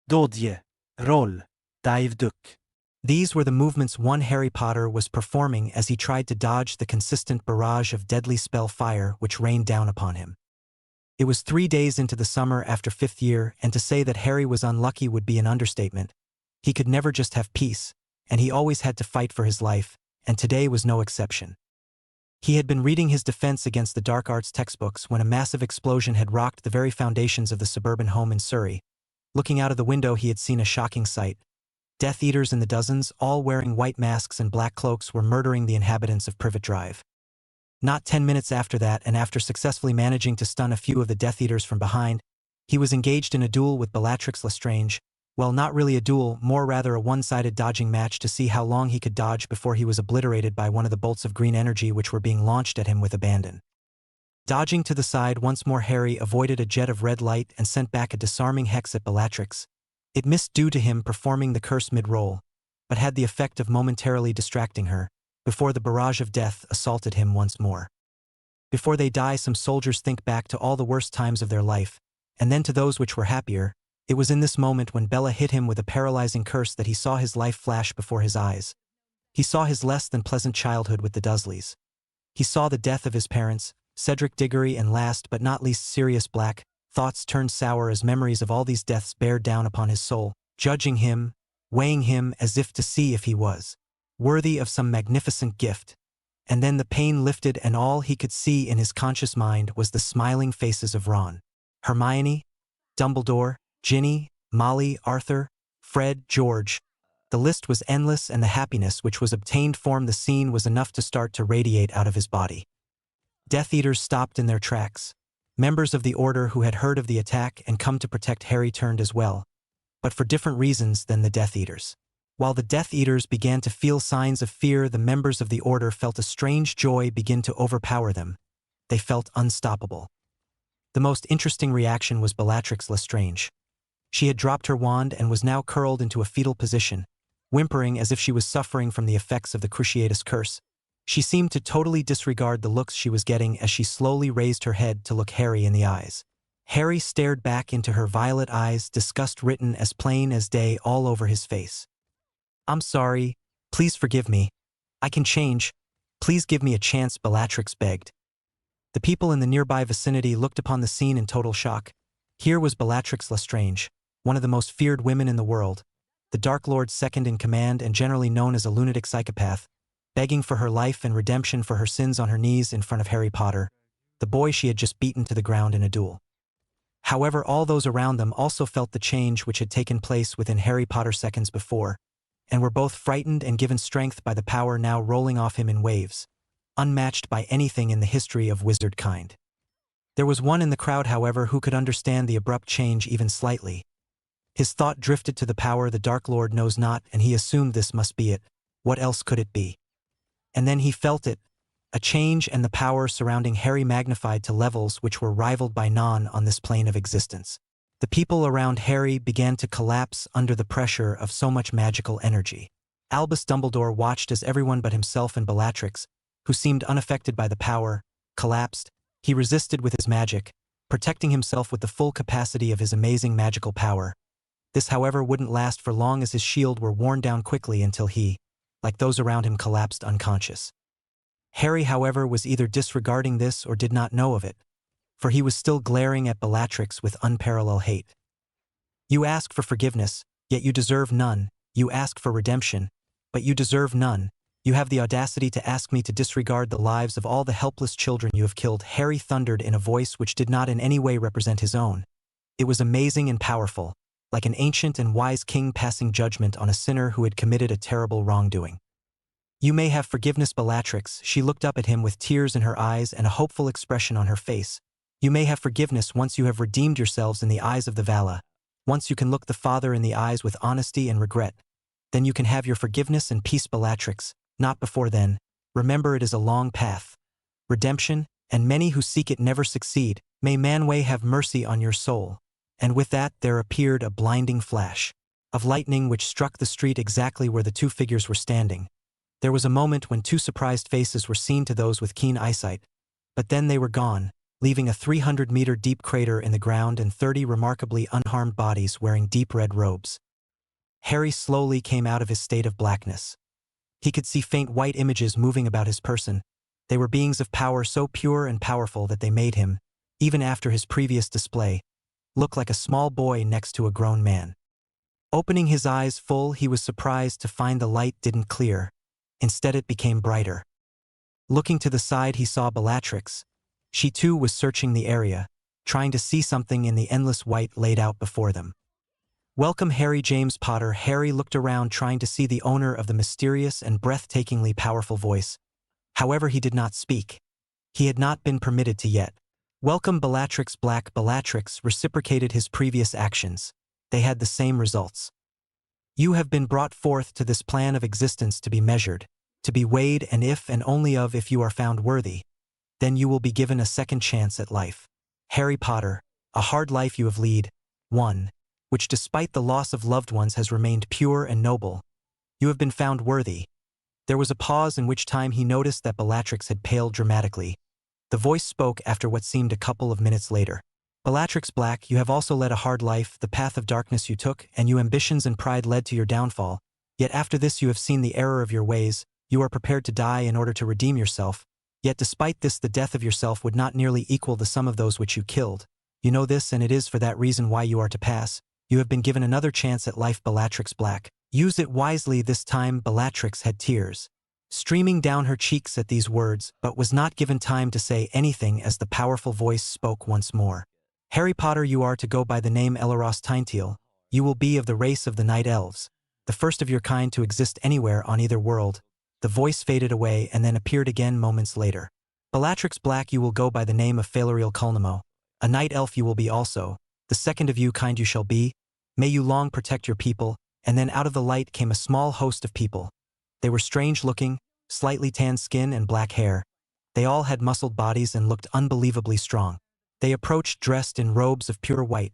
Dodje. Roll. Dive duck. These were the movements one Harry Potter was performing as he tried to dodge the consistent barrage of deadly spell fire which rained down upon him. It was 3 days into the summer after 5th year, and to say that Harry was unlucky would be an understatement. He could never just have peace, and he always had to fight for his life, and today was no exception. He had been reading his defense against the dark arts textbooks when a massive explosion had rocked the very foundations of the suburban home in Surrey. Looking out of the window, he had seen a shocking sight. Death Eaters in the dozens, all wearing white masks and black cloaks, were murdering the inhabitants of Privet Drive. Not 10 minutes after that, and after successfully managing to stun a few of the Death Eaters from behind, he was engaged in a duel with Bellatrix Lestrange. Well, not really a duel, more rather a one-sided dodging match to see how long he could dodge before he was obliterated by one of the bolts of green energy which were being launched at him with abandon. Dodging to the side once more, Harry avoided a jet of red light and sent back a disarming hex at Bellatrix. It missed due to him performing the curse mid-roll, but had the effect of momentarily distracting her, before the barrage of death assaulted him once more. Before they die, some soldiers think back to all the worst times of their life, and then to those which were happier. It was in this moment when Bella hit him with a paralyzing curse that he saw his life flash before his eyes. He saw his less than pleasant childhood with the Dursleys. He saw the death of his parents, Cedric Diggory, and last but not least Sirius Black. Thoughts turned sour as memories of all these deaths bared down upon his soul, judging him, weighing him as if to see if he was worthy of some magnificent gift. And then the pain lifted, and all he could see in his conscious mind was the smiling faces of Ron, Hermione, Dumbledore, Ginny, Molly, Arthur, Fred, George. The list was endless, and the happiness which was obtained from the scene was enough to start to radiate out of his body. Death Eaters stopped in their tracks. Members of the Order who had heard of the attack and come to protect Harry turned as well, but for different reasons than the Death Eaters. While the Death Eaters began to feel signs of fear, the members of the Order felt a strange joy begin to overpower them. They felt unstoppable. The most interesting reaction was Bellatrix Lestrange. She had dropped her wand and was now curled into a fetal position, whimpering as if she was suffering from the effects of the Cruciatus curse. She seemed to totally disregard the looks she was getting as she slowly raised her head to look Harry in the eyes. Harry stared back into her violet eyes, disgust written as plain as day all over his face. "I'm sorry. Please forgive me. I can change. Please give me a chance," Bellatrix begged. The people in the nearby vicinity looked upon the scene in total shock. Here was Bellatrix Lestrange, one of the most feared women in the world, the Dark Lord's second in command and generally known as a lunatic psychopath, begging for her life and redemption for her sins on her knees in front of Harry Potter, the boy she had just beaten to the ground in a duel. However, all those around them also felt the change which had taken place within Harry Potter seconds before, and were both frightened and given strength by the power now rolling off him in waves, unmatched by anything in the history of wizard kind. There was one in the crowd, however, who could understand the abrupt change even slightly. His thought drifted to the power the Dark Lord knows not, and he assumed this must be it. What else could it be? And then he felt it, a change, and the power surrounding Harry magnified to levels which were rivaled by none on this plane of existence. The people around Harry began to collapse under the pressure of so much magical energy. Albus Dumbledore watched as everyone but himself and Bellatrix, who seemed unaffected by the power, collapsed. He resisted with his magic, protecting himself with the full capacity of his amazing magical power. This, however, wouldn't last for long, as his shield were worn down quickly until he, like those around him, collapsed unconscious. Harry, however, was either disregarding this or did not know of it, for he was still glaring at Bellatrix with unparalleled hate. "You ask for forgiveness, yet you deserve none. You ask for redemption, but you deserve none. You have the audacity to ask me to disregard the lives of all the helpless children you have killed," Harry thundered in a voice which did not in any way represent his own. It was amazing and powerful, like an ancient and wise king passing judgment on a sinner who had committed a terrible wrongdoing. "You may have forgiveness, Bellatrix." She looked up at him with tears in her eyes and a hopeful expression on her face. "You may have forgiveness once you have redeemed yourselves in the eyes of the Vala. Once you can look the Father in the eyes with honesty and regret. Then you can have your forgiveness and peace, Bellatrix. Not before then. Remember, it is a long path. Redemption, and many who seek it never succeed. May Manwë have mercy on your soul." And with that there appeared a blinding flash of lightning which struck the street exactly where the two figures were standing. There was a moment when two surprised faces were seen to those with keen eyesight, but then they were gone, leaving a 300-meter deep crater in the ground and 30 remarkably unharmed bodies wearing deep red robes. Harry slowly came out of his state of blackness. He could see faint white images moving about his person. They were beings of power so pure and powerful that they made him, even after his previous display, look like a small boy next to a grown man. Opening his eyes full, he was surprised to find the light didn't clear. Instead it became brighter. Looking to the side he saw Bellatrix. She too was searching the area, trying to see something in the endless white laid out before them. "Welcome, Harry James Potter." Harry looked around trying to see the owner of the mysterious and breathtakingly powerful voice. However, he did not speak. He had not been permitted to yet. "Welcome, Bellatrix Black." Bellatrix reciprocated his previous actions. They had the same results. "You have been brought forth to this plan of existence to be measured, to be weighed, and if and only if you are found worthy, then you will be given a second chance at life. Harry Potter, a hard life you have led, one, which despite the loss of loved ones has remained pure and noble. You have been found worthy." There was a pause in which time he noticed that Bellatrix had paled dramatically. The voice spoke after what seemed a couple of minutes later. "Bellatrix Black, you have also led a hard life, the path of darkness you took, and your ambitions and pride led to your downfall. Yet after this you have seen the error of your ways, you are prepared to die in order to redeem yourself. Yet despite this, the death of yourself would not nearly equal the sum of those which you killed. You know this, and it is for that reason why you are to pass. You have been given another chance at life, Bellatrix Black. Use it wisely this time." Bellatrix had tears streaming down her cheeks at these words, but was not given time to say anything as the powerful voice spoke once more. "Harry Potter, you are to go by the name Elaros Tintiel. You will be of the race of the Night Elves, the first of your kind to exist anywhere on either world." The voice faded away and then appeared again moments later. "Bellatrix Black, you will go by the name of Falariel Culnamo. A Night Elf you will be also. The second of you kind you shall be. May you long protect your people." And then out of the light came a small host of people. They were strange-looking, slightly tanned skin and black hair. They all had muscled bodies and looked unbelievably strong. They approached dressed in robes of pure white.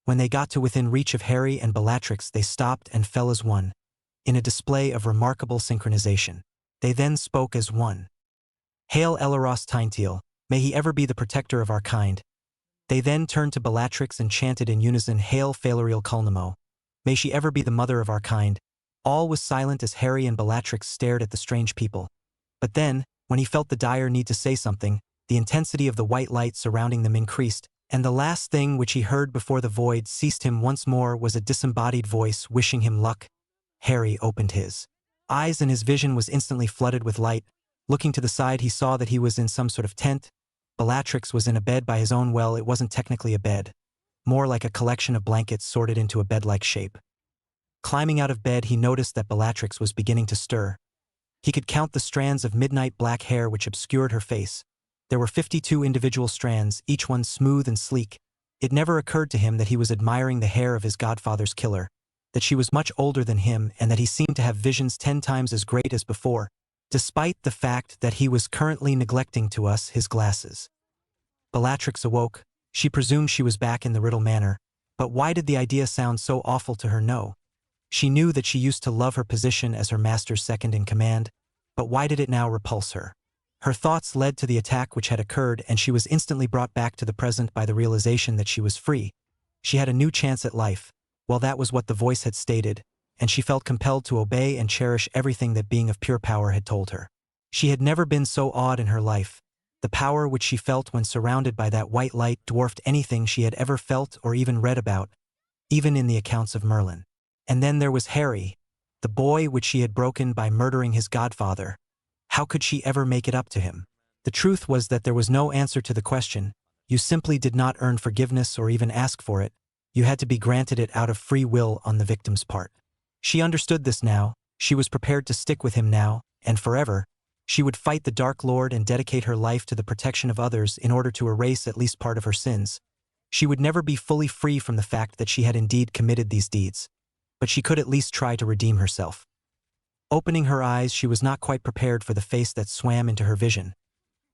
When they got to within reach of Harry and Bellatrix, they stopped and fell as one, in a display of remarkable synchronization. They then spoke as one. "Hail Elaros Tintiel, may he ever be the protector of our kind." They then turned to Bellatrix and chanted in unison, "Hail Falariel Culnamo, may she ever be the mother of our kind." All was silent as Harry and Bellatrix stared at the strange people. But then, when he felt the dire need to say something, the intensity of the white light surrounding them increased, and the last thing which he heard before the void ceased him once more was a disembodied voice wishing him luck. Harry opened his eyes and his vision was instantly flooded with light. Looking to the side, he saw that he was in some sort of tent. Bellatrix was in a bed by his own. Well, it wasn't technically a bed, more like a collection of blankets sorted into a bed-like shape. Climbing out of bed, he noticed that Bellatrix was beginning to stir. He could count the strands of midnight black hair which obscured her face. There were 52 individual strands, each one smooth and sleek. It never occurred to him that he was admiring the hair of his godfather's killer, that she was much older than him, and that he seemed to have visions 10 times as great as before, despite the fact that he was currently neglecting to us his glasses. Bellatrix awoke. She presumed she was back in the Riddle Manor, but why did the idea sound so awful to her? No. She knew that she used to love her position as her master's second in command, but why did it now repulse her? Her thoughts led to the attack which had occurred, and she was instantly brought back to the present by the realization that she was free. She had a new chance at life. Well, that was what the voice had stated, and she felt compelled to obey and cherish everything that being of pure power had told her. She had never been so awed in her life. The power which she felt when surrounded by that white light dwarfed anything she had ever felt or even read about, even in the accounts of Merlin. And then there was Harry, the boy which she had broken by murdering his godfather. How could she ever make it up to him? The truth was that there was no answer to the question. You simply did not earn forgiveness or even ask for it. You had to be granted it out of free will on the victim's part. She understood this now. She was prepared to stick with him now, and forever. She would fight the Dark Lord and dedicate her life to the protection of others in order to erase at least part of her sins. She would never be fully free from the fact that she had indeed committed these deeds, but she could at least try to redeem herself. Opening her eyes, she was not quite prepared for the face that swam into her vision.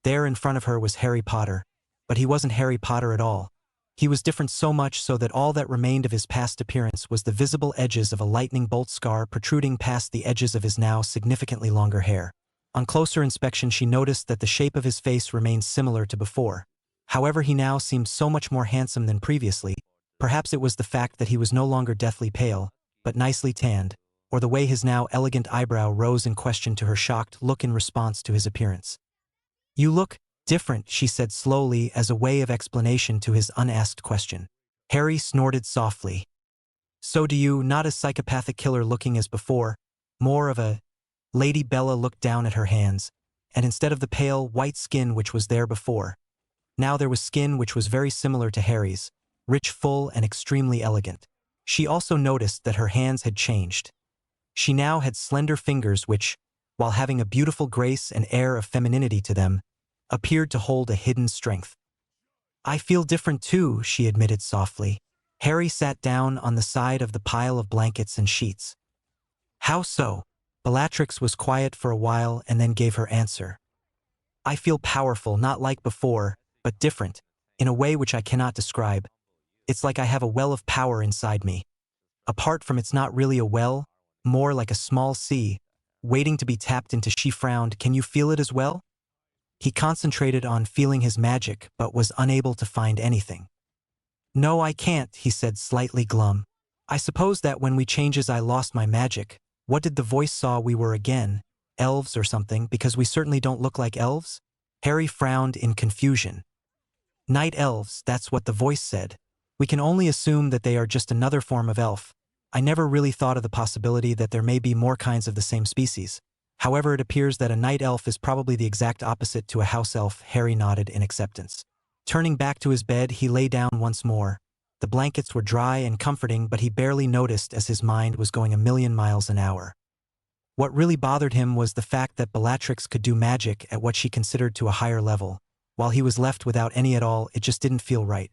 There in front of her was Harry Potter, but he wasn't Harry Potter at all. He was different, so much so that all that remained of his past appearance was the visible edges of a lightning bolt scar protruding past the edges of his now significantly longer hair. On closer inspection, she noticed that the shape of his face remained similar to before. However, he now seemed so much more handsome than previously. Perhaps it was the fact that he was no longer deathly pale, but nicely tanned, or the way his now elegant eyebrow rose in question to her shocked look in response to his appearance. "You look different," she said slowly as a way of explanation to his unasked question. Harry snorted softly. "So do you, not as psychopathic killer looking as before, more of a..." Lady Bella looked down at her hands, and instead of the pale, white skin which was there before, now there was skin which was very similar to Harry's, rich, full, and extremely elegant. She also noticed that her hands had changed. She now had slender fingers which, while having a beautiful grace and air of femininity to them, appeared to hold a hidden strength. "I feel different too," she admitted softly. Harry sat down on the side of the pile of blankets and sheets. "How so?" Bellatrix was quiet for a while and then gave her answer. "I feel powerful, not like before, but different, in a way which I cannot describe. It's like I have a well of power inside me. Apart from it's not really a well, more like a small sea, waiting to be tapped into." She frowned. "Can you feel it as well?" He concentrated on feeling his magic, but was unable to find anything. "No, I can't," he said, slightly glum. "I suppose that when we changes I lost my magic. What did the voice saw we were again? Elves or something, because we certainly don't look like elves?" Harry frowned in confusion. "Night elves, that's what the voice said. We can only assume that they are just another form of elf. I never really thought of the possibility that there may be more kinds of the same species. However, it appears that a night elf is probably the exact opposite to a house elf." Harry nodded in acceptance. Turning back to his bed, he lay down once more. The blankets were dry and comforting, but he barely noticed as his mind was going a million miles an hour. What really bothered him was the fact that Bellatrix could do magic at what she considered to a higher level. While he was left without any at all, it just didn't feel right.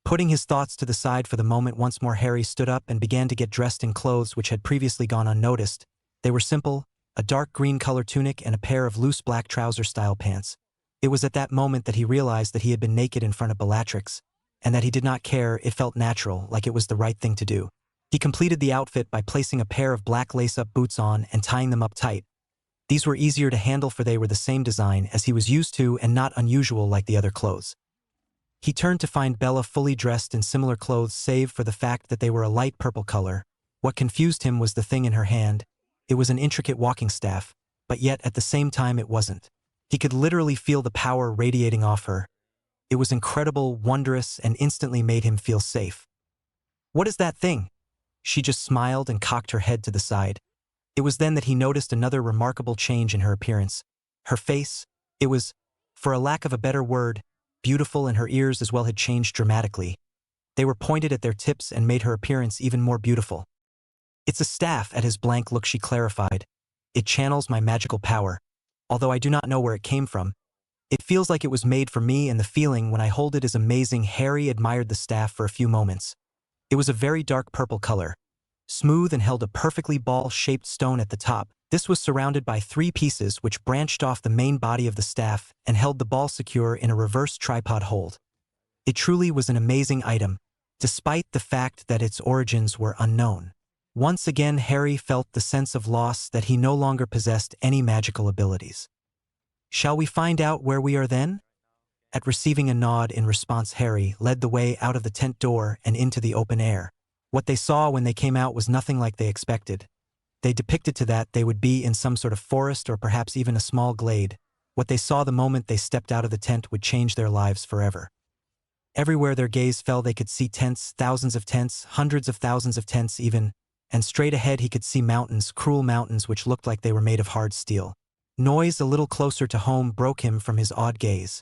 Putting his thoughts to the side for the moment, once more Harry stood up and began to get dressed in clothes which had previously gone unnoticed. They were simple, a dark green color tunic and a pair of loose black trouser-style pants. It was at that moment that he realized that he had been naked in front of Bellatrix, and that he did not care. It felt natural, like it was the right thing to do. He completed the outfit by placing a pair of black lace-up boots on and tying them up tight. These were easier to handle, for they were the same design as he was used to and not unusual like the other clothes. He turned to find Bella fully dressed in similar clothes, save for the fact that they were a light purple color. What confused him was the thing in her hand. It was an intricate walking staff, but yet at the same time it wasn't. He could literally feel the power radiating off her. It was incredible, wondrous, and instantly made him feel safe. "What is that thing?" She just smiled and cocked her head to the side. It was then that he noticed another remarkable change in her appearance. Her face, it was, for a lack of a better word, beautiful, and her ears as well had changed dramatically. They were pointed at their tips and made her appearance even more beautiful. "It's a staff." At his blank look she clarified. "It channels my magical power. Although I do not know where it came from. It feels like it was made for me, and the feeling when I hold it is amazing." Harry admired the staff for a few moments. It was a very dark purple color, smooth, and held a perfectly ball-shaped stone at the top. This was surrounded by 3 pieces which branched off the main body of the staff and held the ball secure in a reverse tripod hold. It truly was an amazing item, despite the fact that its origins were unknown. Once again Harry felt the sense of loss, that he no longer possessed any magical abilities. "Shall we find out where we are then?" At receiving a nod in response, Harry led the way out of the tent door and into the open air. What they saw when they came out was nothing like they expected. They depicted to that they would be in some sort of forest or perhaps even a small glade. What they saw the moment they stepped out of the tent would change their lives forever. Everywhere their gaze fell they could see tents, thousands of tents, hundreds of thousands of tents even, and straight ahead he could see mountains, cruel mountains which looked like they were made of hard steel. Noise a little closer to home broke him from his awed gaze.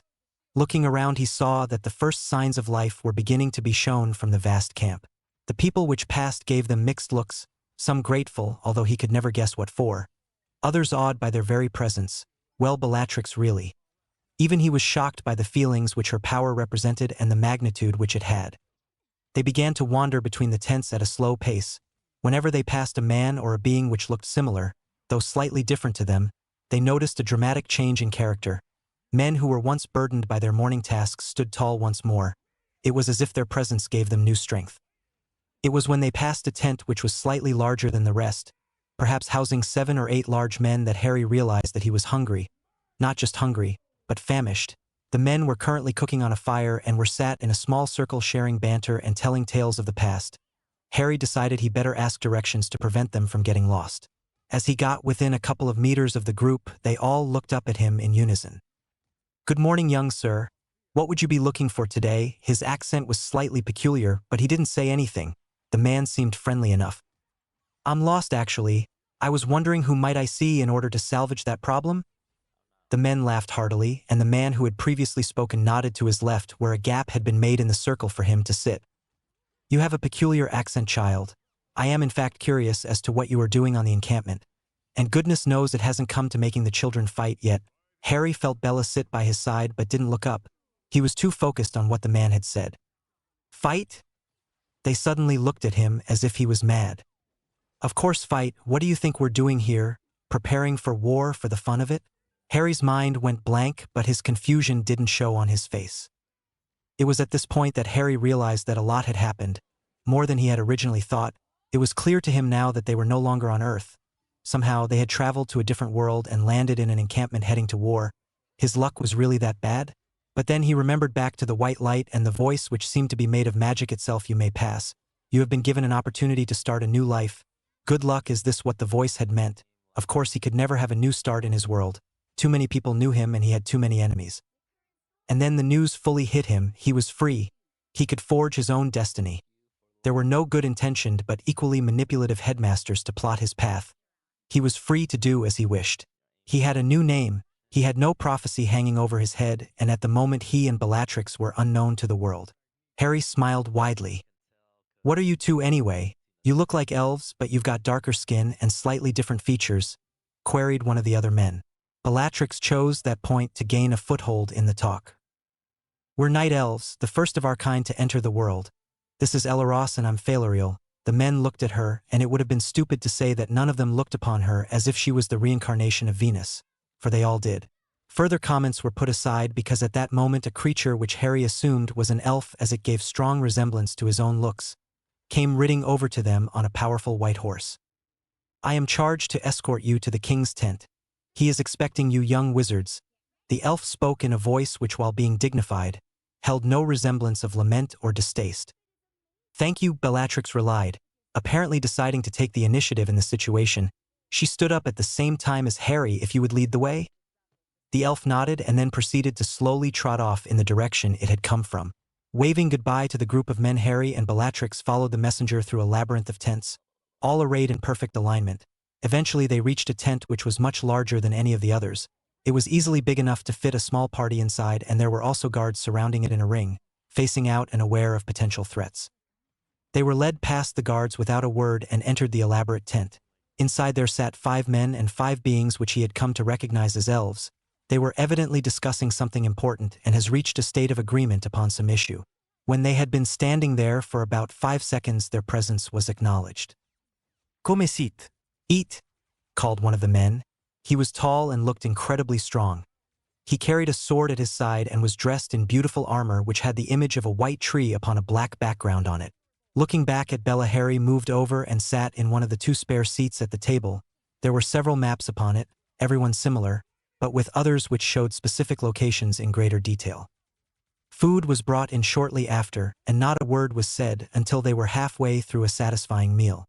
Looking around he saw that the first signs of life were beginning to be shown from the vast camp. The people which passed gave them mixed looks, some grateful, although he could never guess what for, others awed by their very presence. Well, Bellatrix really. Even he was shocked by the feelings which her power represented and the magnitude which it had. They began to wander between the tents at a slow pace. Whenever they passed a man or a being which looked similar, though slightly different to them, they noticed a dramatic change in character. Men who were once burdened by their morning tasks stood tall once more. It was as if their presence gave them new strength. It was when they passed a tent which was slightly larger than the rest, perhaps housing 7 or 8 large men, that Harry realized that he was hungry. Not just hungry, but famished. The men were currently cooking on a fire and were sat in a small circle sharing banter and telling tales of the past. Harry decided he better ask directions to prevent them from getting lost. As he got within a couple of meters of the group, they all looked up at him in unison. "Good morning, young sir. What would you be looking for today?" His accent was slightly peculiar, but he didn't say anything. The man seemed friendly enough. "I'm lost, actually. I was wondering who might I see in order to salvage that problem?" The men laughed heartily, and the man who had previously spoken nodded to his left where a gap had been made in the circle for him to sit. "You have a peculiar accent, child. I am in fact curious as to what you are doing on the encampment. And goodness knows it hasn't come to making the children fight yet." Harry felt Bella sit by his side but didn't look up. He was too focused on what the man had said. "Fight?" They suddenly looked at him as if he was mad. "Of course fight. What do you think we're doing here? Preparing for war for the fun of it?" Harry's mind went blank, but his confusion didn't show on his face. It was at this point that Harry realized that a lot had happened, more than he had originally thought. It was clear to him now that they were no longer on Earth. Somehow they had traveled to a different world and landed in an encampment heading to war. His luck was really that bad? But then he remembered back to the white light and the voice which seemed to be made of magic itself. "You may pass. You have been given an opportunity to start a new life. Good luck." Is this what the voice had meant? Of course he could never have a new start in his world. Too many people knew him and he had too many enemies. And then the news fully hit him. He was free. He could forge his own destiny. There were no good-intentioned but equally manipulative headmasters to plot his path. He was free to do as he wished. He had a new name. He had no prophecy hanging over his head, and at the moment he and Bellatrix were unknown to the world. Harry smiled widely. "What are you two anyway? You look like elves, but you've got darker skin and slightly different features," queried one of the other men. Bellatrix chose that point to gain a foothold in the talk. "We're night elves, the first of our kind to enter the world. This is Elaros and I'm Phalariel." The men looked at her, and it would have been stupid to say that none of them looked upon her as if she was the reincarnation of Venus, for they all did. Further comments were put aside because at that moment a creature which Harry assumed was an elf, as it gave strong resemblance to his own looks, came riding over to them on a powerful white horse. "I am charged to escort you to the king's tent. He is expecting you young wizards." The elf spoke in a voice which, while being dignified, held no resemblance of lament or distaste. "Thank you," Bellatrix relied, apparently deciding to take the initiative in the situation. She stood up at the same time as Harry. "If you would lead the way?" The elf nodded and then proceeded to slowly trot off in the direction it had come from. Waving goodbye to the group of men, Harry and Bellatrix followed the messenger through a labyrinth of tents, all arrayed in perfect alignment. Eventually they reached a tent which was much larger than any of the others. It was easily big enough to fit a small party inside, and there were also guards surrounding it in a ring, facing out and aware of potential threats. They were led past the guards without a word and entered the elaborate tent. Inside there sat 5 men and 5 beings which he had come to recognize as elves. They were evidently discussing something important and has reached a state of agreement upon some issue. When they had been standing there for about 5 seconds, their presence was acknowledged. "Come sit." "Eat," called one of the men. He was tall and looked incredibly strong. He carried a sword at his side and was dressed in beautiful armor which had the image of a white tree upon a black background on it. Looking back at Bella, Harry moved over and sat in one of the 2 spare seats at the table. There were several maps upon it, everyone similar, but with others which showed specific locations in greater detail. Food was brought in shortly after, and not a word was said until they were halfway through a satisfying meal.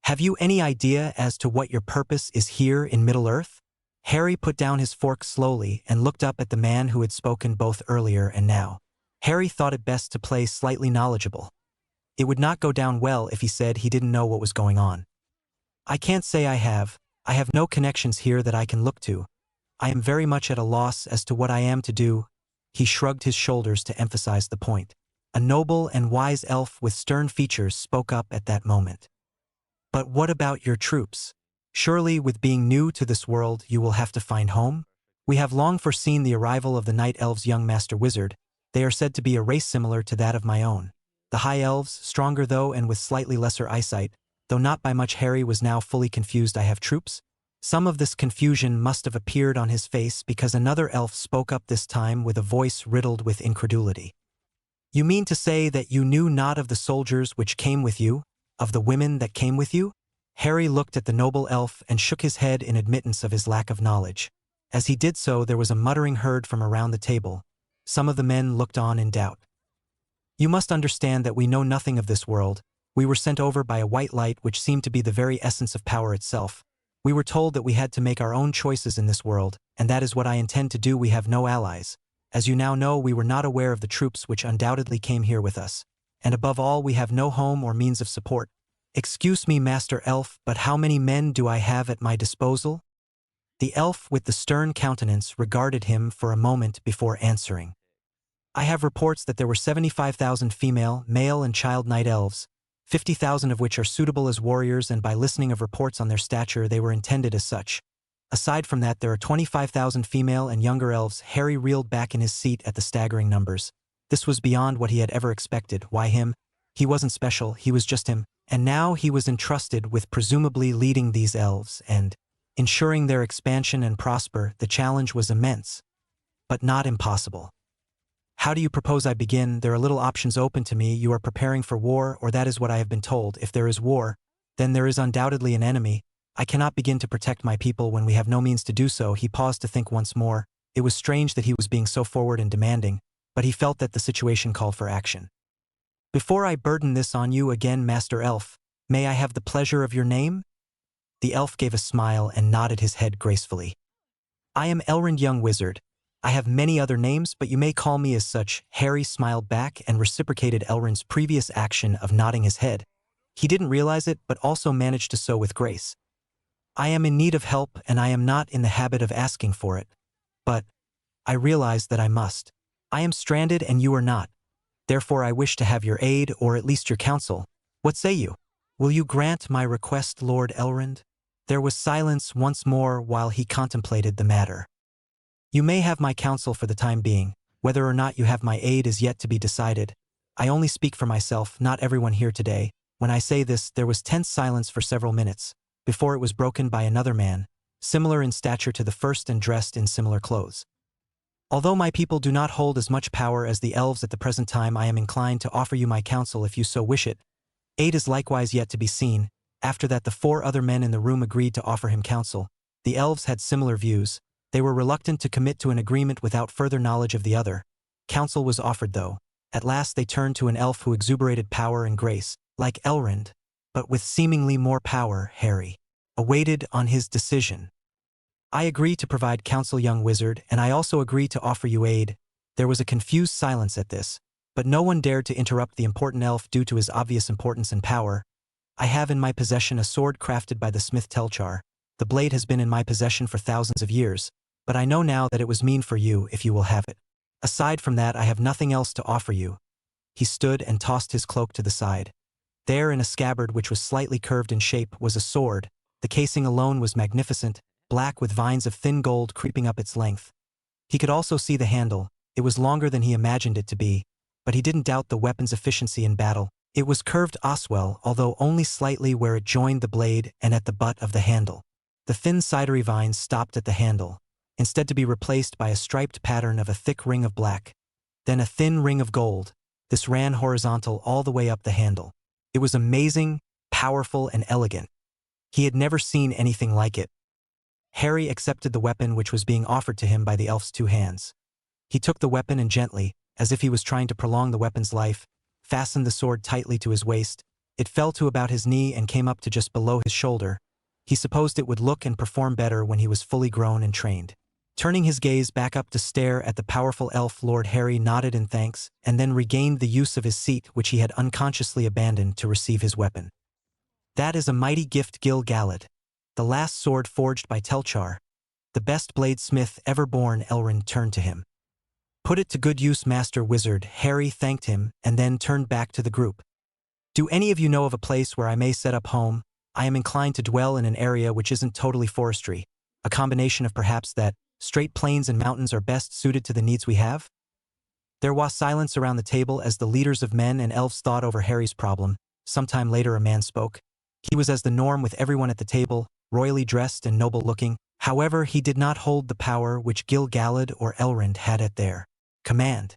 "Have you any idea as to what your purpose is here in Middle-earth?" Harry put down his fork slowly and looked up at the man who had spoken both earlier and now. Harry thought it best to play slightly knowledgeable. It would not go down well if he said he didn't know what was going on. "I can't say I have. I have no connections here that I can look to. I am very much at a loss as to what I am to do." He shrugged his shoulders to emphasize the point. A noble and wise elf with stern features spoke up at that moment. "But what about your troops? Surely, with being new to this world, you will have to find home? We have long foreseen the arrival of the Night Elves' young master wizard. They are said to be a race similar to that of my own. The High Elves, stronger though and with slightly lesser eyesight, though not by much." Harry was now fully confused. "I have troops?" Some of this confusion must have appeared on his face because another elf spoke up, this time with a voice riddled with incredulity. "You mean to say that you knew not of the soldiers which came with you, of the women that came with you?" Harry looked at the noble elf and shook his head in admittance of his lack of knowledge. As he did so, there was a muttering heard from around the table, Some of the men looked on in doubt. You must understand that we know nothing of this world. We were sent over by a white light which seemed to be the very essence of power itself. We were told that we had to make our own choices in this world, and that is what I intend to do. We have no allies. As you now know, we were not aware of the troops which undoubtedly came here with us. And above all, we have no home or means of support. Excuse me, Master Elf, but how many men do I have at my disposal? The elf with the stern countenance regarded him for a moment before answering. I have reports that there were 75,000 female, male and child night elves, 50,000 of which are suitable as warriors, and by listening of reports on their stature they were intended as such. Aside from that, there are 25,000 female and younger elves. Harry reeled back in his seat at the staggering numbers. This was beyond what he had ever expected. Why him? He wasn't special, he was just him. And now he was entrusted with presumably leading these elves and ensuring their expansion and prosper. The challenge was immense, but not impossible. How do you propose I begin? There are little options open to me. You are preparing for war, or that is what I have been told. If there is war, then there is undoubtedly an enemy. I cannot begin to protect my people when we have no means to do so. He paused to think once more. It was strange that he was being so forward and demanding, but he felt that the situation called for action. Before I burden this on you again, Master Elf, may I have the pleasure of your name? The elf gave a smile and nodded his head gracefully. I am Elrond, young wizard. I have many other names, but you may call me as such. Harry smiled back and reciprocated Elrond's previous action of nodding his head. He didn't realize it, but also managed to so with grace. I am in need of help, and I am not in the habit of asking for it. But I realize that I must. I am stranded and you are not. Therefore I wish to have your aid, or at least your counsel. What say you? Will you grant my request, Lord Elrond? There was silence once more while he contemplated the matter. You may have my counsel for the time being. Whether or not you have my aid is yet to be decided. I only speak for myself, not everyone here today. When I say this, there was tense silence for several minutes, before it was broken by another man, similar in stature to the first and dressed in similar clothes. Although my people do not hold as much power as the elves at the present time, I am inclined to offer you my counsel if you so wish it. Aid is likewise yet to be seen. After that, the 4 other men in the room agreed to offer him counsel. The elves had similar views. They were reluctant to commit to an agreement without further knowledge of the other. Counsel was offered, though. At last they turned to an elf who exuberated power and grace, like Elrond, but with seemingly more power. Harry awaited on his decision. I agree to provide counsel, young wizard, and I also agree to offer you aid. There was a confused silence at this, but no one dared to interrupt the important elf due to his obvious importance and power. I have in my possession a sword crafted by the smith Telchar. The blade has been in my possession for thousands of years, but I know now that it was mean for you if you will have it. Aside from that, I have nothing else to offer you. He stood and tossed his cloak to the side. There, in a scabbard which was slightly curved in shape, was a sword. The casing alone was magnificent, black with vines of thin gold creeping up its length. He could also see the handle. It was longer than he imagined it to be, but he didn't doubt the weapon's efficiency in battle. It was curved oswell, although only slightly where it joined the blade and at the butt of the handle. The thin cidery vines stopped at the handle, instead to be replaced by a striped pattern of a thick ring of black, then a thin ring of gold. This ran horizontal all the way up the handle. It was amazing, powerful, and elegant. He had never seen anything like it. Harry accepted the weapon which was being offered to him by the elf's 2 hands. He took the weapon and gently, as if he was trying to prolong the weapon's life, fastened the sword tightly to his waist. It fell to about his knee and came up to just below his shoulder. He supposed it would look and perform better when he was fully grown and trained. Turning his gaze back up to stare at the powerful elf, Lord Harry nodded in thanks and then regained the use of his seat which he had unconsciously abandoned to receive his weapon. That is a mighty gift, Gil-galad. The last sword forged by Telchar. The best bladesmith ever born. Elrond turned to him. Put it to good use, Master Wizard. Harry thanked him and then turned back to the group. Do any of you know of a place where I may set up home? I am inclined to dwell in an area which isn't totally forestry. A combination of perhaps that straight plains and mountains are best suited to the needs we have? There was silence around the table as the leaders of men and elves thought over Harry's problem. Sometime later a man spoke. He was as the norm with everyone at the table, royally dressed and noble-looking. However, he did not hold the power which Gil-galad or Elrond had at their command.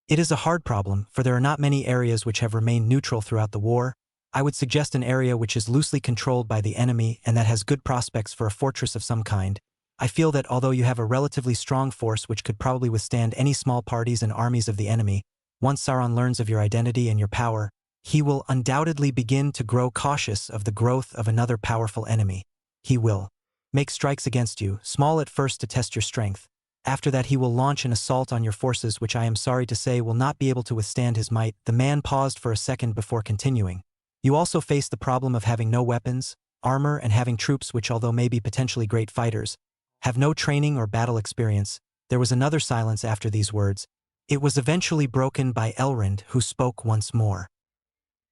It is a hard problem, for there are not many areas which have remained neutral throughout the war. I would suggest an area which is loosely controlled by the enemy and that has good prospects for a fortress of some kind. I feel that although you have a relatively strong force which could probably withstand any small parties and armies of the enemy, once Sauron learns of your identity and your power, he will undoubtedly begin to grow cautious of the growth of another powerful enemy. He will make strikes against you, small at first to test your strength. After that he will launch an assault on your forces which I am sorry to say will not be able to withstand his might." The man paused for a second before continuing. "You also face the problem of having no weapons, armor, and having troops which, although may be potentially great fighters, have no training or battle experience." There was another silence after these words. It was eventually broken by Elrond, who spoke once more.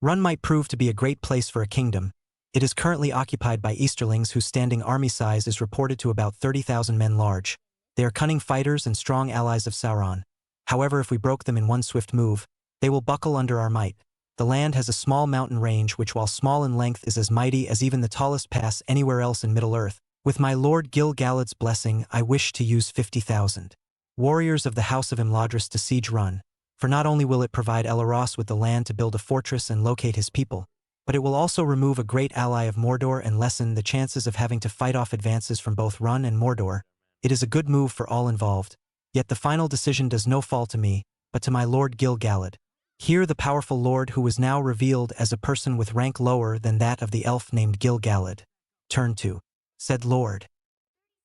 "Run might prove to be a great place for a kingdom. It is currently occupied by Easterlings whose standing army size is reported to about 30,000 men large. They are cunning fighters and strong allies of Sauron. However, if we broke them in one swift move, they will buckle under our might. The land has a small mountain range which, while small in length, is as mighty as even the tallest pass anywhere else in Middle-earth. With my lord Gil-galad's blessing, I wish to use 50,000 warriors of the House of Imladris to siege Run, for not only will it provide Elros with the land to build a fortress and locate his people, but it will also remove a great ally of Mordor and lessen the chances of having to fight off advances from both Run and Mordor. It is a good move for all involved. Yet the final decision does no fall to me, but to my lord Gil-galad." Here the powerful lord, who was now revealed as a person with rank lower than that of the elf named Gil-galad, turned to. Said Lord,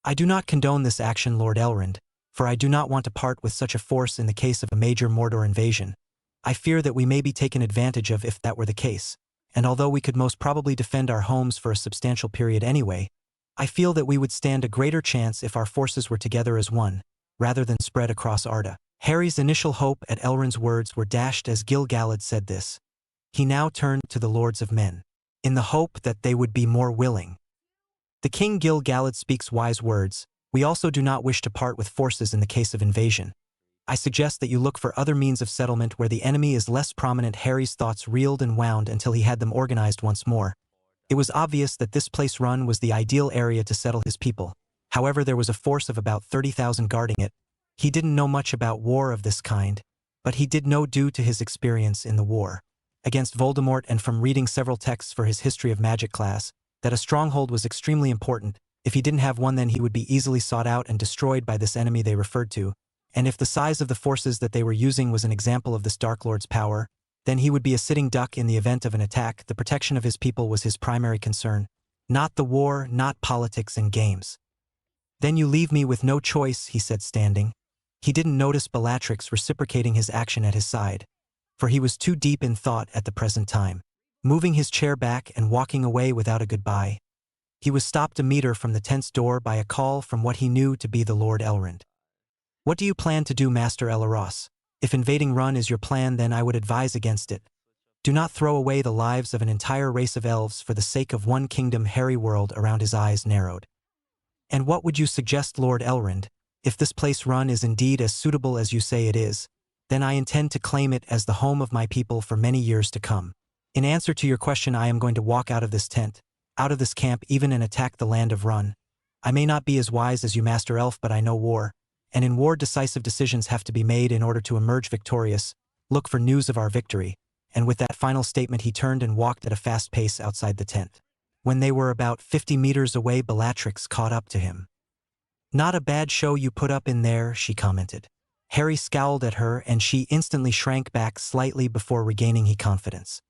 "I do not condone this action, Lord Elrond, for I do not want to part with such a force in the case of a major Mordor invasion. I fear that we may be taken advantage of if that were the case, and although we could most probably defend our homes for a substantial period anyway, I feel that we would stand a greater chance if our forces were together as one, rather than spread across Arda." Harry's initial hope at Elrond's words were dashed as Gil-galad said this. He now turned to the Lords of Men, in the hope that they would be more willing. "The King Gil-galad speaks wise words. We also do not wish to part with forces in the case of invasion. I suggest that you look for other means of settlement where the enemy is less prominent." Harry's thoughts reeled and wound until he had them organized once more. It was obvious that this place Run was the ideal area to settle his people. However, there was a force of about 30,000 guarding it. He didn't know much about war of this kind, but he did know, due to his experience in the war against Voldemort and from reading several texts for his History of Magic class, that a stronghold was extremely important. If he didn't have one, then he would be easily sought out and destroyed by this enemy they referred to. And if the size of the forces that they were using was an example of this Dark Lord's power, then he would be a sitting duck in the event of an attack. The protection of his people was his primary concern, not the war, not politics and games. "Then you leave me with no choice," he said, standing. He didn't notice Bellatrix reciprocating his action at his side, for he was too deep in thought at the present time. Moving his chair back and walking away without a goodbye, he was stopped a meter from the tent's door by a call from what he knew to be the Lord Elrond. "What do you plan to do, Master Elros? If invading Run is your plan, then I would advise against it. Do not throw away the lives of an entire race of elves for the sake of one kingdom." Harry whirled around, his eyes narrowed. "And what would you suggest, Lord Elrond? If this place Run is indeed as suitable as you say it is, then I intend to claim it as the home of my people for many years to come. In answer to your question, I am going to walk out of this tent, out of this camp even, and attack the land of Run. I may not be as wise as you, Master Elf, but I know war, and in war decisive decisions have to be made in order to emerge victorious. Look for news of our victory." And with that final statement he turned and walked at a fast pace outside the tent. When they were about 50 meters away, Bellatrix caught up to him. "Not a bad show you put up in there," she commented. Harry scowled at her and she instantly shrank back slightly before regaining his confidence.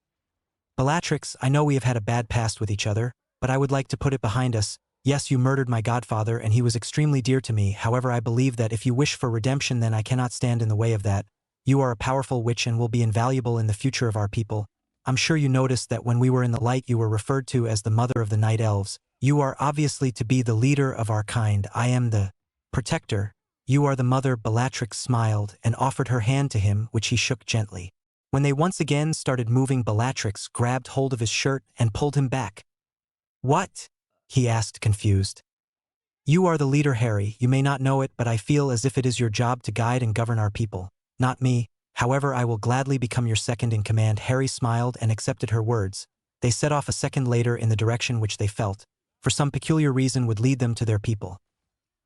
"Bellatrix, I know we have had a bad past with each other, but I would like to put it behind us. Yes, you murdered my godfather and he was extremely dear to me. However, I believe that if you wish for redemption, then I cannot stand in the way of that. You are a powerful witch and will be invaluable in the future of our people. I'm sure you noticed that when we were in the light you were referred to as the mother of the night elves. You are obviously to be the leader of our kind. I am the protector. You are the mother." Bellatrix smiled and offered her hand to him, which he shook gently. When they once again started moving, Bellatrix grabbed hold of his shirt and pulled him back. "What?" he asked, confused. "You are the leader, Harry. You may not know it, but I feel as if it is your job to guide and govern our people. Not me. However, I will gladly become your second in command." Harry smiled and accepted her words. They set off a second later in the direction which they felt, for some peculiar reason, would lead them to their people.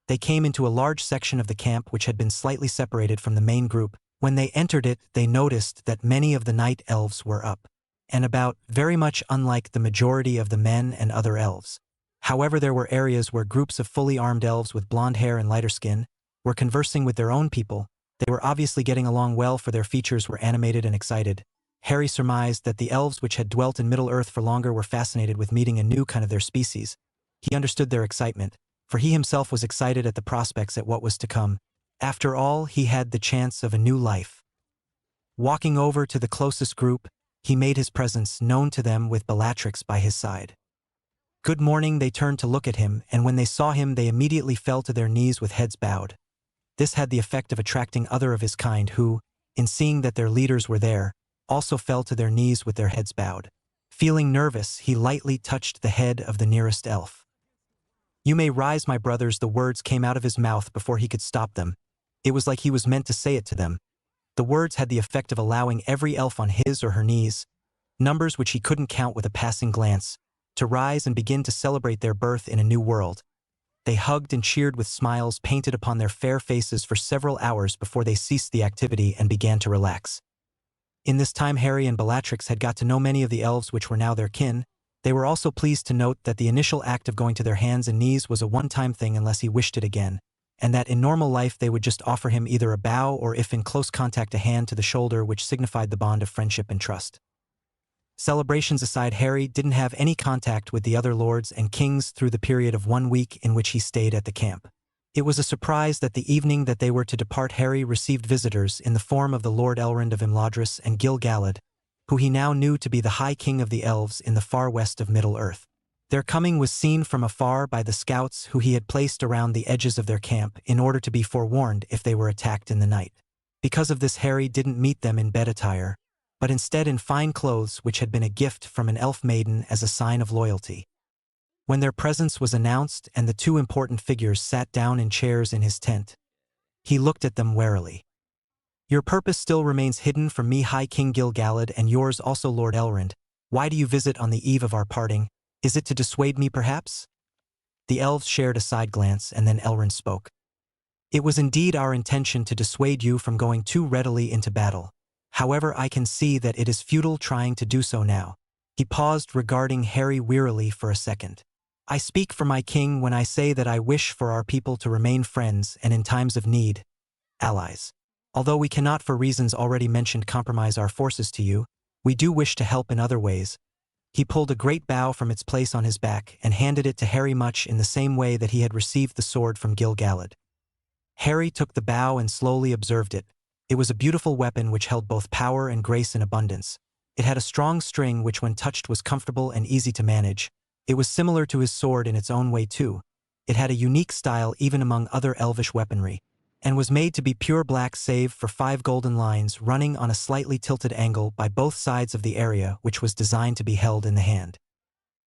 They came into a large section of the camp which had been slightly separated from the main group. When they entered it, they noticed that many of the night elves were up and about, very much unlike the majority of the men and other elves. However, there were areas where groups of fully armed elves with blonde hair and lighter skin were conversing with their own people. They were obviously getting along well, for their features were animated and excited. Harry surmised that the elves which had dwelt in Middle-earth for longer were fascinated with meeting a new kind of their species. He understood their excitement, for he himself was excited at the prospects at what was to come. After all, he had the chance of a new life. Walking over to the closest group, he made his presence known to them with Bellatrix by his side. "Good morning," they turned to look at him, and when they saw him they immediately fell to their knees with heads bowed. This had the effect of attracting other of his kind who, in seeing that their leaders were there, also fell to their knees with their heads bowed. Feeling nervous, he lightly touched the head of the nearest elf. "You may rise, my brothers," the words came out of his mouth before he could stop them. It was like he was meant to say it to them. The words had the effect of allowing every elf on his or her knees, numbers which he couldn't count with a passing glance, to rise and begin to celebrate their birth in a new world. They hugged and cheered with smiles painted upon their fair faces for several hours before they ceased the activity and began to relax. In this time, Harry and Bellatrix had got to know many of the elves which were now their kin. They were also pleased to note that the initial act of going to their hands and knees was a one-time thing unless he wished it again, and that in normal life they would just offer him either a bow or, if in close contact, a hand to the shoulder, which signified the bond of friendship and trust. Celebrations aside, Harry didn't have any contact with the other lords and kings through the period of 1 week in which he stayed at the camp. It was a surprise that the evening that they were to depart, Harry received visitors in the form of the Lord Elrond of Imladris and Gil-galad, who he now knew to be the High King of the Elves in the far west of Middle-earth. Their coming was seen from afar by the scouts who he had placed around the edges of their camp in order to be forewarned if they were attacked in the night. Because of this, Harry didn't meet them in bed attire, but instead in fine clothes which had been a gift from an elf maiden as a sign of loyalty. When their presence was announced and the two important figures sat down in chairs in his tent, he looked at them warily. "Your purpose still remains hidden from me, High King Gil-galad, and yours also, Lord Elrond. Why do you visit on the eve of our parting? Is it to dissuade me, perhaps?" The elves shared a side glance, and then Elrond spoke. "It was indeed our intention to dissuade you from going too readily into battle. However, I can see that it is futile trying to do so now." He paused, regarding Harry wearily for a second. "I speak for my king when I say that I wish for our people to remain friends and, in times of need, allies. Although we cannot, for reasons already mentioned, compromise our forces to you, we do wish to help in other ways." He pulled a great bow from its place on his back and handed it to Harry, much in the same way that he had received the sword from Gil-galad. Harry took the bow and slowly observed it. It was a beautiful weapon which held both power and grace in abundance. It had a strong string which, when touched, was comfortable and easy to manage. It was similar to his sword in its own way too. It had a unique style even among other elvish weaponry, and was made to be pure black save for 5 golden lines running on a slightly tilted angle by both sides of the area, which was designed to be held in the hand.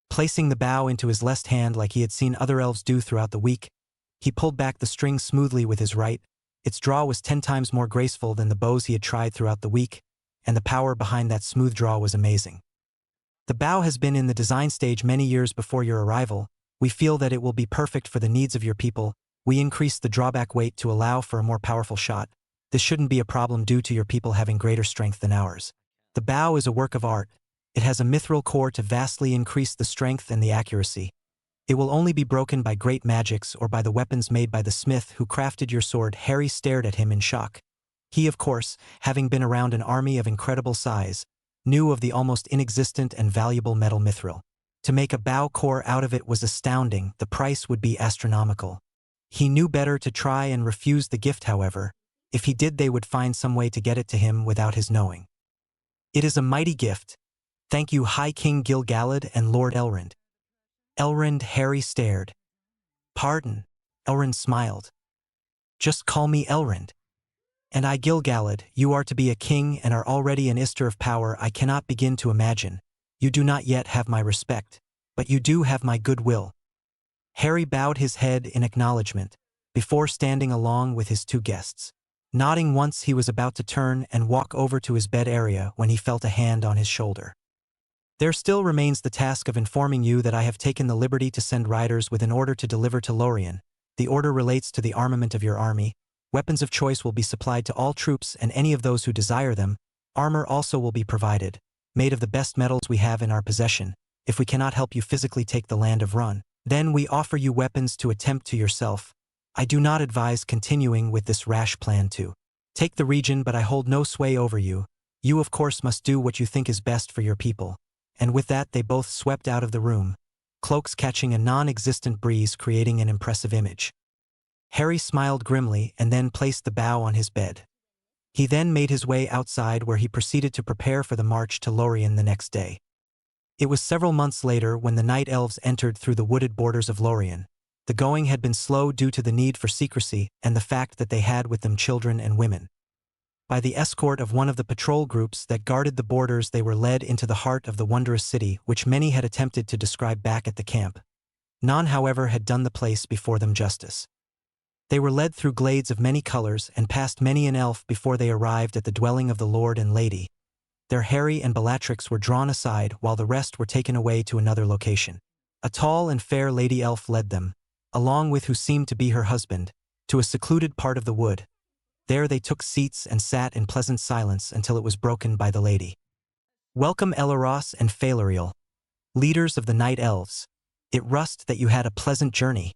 Placing the bow into his left hand like he had seen other elves do throughout the week, he pulled back the string smoothly with his right. Its draw was 10 times more graceful than the bows he had tried throughout the week, and the power behind that smooth draw was amazing. "The bow has been in the design stage many years before your arrival. We feel that it will be perfect for the needs of your people. We increased the drawback weight to allow for a more powerful shot. This shouldn't be a problem due to your people having greater strength than ours. The bow is a work of art. It has a mithril core to vastly increase the strength and the accuracy. It will only be broken by great magics or by the weapons made by the smith who crafted your sword." Harry stared at him in shock. He, of course, having been around an army of incredible size, knew of the almost inexistent and valuable metal mithril. To make a bow core out of it was astounding. The price would be astronomical. He knew better to try and refuse the gift, however. If he did, they would find some way to get it to him without his knowing. "It is a mighty gift. Thank you, High King Gil-galad and Lord Elrond." Elrond, Harry stared. "Pardon." Elrond smiled. "Just call me Elrond. And I, Gil-galad. You are to be a king and are already an Istar of power I cannot begin to imagine. You do not yet have my respect, but you do have my goodwill." Harry bowed his head in acknowledgement, before standing along with his 2 guests. Nodding once, he was about to turn and walk over to his bed area when he felt a hand on his shoulder. "There still remains the task of informing you that I have taken the liberty to send riders with an order to deliver to Lorien. The order relates to the armament of your army. Weapons of choice will be supplied to all troops and any of those who desire them. Armor also will be provided, made of the best metals we have in our possession. If we cannot help you physically take the land of Run, Then we offer you weapons to attempt to yourself. I do not advise continuing with this rash plan to take the region, but I hold no sway over you. You of course must do what you think is best for your people." And with that they both swept out of the room, cloaks catching a non-existent breeze, creating an impressive image. Harry smiled grimly and then placed the bough on his bed. He then made his way outside, where he proceeded to prepare for the march to Lorien the next day. It was several months later when the night elves entered through the wooded borders of Lorien. The going had been slow due to the need for secrecy and the fact that they had with them children and women. By the escort of one of the patrol groups that guarded the borders, they were led into the heart of the wondrous city, which many had attempted to describe back at the camp. None, however, had done the place before them justice. They were led through glades of many colors and past many an elf before they arrived at the dwelling of the Lord and Lady. There Harry and Bellatrix were drawn aside while the rest were taken away to another location. A tall and fair lady elf led them, along with who seemed to be her husband, to a secluded part of the wood. There they took seats and sat in pleasant silence until it was broken by the lady. "Welcome Elaros and Phalariel, leaders of the night elves. It rust that you had a pleasant journey."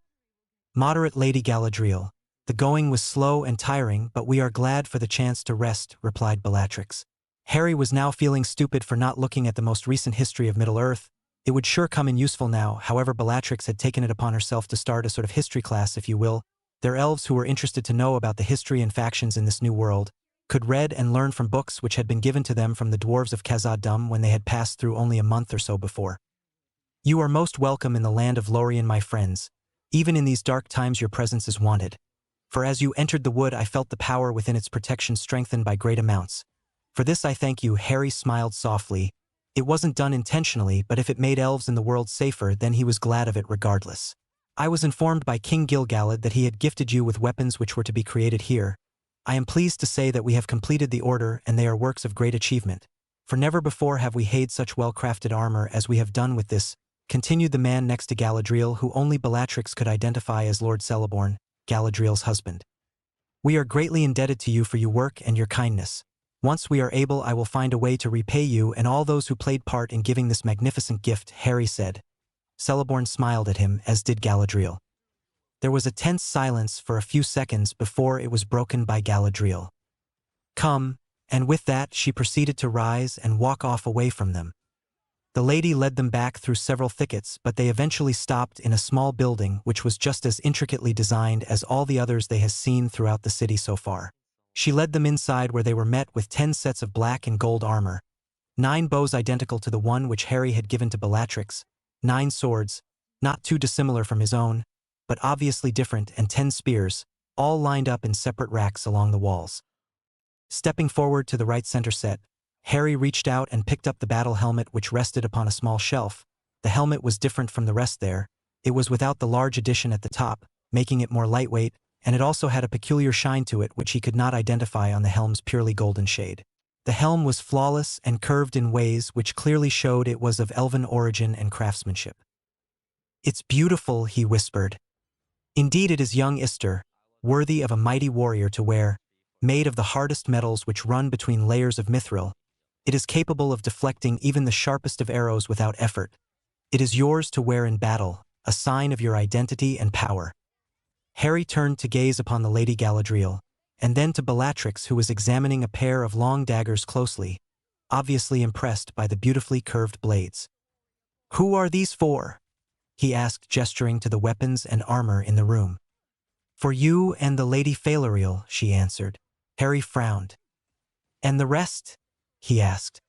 "Moderate Lady Galadriel, the going was slow and tiring, but we are glad for the chance to rest," replied Bellatrix. Harry was now feeling stupid for not looking at the most recent history of Middle-earth. It would sure come in useful now. However, Bellatrix had taken it upon herself to start a sort of history class, if you will. Their elves who were interested to know about the history and factions in this new world could read and learn from books which had been given to them from the dwarves of Khazad-dûm when they had passed through only a month or so before. "You are most welcome in the land of Lorien, my friends. Even in these dark times your presence is wanted. For as you entered the wood I felt the power within its protection strengthened by great amounts. For this I thank you." Harry smiled softly. It wasn't done intentionally, but if it made elves in the world safer, then he was glad of it regardless. "I was informed by King Gil-galad that he had gifted you with weapons which were to be created here. I am pleased to say that we have completed the order, and they are works of great achievement. For never before have we had such well-crafted armor as we have done with this," continued the man next to Galadriel, who only Bellatrix could identify as Lord Celeborn, Galadriel's husband. "We are greatly indebted to you for your work and your kindness. Once we are able, I will find a way to repay you and all those who played part in giving this magnificent gift," Harry said. Celeborn smiled at him, as did Galadriel. There was a tense silence for a few seconds before it was broken by Galadriel. "Come," and with that she proceeded to rise and walk off away from them. The lady led them back through several thickets, but they eventually stopped in a small building which was just as intricately designed as all the others they had seen throughout the city so far. She led them inside, where they were met with 10 sets of black and gold armor, 9 bows identical to the one which Harry had given to Bellatrix, 9 swords, not too dissimilar from his own, but obviously different, and 10 spears, all lined up in separate racks along the walls. Stepping forward to the right center set, Harry reached out and picked up the battle helmet which rested upon a small shelf. The helmet was different from the rest there. It was without the large addition at the top, making it more lightweight, and it also had a peculiar shine to it which he could not identify on the helm's purely golden shade. The helm was flawless and curved in ways which clearly showed it was of elven origin and craftsmanship. "It's beautiful," he whispered. "Indeed it is, young Ister, worthy of a mighty warrior to wear, made of the hardest metals which run between layers of mithril. It is capable of deflecting even the sharpest of arrows without effort. It is yours to wear in battle, a sign of your identity and power." Harry turned to gaze upon the Lady Galadriel, and then to Bellatrix, who was examining a pair of long daggers closely, obviously impressed by the beautifully curved blades. "Who are these for?" he asked, gesturing to the weapons and armor in the room. "For you and the Lady Phalariel," she answered. Harry frowned. "And the rest?" he asked.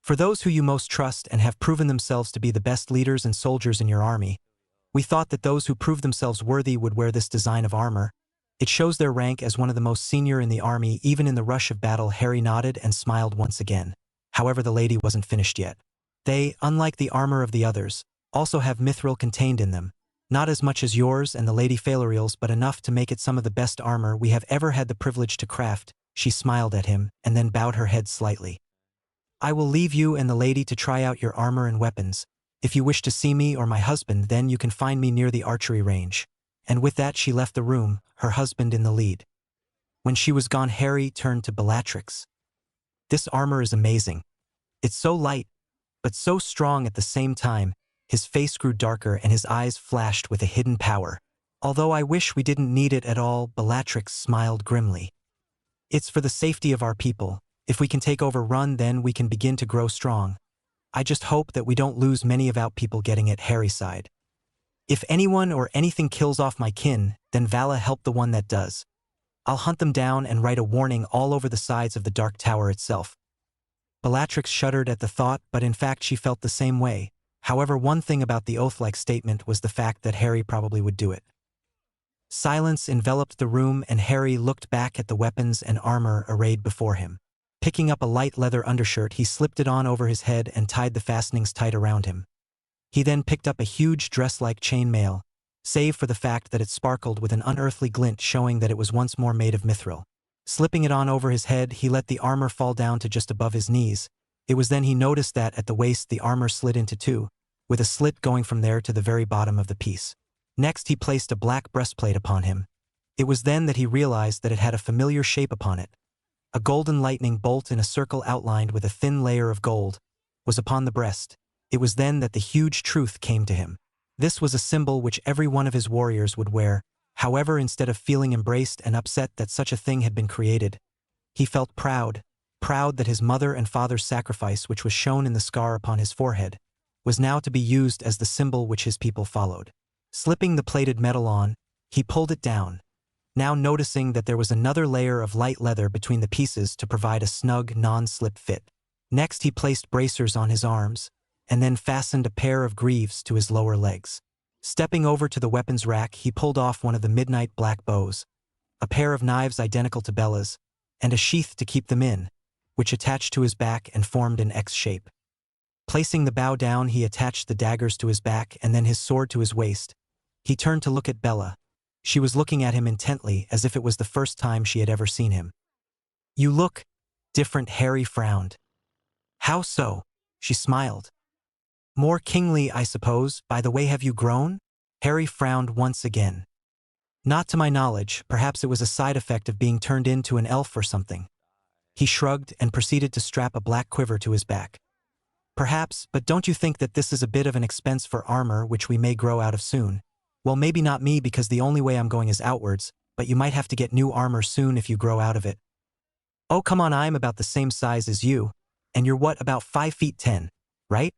"For those who you most trust and have proven themselves to be the best leaders and soldiers in your army. We thought that those who proved themselves worthy would wear this design of armor. It shows their rank as one of the most senior in the army, even in the rush of battle." Harry nodded and smiled once again. However, the lady wasn't finished yet. "They, unlike the armor of the others, also have mithril contained in them. Not as much as yours and the Lady Phalariel's, but enough to make it some of the best armor we have ever had the privilege to craft." She smiled at him and then bowed her head slightly. "I will leave you and the lady to try out your armor and weapons. If you wish to see me or my husband, then you can find me near the archery range." And with that she left the room, her husband in the lead. When she was gone, Harry turned to Bellatrix. "This armor is amazing. It's so light, but so strong at the same time. His face grew darker and his eyes flashed with a hidden power. Although I wish we didn't need it at all, Bellatrix smiled grimly. It's for the safety of our people. If we can take over Run, then we can begin to grow strong. I just hope that we don't lose many of our people getting it, Harry sighed. If anyone or anything kills off my kin, then Vala help the one that does. I'll hunt them down and write a warning all over the sides of the Dark Tower itself. Bellatrix shuddered at the thought, but in fact she felt the same way. However, one thing about the oath-like statement was the fact that Harry probably would do it. Silence enveloped the room and Harry looked back at the weapons and armor arrayed before him. Picking up a light leather undershirt, he slipped it on over his head and tied the fastenings tight around him. He then picked up a huge dress-like chainmail, save for the fact that it sparkled with an unearthly glint showing that it was once more made of mithril. Slipping it on over his head, he let the armor fall down to just above his knees. It was then he noticed that at the waist the armor slid into two, with a slit going from there to the very bottom of the piece. Next he placed a black breastplate upon him. It was then that he realized that it had a familiar shape upon it. A golden lightning bolt in a circle outlined with a thin layer of gold was upon the breast. It was then that the huge truth came to him. This was a symbol which every one of his warriors would wear. However, instead of feeling embraced and upset that such a thing had been created, he felt proud that his mother and father's sacrifice, which was shown in the scar upon his forehead, was now to be used as the symbol which his people followed. Slipping the plated metal on, he pulled it down, now noticing that there was another layer of light leather between the pieces to provide a snug, non-slip fit. Next he placed bracers on his arms, and then fastened a pair of greaves to his lower legs. Stepping over to the weapons rack, he pulled off one of the midnight black bows, a pair of knives identical to Bella's, and a sheath to keep them in, which attached to his back and formed an X shape. Placing the bow down, he attached the daggers to his back and then his sword to his waist. He turned to look at Bella. She was looking at him intently, as if it was the first time she had ever seen him. "You look different," Harry frowned. "How so?" She smiled. "More kingly, I suppose. By the way, have you grown?" Harry frowned once again. "Not to my knowledge. Perhaps it was a side effect of being turned into an elf or something." He shrugged and proceeded to strap a black quiver to his back. "Perhaps, but don't you think that this is a bit of an expense for armor which we may grow out of soon? Well, maybe not me, because the only way I'm going is outwards, but you might have to get new armor soon if you grow out of it." "Oh, come on, I'm about the same size as you. And you're what, about 5'10", right?"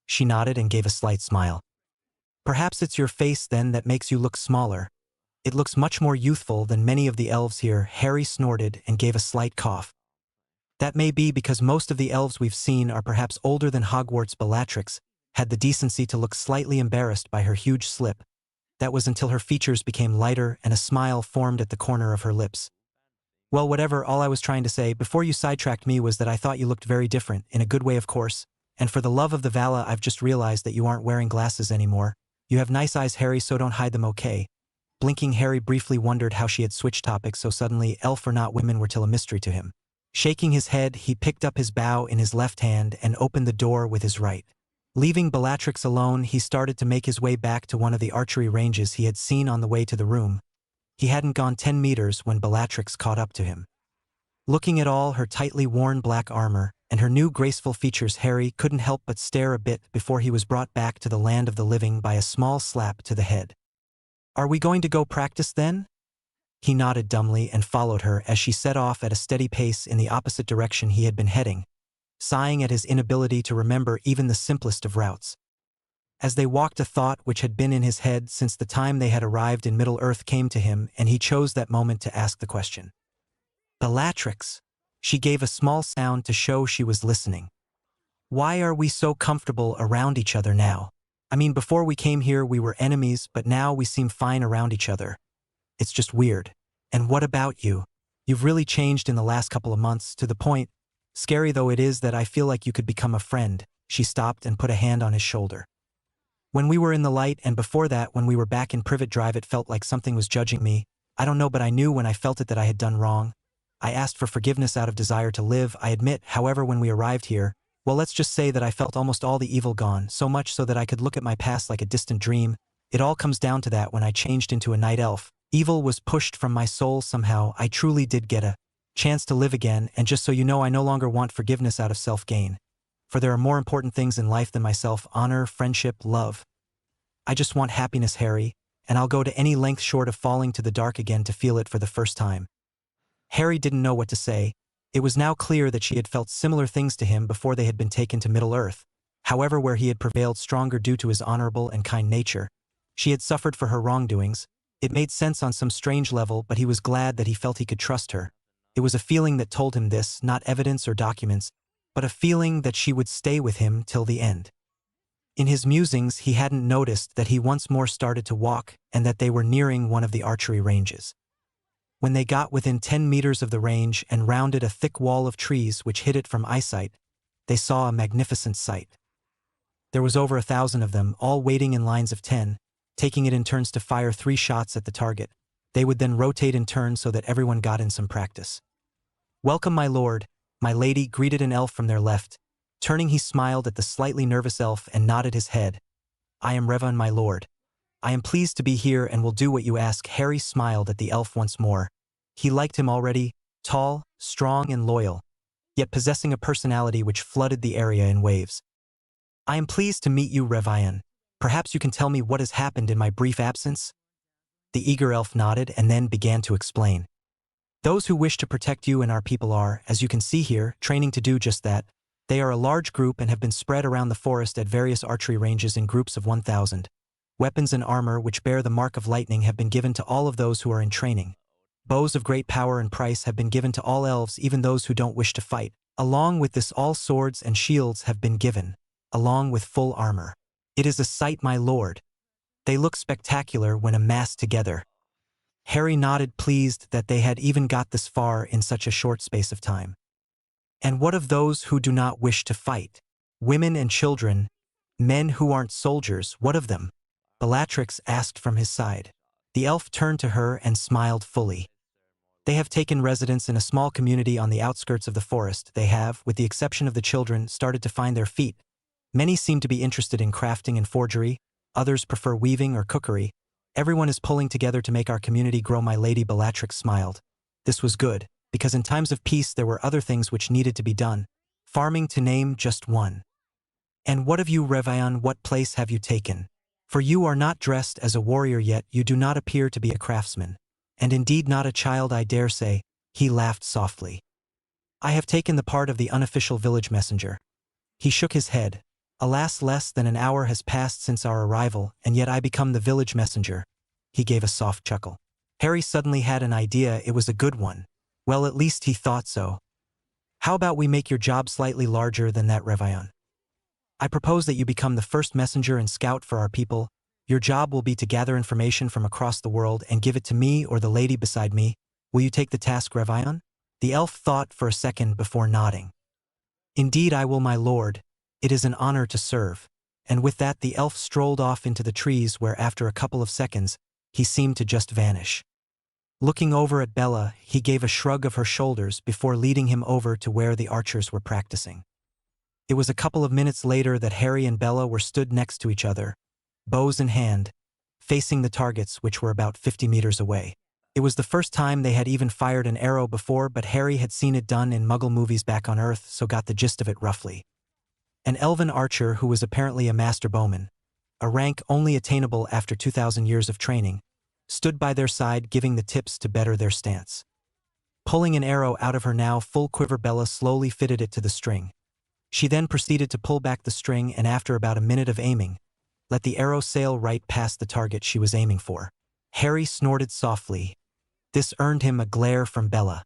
She nodded and gave a slight smile. "Perhaps it's your face then that makes you look smaller. It looks much more youthful than many of the elves here." Harry snorted and gave a slight cough. "That may be because most of the elves we've seen are perhaps older than Hogwarts." Bellatrix had the decency to look slightly embarrassed by her huge slip. That was until her features became lighter and a smile formed at the corner of her lips. "Well, whatever, all I was trying to say before you sidetracked me was that I thought you looked very different, in a good way of course. And for the love of the Vala, I've just realized that you aren't wearing glasses anymore. You have nice eyes, Harry, so don't hide them, okay?" Blinking, Harry briefly wondered how she had switched topics so suddenly. Elf or not, women were still a mystery to him. Shaking his head, he picked up his bow in his left hand and opened the door with his right. Leaving Bellatrix alone, he started to make his way back to one of the archery ranges he had seen on the way to the room. He hadn't gone 10 meters when Bellatrix caught up to him. Looking at all her tightly worn black armor and her new graceful features, Harry couldn't help but stare a bit before he was brought back to the land of the living by a small slap to the head. "Are we going to go practice then?" He nodded dumbly and followed her as she set off at a steady pace in the opposite direction he had been heading, sighing at his inability to remember even the simplest of routes. As they walked, a thought which had been in his head since the time they had arrived in Middle-earth came to him, and he chose that moment to ask the question. "Bellatrix." She gave a small sound to show she was listening. "Why are we so comfortable around each other now? I mean, before we came here we were enemies, but now we seem fine around each other. It's just weird. And what about you? You've really changed in the last couple of months, to the point, scary though it is, that I feel like you could become a friend." She stopped and put a hand on his shoulder. "When we were in the light, and before that when we were back in Privet Drive, it felt like something was judging me. I don't know, but I knew when I felt it that I had done wrong. I asked for forgiveness out of desire to live, I admit. However, when we arrived here, well, let's just say that I felt almost all the evil gone, so much so that I could look at my past like a distant dream. It all comes down to that when I changed into a night elf. Evil was pushed from my soul somehow. I truly did get a chance to live again, and just so you know, I no longer want forgiveness out of self-gain. for there are more important things in life than myself: honor, friendship, love. I just want happiness, Harry, and I'll go to any length short of falling to the dark again to feel it for the first time." Harry didn't know what to say. It was now clear that she had felt similar things to him before they had been taken to Middle-earth. However, where he had prevailed stronger due to his honorable and kind nature, she had suffered for her wrongdoings. It made sense on some strange level, but he was glad that he felt he could trust her. It was a feeling that told him this, not evidence or documents, but a feeling that she would stay with him till the end. In his musings, he hadn't noticed that he once more started to walk and that they were nearing one of the archery ranges. When they got within 10 meters of the range and rounded a thick wall of trees which hid it from eyesight, they saw a magnificent sight. There was over 1,000 of them, all waiting in lines of 10, taking it in turns to fire 3 shots at the target. They would then rotate in turn so that everyone got in some practice. "Welcome, my lord, my lady," greeted an elf from their left. Turning, he smiled at the slightly nervous elf and nodded his head. "I am Revan, my lord. I am pleased to be here and will do what you ask." Harry smiled at the elf once more. He liked him already, tall, strong and loyal, yet possessing a personality which flooded the area in waves. "I am pleased to meet you, Revan. Perhaps you can tell me what has happened in my brief absence?" The eager elf nodded and then began to explain. "Those who wish to protect you and our people are, as you can see here, training to do just that. They are a large group and have been spread around the forest at various archery ranges in groups of 1,000. Weapons and armor which bear the mark of lightning have been given to all of those who are in training. Bows of great power and price have been given to all elves, even those who don't wish to fight. Along with this, all swords and shields have been given, along with full armor. It is a sight, my lord. They look spectacular when amassed together." Harry nodded, pleased that they had even got this far in such a short space of time. "And what of those who do not wish to fight? Women and children, men who aren't soldiers, what of them?" Bellatrix asked from his side. The elf turned to her and smiled fully. "They have taken residence in a small community on the outskirts of the forest. They have, with the exception of the children, started to find their feet. Many seem to be interested in crafting and forgery. Others prefer weaving or cookery. Everyone is pulling together to make our community grow." My lady Bellatrix smiled. This was good, because in times of peace there were other things which needed to be done, farming to name just one. "And what of you, Revan? What place have you taken? For you are not dressed as a warrior yet, you do not appear to be a craftsman. And indeed not a child, I dare say." He laughed softly. "I have taken the part of the unofficial village messenger." He shook his head. "Alas, less than an hour has passed since our arrival, and yet I become the village messenger." He gave a soft chuckle. Harry suddenly had an idea. It was a good one. Well, at least he thought so. "How about we make your job slightly larger than that, Revan? I propose that you become the first messenger and scout for our people. Your job will be to gather information from across the world and give it to me or the lady beside me. Will you take the task, Revan?" The elf thought for a second before nodding. "Indeed I will, my lord. It is an honor to serve." And with that the elf strolled off into the trees, where after a couple of seconds, he seemed to just vanish. Looking over at Bella, he gave a shrug of her shoulders before leading him over to where the archers were practicing. It was a couple of minutes later that Harry and Bella were stood next to each other, bows in hand, facing the targets which were about 50 meters away. It was the first time they had even fired an arrow before, but Harry had seen it done in Muggle movies back on Earth, so got the gist of it roughly. An elven archer who was apparently a master bowman, a rank only attainable after 2,000 years of training, stood by their side giving the tips to better their stance. Pulling an arrow out of her now full quiver, Bella slowly fitted it to the string. She then proceeded to pull back the string and after about a minute of aiming, let the arrow sail right past the target she was aiming for. Harry snorted softly. This earned him a glare from Bella.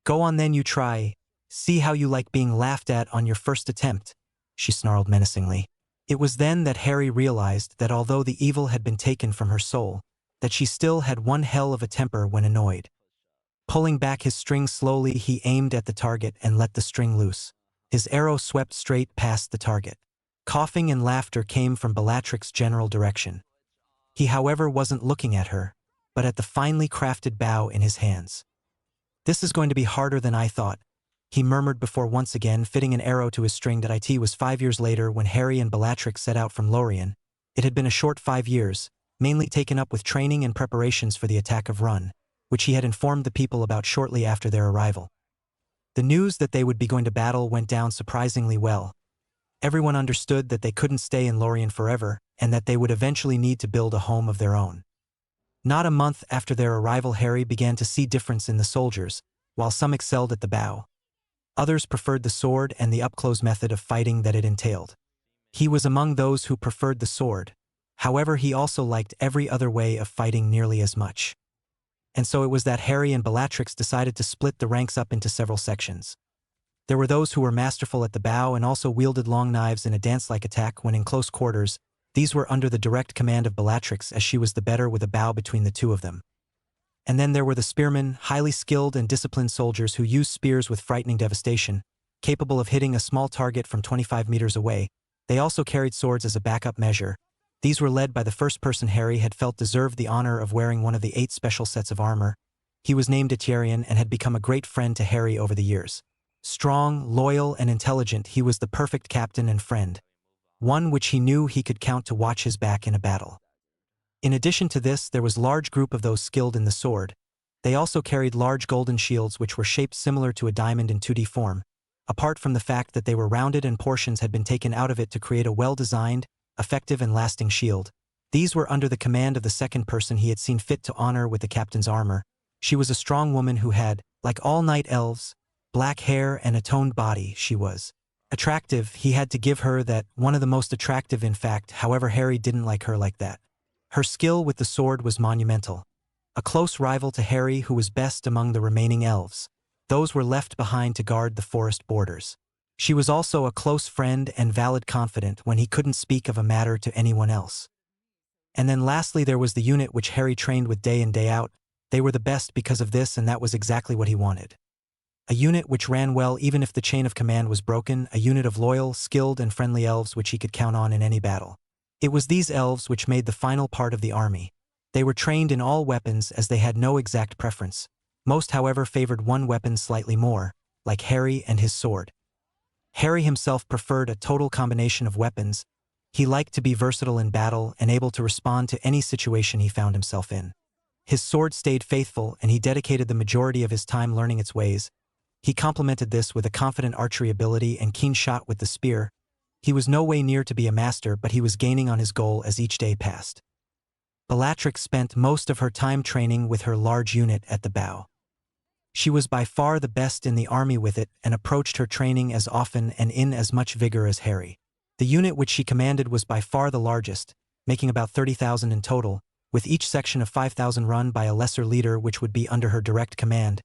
"Go on then, you try. See how you like being laughed at on your first attempt," she snarled menacingly. It was then that Harry realized that although the evil had been taken from her soul, that she still had one hell of a temper when annoyed. Pulling back his string slowly, he aimed at the target and let the string loose. His arrow swept straight past the target. Coughing and laughter came from Bellatrix's general direction. He, however, wasn't looking at her, but at the finely crafted bow in his hands. "This is going to be harder than I thought," he murmured before once again fitting an arrow to his string. That it was 5 years later when Harry and Bellatrix set out from Lorien. It had been a short 5 years, mainly taken up with training and preparations for the attack of Run, which he had informed the people about shortly after their arrival. The news that they would be going to battle went down surprisingly well. Everyone understood that they couldn't stay in Lorien forever, and that they would eventually need to build a home of their own. Not a month after their arrival, Harry began to see difference in the soldiers. While some excelled at the bow, others preferred the sword and the up-close method of fighting that it entailed. He was among those who preferred the sword. However, he also liked every other way of fighting nearly as much. And so it was that Harry and Bellatrix decided to split the ranks up into several sections. There were those who were masterful at the bow and also wielded long knives in a dance-like attack when in close quarters. These were under the direct command of Bellatrix, as she was the better with a bow between the two of them. And then there were the spearmen, highly skilled and disciplined soldiers who used spears with frightening devastation, capable of hitting a small target from 25 meters away. They also carried swords as a backup measure. These were led by the first person Harry had felt deserved the honor of wearing one of the 8 special sets of armor. He was named Etierian and had become a great friend to Harry over the years. Strong, loyal, and intelligent, he was the perfect captain and friend, one which he knew he could count to watch his back in a battle. In addition to this, there was a large group of those skilled in the sword. They also carried large golden shields which were shaped similar to a diamond in 2D form, apart from the fact that they were rounded and portions had been taken out of it to create a well-designed, effective and lasting shield. These were under the command of the second person he had seen fit to honor with the captain's armor. She was a strong woman who had, like all night elves, black hair and a toned body. She was attractive. He had to give her that, one of the most attractive in fact. However, Harry didn't like her like that. Her skill with the sword was monumental. A close rival to Harry, who was best among the remaining elves. Those were left behind to guard the forest borders. She was also a close friend and valid confidant when he couldn't speak of a matter to anyone else. And then lastly there was the unit which Harry trained with day in day out. They were the best because of this, and that was exactly what he wanted. A unit which ran well even if the chain of command was broken, a unit of loyal, skilled and friendly elves which he could count on in any battle. It was these elves which made the final part of the army. They were trained in all weapons as they had no exact preference. Most, however, favored one weapon slightly more, like Harry and his sword. Harry himself preferred a total combination of weapons. He liked to be versatile in battle and able to respond to any situation he found himself in. His sword stayed faithful, and he dedicated the majority of his time learning its ways. He complemented this with a confident archery ability and keen shot with the spear. He was no way near to be a master, but he was gaining on his goal as each day passed. Bellatrix spent most of her time training with her large unit at the bow. She was by far the best in the army with it and approached her training as often and in as much vigor as Harry. The unit which she commanded was by far the largest, making about 30,000 in total, with each section of 5,000 run by a lesser leader which would be under her direct command.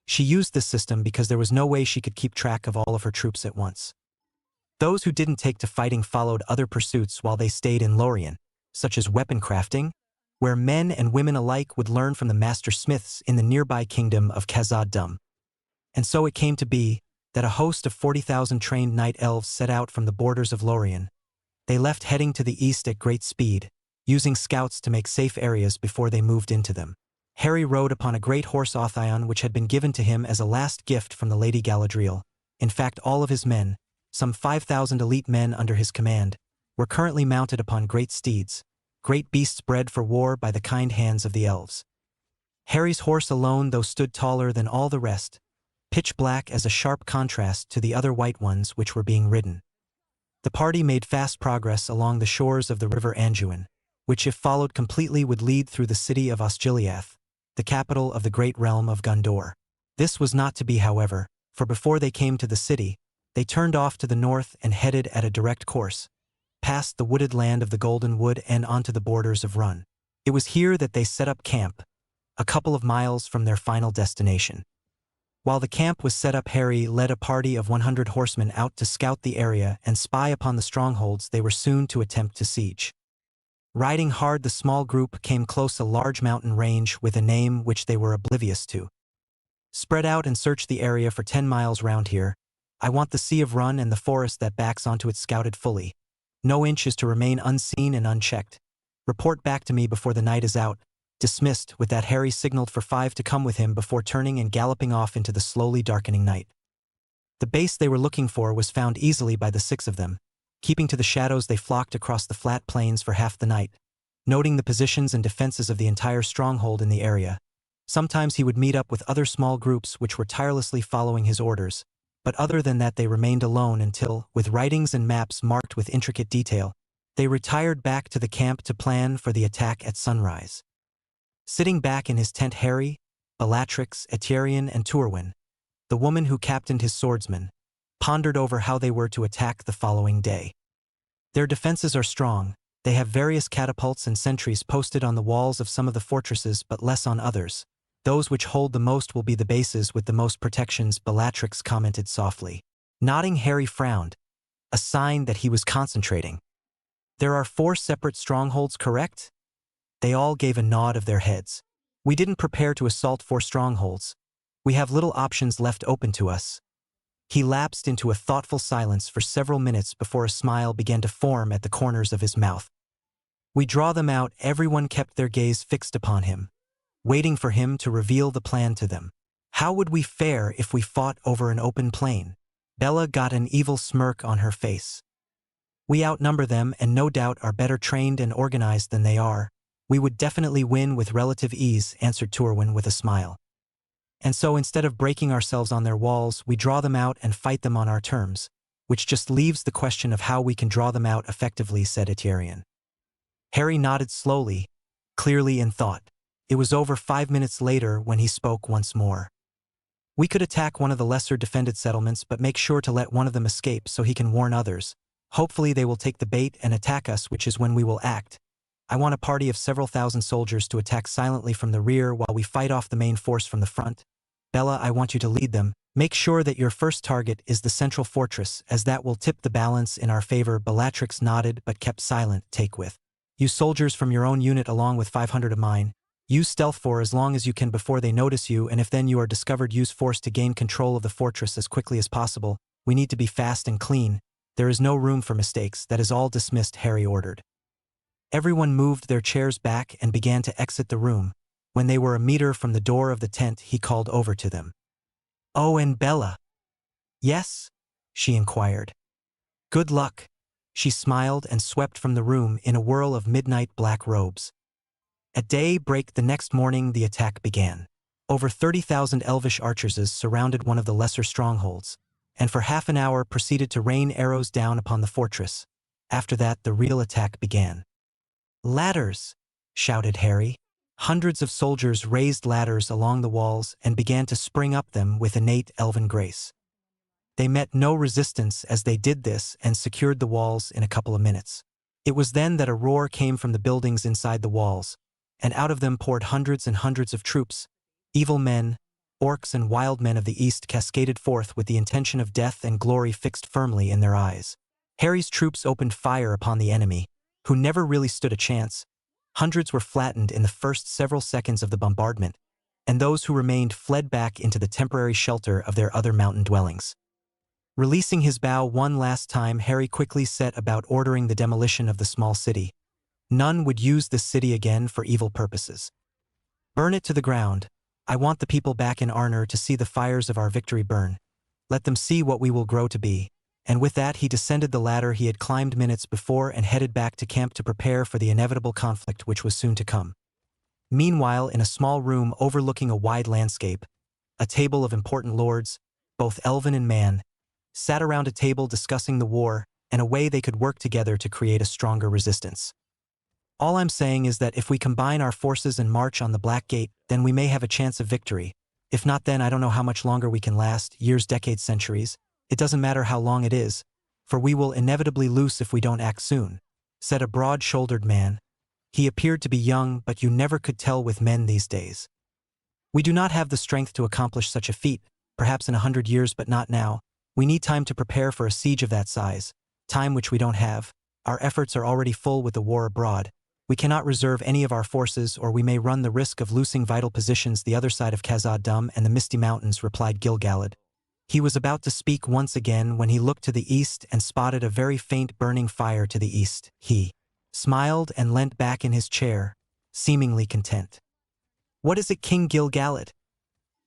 She used this system because there was no way she could keep track of all of her troops at once. Those who didn't take to fighting followed other pursuits while they stayed in Lorien, such as weapon crafting, where men and women alike would learn from the master smiths in the nearby kingdom of Khazad-dûm. And so it came to be that a host of 40,000 trained night elves set out from the borders of Lorien. They left heading to the east at great speed, using scouts to make safe areas before they moved into them. Harry rode upon a great horse Othion which had been given to him as a last gift from the Lady Galadriel. In fact, all of his men, some 5,000 elite men under his command, were currently mounted upon great steeds, great beasts bred for war by the kind hands of the elves. Harry's horse alone, though, stood taller than all the rest, pitch black as a sharp contrast to the other white ones which were being ridden. The party made fast progress along the shores of the river Anduin, which if followed completely would lead through the city of Osgiliath, the capital of the great realm of Gondor. This was not to be, however, for before they came to the city, they turned off to the north and headed at a direct course, past the wooded land of the Golden Wood and onto the borders of Run. It was here that they set up camp, a couple of miles from their final destination. While the camp was set up, Harry led a party of 100 horsemen out to scout the area and spy upon the strongholds they were soon to attempt to siege. Riding hard, the small group came close a large mountain range with a name which they were oblivious to. Spread out and search the area for 10 miles round here. I want the Sea of Run and the forest that backs onto it scouted fully. No inch is to remain unseen and unchecked. Report back to me before the night is out. Dismissed. With that, Harry signaled for 5 to come with him before turning and galloping off into the slowly darkening night. The base they were looking for was found easily by the 6 of them. Keeping to the shadows, they flocked across the flat plains for half the night, noting the positions and defenses of the entire stronghold in the area. Sometimes he would meet up with other small groups which were tirelessly following his orders, but other than that they remained alone until, with writings and maps marked with intricate detail, they retired back to the camp to plan for the attack at sunrise. Sitting back in his tent, Harry, Bellatrix, Etienne, and Turwin, the woman who captained his swordsmen, pondered over how they were to attack the following day. Their defenses are strong. They have various catapults and sentries posted on the walls of some of the fortresses but less on others. Those which hold the most will be the bases with the most protections, Bellatrix commented softly. Nodding, Harry frowned, a sign that he was concentrating. There are 4 separate strongholds, correct? They all gave a nod of their heads. We didn't prepare to assault 4 strongholds. We have little options left open to us. He lapsed into a thoughtful silence for several minutes before a smile began to form at the corners of his mouth. We draw them out. Everyone kept their gaze fixed upon him, waiting for him to reveal the plan to them. How would we fare if we fought over an open plain? Bella got an evil smirk on her face. We outnumber them and no doubt are better trained and organized than they are. We would definitely win with relative ease, answered Turwin with a smile. And so instead of breaking ourselves on their walls, we draw them out and fight them on our terms, which just leaves the question of how we can draw them out effectively, said Etienne. Harry nodded slowly, clearly in thought. It was over 5 minutes later when he spoke once more. We could attack one of the lesser defended settlements but make sure to let one of them escape so he can warn others. Hopefully they will take the bait and attack us, which is when we will act. I want a party of several thousand soldiers to attack silently from the rear while we fight off the main force from the front. Bella, I want you to lead them. Make sure that your first target is the central fortress, as that will tip the balance in our favor. Bellatrix nodded but kept silent. Take with you soldiers from your own unit along with 500 of mine. Use stealth for as long as you can before they notice you, and if then you are discovered, use force to gain control of the fortress as quickly as possible. We need to be fast and clean. There is no room for mistakes. That is all dismissed, Harry ordered. Everyone moved their chairs back and began to exit the room. When they were a meter from the door of the tent, he called over to them. Oh, and Bella. Yes? She inquired. Good luck. She smiled and swept from the room in a whirl of midnight black robes. At daybreak the next morning the attack began. Over 30,000 elvish archers surrounded one of the lesser strongholds, and for half an hour proceeded to rain arrows down upon the fortress. After that the real attack began. Ladders! Shouted Harry. Hundreds of soldiers raised ladders along the walls and began to spring up them with innate elven grace. They met no resistance as they did this and secured the walls in a couple of minutes. It was then that a roar came from the buildings inside the walls, and out of them poured hundreds and hundreds of troops. Evil men, orcs and wild men of the east cascaded forth with the intention of death and glory fixed firmly in their eyes. Harry's troops opened fire upon the enemy, who never really stood a chance. Hundreds were flattened in the first several seconds of the bombardment, and those who remained fled back into the temporary shelter of their other mountain dwellings. Releasing his bow one last time, Harry quickly set about ordering the demolition of the small city. None would use this city again for evil purposes. Burn it to the ground. I want the people back in Arnor to see the fires of our victory burn. Let them see what we will grow to be. And with that he descended the ladder he had climbed minutes before and headed back to camp to prepare for the inevitable conflict which was soon to come. Meanwhile, in a small room overlooking a wide landscape, a table of important lords, both elven and man, sat around a table discussing the war and a way they could work together to create a stronger resistance. All I'm saying is that if we combine our forces and march on the Black Gate, then we may have a chance of victory. If not, then I don't know how much longer we can last, years, decades, centuries. It doesn't matter how long it is, for we will inevitably lose if we don't act soon, said a broad-shouldered man. He appeared to be young, but you never could tell with men these days. We do not have the strength to accomplish such a feat, perhaps in 100 years, but not now. We need time to prepare for a siege of that size, time which we don't have. Our efforts are already full with the war abroad. We cannot reserve any of our forces, or we may run the risk of losing vital positions the other side of Khazad-dûm and the Misty Mountains, replied Gil-galad. He was about to speak once again when he looked to the east and spotted a very faint burning fire to the east. He smiled and leant back in his chair, seemingly content. What is it, King Gil-galad?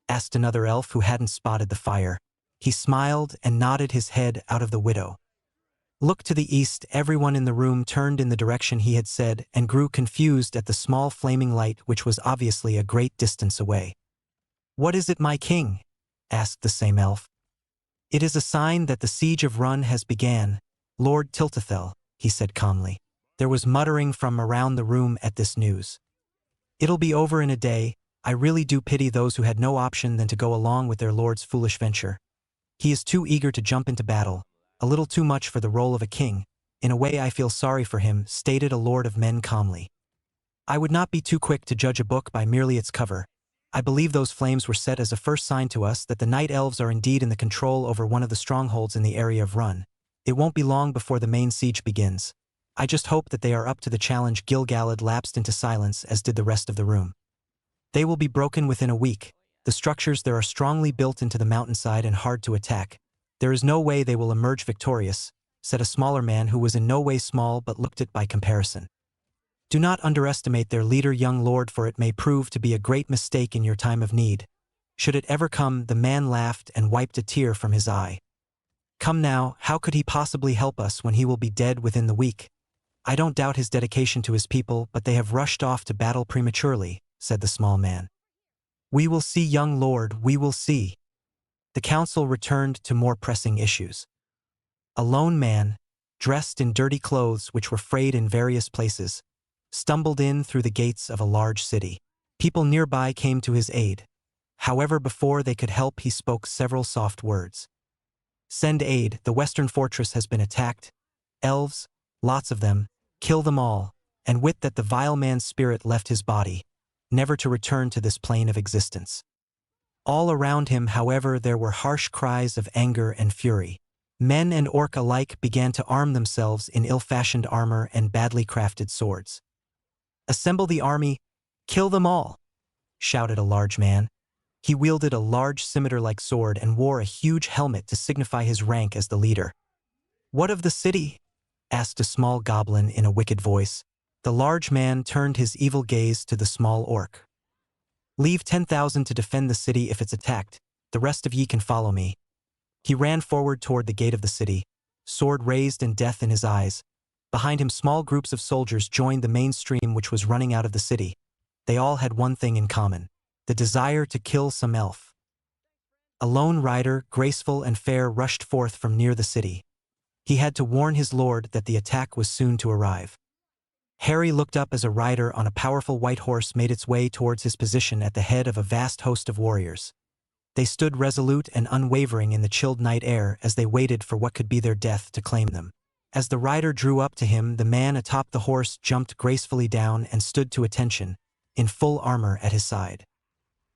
Asked another elf who hadn't spotted the fire. He smiled and nodded his head out of the window. Look to the east. Everyone in the room turned in the direction he had said and grew confused at the small flaming light which was obviously a great distance away. What is it, my king? Asked the same elf. "It is a sign that the siege of Run has began, Lord Tiltathel," he said calmly. There was muttering from around the room at this news. "It'll be over in a day. I really do pity those who had no option than to go along with their lord's foolish venture. He is too eager to jump into battle, a little too much for the role of a king. In a way I feel sorry for him," stated a lord of men calmly. "I would not be too quick to judge a book by merely its cover. I believe those flames were set as a first sign to us that the night elves are indeed in the control over one of the strongholds in the area of Run. It won't be long before the main siege begins. I just hope that they are up to the challenge." Gil-galad lapsed into silence, as did the rest of the room. "They will be broken within a week. The structures there are strongly built into the mountainside and hard to attack. There is no way they will emerge victorious," said a smaller man who was in no way small but looked it by comparison. "Do not underestimate their leader, young lord, for it may prove to be a great mistake in your time of need. Should it ever come," the man laughed and wiped a tear from his eye. "Come now, how could he possibly help us when he will be dead within the week? I don't doubt his dedication to his people, but they have rushed off to battle prematurely," said the small man. "We will see, young lord, we will see." The council returned to more pressing issues. A lone man, dressed in dirty clothes which were frayed in various places, stumbled in through the gates of a large city. People nearby came to his aid. However, before they could help, he spoke several soft words. "Send aid, the western fortress has been attacked. Elves, lots of them, kill them all," and with that the vile man's spirit left his body, never to return to this plane of existence. All around him, however, there were harsh cries of anger and fury. Men and orc alike began to arm themselves in ill-fashioned armor and badly crafted swords. "Assemble the army, kill them all," shouted a large man. He wielded a large scimitar-like sword and wore a huge helmet to signify his rank as the leader. "What of the city?" asked a small goblin in a wicked voice. The large man turned his evil gaze to the small orc. "Leave 10,000 to defend the city if it's attacked. The rest of ye can follow me." He ran forward toward the gate of the city, sword raised and death in his eyes. Behind him, small groups of soldiers joined the main stream which was running out of the city. They all had one thing in common: the desire to kill some elf. A lone rider, graceful and fair, rushed forth from near the city. He had to warn his lord that the attack was soon to arrive. Harry looked up as a rider on a powerful white horse made its way towards his position at the head of a vast host of warriors. They stood resolute and unwavering in the chilled night air as they waited for what could be their death to claim them. As the rider drew up to him, the man atop the horse jumped gracefully down and stood to attention, in full armor at his side.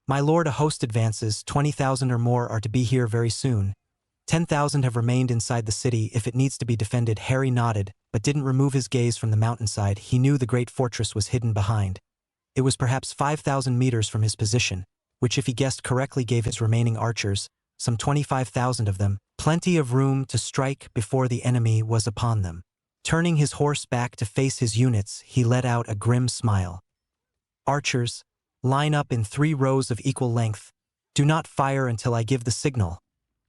"My lord, a host advances. 20,000 or more are to be here very soon. 10,000 have remained inside the city if it needs to be defended." Harry nodded, but didn't remove his gaze from the mountainside. He knew the great fortress was hidden behind. It was perhaps 5,000 meters from his position, which, if he guessed correctly, gave his remaining archers, some 25,000 of them, plenty of room to strike before the enemy was upon them. Turning his horse back to face his units, he let out a grim smile. "Archers, line up in 3 rows of equal length. Do not fire until I give the signal,"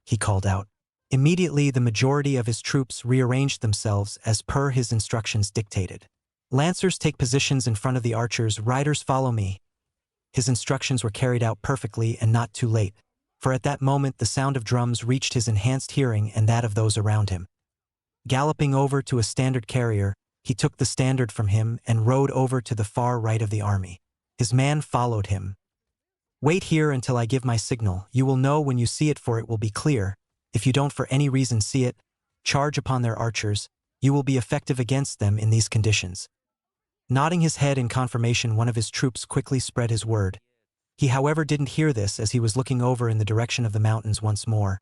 he called out. Immediately, the majority of his troops rearranged themselves as per his instructions dictated. "Lancers, take positions in front of the archers. Riders, follow me." His instructions were carried out perfectly and not too late, for at that moment the sound of drums reached his enhanced hearing and that of those around him. Galloping over to a standard carrier, he took the standard from him and rode over to the far right of the army. His man followed him. "Wait here until I give my signal. You will know when you see it, for it will be clear. If you don't for any reason see it, charge upon their archers. You will be effective against them in these conditions." Nodding his head in confirmation, one of his troops quickly spread his word. He, however, didn't hear this as he was looking over in the direction of the mountains once more.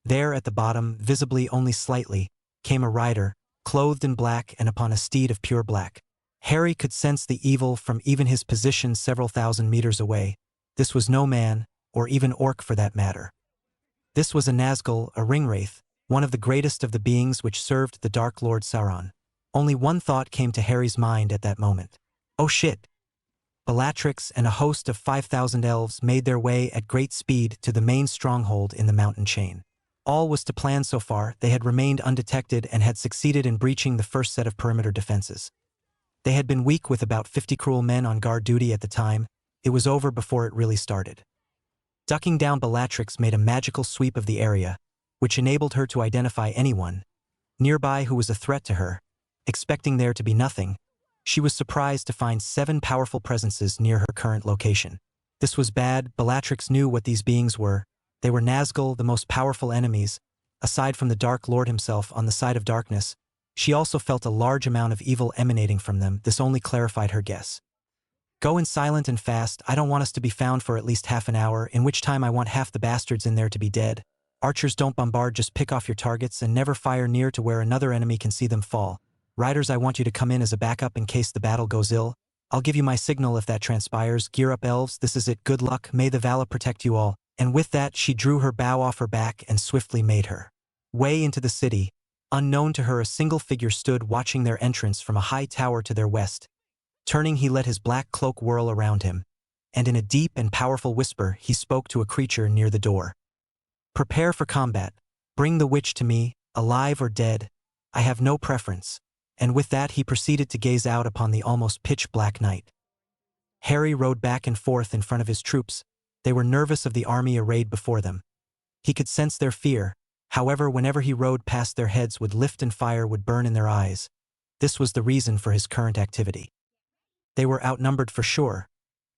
There at the bottom, visibly only slightly, came a rider, clothed in black and upon a steed of pure black. Harry could sense the evil from even his position several thousand meters away. This was no man, or even orc for that matter. This was a Nazgul, a ringwraith, one of the greatest of the beings which served the Dark Lord Sauron. Only one thought came to Harry's mind at that moment. "Oh shit!" Bellatrix and a host of 5,000 elves made their way at great speed to the main stronghold in the mountain chain. All was to plan so far. They had remained undetected and had succeeded in breaching the first set of perimeter defenses. They had been weak, with about 50 cruel men on guard duty at the time. It was over before it really started. Ducking down, Bellatrix made a magical sweep of the area. which enabled her to identify anyone nearby who was a threat to her. Expecting there to be nothing, she was surprised to find 7 powerful presences near her current location. This was bad. Bellatrix knew what these beings were. They were Nazgul, the most powerful enemies. Aside from the Dark Lord himself on the side of darkness, she also felt a large amount of evil emanating from them. This only clarified her guess. Go in silent and fast. I don't want us to be found for at least half an hour, in which time I want half the bastards in there to be dead. Archers, don't bombard, just pick off your targets and never fire near to where another enemy can see them fall. Riders, I want you to come in as a backup in case the battle goes ill. I'll give you my signal if that transpires. Gear up, elves, this is it. Good luck, may the Vala protect you all. And with that, she drew her bow off her back and swiftly made her way into the city. Unknown to her, a single figure stood watching their entrance from a high tower to their west. Turning, he let his black cloak whirl around him, and in a deep and powerful whisper, he spoke to a creature near the door. Prepare for combat. Bring the witch to me, alive or dead. I have no preference. And with that, he proceeded to gaze out upon the almost pitch-black night. Harry rode back and forth in front of his troops. They were nervous of the army arrayed before them. He could sense their fear. However, whenever he rode past, their heads would lift and fire would burn in their eyes. This was the reason for his current activity. They were outnumbered for sure.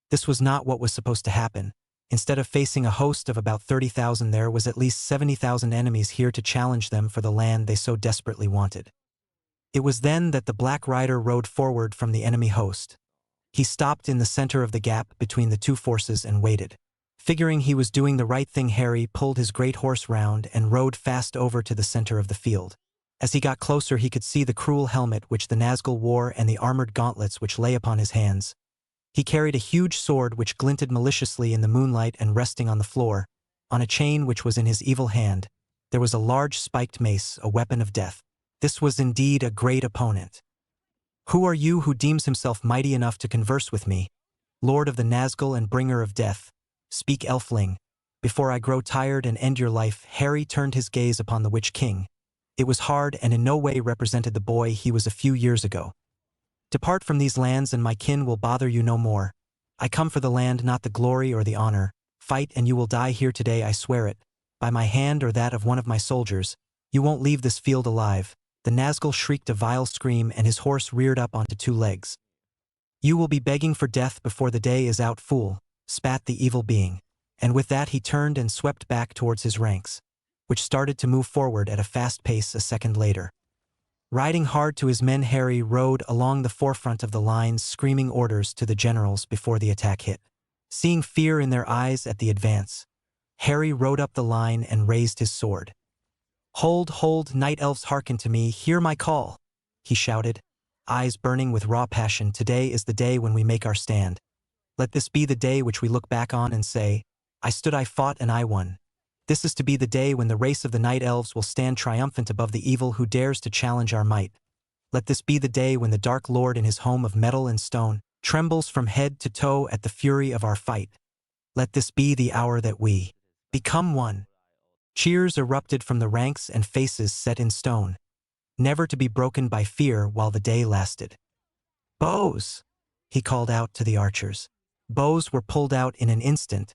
This was not what was supposed to happen. Instead of facing a host of about 30,000, there was at least 70,000 enemies here to challenge them for the land they so desperately wanted. It was then that the Black Rider rode forward from the enemy host. He stopped in the center of the gap between the two forces and waited. Figuring he was doing the right thing, Harry pulled his great horse round and rode fast over to the center of the field. As he got closer, he could see the cruel helmet which the Nazgul wore and the armored gauntlets which lay upon his hands. He carried a huge sword which glinted maliciously in the moonlight, and resting on the floor, on a chain which was in his evil hand, there was a large spiked mace, a weapon of death. This was indeed a great opponent. Who are you who deems himself mighty enough to converse with me? Lord of the Nazgul and bringer of death. Speak, elfling, before I grow tired and end your life. Harry turned his gaze upon the Witch King. It was hard and in no way represented the boy he was a few years ago. Depart from these lands and my kin will bother you no more. I come for the land, not the glory or the honor. Fight and you will die here today, I swear it. By my hand or that of one of my soldiers, you won't leave this field alive. The Nazgul shrieked a vile scream and his horse reared up onto 2 legs. You will be begging for death before the day is out, fool, spat the evil being. And with that he turned and swept back towards his ranks, which started to move forward at a fast pace a second later. Riding hard to his men, Harry rode along the forefront of the lines, screaming orders to the generals before the attack hit. Seeing fear in their eyes at the advance, Harry rode up the line and raised his sword. Hold, night elves, hearken to me, hear my call, he shouted, eyes burning with raw passion. Today is the day when we make our stand. Let this be the day which we look back on and say, I stood, I fought, and I won. This is to be the day when the race of the night elves will stand triumphant above the evil who dares to challenge our might. Let this be the day when the Dark Lord in his home of metal and stone trembles from head to toe at the fury of our fight. Let this be the hour that we become one. Cheers erupted from the ranks and faces set in stone, never to be broken by fear while the day lasted. Bows, he called out to the archers. Bows were pulled out in an instant,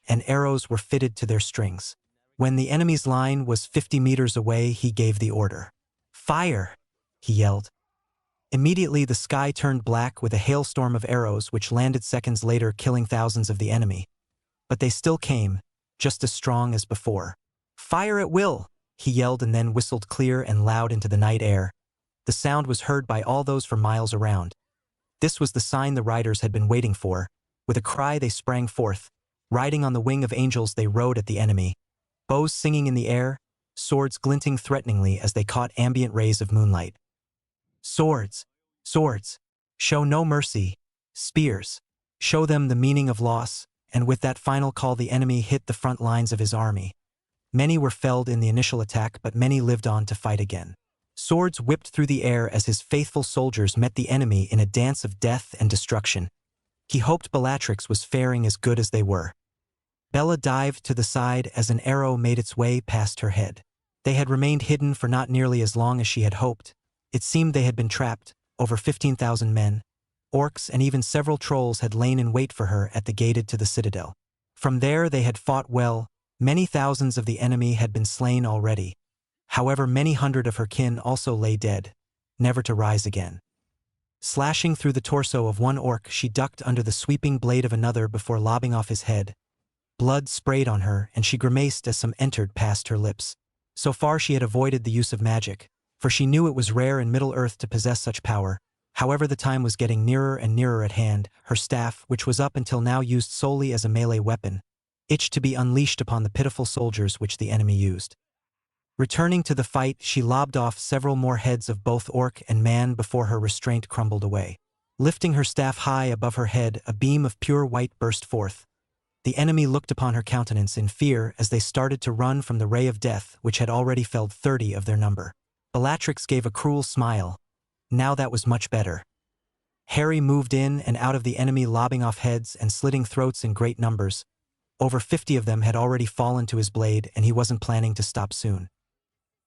and arrows were fitted to their strings. When the enemy's line was 50 meters away, he gave the order. Fire, he yelled. Immediately the sky turned black with a hailstorm of arrows which landed seconds later, killing thousands of the enemy. But they still came, just as strong as before. Fire at will, he yelled and then whistled clear and loud into the night air. The sound was heard by all those for miles around. This was the sign the riders had been waiting for. With a cry they sprang forth. Riding on the wing of angels they rode at the enemy. Bows singing in the air, swords glinting threateningly as they caught ambient rays of moonlight. Swords, swords, show no mercy. Spears, show them the meaning of loss. And with that final call the enemy hit the front lines of his army. Many were felled in the initial attack, but many lived on to fight again. Swords whipped through the air as his faithful soldiers met the enemy in a dance of death and destruction. He hoped Bellatrix was faring as good as they were. Bella dived to the side as an arrow made its way past her head. They had remained hidden for not nearly as long as she had hoped. It seemed they had been trapped. Over 15,000 men, orcs, and even several trolls had lain in wait for her at the gated to the citadel. From there they had fought well, Many thousands of the enemy had been slain already. However, many hundred of her kin also lay dead, never to rise again. Slashing through the torso of one orc, she ducked under the sweeping blade of another before lobbing off his head. Blood sprayed on her, and she grimaced as some entered past her lips. So far she had avoided the use of magic, for she knew it was rare in Middle-earth to possess such power. However, the time was getting nearer and nearer at hand. Her staff, which was up until now used solely as a melee weapon, itched to be unleashed upon the pitiful soldiers which the enemy used. Returning to the fight, she lobbed off several more heads of both orc and man before her restraint crumbled away. Lifting her staff high above her head, a beam of pure white burst forth. The enemy looked upon her countenance in fear as they started to run from the ray of death which had already felled 30 of their number. Bellatrix gave a cruel smile. Now that was much better. Harry moved in and out of the enemy, lobbing off heads and slitting throats in great numbers. Over 50 of them had already fallen to his blade, and he wasn't planning to stop soon.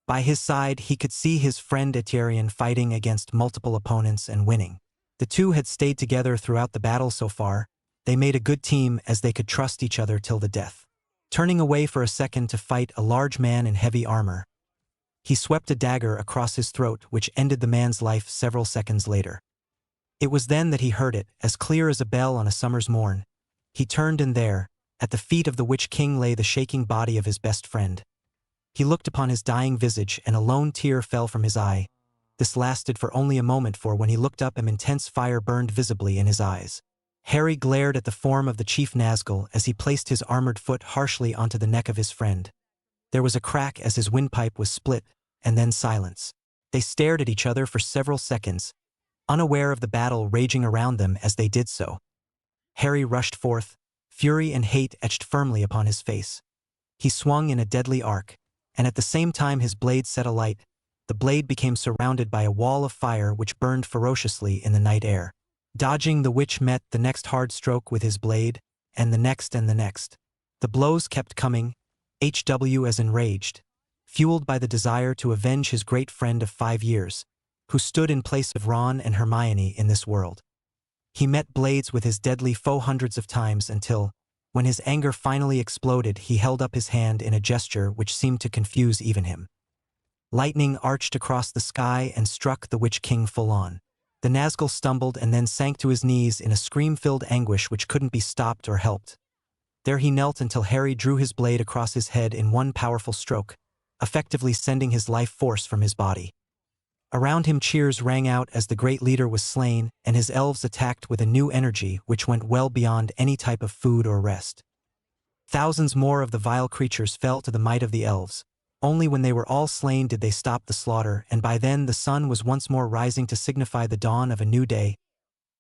By his side, he could see his friend Etienne fighting against multiple opponents and winning. The two had stayed together throughout the battle so far. They made a good team as they could trust each other till the death. Turning away for a second to fight a large man in heavy armor, he swept a dagger across his throat, which ended the man's life several seconds later. It was then that he heard it, as clear as a bell on a summer's morn. He turned, and there, at the feet of the Witch King, lay the shaking body of his best friend. He looked upon his dying visage, and a lone tear fell from his eye. This lasted for only a moment, for when he looked up, an intense fire burned visibly in his eyes. Harry glared at the form of the Chief Nazgul as he placed his armored foot harshly onto the neck of his friend. There was a crack as his windpipe was split, and then silence. They stared at each other for several seconds, unaware of the battle raging around them as they did so. Harry rushed forth, fury and hate etched firmly upon his face. He swung in a deadly arc, and at the same time his blade set alight. The blade became surrounded by a wall of fire which burned ferociously in the night air. Dodging, the witch met the next hard stroke with his blade, and the next and the next. The blows kept coming, HW as enraged, fueled by the desire to avenge his great friend of 5 years, who stood in place of Ron and Hermione in this world. He met blades with his deadly foe hundreds of times until, when his anger finally exploded, he held up his hand in a gesture which seemed to confuse even him. Lightning arched across the sky and struck the Witch King full on. The Nazgul stumbled and then sank to his knees in a scream-filled anguish which couldn't be stopped or helped. There he knelt until Harry drew his blade across his head in one powerful stroke, effectively sending his life force from his body. Around him cheers rang out as the great leader was slain, and his elves attacked with a new energy which went well beyond any type of food or rest. Thousands more of the vile creatures fell to the might of the elves. Only when they were all slain did they stop the slaughter, and by then the sun was once more rising to signify the dawn of a new day.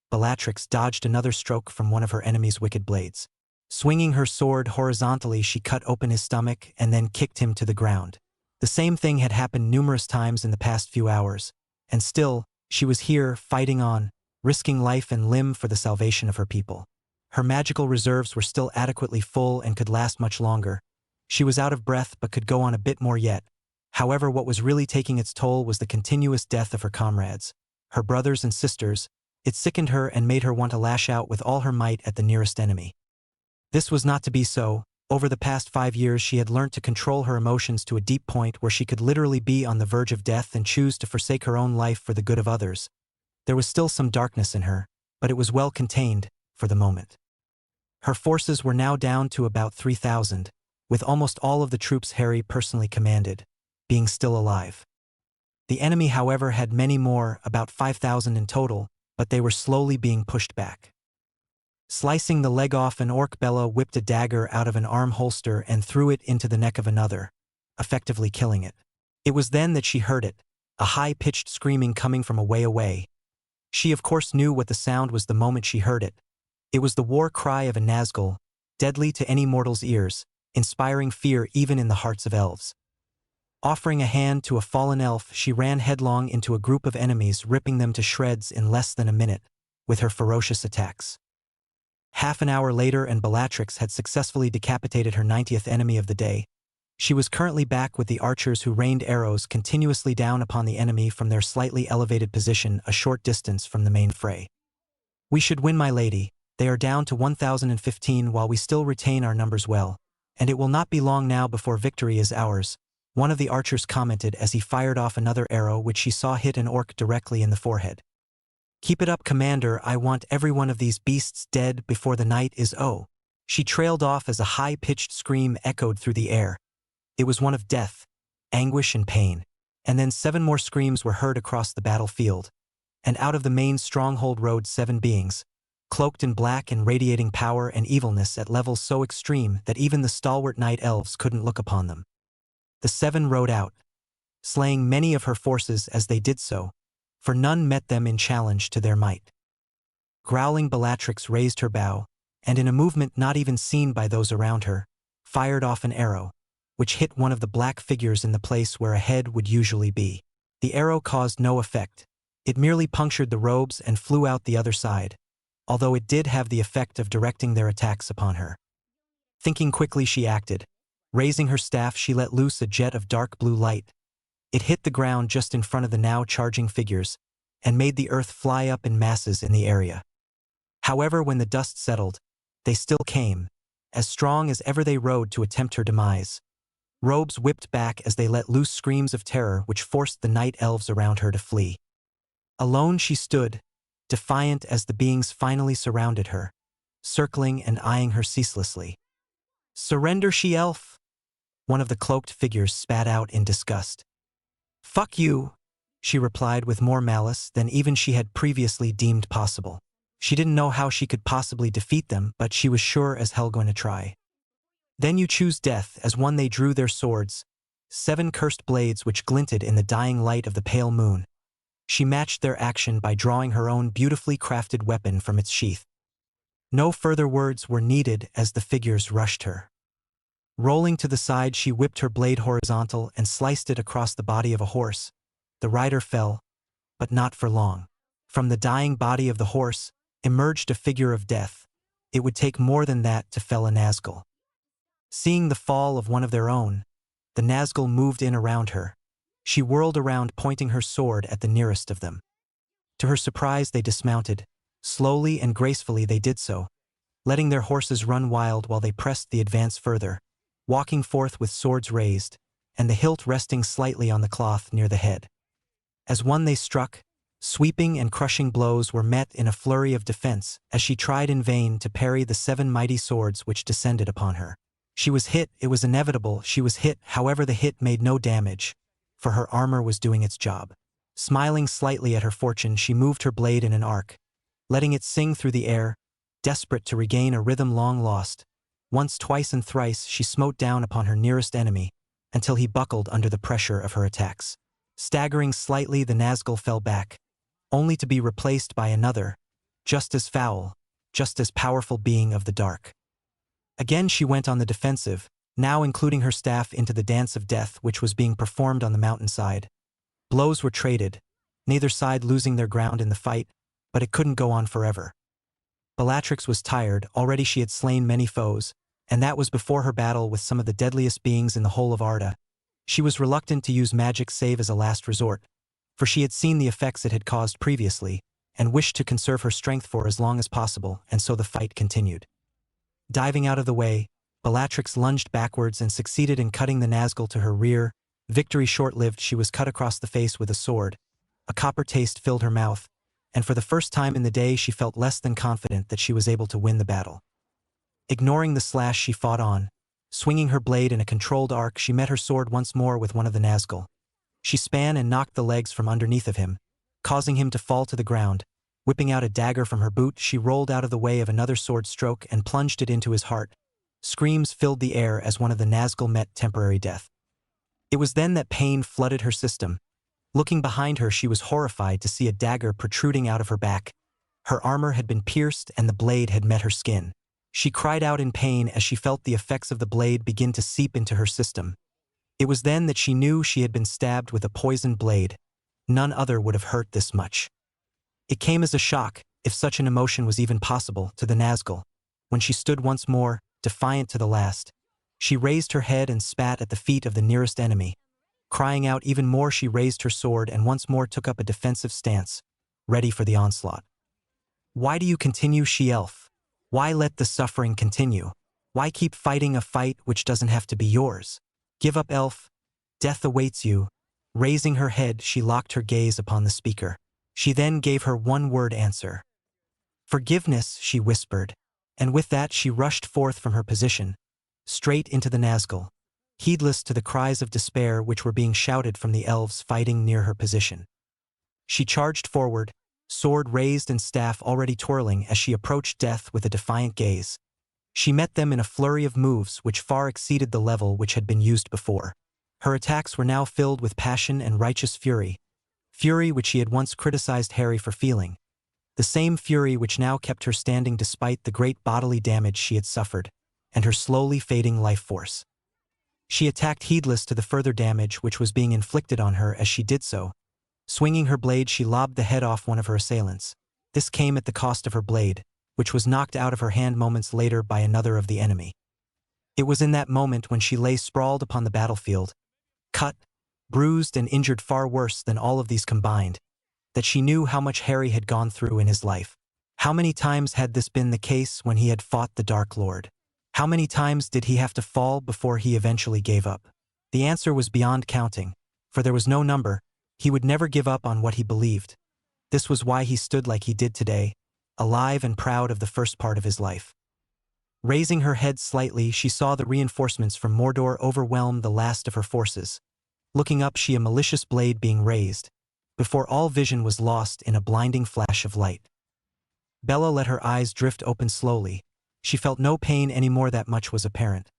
Bellatrix dodged another stroke from one of her enemy's wicked blades. Swinging her sword horizontally, she cut open his stomach and then kicked him to the ground. The same thing had happened numerous times in the past few hours, and still, she was here, fighting on, risking life and limb for the salvation of her people. Her magical reserves were still adequately full and could last much longer. She was out of breath but could go on a bit more yet. However, what was really taking its toll was the continuous death of her comrades, her brothers and sisters. It sickened her and made her want to lash out with all her might at the nearest enemy. This was not to be so. Over the past 5 years she had learnt to control her emotions to a deep point where she could literally be on the verge of death and choose to forsake her own life for the good of others. There was still some darkness in her, but it was well contained, for the moment. Her forces were now down to about 3,000, with almost all of the troops Harry personally commanded being still alive. The enemy, however, had many more, about 5,000 in total, but they were slowly being pushed back. Slicing the leg off an orc, Bella whipped a dagger out of an arm holster and threw it into the neck of another, effectively killing it. It was then that she heard it, a high-pitched screaming coming from a way away. She of course knew what the sound was the moment she heard it. It was the war cry of a Nazgul, deadly to any mortal's ears, inspiring fear even in the hearts of elves. Offering a hand to a fallen elf, she ran headlong into a group of enemies, ripping them to shreds in less than a minute, with her ferocious attacks. Half an hour later, and Bellatrix had successfully decapitated her 90th enemy of the day. She was currently back with the archers who rained arrows continuously down upon the enemy from their slightly elevated position a short distance from the main fray. "We should win, my lady. They are down to 1,015 while we still retain our numbers well. "And it will not be long now before victory is ours," one of the archers commented as he fired off another arrow which she saw hit an orc directly in the forehead. "Keep it up, Commander, I want every one of these beasts dead before the night is oh." She trailed off as a high-pitched scream echoed through the air. It was one of death, anguish and pain. And then 7 more screams were heard across the battlefield. And out of the main stronghold rode 7 beings, cloaked in black and radiating power and evilness at levels so extreme that even the stalwart night elves couldn't look upon them. The 7 rode out, slaying many of her forces as they did so, for none met them in challenge to their might. Growling, Bellatrix raised her bow, and in a movement not even seen by those around her, fired off an arrow, which hit one of the black figures in the place where a head would usually be. The arrow caused no effect. It merely punctured the robes and flew out the other side, although it did have the effect of directing their attacks upon her. Thinking quickly, she acted. Raising her staff, she let loose a jet of dark blue light. It hit the ground just in front of the now charging figures, and made the earth fly up in masses in the area. However, when the dust settled, they still came, as strong as ever they rode to attempt her demise. Robes whipped back as they let loose screams of terror which forced the night elves around her to flee. Alone she stood, defiant as the beings finally surrounded her, circling and eyeing her ceaselessly. "Surrender, she-elf!" one of the cloaked figures spat out in disgust. "Fuck you!" she replied with more malice than even she had previously deemed possible. She didn't know how she could possibly defeat them, but she was sure as hell going to try. "Then you choose death," as one they drew their swords, 7 cursed blades which glinted in the dying light of the pale moon. She matched their action by drawing her own beautifully crafted weapon from its sheath. No further words were needed as the figures rushed her. Rolling to the side, she whipped her blade horizontal and sliced it across the body of a horse. The rider fell, but not for long. From the dying body of the horse emerged a figure of death. It would take more than that to fell a Nazgul. Seeing the fall of one of their own, the Nazgul moved in around her. She whirled around, pointing her sword at the nearest of them. To her surprise, they dismounted. Slowly and gracefully they did so, letting their horses run wild while they pressed the advance further, walking forth with swords raised, and the hilt resting slightly on the cloth near the head. As one they struck, sweeping and crushing blows were met in a flurry of defense as she tried in vain to parry the 7 mighty swords which descended upon her. She was hit, it was inevitable, she was hit, however the hit made no damage, for her armor was doing its job. Smiling slightly at her fortune, she moved her blade in an arc, letting it sing through the air, desperate to regain a rhythm long lost. Once, twice, and thrice she smote down upon her nearest enemy, until he buckled under the pressure of her attacks. Staggering slightly, the Nazgul fell back, only to be replaced by another, just as foul, just as powerful being of the dark. Again she went on the defensive, now including her staff into the dance of death which was being performed on the mountainside. Blows were traded, neither side losing their ground in the fight, but it couldn't go on forever. Bellatrix was tired, already she had slain many foes, and that was before her battle with some of the deadliest beings in the whole of Arda. She was reluctant to use magic save as a last resort, for she had seen the effects it had caused previously, and wished to conserve her strength for as long as possible, and so the fight continued. Diving out of the way, Bellatrix lunged backwards and succeeded in cutting the Nazgul to her rear. Victory short-lived, she was cut across the face with a sword. A copper taste filled her mouth, and for the first time in the day she felt less than confident that she was able to win the battle. Ignoring the slash, she fought on. Swinging her blade in a controlled arc, she met her sword once more with one of the Nazgul. She span and knocked the legs from underneath of him, causing him to fall to the ground. Whipping out a dagger from her boot, she rolled out of the way of another sword stroke and plunged it into his heart. Screams filled the air as one of the Nazgul met temporary death. It was then that pain flooded her system. Looking behind her, she was horrified to see a dagger protruding out of her back. Her armor had been pierced and the blade had met her skin. She cried out in pain as she felt the effects of the blade begin to seep into her system. It was then that she knew she had been stabbed with a poisoned blade. None other would have hurt this much. It came as a shock, if such an emotion was even possible, to the Nazgul. When she stood once more, defiant to the last, she raised her head and spat at the feet of the nearest enemy. Crying out even more, she raised her sword and once more took up a defensive stance, ready for the onslaught. "Why do you continue, she-elf? Why let the suffering continue?" Why keep fighting a fight which doesn't have to be yours? Give up, elf. Death awaits you. Raising her head, she locked her gaze upon the speaker. She then gave her one-word answer. Forgiveness, she whispered, and with that she rushed forth from her position, straight into the Nazgul, heedless to the cries of despair which were being shouted from the elves fighting near her position. She charged forward, sword raised and staff already twirling as she approached death with a defiant gaze. She met them in a flurry of moves which far exceeded the level which had been used before. Her attacks were now filled with passion and righteous fury, fury which she had once criticized Harry for feeling, the same fury which now kept her standing despite the great bodily damage she had suffered, and her slowly fading life force. She attacked heedless to the further damage which was being inflicted on her as she did so. Swinging her blade, she lobbed the head off one of her assailants. This came at the cost of her blade, which was knocked out of her hand moments later by another of the enemy. It was in that moment when she lay sprawled upon the battlefield, cut, bruised and injured far worse than all of these combined, that she knew how much Harry had gone through in his life. How many times had this been the case when he had fought the Dark Lord? How many times did he have to fall before he eventually gave up? The answer was beyond counting, for there was no number. He would never give up on what he believed. This was why he stood like he did today, alive and proud of the first part of his life. Raising her head slightly, she saw the reinforcements from Mordor overwhelm the last of her forces. Looking up, she saw a malicious blade being raised, before all vision was lost in a blinding flash of light. Bella let her eyes drift open slowly. She felt no pain anymore, that much was apparent.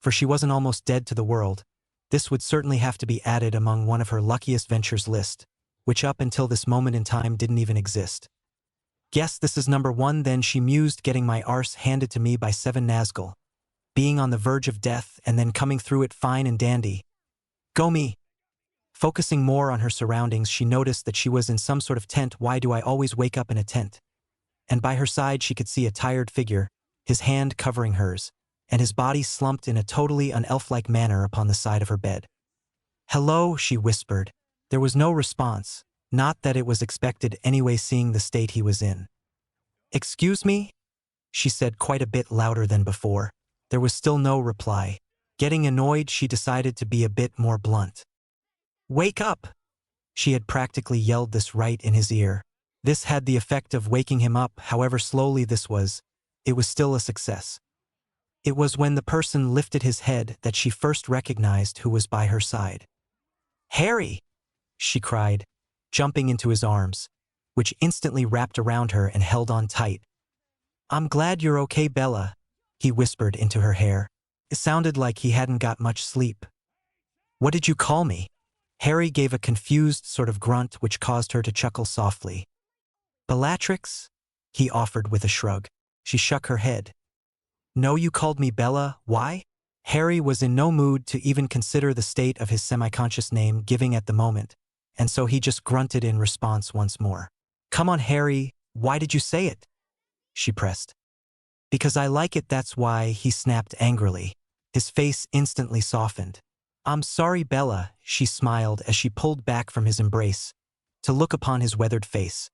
For she wasn't almost dead to the world. This would certainly have to be added among one of her luckiest ventures list, which up until this moment in time didn't even exist. Guess this is number 1 then, she mused, getting my arse handed to me by 7 Nazgul. Being on the verge of death and then coming through it fine and dandy. Go me! Focusing more on her surroundings, she noticed that she was in some sort of tent. Why do I always wake up in a tent? And by her side she could see a tired figure, his hand covering hers, and his body slumped in a totally unelf-like manner upon the side of her bed. Hello, she whispered. There was no response, not that it was expected anyway seeing the state he was in. Excuse me? She said quite a bit louder than before. There was still no reply. Getting annoyed, she decided to be a bit more blunt. Wake up! She had practically yelled this right in his ear. This had the effect of waking him up, however slowly this was. It was still a success. It was when the person lifted his head that she first recognized who was by her side. Harry! She cried, jumping into his arms, which instantly wrapped around her and held on tight. I'm glad you're okay, Bella, he whispered into her hair. It sounded like he hadn't got much sleep. What did you call me? Harry gave a confused sort of grunt which caused her to chuckle softly. Bellatrix? He offered with a shrug. She shook her head. No, you called me Bella. Why? Harry was in no mood to even consider the state of his semi-conscious name giving at the moment, and so he just grunted in response once more. Come on, Harry, why did you say it? She pressed. Because I like it, that's why, he snapped angrily. His face instantly softened. I'm sorry, Bella, she smiled as she pulled back from his embrace, to look upon his weathered face.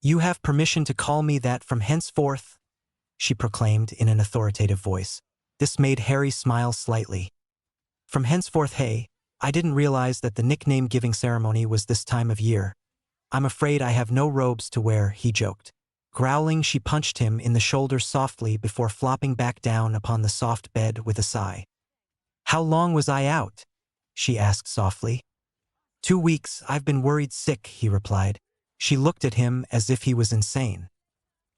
You have permission to call me that from henceforth, she proclaimed in an authoritative voice. This made Harry smile slightly. From henceforth, hey, I didn't realize that the nickname-giving ceremony was this time of year. I'm afraid I have no robes to wear, he joked. Growling, she punched him in the shoulder softly before flopping back down upon the soft bed with a sigh. How long was I out? She asked softly. 2 weeks, I've been worried sick, he replied. She looked at him as if he was insane.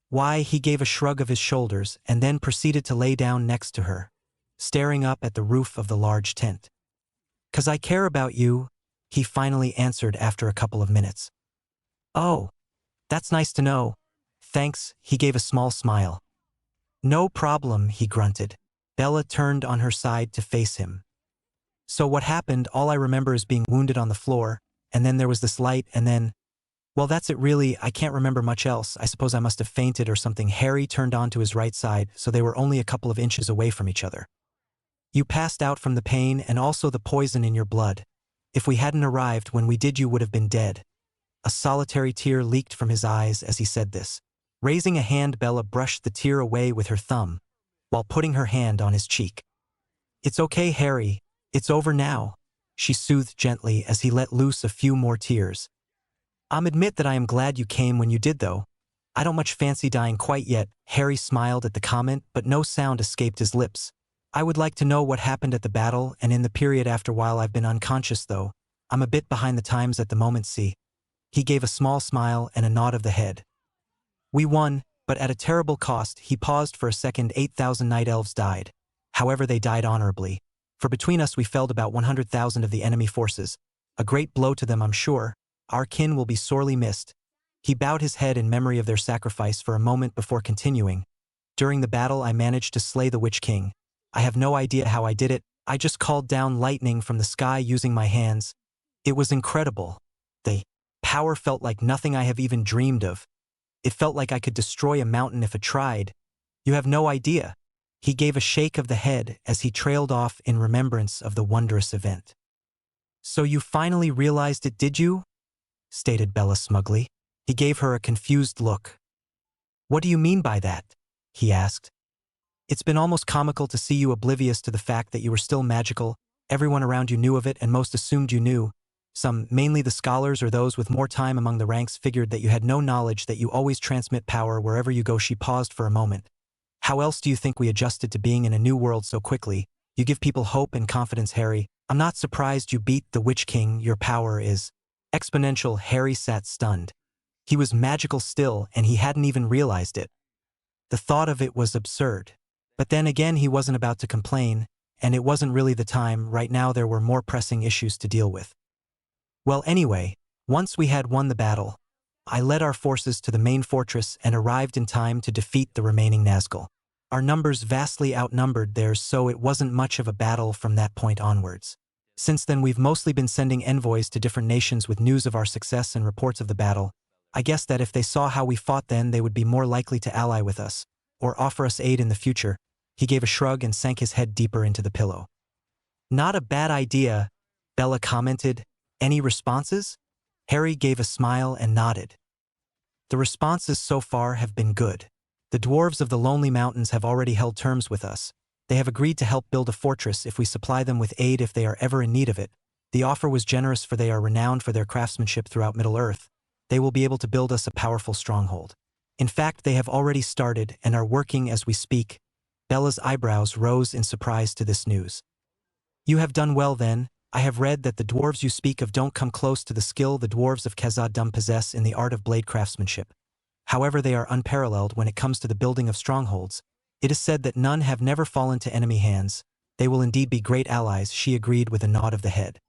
Why, he gave a shrug of his shoulders and then proceeded to lay down next to her, staring up at the roof of the large tent. 'Cause I care about you, he finally answered after a couple of minutes. Oh, that's nice to know. Thanks, he gave a small smile. No problem, he grunted. Bella turned on her side to face him. So what happened? All I remember is being wounded on the floor, and then there was this light, and then... Well, that's it really, I can't remember much else. I suppose I must have fainted or something. Harry turned onto his right side, so they were only a couple of inches away from each other. You passed out from the pain and also the poison in your blood. If we hadn't arrived when we did, you would have been dead. A solitary tear leaked from his eyes as he said this. Raising a hand, Bella brushed the tear away with her thumb, while putting her hand on his cheek. "It's okay, Harry. It's over now," she soothed gently as he let loose a few more tears. "Admit that I am glad you came when you did, though. I don't much fancy dying quite yet." Harry smiled at the comment, but no sound escaped his lips. "I would like to know what happened at the battle and in the period after. While I've been unconscious, though. I'm a bit behind the times at the moment, see." He gave a small smile and a nod of the head. "We won, but at a terrible cost." He paused for a second. 8,000 night elves died. However, they died honorably. For between us we felled about 100,000 of the enemy forces. A great blow to them, I'm sure. Our kin will be sorely missed. He bowed his head in memory of their sacrifice for a moment before continuing. "During the battle I managed to slay the Witch King. I have no idea how I did it. I just called down lightning from the sky using my hands. It was incredible. The power felt like nothing I have even dreamed of. It felt like I could destroy a mountain if I tried. You have no idea." He gave a shake of the head as he trailed off in remembrance of the wondrous event. "So you finally realized it, did you?" stated Bella smugly. He gave her a confused look. "What do you mean by that?" he asked. "It's been almost comical to see you oblivious to the fact that you were still magical. Everyone around you knew of it and most assumed you knew. Some, mainly the scholars or those with more time among the ranks, figured that you had no knowledge, that you always transmit power wherever you go." She paused for a moment. "How else do you think we adjusted to being in a new world so quickly? You give people hope and confidence, Harry. I'm not surprised you beat the Witch King. Your power is exponential." Harry sat stunned. He was magical still, and he hadn't even realized it. The thought of it was absurd. But then again, he wasn't about to complain, and it wasn't really the time. Right now there were more pressing issues to deal with. "Well, anyway, once we had won the battle, I led our forces to the main fortress and arrived in time to defeat the remaining Nazgul. Our numbers vastly outnumbered theirs, so it wasn't much of a battle from that point onwards. Since then we've mostly been sending envoys to different nations with news of our success and reports of the battle. I guess that if they saw how we fought then, they would be more likely to ally with us, or offer us aid in the future." He gave a shrug and sank his head deeper into the pillow. "Not a bad idea," Bella commented. "Any responses?" Harry gave a smile and nodded. "The responses so far have been good. The dwarves of the Lonely Mountains have already held terms with us. They have agreed to help build a fortress if we supply them with aid if they are ever in need of it. The offer was generous, for they are renowned for their craftsmanship throughout Middle-earth. They will be able to build us a powerful stronghold. In fact, they have already started and are working as we speak." Bella's eyebrows rose in surprise to this news. "You have done well then. I have read that the dwarves you speak of don't come close to the skill the dwarves of Khazad-dûm possess in the art of blade craftsmanship. However, they are unparalleled when it comes to the building of strongholds. It is said that none have never fallen to enemy hands. They will indeed be great allies." She agreed with a nod of the head.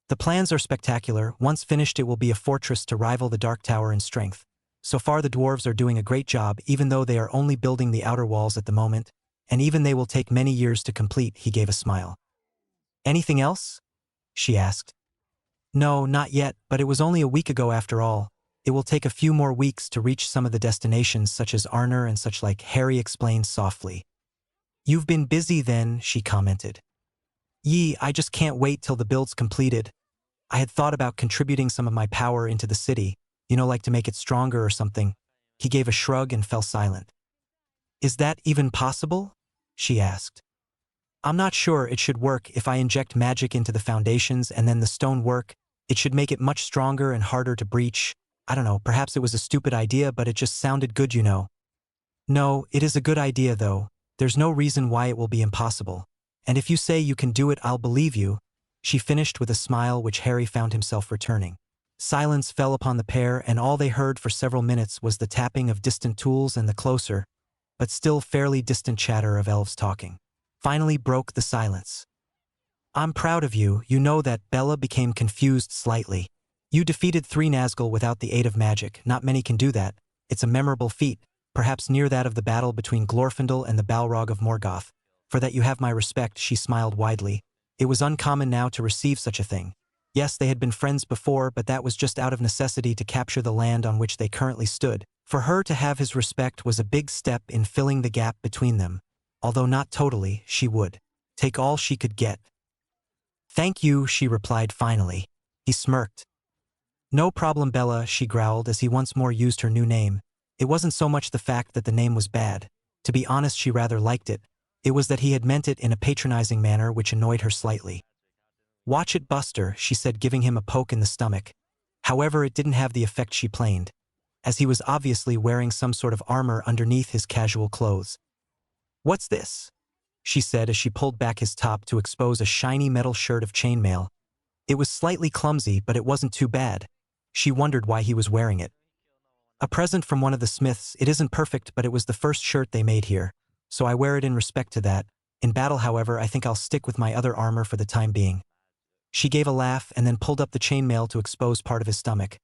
"The plans are spectacular. Once finished, it will be a fortress to rival the Dark Tower in strength. So far the dwarves are doing a great job, even though they are only building the outer walls at the moment, and even they will take many years to complete." He gave a smile. "Anything else?" she asked. "No, not yet, but it was only a week ago after all. It will take a few more weeks to reach some of the destinations, such as Arnor and such like," Harry explained softly. "You've been busy then," she commented. I just can't wait till the build's completed. I had thought about contributing some of my power into the city, like to make it stronger or something." He gave a shrug and fell silent. "Is that even possible?" she asked. "I'm not sure. It should work if I inject magic into the foundations and then the stone work. It should make it much stronger and harder to breach. I don't know, perhaps it was a stupid idea, but it just sounded good, No, it is a good idea though. There's no reason why it will be impossible. And if you say you can do it, I'll believe you," she finished with a smile which Harry found himself returning. Silence fell upon the pair, and all they heard for several minutes was the tapping of distant tools and the closer, but still fairly distant chatter of elves talking. Finally broke the silence. "I'm proud of you. You know that." Bella became confused slightly. "You defeated 3 Nazgul without the aid of magic. Not many can do that. It's a memorable feat, perhaps near that of the battle between Glorfindel and the Balrog of Morgoth. For that you have my respect." She smiled widely. It was uncommon now to receive such a thing. Yes, they had been friends before, but that was just out of necessity to capture the land on which they currently stood. For her to have his respect was a big step in filling the gap between them. Although not totally, she would take all she could get. "Thank you," she replied finally. He smirked. "No problem, Bella," she growled as he once more used her new name. It wasn't so much the fact that the name was bad. To be honest, she rather liked it. It was that he had meant it in a patronizing manner which annoyed her slightly. "Watch it, Buster," she said, giving him a poke in the stomach. However, it didn't have the effect she planned, as he was obviously wearing some sort of armor underneath his casual clothes. "What's this?" she said as she pulled back his top to expose a shiny metal shirt of chainmail. It was slightly clumsy, but it wasn't too bad. She wondered why he was wearing it. "A present from one of the Smiths. It isn't perfect, but it was the first shirt they made here, so I wear it in respect to that. In battle, however, I think I'll stick with my other armor for the time being." She gave a laugh and then pulled up the chainmail to expose part of his stomach.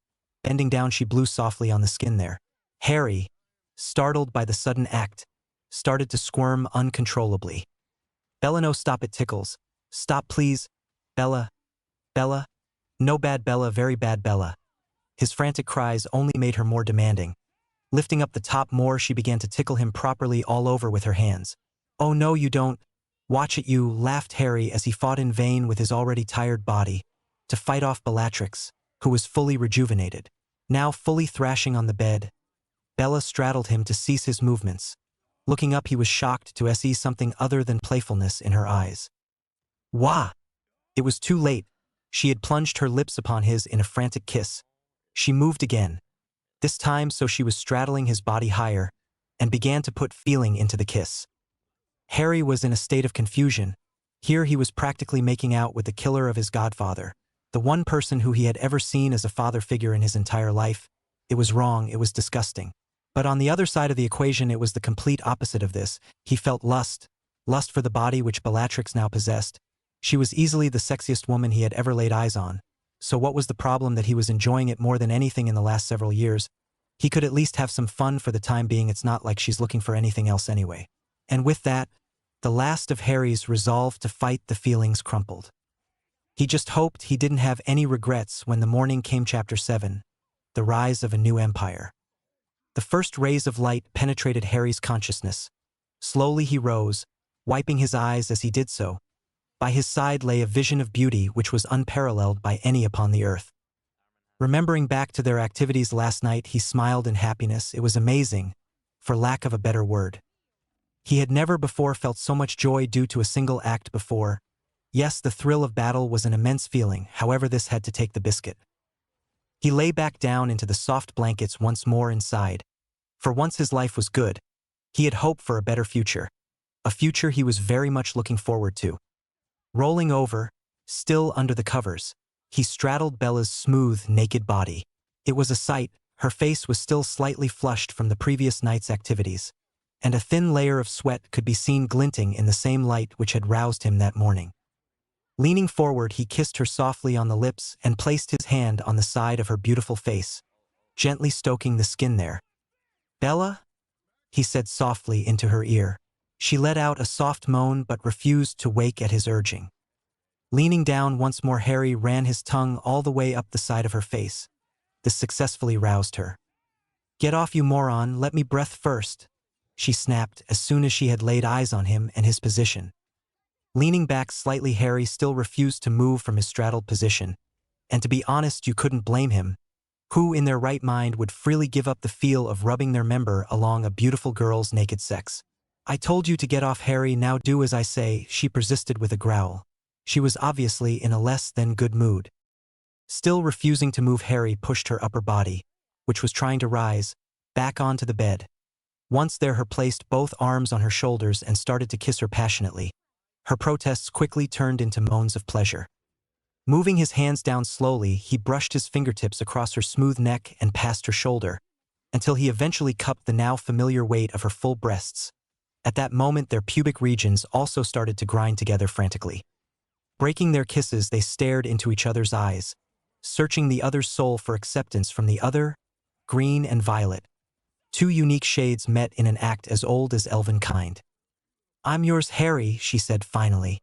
Bending down, she blew softly on the skin there. Harry, startled by the sudden act, started to squirm uncontrollably. "Bella, no, stop, it tickles. Stop, please. Bella. Bella. No, bad Bella, very bad Bella." His frantic cries only made her more demanding. Lifting up the top more, she began to tickle him properly all over with her hands. "Oh no, you don't. Watch it, you," laughed Harry as he fought in vain with his already tired body to fight off Bellatrix, who was fully rejuvenated. Now fully thrashing on the bed, Bella straddled him to cease his movements. Looking up, he was shocked to see something other than playfulness in her eyes. "Wah!" It was too late. She had plunged her lips upon his in a frantic kiss. She moved again, this time so she was straddling his body higher, and began to put feeling into the kiss. Harry was in a state of confusion. Here he was practically making out with the killer of his godfather, the one person who he had ever seen as a father figure in his entire life. It was wrong, it was disgusting. But on the other side of the equation, it was the complete opposite of this. He felt lust for the body which Bellatrix now possessed. She was easily the sexiest woman he had ever laid eyes on. So what was the problem that he was enjoying it more than anything in the last several years? He could at least have some fun for the time being. It's not like she's looking for anything else anyway. And with that, the last of Harry's resolve to fight the feelings crumpled. He just hoped he didn't have any regrets when the morning came. Chapter 7. The Rise of a New Empire. The first rays of light penetrated Harry's consciousness. Slowly he rose, wiping his eyes as he did so. By his side lay a vision of beauty which was unparalleled by any upon the earth. Remembering back to their activities last night, he smiled in happiness. It was amazing, for lack of a better word. He had never before felt so much joy due to a single act before. Yes, the thrill of battle was an immense feeling, however this had to take the biscuit. He lay back down into the soft blankets once more inside. For once his life was good. He had hoped for a better future. A future he was very much looking forward to. Rolling over, still under the covers, he straddled Bella's smooth, naked body. It was a sight. Her face was still slightly flushed from the previous night's activities, and a thin layer of sweat could be seen glinting in the same light which had roused him that morning. Leaning forward, he kissed her softly on the lips and placed his hand on the side of her beautiful face, gently stoking the skin there. "Bella?" he said softly into her ear. She let out a soft moan but refused to wake at his urging. Leaning down once more, Harry ran his tongue all the way up the side of her face. This successfully roused her. "Get off, you moron, let me breath first," she snapped as soon as she had laid eyes on him and his position. Leaning back slightly, Harry still refused to move from his straddled position, and to be honest, you couldn't blame him. Who in their right mind would freely give up the feel of rubbing their member along a beautiful girl's naked sex? "I told you to get off, Harry, now do as I say," she persisted with a growl. She was obviously in a less than good mood. Still refusing to move, Harry pushed her upper body, which was trying to rise, back onto the bed. Once there, he placed both arms on her shoulders and started to kiss her passionately. Her protests quickly turned into moans of pleasure. Moving his hands down slowly, he brushed his fingertips across her smooth neck and past her shoulder, until he eventually cupped the now familiar weight of her full breasts. At that moment, their pubic regions also started to grind together frantically. Breaking their kisses, they stared into each other's eyes, searching the other's soul for acceptance from the other. Green and violet, two unique shades met in an act as old as elven kind. "I'm yours, Harry," she said finally.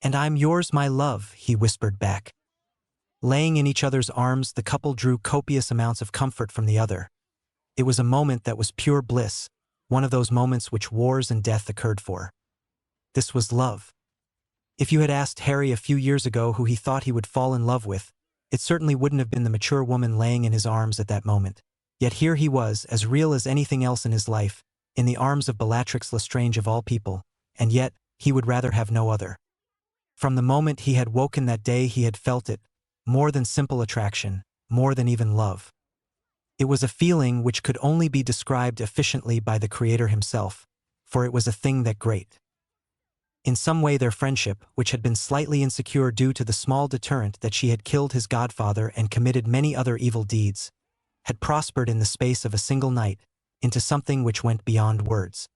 "And I'm yours, my love," he whispered back. Laying in each other's arms, the couple drew copious amounts of comfort from the other. It was a moment that was pure bliss, one of those moments which wars and death occurred for. This was love. If you had asked Harry a few years ago who he thought he would fall in love with, it certainly wouldn't have been the mature woman laying in his arms at that moment. Yet here he was, as real as anything else in his life, in the arms of Bellatrix Lestrange of all people, and yet, he would rather have no other. From the moment he had woken that day he had felt it, more than simple attraction, more than even love. It was a feeling which could only be described efficiently by the Creator himself, for it was a thing that great. In some way their friendship, which had been slightly insecure due to the small deterrent that she had killed his godfather and committed many other evil deeds, had prospered in the space of a single night into something which went beyond words.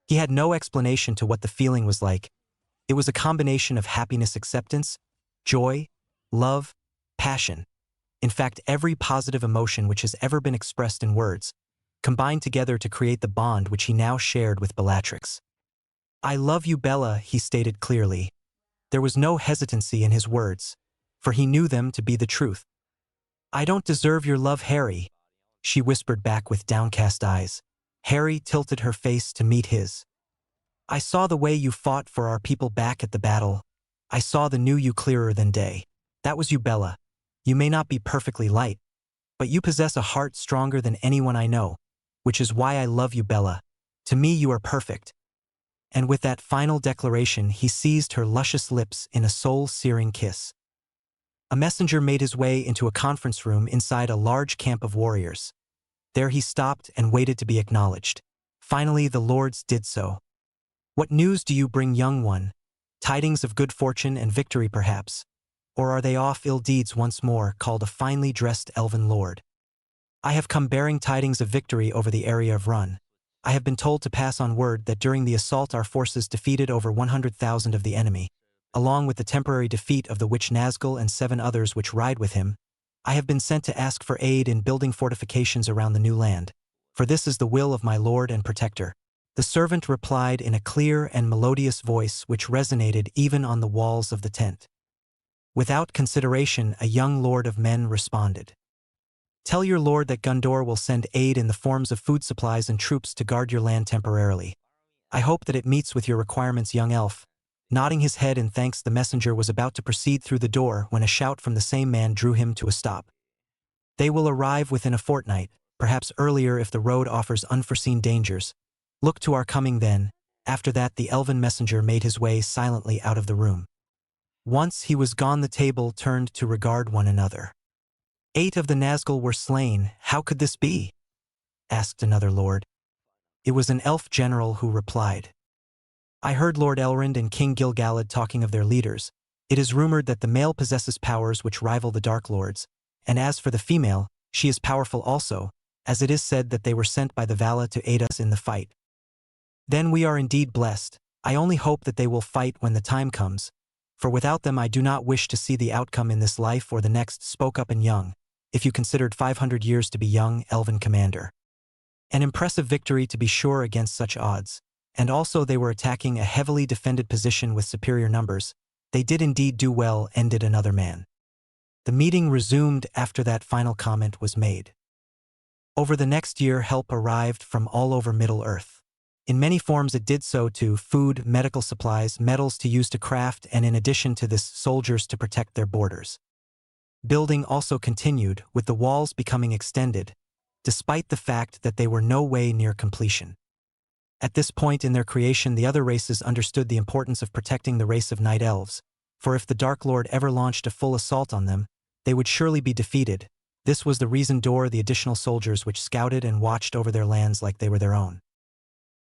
He had no explanation to what the feeling was like. It was a combination of happiness, acceptance, joy, love, passion. In fact, every positive emotion which has ever been expressed in words, combined together to create the bond which he now shared with Bellatrix. "I love you, Bella," he stated clearly. There was no hesitancy in his words, for he knew them to be the truth. "I don't deserve your love, Harry," she whispered back with downcast eyes. Harry tilted her face to meet his. "I saw the way you fought for our people back at the battle. I saw the new you clearer than day. That was you, Bella. You may not be perfectly light, but you possess a heart stronger than anyone I know, which is why I love you, Bella. To me you are perfect." And with that final declaration he seized her luscious lips in a soul-searing kiss. A messenger made his way into a conference room inside a large camp of warriors. There he stopped and waited to be acknowledged. Finally the lords did so. "What news do you bring, young one? Tidings of good fortune and victory perhaps? Or are they off ill deeds once more?" called a finely dressed elven lord. "I have come bearing tidings of victory over the area of Run. I have been told to pass on word that during the assault our forces defeated over 100,000 of the enemy, along with the temporary defeat of the witch Nazgul and 7 others which ride with him. I have been sent to ask for aid in building fortifications around the new land, for this is the will of my lord and protector." The servant replied in a clear and melodious voice which resonated even on the walls of the tent. Without consideration, a young lord of men responded. "Tell your lord that Gundor will send aid in the forms of food supplies and troops to guard your land temporarily. I hope that it meets with your requirements, young elf." Nodding his head in thanks, the messenger was about to proceed through the door when a shout from the same man drew him to a stop. "They will arrive within a fortnight, perhaps earlier if the road offers unforeseen dangers. Look to our coming then." After that the elven messenger made his way silently out of the room. Once he was gone the table turned to regard one another. 8 of the Nazgul were slain. "How could this be?" asked another lord. It was an elf general who replied. "I heard Lord Elrond and King Gil-galad talking of their leaders. It is rumored that the male possesses powers which rival the Dark Lords, and as for the female, she is powerful also, as it is said that they were sent by the Vala to aid us in the fight." "Then we are indeed blessed. I only hope that they will fight when the time comes, for without them I do not wish to see the outcome in this life or the next," spoke up and young, if you considered 500 years to be young, elven commander. An impressive victory to be sure against such odds, and also they were attacking a heavily defended position with superior numbers. "They did indeed do well," ended another man. The meeting resumed after that final comment was made. Over the next year help arrived from all over Middle-earth. In many forms it did so to food, medical supplies, metals to use to craft, and in addition to this, soldiers to protect their borders. Building also continued, with the walls becoming extended, despite the fact that they were no way near completion. At this point in their creation the other races understood the importance of protecting the race of Night Elves, for if the Dark Lord ever launched a full assault on them, they would surely be defeated. This was the reason the additional soldiers which scouted and watched over their lands like they were their own.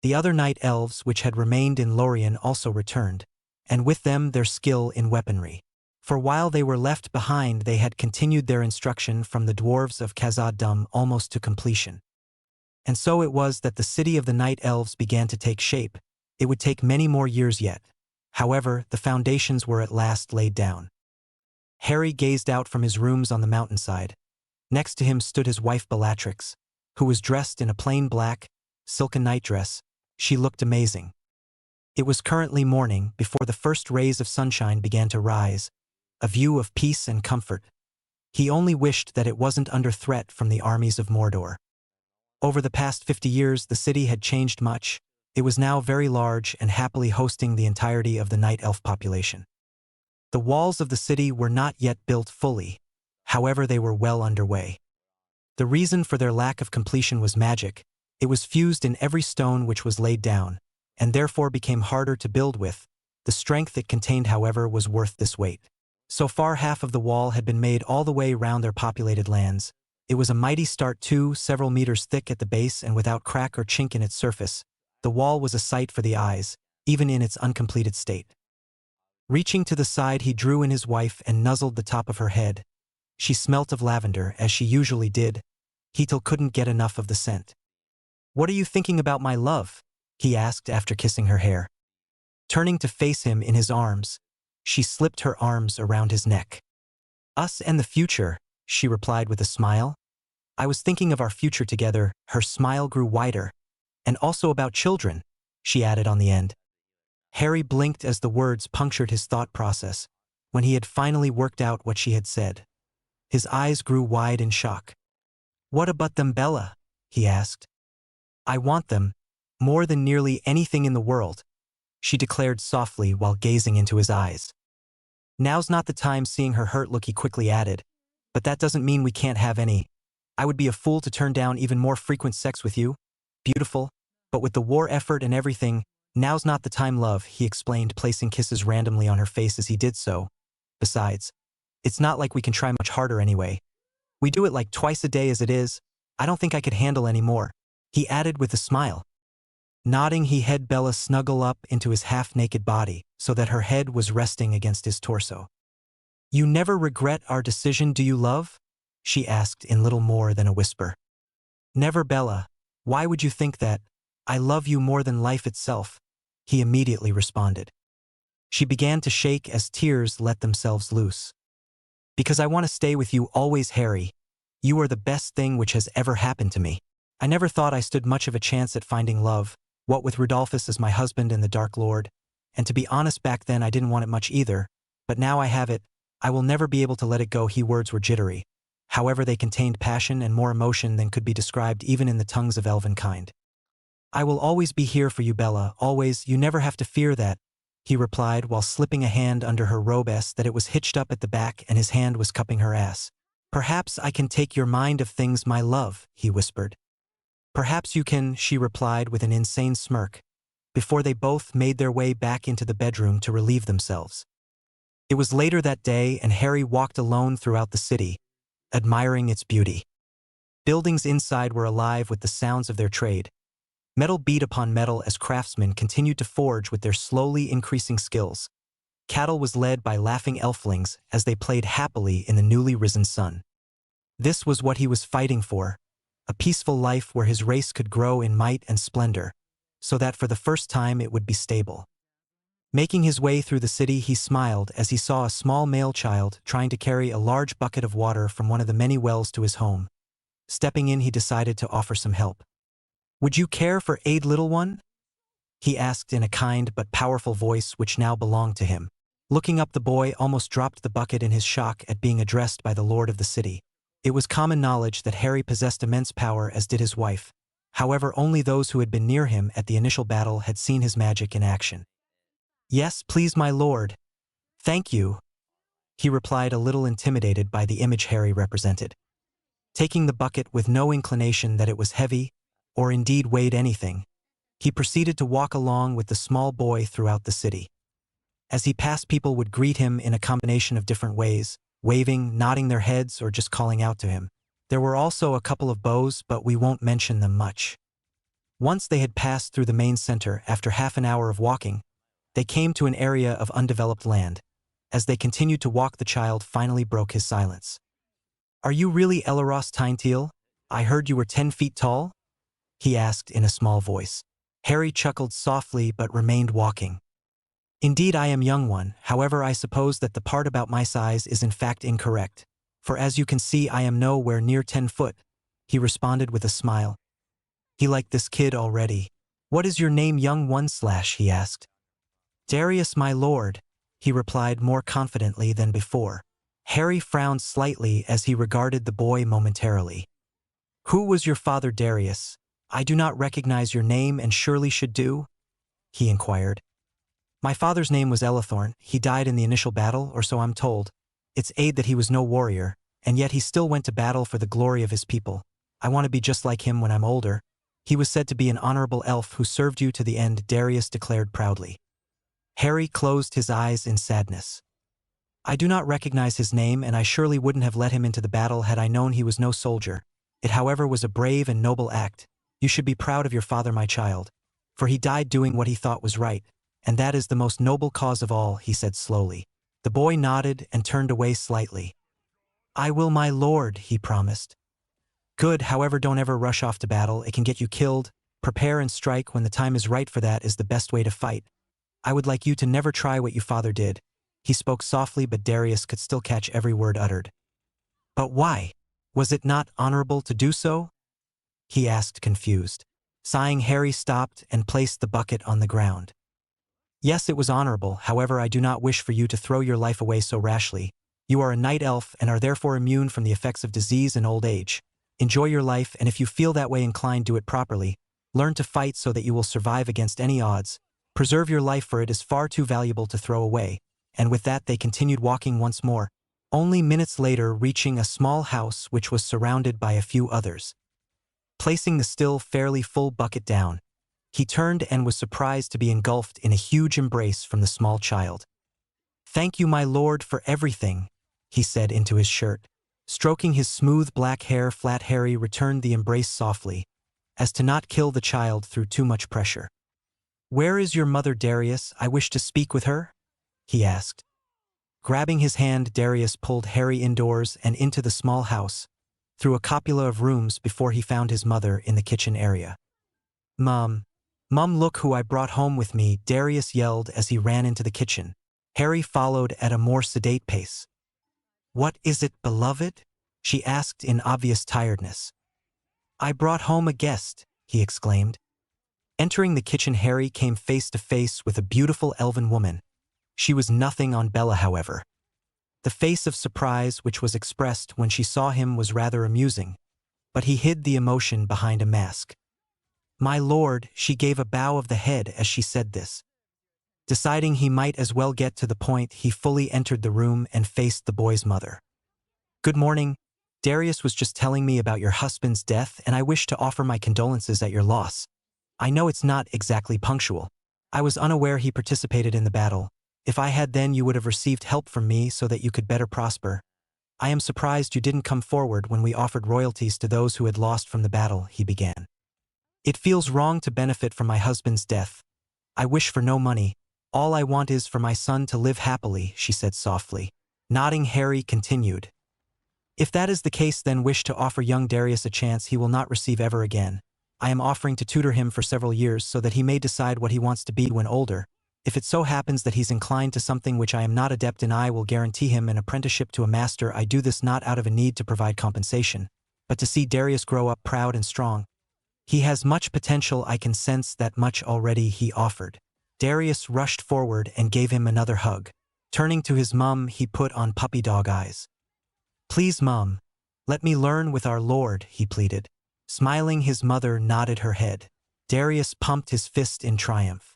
The other Night Elves which had remained in Lorien also returned, and with them their skill in weaponry. For while they were left behind they had continued their instruction from the dwarves of Khazad-dûm almost to completion. And so it was that the city of the Night Elves began to take shape. It would take many more years yet. However, the foundations were at last laid down. Harry gazed out from his rooms on the mountainside. Next to him stood his wife Bellatrix, who was dressed in a plain black, silken nightdress. She looked amazing. It was currently morning before the first rays of sunshine began to rise, a view of peace and comfort. He only wished that it wasn't under threat from the armies of Mordor. Over the past 50 years the city had changed much. It was now very large and happily hosting the entirety of the Night Elf population. The walls of the city were not yet built fully, however they were well underway. The reason for their lack of completion was magic, It was fused in every stone which was laid down, and therefore became harder to build with. The strength it contained, however, was worth this weight. So far half of the wall had been made all the way round their populated lands. It was a mighty start too, several meters thick at the base and without crack or chink in its surface. The wall was a sight for the eyes, even in its uncompleted state. Reaching to the side, he drew in his wife and nuzzled the top of her head. She smelt of lavender, as she usually did. Hetel couldn't get enough of the scent. "What are you thinking about, my love?" he asked after kissing her hair. Turning to face him in his arms, she slipped her arms around his neck. "Us and the future," she replied with a smile. "I was thinking of our future together." Her smile grew wider. "And also about children," she added on the end. Harry blinked as the words punctured his thought process. When he had finally worked out what she had said, his eyes grew wide in shock. "What about them, Bella?" he asked. "I want them, more than nearly anything in the world," she declared softly while gazing into his eyes. "Now's not the time." Seeing her hurt look, he quickly added, "But that doesn't mean we can't have any. I would be a fool to turn down even more frequent sex with you. Beautiful, but with the war effort and everything, now's not the time, love," he explained, placing kisses randomly on her face as he did so. "Besides, it's not like we can try much harder anyway. We do it like twice a day as it is. I don't think I could handle any more," he added with a smile. Nodding, he had Bella snuggle up into his half-naked body so that her head was resting against his torso. "You never regret our decision, do you, love?" she asked in little more than a whisper. "Never, Bella. Why would you think that? I love you more than life itself," he immediately responded. She began to shake as tears let themselves loose. "Because I want to stay with you always, Harry. You are the best thing which has ever happened to me. I never thought I stood much of a chance at finding love, what with Rodolphus as my husband and the Dark Lord. And to be honest, back then I didn't want it much either, but now I have it. I will never be able to let it go." His words were jittery. However, they contained passion and more emotion than could be described even in the tongues of elvenkind. "I will always be here for you, Bella, always. You never have to fear that," he replied while slipping a hand under her robe that it was hitched up at the back and his hand was cupping her ass. "Perhaps I can take your mind of things, my love," he whispered. "Perhaps you can," she replied with an insane smirk, before they both made their way back into the bedroom to relieve themselves. It was later that day and Harry walked alone throughout the city, admiring its beauty. Buildings inside were alive with the sounds of their trade. Metal beat upon metal as craftsmen continued to forge with their slowly increasing skills. Cattle was led by laughing elflings as they played happily in the newly risen sun. This was what he was fighting for, a peaceful life where his race could grow in might and splendor, so that for the first time it would be stable. Making his way through the city, he smiled as he saw a small male child trying to carry a large bucket of water from one of the many wells to his home. Stepping in, he decided to offer some help. "Would you care for aid, little one?" he asked in a kind but powerful voice which now belonged to him. Looking up, the boy almost dropped the bucket in his shock at being addressed by the lord of the city. It was common knowledge that Harry possessed immense power, as did his wife. However, only those who had been near him at the initial battle had seen his magic in action. "Yes, please, my lord. Thank you," he replied, a little intimidated by the image Harry represented. Taking the bucket with no inclination that it was heavy, or indeed weighed anything, he proceeded to walk along with the small boy throughout the city. As he passed, people would greet him in a combination of different ways, waving, nodding their heads, or just calling out to him. There were also a couple of bows, but we won't mention them much. Once they had passed through the main center, after half an hour of walking, they came to an area of undeveloped land. As they continued to walk, the child finally broke his silence. "Are you really Elaros Tineteel? I heard you were 10 feet tall?" he asked in a small voice. Harry chuckled softly but remained walking. "Indeed, I am, young one. However, I suppose that the part about my size is in fact incorrect, for as you can see, I am nowhere near 10 foot, he responded with a smile. He liked this kid already. "What is your name, young one?" he asked. "Darius, my lord," he replied more confidently than before. Harry frowned slightly as he regarded the boy momentarily. "Who was your father, Darius? I do not recognize your name and surely should do?" he inquired. "My father's name was Elethorn. He died in the initial battle, or so I'm told. It's aid that he was no warrior, and yet he still went to battle for the glory of his people. I want to be just like him when I'm older," He was said to be an honorable elf who served you to the end, Darius declared proudly. Harry closed his eyes in sadness. I do not recognize his name, and I surely wouldn't have let him into the battle had I known he was no soldier. It, however, was a brave and noble act. You should be proud of your father, my child. For he died doing what he thought was right, and that is the most noble cause of all, he said slowly. The boy nodded and turned away slightly. I will, my lord, he promised. Good, however, don't ever rush off to battle. It can get you killed. Prepare and strike when the time is right, for that is the best way to fight. I would like you to never try what your father did. He spoke softly, but Darius could still catch every word uttered. But why? Was it not honorable to do so? He asked, confused. Sighing, Harry stopped and placed the bucket on the ground. Yes, it was honorable, however, I do not wish for you to throw your life away so rashly. You are a night elf and are therefore immune from the effects of disease and old age. Enjoy your life, and if you feel that way inclined, do it properly. Learn to fight so that you will survive against any odds. Preserve your life, for it is far too valuable to throw away. And with that they continued walking once more, only minutes later reaching a small house which was surrounded by a few others. Placing the still fairly full bucket down, he turned and was surprised to be engulfed in a huge embrace from the small child. Thank you, my lord, for everything, he said into his shirt. Stroking his smooth black hair flat, Harry returned the embrace softly, as to not kill the child through too much pressure. Where is your mother, Darius? I wish to speak with her, he asked. Grabbing his hand, Darius pulled Harry indoors and into the small house, through a copula of rooms before he found his mother in the kitchen area. Mom, look who I brought home with me, Darius yelled as he ran into the kitchen. Harry followed at a more sedate pace. What is it, beloved? She asked in obvious tiredness. I brought home a guest, he exclaimed. Entering the kitchen, Harry came face to face with a beautiful elven woman. She was nothing on Bella, however. The face of surprise which was expressed when she saw him was rather amusing, but he hid the emotion behind a mask. My lord, she gave a bow of the head as she said this. Deciding he might as well get to the point, he fully entered the room and faced the boy's mother. Good morning. Darius was just telling me about your husband's death, and I wish to offer my condolences at your loss. I know it's not exactly punctual. I was unaware he participated in the battle. If I had, then you would have received help from me so that you could better prosper. I am surprised you didn't come forward when we offered royalties to those who had lost from the battle, he began. It feels wrong to benefit from my husband's death. I wish for no money. All I want is for my son to live happily, she said softly. Nodding, Harry continued. If that is the case, then wish to offer young Darius a chance he will not receive ever again. I am offering to tutor him for several years so that he may decide what he wants to be when older. If it so happens that he's inclined to something which I am not adept in, I will guarantee him an apprenticeship to a master. I do this not out of a need to provide compensation, but to see Darius grow up proud and strong. He has much potential, I can sense that much already, he offered. Darius rushed forward and gave him another hug. Turning to his mum, he put on puppy dog eyes. Please, Mum, let me learn with our Lord, he pleaded. Smiling, his mother nodded her head. Darius pumped his fist in triumph.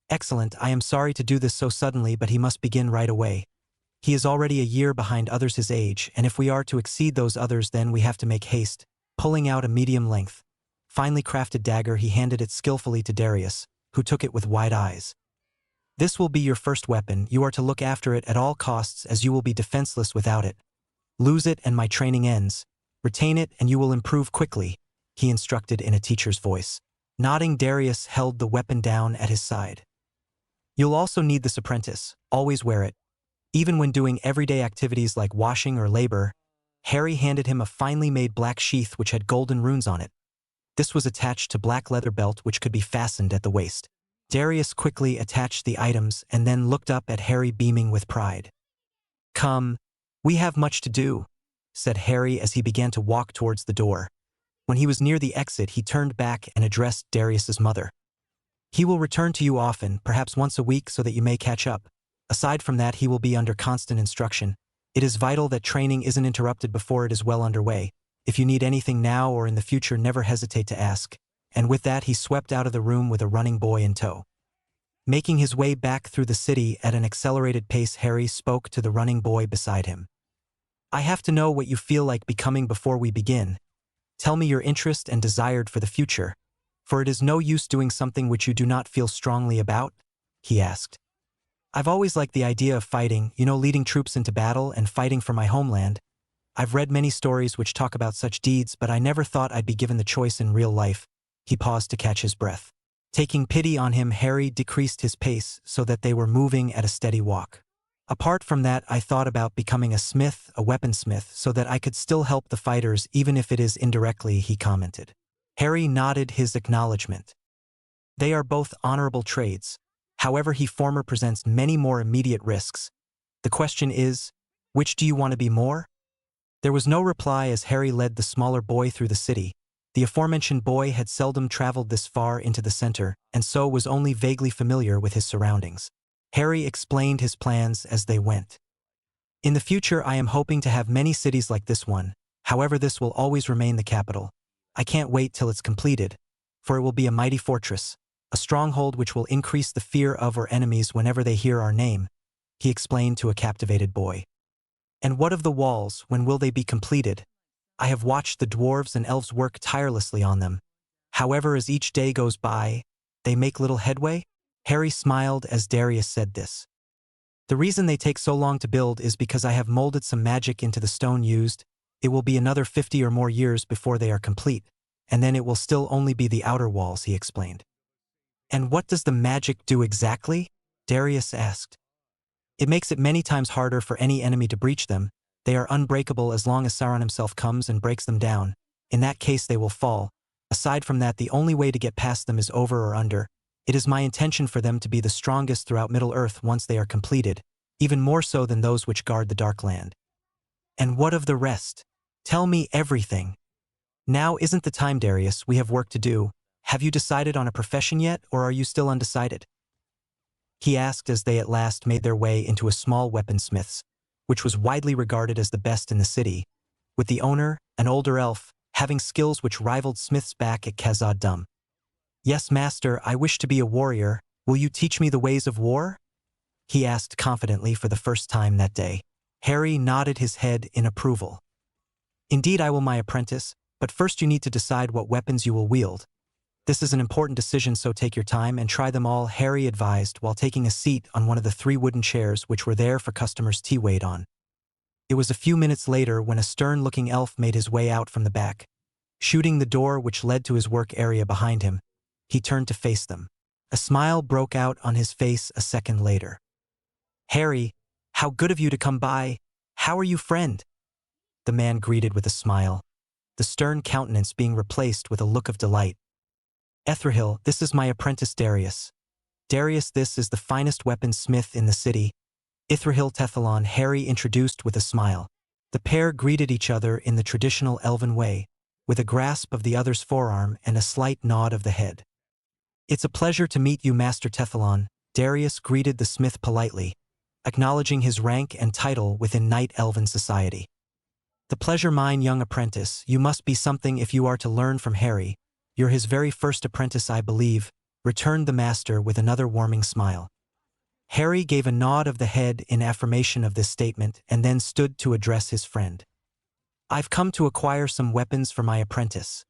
Excellent, I am sorry to do this so suddenly, but he must begin right away. He is already a year behind others his age, and if we are to exceed those others, then we have to make haste. Pulling out a medium-length, finely crafted dagger, he handed it skillfully to Darius, who took it with wide eyes. This will be your first weapon. You are to look after it at all costs, as you will be defenseless without it. Lose it and my training ends. Retain it and you will improve quickly, he instructed in a teacher's voice. Nodding, Darius held the weapon down at his side. You'll also need this apprentice. Always wear it. Even when doing everyday activities like washing or labor. Harry handed him a finely made black sheath which had golden runes on it. This was attached to black leather belt which could be fastened at the waist. Darius quickly attached the items and then looked up at Harry, beaming with pride. Come, we have much to do, said Harry as he began to walk towards the door. When he was near the exit, he turned back and addressed Darius's mother. He will return to you often, perhaps once a week, so that you may catch up. Aside from that, he will be under constant instruction. It is vital that training isn't interrupted before it is well underway. If you need anything now or in the future, never hesitate to ask. And with that, he swept out of the room with a running boy in tow. Making his way back through the city at an accelerated pace, Harry spoke to the running boy beside him. I have to know what you feel like becoming before we begin. Tell me your interest and desire for the future, for it is no use doing something which you do not feel strongly about, he asked. I've always liked the idea of fighting, leading troops into battle and fighting for my homeland. I've read many stories which talk about such deeds, but I never thought I'd be given the choice in real life. He paused to catch his breath. Taking pity on him, Harry decreased his pace so that they were moving at a steady walk. Apart from that, I thought about becoming a smith, a weaponsmith, so that I could still help the fighters even if it is indirectly, he commented. Harry nodded his acknowledgement. They are both honorable trades. However, he former presents many more immediate risks. The question is, which do you want to be more? There was no reply as Harry led the smaller boy through the city. The aforementioned boy had seldom traveled this far into the center, and so was only vaguely familiar with his surroundings. Harry explained his plans as they went. In the future, I am hoping to have many cities like this one. However, this will always remain the capital. I can't wait till it's completed, for it will be a mighty fortress, a stronghold which will increase the fear of our enemies whenever they hear our name, he explained to a captivated boy. And what of the walls, when will they be completed? I have watched the dwarves and elves work tirelessly on them. However, as each day goes by, they make little headway? Harry smiled as Darius said this. The reason they take so long to build is because I have molded some magic into the stone used. It will be another 50 or more years before they are complete, and then it will still only be the outer walls, he explained. And what does the magic do exactly? Darius asked. It makes it many times harder for any enemy to breach them. They are unbreakable as long as Sauron himself comes and breaks them down. In that case they will fall. Aside from that, the only way to get past them is over or under. It is my intention for them to be the strongest throughout Middle-earth once they are completed, even more so than those which guard the Dark Land. And what of the rest? Tell me everything. Now isn't the time, Darius. We have work to do. Have you decided on a profession yet, or are you still undecided? He asked as they at last made their way into a small weaponsmith's, which was widely regarded as the best in the city, with the owner, an older elf, having skills which rivaled smiths back at Khazad-dûm. Yes, master, I wish to be a warrior. Will you teach me the ways of war? He asked confidently for the first time that day. Harry nodded his head in approval. Indeed, I will, my apprentice, but first you need to decide what weapons you will wield. This is an important decision, so take your time and try them all, Harry advised while taking a seat on one of the 3 wooden chairs which were there for customers to wait on. It was a few minutes later when a stern-looking elf made his way out from the back. Shooting the door which led to his work area behind him, he turned to face them. A smile broke out on his face a second later. Harry, how good of you to come by. How are you, friend? The man greeted with a smile, the stern countenance being replaced with a look of delight. Ethrahil, this is my apprentice Darius. Darius, this is the finest weaponsmith in the city. Ithrahil Tethalon, Harry introduced with a smile. The pair greeted each other in the traditional elven way, with a grasp of the other's forearm and a slight nod of the head. It's a pleasure to meet you, Master Tethalon. Darius greeted the smith politely, acknowledging his rank and title within Night Elven society. The pleasure mine, young apprentice. You must be something if you are to learn from Harry. You're his very first apprentice, I believe, returned the master with another warming smile. Harry gave a nod of the head in affirmation of this statement and then stood to address his friend. I've come to acquire some weapons for my apprentice.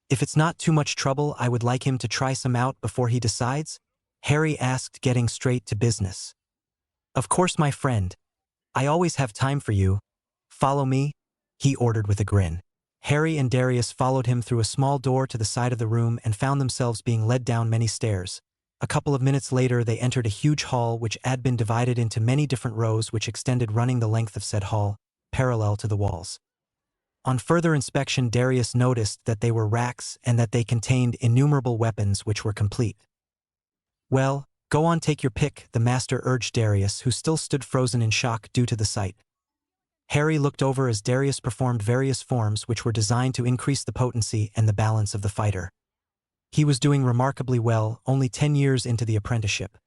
If it's not too much trouble, I would like him to try some out before he decides, Harry asked, getting straight to business. Of course, my friend. I always have time for you. Follow me, he ordered with a grin. Harry and Darius followed him through a small door to the side of the room and found themselves being led down many stairs. A couple of minutes later, they entered a huge hall which had been divided into many different rows which extended running the length of said hall, parallel to the walls. On further inspection, Darius noticed that they were racks and that they contained innumerable weapons which were complete. Well, go on, take your pick, the master urged Darius, who still stood frozen in shock due to the sight. Harry looked over as Darius performed various forms which were designed to increase the potency and the balance of the fighter. He was doing remarkably well, only 10 years into the apprenticeship.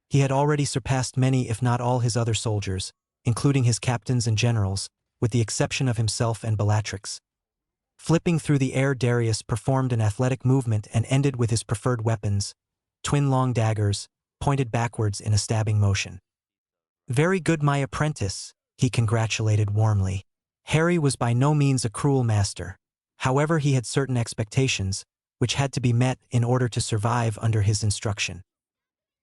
He had already surpassed many if not all his other soldiers, including his captains and generals, with the exception of himself and Bellatrix. Flipping through the air, Darius performed an athletic movement and ended with his preferred weapons, twin long daggers, pointed backwards in a stabbing motion. Very good, my apprentice, he congratulated warmly. Harry was by no means a cruel master. However, he had certain expectations, which had to be met in order to survive under his instruction.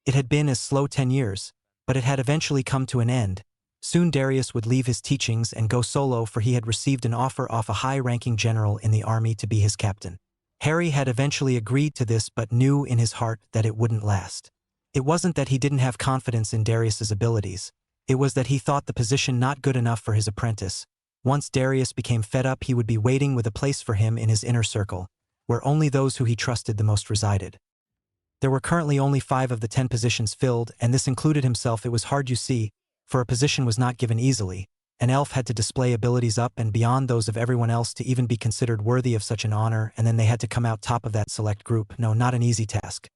It had been a slow 10 years, but it had eventually come to an end. Soon Darius would leave his teachings and go solo, for he had received an offer off a high-ranking general in the army to be his captain. Harry had eventually agreed to this but knew in his heart that it wouldn't last. It wasn't that he didn't have confidence in Darius's abilities. It was that he thought the position not good enough for his apprentice. Once Darius became fed up, he would be waiting with a place for him in his inner circle, where only those who he trusted the most resided. There were currently only 5 of the 10 positions filled, and this included himself. It was hard, you see, for a position was not given easily. An elf had to display abilities up and beyond those of everyone else to even be considered worthy of such an honor, and then they had to come out top of that select group. No, not an easy task.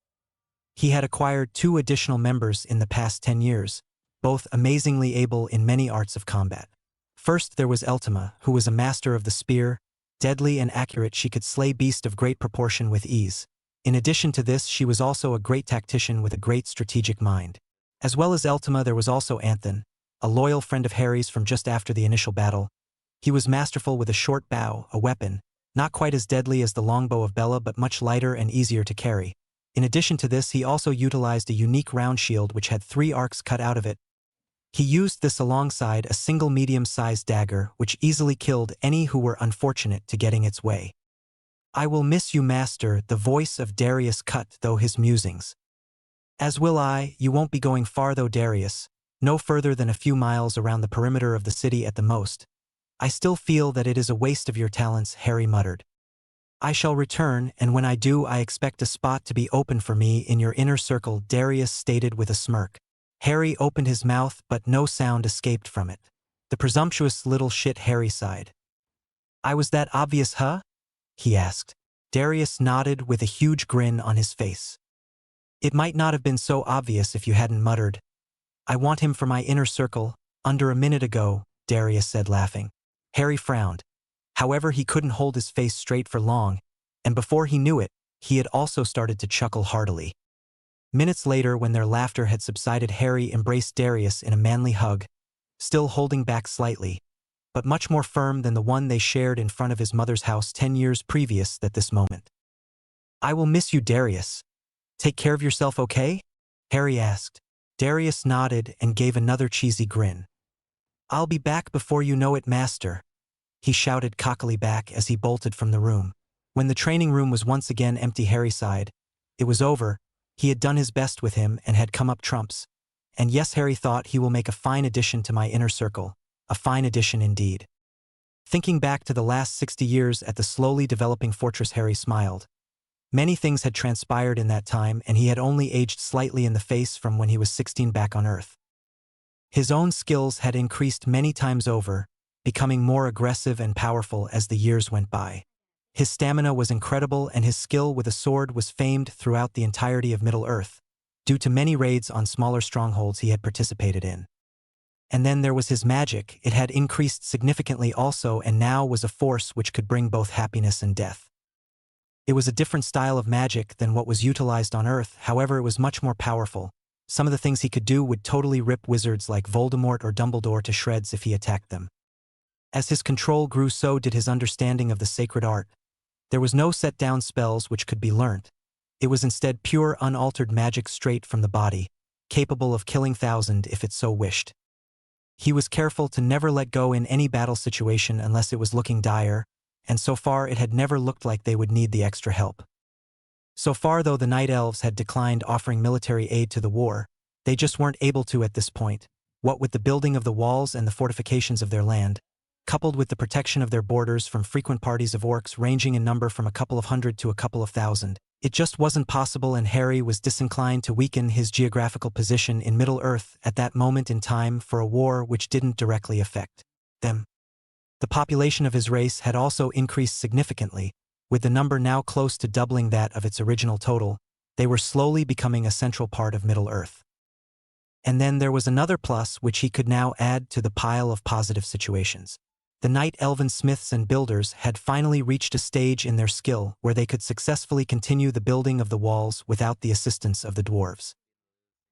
He had acquired 2 additional members in the past 10 years, both amazingly able in many arts of combat. First there was Eltima, who was a master of the spear. Deadly and accurate, she could slay beasts of great proportion with ease. In addition to this, she was also a great tactician with a great strategic mind. As well as Eltima, there was also Anthon, a loyal friend of Harry's from just after the initial battle. He was masterful with a short bow, a weapon, not quite as deadly as the longbow of Bella but much lighter and easier to carry. In addition to this, he also utilized a unique round shield which had 3 arcs cut out of it. He used this alongside a single medium-sized dagger which easily killed any who were unfortunate to getting its way. "I will miss you, master," the voice of Darius cut through his musings. "As will I. You won't be going far though, Darius. No further than a few miles around the perimeter of the city at the most." "I still feel that it is a waste of your talents," Harry muttered. "I shall return, and when I do I expect a spot to be open for me in your inner circle," Darius stated with a smirk. Harry opened his mouth but no sound escaped from it. "The presumptuous little shit," Harry sighed. "I was that obvious, huh?" he asked. Darius nodded with a huge grin on his face. "It might not have been so obvious if you hadn't muttered. I want him for my inner circle, under a minute ago," Darius said, laughing. Harry frowned. However, he couldn't hold his face straight for long, and before he knew it, he had also started to chuckle heartily. Minutes later, when their laughter had subsided, Harry embraced Darius in a manly hug, still holding back slightly, but much more firm than the one they shared in front of his mother's house 10 years previous at this moment. "I will miss you, Darius. Take care of yourself, okay?" Harry asked. Darius nodded and gave another cheesy grin. "I'll be back before you know it, master," he shouted cockily back as he bolted from the room. When the training room was once again empty, Harry sighed. It was over. He had done his best with him and had come up trumps. And yes, Harry thought, he will make a fine addition to my inner circle. A fine addition indeed. Thinking back to the last 60 years at the slowly developing fortress, Harry smiled. Many things had transpired in that time, and he had only aged slightly in the face from when he was 16 back on Earth. His own skills had increased many times over, becoming more aggressive and powerful as the years went by. His stamina was incredible, and his skill with a sword was famed throughout the entirety of Middle-earth, due to many raids on smaller strongholds he had participated in. And then there was his magic. It had increased significantly also, and now was a force which could bring both happiness and death. It was a different style of magic than what was utilized on Earth, however it was much more powerful. Some of the things he could do would totally rip wizards like Voldemort or Dumbledore to shreds if he attacked them. As his control grew, so did his understanding of the sacred art. There was no set-down spells which could be learnt. It was instead pure, unaltered magic straight from the body, capable of killing thousands if it so wished. He was careful to never let go in any battle situation unless it was looking dire, and so far it had never looked like they would need the extra help. So far, though, the Night Elves had declined offering military aid to the war. They just weren't able to at this point. What with the building of the walls and the fortifications of their land, coupled with the protection of their borders from frequent parties of orcs ranging in number from a couple of hundred to a couple of thousand, it just wasn't possible, and Harry was disinclined to weaken his geographical position in Middle-earth at that moment in time for a war which didn't directly affect them. The population of his race had also increased significantly, with the number now close to doubling that of its original total. They were slowly becoming a central part of Middle-earth. And then there was another plus which he could now add to the pile of positive situations. The Night Elven smiths and builders had finally reached a stage in their skill where they could successfully continue the building of the walls without the assistance of the dwarves.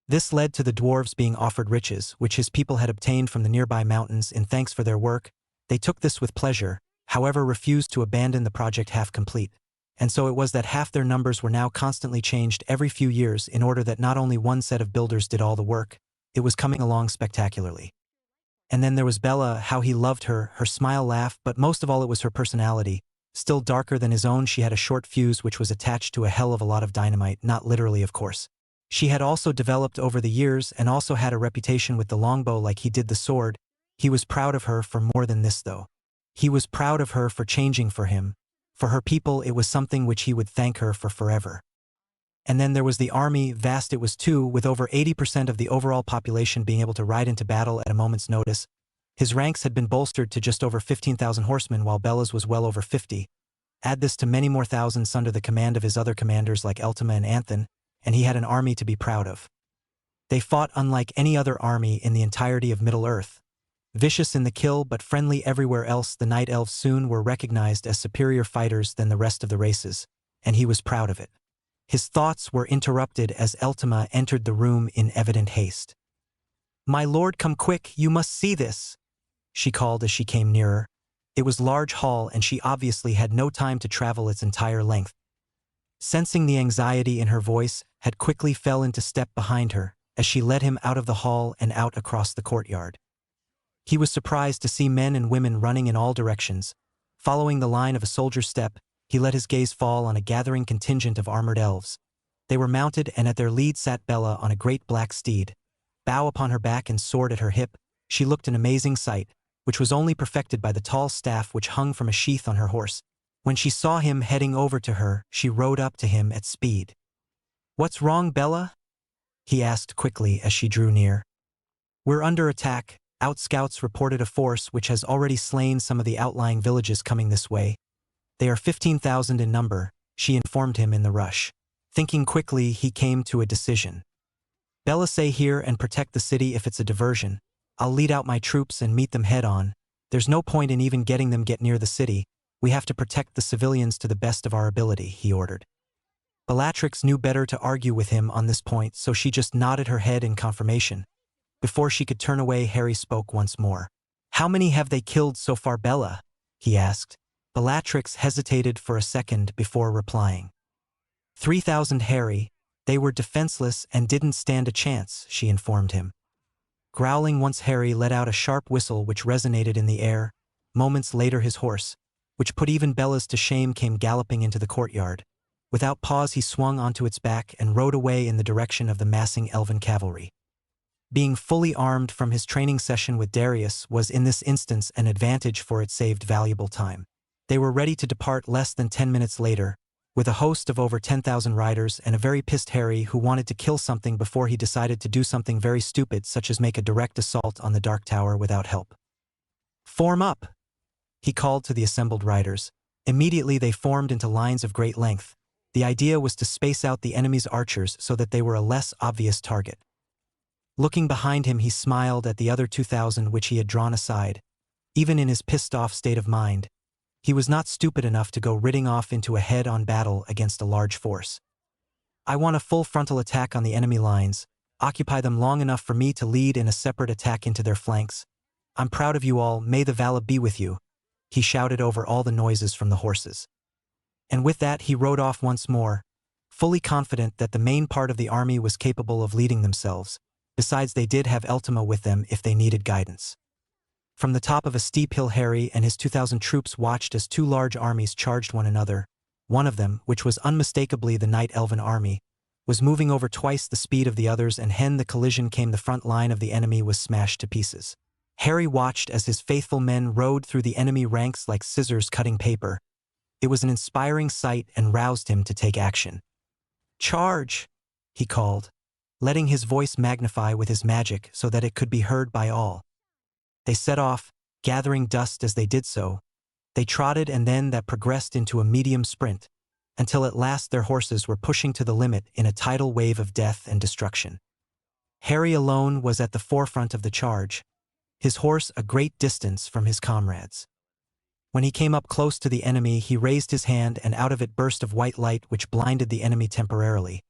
This led to the dwarves being offered riches, which his people had obtained from the nearby mountains in thanks for their work. They took this with pleasure. however refused to abandon the project half complete. And so it was that half their numbers were now constantly changed every few years in order that not only one set of builders did all the work, it was coming along spectacularly. And then there was Bella, how he loved her, her smile, laugh, but most of all it was her personality. Still darker than his own, she had a short fuse which was attached to a hell of a lot of dynamite, not literally of course. She had also developed over the years and also had a reputation with the longbow like he did the sword. He was proud of her for more than this though. He was proud of her for changing for him. For her people it was something which he would thank her for forever. And then there was the army, vast it was too, with over 80% of the overall population being able to ride into battle at a moment's notice. His ranks had been bolstered to just over 15,000 horsemen while Bella's was well over 50. Add this to many more thousands under the command of his other commanders like Eltima and Anthon, and he had an army to be proud of. They fought unlike any other army in the entirety of Middle-earth. Vicious in the kill but friendly everywhere else, the Night Elves soon were recognized as superior fighters than the rest of the races, and he was proud of it. His thoughts were interrupted as Eltima entered the room in evident haste. "My lord, come quick, you must see this," she called as she came nearer. It was a large hall and she obviously had no time to travel its entire length. Sensing the anxiety in her voice, had quickly fell into step behind her as she led him out of the hall and out across the courtyard. He was surprised to see men and women running in all directions. Following the line of a soldier's step, he let his gaze fall on a gathering contingent of armored elves. They were mounted and at their lead sat Bella on a great black steed. Bow upon her back and sword at her hip, she looked an amazing sight, which was only perfected by the tall staff which hung from a sheath on her horse. When she saw him heading over to her, she rode up to him at speed. "What's wrong, Bella?" he asked quickly as she drew near. "We're under attack. Out scouts reported a force which has already slain some of the outlying villages coming this way. They are 15,000 in number," she informed him in the rush. Thinking quickly, he came to a decision. "Bella, stay here and protect the city if it's a diversion. I'll lead out my troops and meet them head on. There's no point in even getting them get near the city. We have to protect the civilians to the best of our ability," he ordered. Bellatrix knew better to argue with him on this point, so she just nodded her head in confirmation. Before she could turn away, Harry spoke once more. "How many have they killed so far, Bella?" he asked. Bellatrix hesitated for a second before replying. 3,000, Harry. They were defenseless and didn't stand a chance," she informed him. Growling once, Harry let out a sharp whistle which resonated in the air. Moments later his horse, which put even Bella's to shame, came galloping into the courtyard. Without pause he swung onto its back and rode away in the direction of the massing elven cavalry. Being fully armed from his training session with Darius was in this instance an advantage, for it saved valuable time. They were ready to depart less than 10 minutes later, with a host of over 10,000 riders and a very pissed Harry who wanted to kill something before he decided to do something very stupid, such as make a direct assault on the Dark Tower without help. "Form up!" he called to the assembled riders. Immediately they formed into lines of great length. The idea was to space out the enemy's archers so that they were a less obvious target. Looking behind him, he smiled at the other 2,000 which he had drawn aside. Even in his pissed-off state of mind, he was not stupid enough to go ridding off into a head-on battle against a large force. "I want a full frontal attack on the enemy lines, occupy them long enough for me to lead in a separate attack into their flanks. I'm proud of you all, may the Vala be with you," he shouted over all the noises from the horses. And with that he rode off once more, fully confident that the main part of the army was capable of leading themselves. Besides, they did have Eltima with them if they needed guidance. From the top of a steep hill, Harry and his 2,000 troops watched as two large armies charged one another. One of them, which was unmistakably the Night Elven army, was moving over twice the speed of the others, and when the collision came, the front line of the enemy was smashed to pieces. Harry watched as his faithful men rode through the enemy ranks like scissors cutting paper. It was an inspiring sight and roused him to take action. "Charge!" he called, letting his voice magnify with his magic so that it could be heard by all. They set off, gathering dust as they did so. They trotted, and then that progressed into a medium sprint, until at last their horses were pushing to the limit in a tidal wave of death and destruction. Harry alone was at the forefront of the charge, his horse a great distance from his comrades. When he came up close to the enemy, he raised his hand, and out of it burst of white light which blinded the enemy temporarily.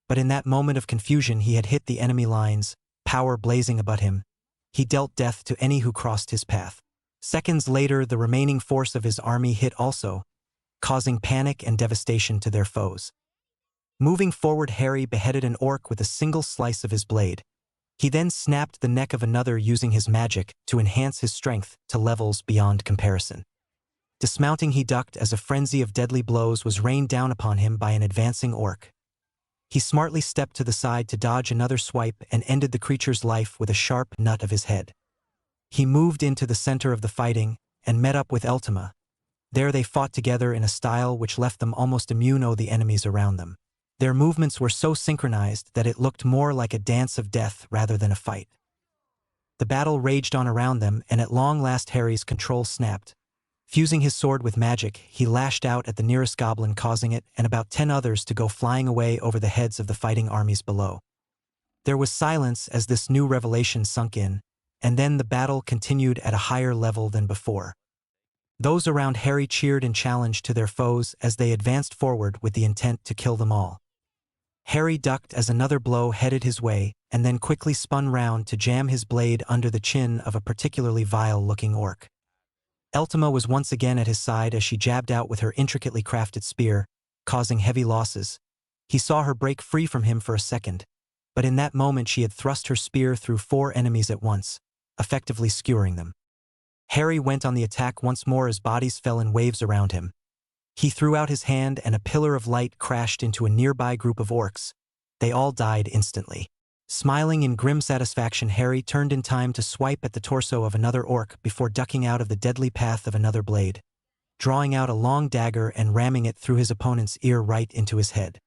But in that moment of confusion he had hit the enemy lines, power blazing about him. He dealt death to any who crossed his path. Seconds later, the remaining force of his army hit also, causing panic and devastation to their foes. Moving forward, Harry beheaded an orc with a single slice of his blade. He then snapped the neck of another using his magic to enhance his strength to levels beyond comparison. Dismounting, he ducked as a frenzy of deadly blows was rained down upon him by an advancing orc. He smartly stepped to the side to dodge another swipe and ended the creature's life with a sharp nut of his head. He moved into the center of the fighting and met up with Ultima. There they fought together in a style which left them almost immune to the enemies around them. Their movements were so synchronized that it looked more like a dance of death rather than a fight. The battle raged on around them, and at long last Harry's control snapped. Fusing his sword with magic, he lashed out at the nearest goblin, causing it and about 10 others to go flying away over the heads of the fighting armies below. There was silence as this new revelation sunk in, and then the battle continued at a higher level than before. Those around Harry cheered and challenged to their foes as they advanced forward with the intent to kill them all. Harry ducked as another blow headed his way, and then quickly spun round to jam his blade under the chin of a particularly vile-looking orc. Ultima was once again at his side as she jabbed out with her intricately crafted spear, causing heavy losses. He saw her break free from him for a second, but in that moment she had thrust her spear through 4 enemies at once, effectively skewering them. Harry went on the attack once more as bodies fell in waves around him. He threw out his hand and a pillar of light crashed into a nearby group of orcs. They all died instantly. Smiling in grim satisfaction, Harry turned in time to swipe at the torso of another orc before ducking out of the deadly path of another blade, drawing out a long dagger and ramming it through his opponent's ear right into his head.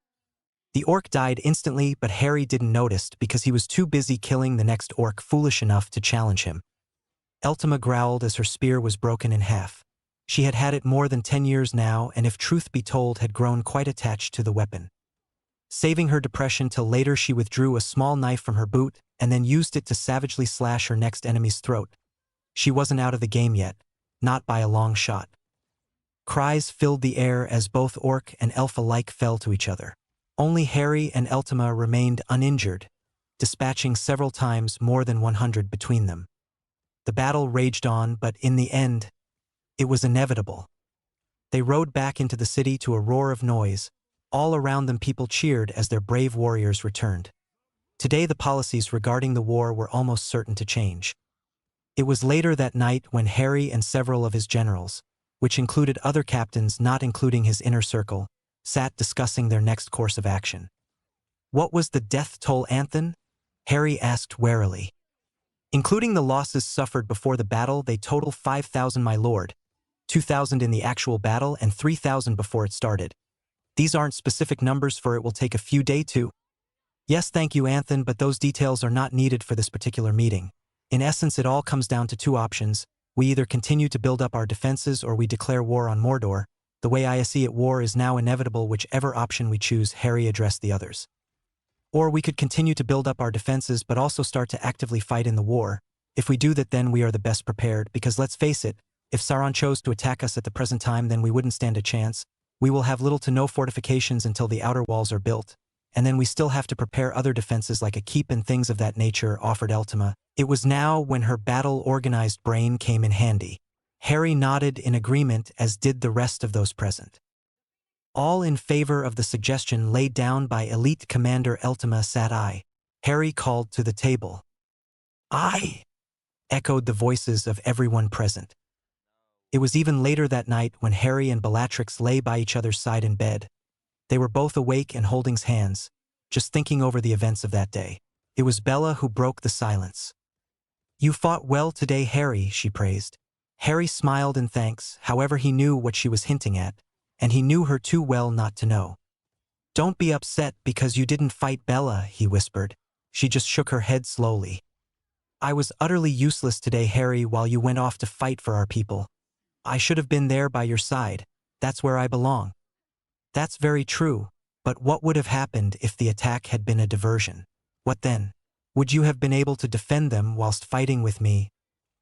The orc died instantly, but Harry didn't notice because he was too busy killing the next orc foolish enough to challenge him. Ultima growled as her spear was broken in half. She had had it more than 10 years now, and if truth be told, had grown quite attached to the weapon. Saving her depression till later, she withdrew a small knife from her boot and then used it to savagely slash her next enemy's throat. She wasn't out of the game yet, not by a long shot. Cries filled the air as both orc and elf alike fell to each other. Only Harry and Ultima remained uninjured, dispatching several times more than 100 between them. The battle raged on, but in the end, it was inevitable. They rode back into the city to a roar of noise. All around them people cheered as their brave warriors returned. Today the policies regarding the war were almost certain to change. It was later that night when Harry and several of his generals, which included other captains not including his inner circle, sat discussing their next course of action. What was the death toll, Anthony? Harry asked warily. Including the losses suffered before the battle, they total 5,000, my lord. 2,000 in the actual battle and 3,000 before it started. These aren't specific numbers, for it will take a few days to. Yes, thank you, Anthony, but those details are not needed for this particular meeting. In essence, it all comes down to 2 options. We either continue to build up our defenses or we declare war on Mordor. The way I see it, war is now inevitable. Whichever option we choose, Harry addressed the others. Or we could continue to build up our defenses but also start to actively fight in the war. If we do that, then we are the best prepared, because let's face it, if Sauron chose to attack us at the present time, then we wouldn't stand a chance. We will have little to no fortifications until the outer walls are built, and then we still have to prepare other defenses like a keep and things of that nature, offered Ultima. It was now when her battle-organized brain came in handy. Harry nodded in agreement, as did the rest of those present. All in favor of the suggestion laid down by Elite Commander Ultima sat aye. Harry called to the table. Aye, echoed the voices of everyone present. It was even later that night when Harry and Bellatrix lay by each other's side in bed. They were both awake and holding hands, just thinking over the events of that day. It was Bella who broke the silence. You fought well today, Harry, she praised. Harry smiled in thanks, however he knew what she was hinting at, and he knew her too well not to know. Don't be upset because you didn't fight Bella, he whispered. She just shook her head slowly. I was utterly useless today, Harry, while you went off to fight for our people. I should have been there by your side. That's where I belong. That's very true, but what would have happened if the attack had been a diversion? What then? Would you have been able to defend them whilst fighting with me?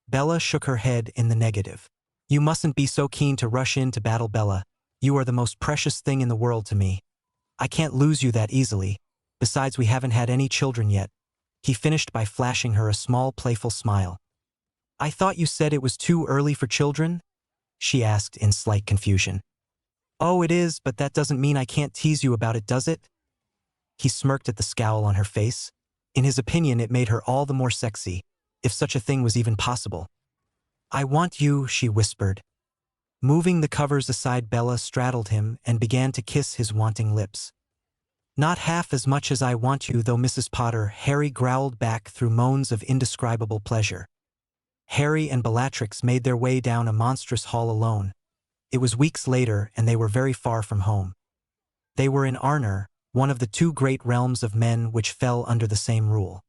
Bella shook her head in the negative. You mustn't be so keen to rush into battle, Bella. You are the most precious thing in the world to me. I can't lose you that easily. Besides, we haven't had any children yet. He finished by flashing her a small, playful smile. I thought you said it was too early for children? She asked in slight confusion. Oh, it is, but that doesn't mean I can't tease you about it, does it? He smirked at the scowl on her face. In his opinion, it made her all the more sexy, if such a thing was even possible. I want you, she whispered. Moving the covers aside, Bella straddled him and began to kiss his wanting lips. Not half as much as I want you, though, Mrs. Potter, Harry growled back through moans of indescribable pleasure. Harry and Bellatrix made their way down a monstrous hall alone. It was weeks later, and they were very far from home. They were in Arnor, one of the two great realms of men which fell under the same rule.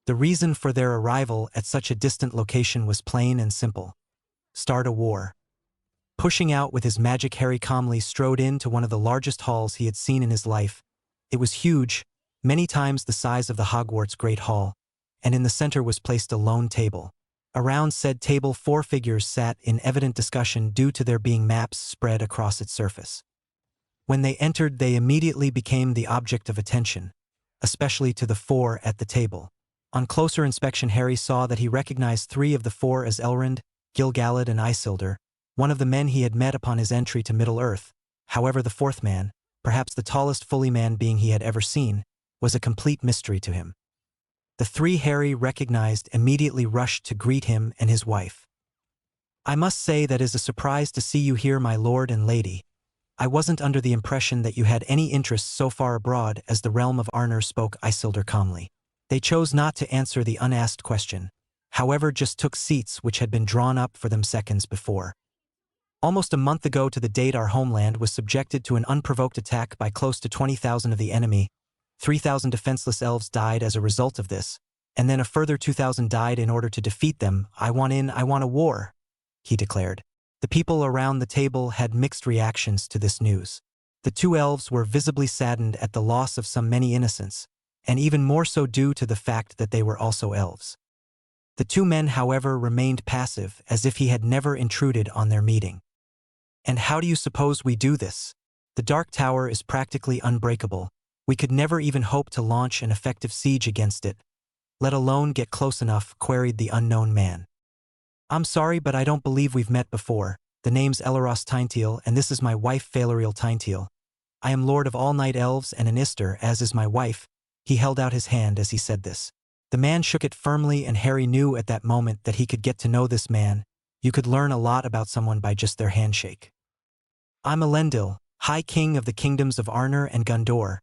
The reason for their arrival at such a distant location was plain and simple. Start a war. Pushing out with his magic, Harry calmly strode into one of the largest halls he had seen in his life. It was huge, many times the size of the Hogwarts Great Hall, and in the center was placed a lone table. Around said table 4 figures sat in evident discussion due to there being maps spread across its surface. When they entered, they immediately became the object of attention, especially to the 4 at the table. On closer inspection, Harry saw that he recognized 3 of the 4 as Elrond, Gil-galad and Isildur, one of the men he had met upon his entry to Middle-earth. However, the 4th man, perhaps the tallest fully man being he had ever seen, was a complete mystery to him. The 3 Harry recognized immediately rushed to greet him and his wife. I must say that it is a surprise to see you here, my lord and lady. I wasn't under the impression that you had any interest so far abroad as the realm of Arnor, spoke Isildur calmly. They chose not to answer the unasked question, however, just took seats which had been drawn up for them seconds before. Almost a month ago to the date, our homeland was subjected to an unprovoked attack by close to 20,000 of the enemy. 3,000 defenseless elves died as a result of this, and then a further 2,000 died in order to defeat them. I want a war, he declared. The people around the table had mixed reactions to this news. The 2 elves were visibly saddened at the loss of so many innocents, and even more so due to the fact that they were also elves. The 2 men, however, remained passive, as if he had never intruded on their meeting. And how do you suppose we do this? The Dark Tower is practically unbreakable. We could never even hope to launch an effective siege against it, let alone get close enough, queried the unknown man. I'm sorry, but I don't believe we've met before. The name's Eleros Tynteal, and this is my wife Feluriel Tynteal. I am lord of all night elves and an Ister, as is my wife. He held out his hand as he said this. The man shook it firmly, and Harry knew at that moment that he could get to know this man. You could learn a lot about someone by just their handshake. I'm Elendil, High King of the Kingdoms of Arnor and Gondor.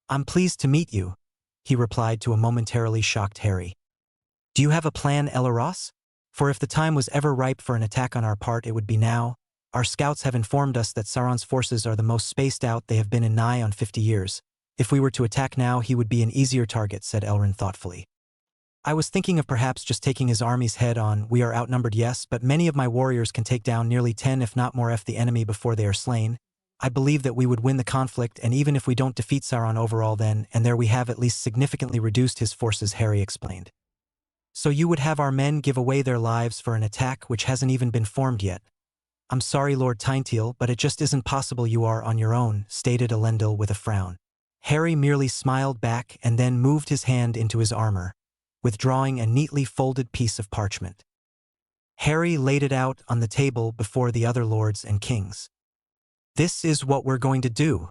I'm pleased to meet you, he replied to a momentarily shocked Harry. Do you have a plan, Eleros? For if the time was ever ripe for an attack on our part, it would be now. Our scouts have informed us that Sauron's forces are the most spaced out they have been in nigh on 50 years. If we were to attack now, he would be an easier target, said Elrond thoughtfully. I was thinking of perhaps just taking his armies head on. We are outnumbered, yes, but many of my warriors can take down nearly 10 if not more the enemy before they are slain. I believe that we would win the conflict, and even if we don't defeat Sauron overall, then and there we have at least significantly reduced his forces, Harry explained. So you would have our men give away their lives for an attack which hasn't even been formed yet? I'm sorry, Lord Tynteal, but it just isn't possible. You are on your own, stated Elendil with a frown. Harry merely smiled back and then moved his hand into his armor, withdrawing a neatly folded piece of parchment. Harry laid it out on the table before the other lords and kings. This is what we're going to do.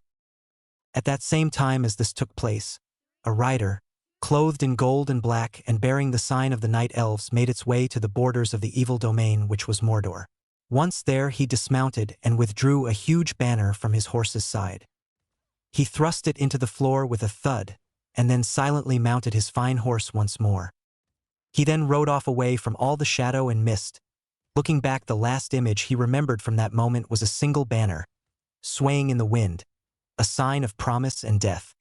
At that same time as this took place, a rider, clothed in gold and black and bearing the sign of the Night Elves, made its way to the borders of the evil domain which was Mordor. Once there, he dismounted and withdrew a huge banner from his horse's side. He thrust it into the floor with a thud, and then silently mounted his fine horse once more. He then rode off away from all the shadow and mist. Looking back, the last image he remembered from that moment was a single banner, swaying in the wind, a sign of promise and death.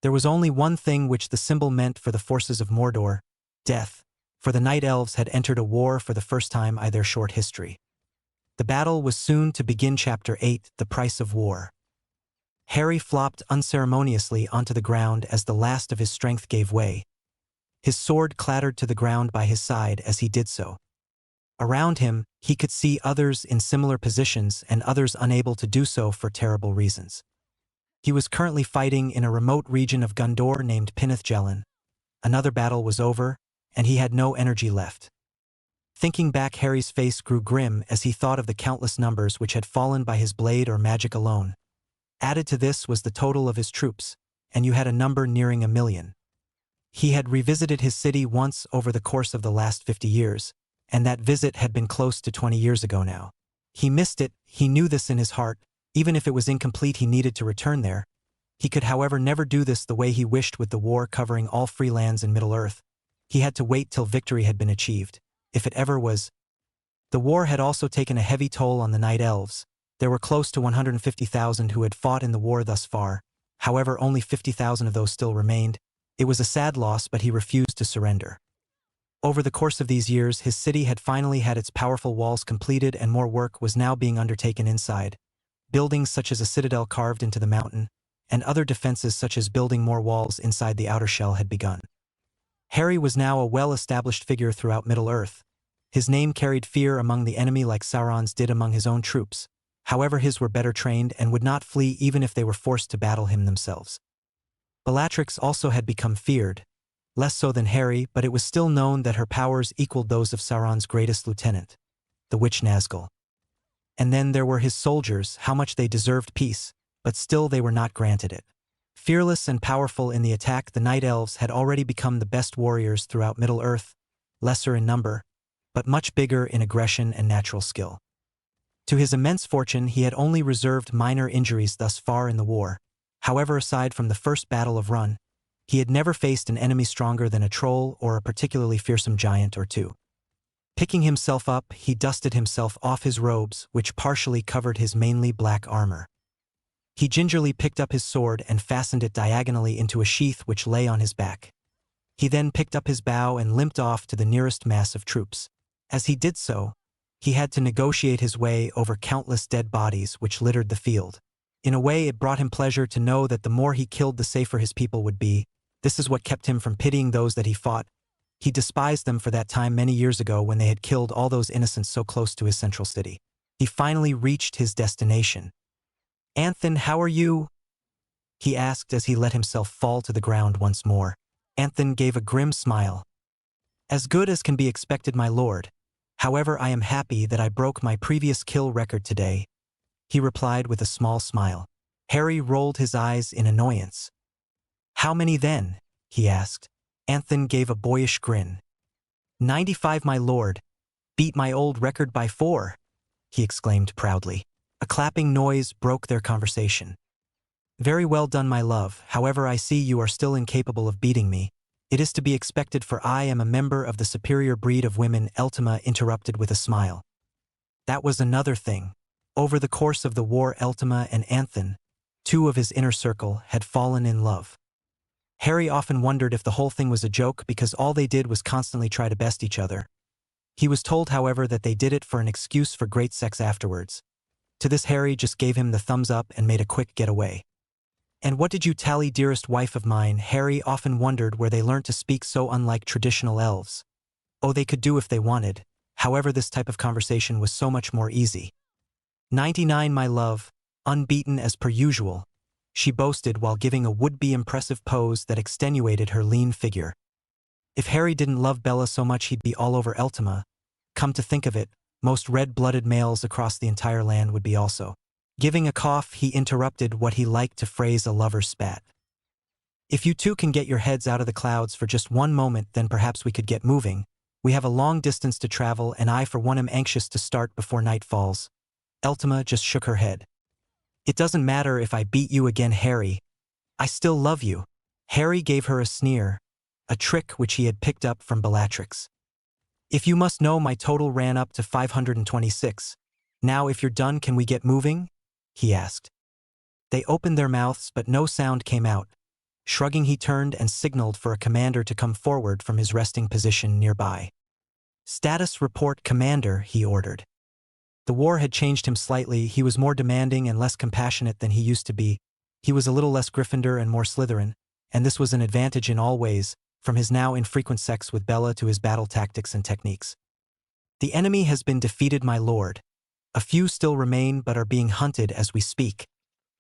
There was only one thing which the symbol meant for the forces of Mordor: death, for the Night Elves had entered a war for the first time in their short history. The battle was soon to begin. Chapter 8: The Price of War. Harry flopped unceremoniously onto the ground as the last of his strength gave way. His sword clattered to the ground by his side as he did so. Around him, he could see others in similar positions and others unable to do so for terrible reasons. He was currently fighting in a remote region of Gondor named Pinith Gelin. Another battle was over, and he had no energy left. Thinking back, Harry's face grew grim as he thought of the countless numbers which had fallen by his blade or magic alone. Added to this was the total of his troops, and you had a number nearing 1,000,000. He had revisited his city once over the course of the last 50 years, and that visit had been close to 20 years ago now. He missed it, he knew this in his heart. Even if it was incomplete, he needed to return there. He could, however, never do this the way he wished, with the war covering all free lands in Middle-earth. He had to wait till victory had been achieved, if it ever was. The war had also taken a heavy toll on the Night Elves. There were close to 150,000 who had fought in the war thus far. However, only 50,000 of those still remained. It was a sad loss, but he refused to surrender. Over the course of these years, his city had finally had its powerful walls completed, and more work was now being undertaken inside. Buildings such as a citadel carved into the mountain, and other defenses such as building more walls inside the outer shell had begun. Harry was now a well-established figure throughout Middle-earth. His name carried fear among the enemy like Sauron's did among his own troops. However, his were better trained and would not flee even if they were forced to battle him themselves. Bellatrix also had become feared, less so than Harry, but it was still known that her powers equaled those of Sauron's greatest lieutenant, the witch Nazgul. And then there were his soldiers, how much they deserved peace, but still they were not granted it. Fearless and powerful in the attack, the Night Elves had already become the best warriors throughout Middle-earth, lesser in number, but much bigger in aggression and natural skill. To his immense fortune, he had only reserved minor injuries thus far in the war. However, aside from the first Battle of Run, he had never faced an enemy stronger than a troll or a particularly fearsome giant or two. Picking himself up, he dusted himself off his robes, which partially covered his mainly black armor. He gingerly picked up his sword and fastened it diagonally into a sheath which lay on his back. He then picked up his bow and limped off to the nearest mass of troops. As he did so, he had to negotiate his way over countless dead bodies which littered the field. In a way, it brought him pleasure to know that the more he killed, the safer his people would be. This is what kept him from pitying those that he fought. He despised them for that time many years ago when they had killed all those innocents so close to his central city. He finally reached his destination. "Anthony, how are you?" he asked as he let himself fall to the ground once more. Anthony gave a grim smile. "As good as can be expected, my lord. However, I am happy that I broke my previous kill record today," he replied with a small smile. Harry rolled his eyes in annoyance. "How many then?" he asked. Anthony gave a boyish grin. 95, my lord. Beat my old record by 4, he exclaimed proudly. A clapping noise broke their conversation. "Very well done, my love. However, I see you are still incapable of beating me. It is to be expected, for I am a member of the superior breed of women," Eltima interrupted with a smile. That was another thing. Over the course of the war, Eltima and Anthony, 2 of his inner circle, had fallen in love. Harry often wondered if the whole thing was a joke, because all they did was constantly try to best each other. He was told, however, that they did it for an excuse for great sex afterwards. To this, Harry just gave him the thumbs up and made a quick getaway. "And what did you tally, dearest wife of mine?" Harry often wondered where they learnt to speak so unlike traditional elves. Oh, they could do if they wanted. However, this type of conversation was so much more easy. 99, my love. Unbeaten as per usual," she boasted while giving a would-be impressive pose that extenuated her lean figure. If Harry didn't love Bella so much, he'd be all over Eltima. Come to think of it, most red-blooded males across the entire land would be also. Giving a cough, he interrupted what he liked to phrase a lover's spat. "If you two can get your heads out of the clouds for just one moment, then perhaps we could get moving. We have a long distance to travel, and I for one am anxious to start before night falls." Eltima just shook her head. "It doesn't matter if I beat you again, Harry. I still love you." Harry gave her a sneer, a trick which he had picked up from Bellatrix. "If you must know, my total ran up to 526. Now, if you're done, can we get moving?" he asked. They opened their mouths, but no sound came out. Shrugging, he turned and signaled for a commander to come forward from his resting position nearby. "Status report, Commander," he ordered. The war had changed him slightly. He was more demanding and less compassionate than he used to be. He was a little less Gryffindor and more Slytherin, and this was an advantage in all ways, from his now infrequent sex with Bella to his battle tactics and techniques. "The enemy has been defeated, my lord. A few still remain but are being hunted as we speak.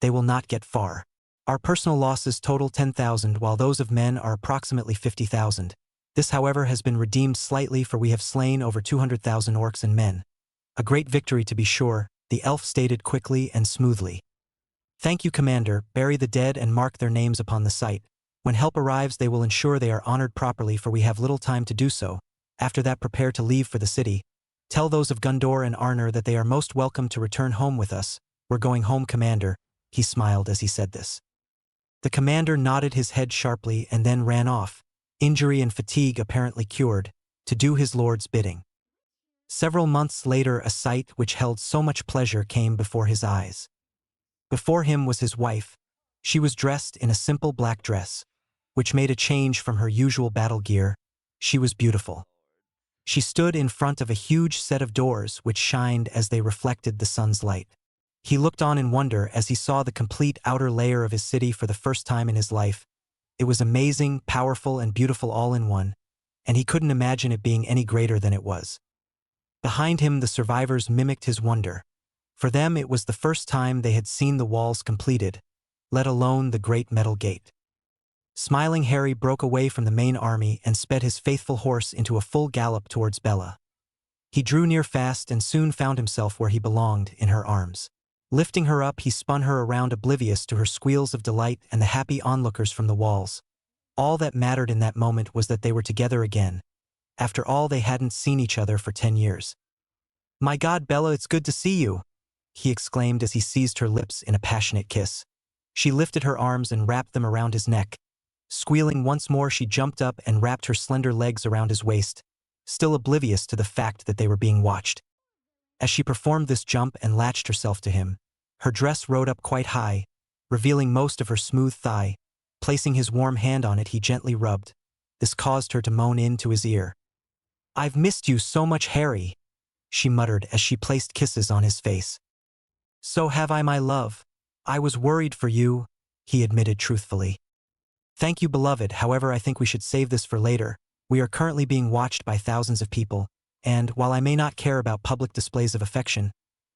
They will not get far. Our personal losses total 10,000, while those of men are approximately 50,000. This, however, has been redeemed slightly, for we have slain over 200,000 orcs and men. A great victory, to be sure, the elf stated quickly and smoothly. Thank you, Commander. Bury the dead and mark their names upon the site. When help arrives, they will ensure they are honored properly, for we have little time to do so. After that, prepare to leave for the city. Tell those of Gundor and Arnor that they are most welcome to return home with us. We're going home, Commander. He smiled as he said this. The commander nodded his head sharply and then ran off, injury and fatigue apparently cured, to do his lord's bidding. Several months later, a sight which held so much pleasure came before his eyes. Before him was his wife. She was dressed in a simple black dress, which made a change from her usual battle gear. She was beautiful. She stood in front of a huge set of doors which shined as they reflected the sun's light. He looked on in wonder as he saw the complete outer layer of his city for the first time in his life. It was amazing, powerful, and beautiful all in one, and he couldn't imagine it being any greater than it was. Behind him, the survivors mimicked his wonder. For them, it was the first time they had seen the walls completed, let alone the great metal gate. Smiling, Harry broke away from the main army and sped his faithful horse into a full gallop towards Bella. He drew near fast and soon found himself where he belonged, in her arms. Lifting her up, he spun her around, oblivious to her squeals of delight and the happy onlookers from the walls. All that mattered in that moment was that they were together again. After all, they hadn't seen each other for 10 years. "My God, Bella, it's good to see you," he exclaimed as he seized her lips in a passionate kiss. She lifted her arms and wrapped them around his neck. Squealing once more, she jumped up and wrapped her slender legs around his waist, still oblivious to the fact that they were being watched. As she performed this jump and latched herself to him, her dress rode up quite high, revealing most of her smooth thigh. Placing his warm hand on it, he gently rubbed. This caused her to moan into his ear. "I've missed you so much, Harry," she muttered as she placed kisses on his face. "So have I, my love. I was worried for you," he admitted truthfully. "Thank you, beloved. However, I think we should save this for later. We are currently being watched by thousands of people, and, while I may not care about public displays of affection,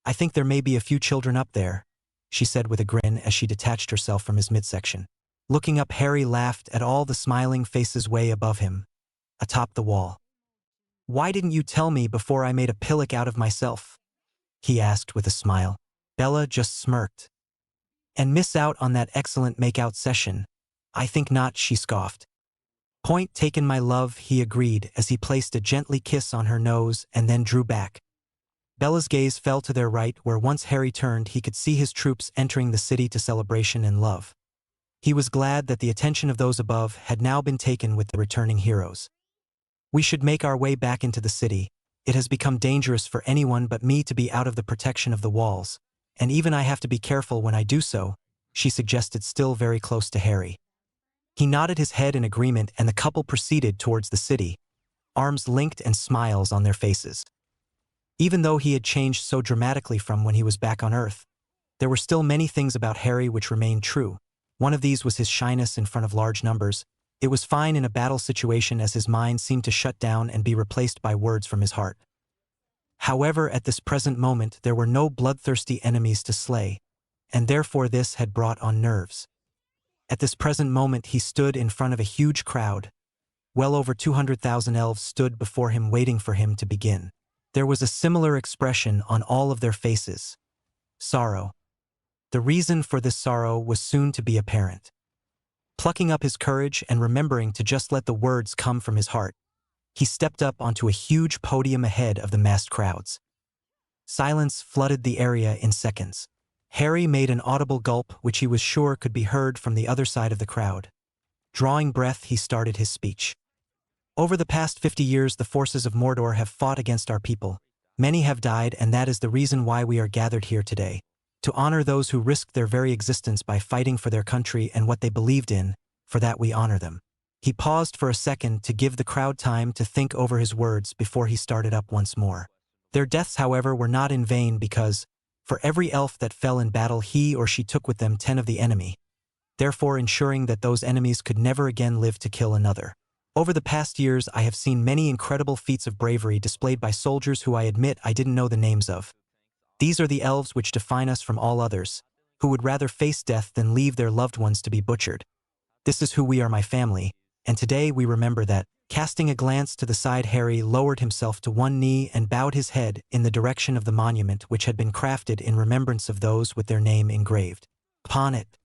I think there may be a few children up there," she said with a grin as she detached herself from his midsection. Looking up, Harry laughed at all the smiling faces way above him, atop the wall. "Why didn't you tell me before I made a pillock out of myself?" he asked with a smile. Bella just smirked. "And miss out on that excellent make-out session? I think not," she scoffed. "Point taken, my love," he agreed as he placed a gently kiss on her nose and then drew back. Bella's gaze fell to their right, where once Harry turned, he could see his troops entering the city to celebration and love. He was glad that the attention of those above had now been taken with the returning heroes. "We should make our way back into the city. It has become dangerous for anyone but me to be out of the protection of the walls, and even I have to be careful when I do so," she suggested, still very close to Harry. He nodded his head in agreement, and the couple proceeded towards the city, arms linked and smiles on their faces. Even though he had changed so dramatically from when he was back on Earth, there were still many things about Harry which remained true. One of these was his shyness in front of large numbers. It was fine in a battle situation, as his mind seemed to shut down and be replaced by words from his heart. However, at this present moment, there were no bloodthirsty enemies to slay, and therefore this had brought on nerves. At this present moment, he stood in front of a huge crowd. Well over 200,000 elves stood before him, waiting for him to begin. There was a similar expression on all of their faces: sorrow. The reason for this sorrow was soon to be apparent. Plucking up his courage and remembering to just let the words come from his heart, he stepped up onto a huge podium ahead of the massed crowds. Silence flooded the area in seconds. Harry made an audible gulp, which he was sure could be heard from the other side of the crowd. Drawing breath, he started his speech. "Over the past 50 years, the forces of Mordor have fought against our people. Many have died, and that is the reason why we are gathered here today. To honor those who risked their very existence by fighting for their country and what they believed in, for that we honor them." He paused for a second to give the crowd time to think over his words before he started up once more. Their deaths, however, were not in vain, because, for every elf that fell in battle, he or she took with them 10 of the enemy, therefore ensuring that those enemies could never again live to kill another. Over the past years, I have seen many incredible feats of bravery displayed by soldiers who I admit I didn't know the names of. These are the elves which define us from all others, who would rather face death than leave their loved ones to be butchered. This is who we are, my family, and today we remember that, Casting a glance to the side, Harry lowered himself to one knee and bowed his head in the direction of the monument which had been crafted in remembrance of those with their name engraved upon it.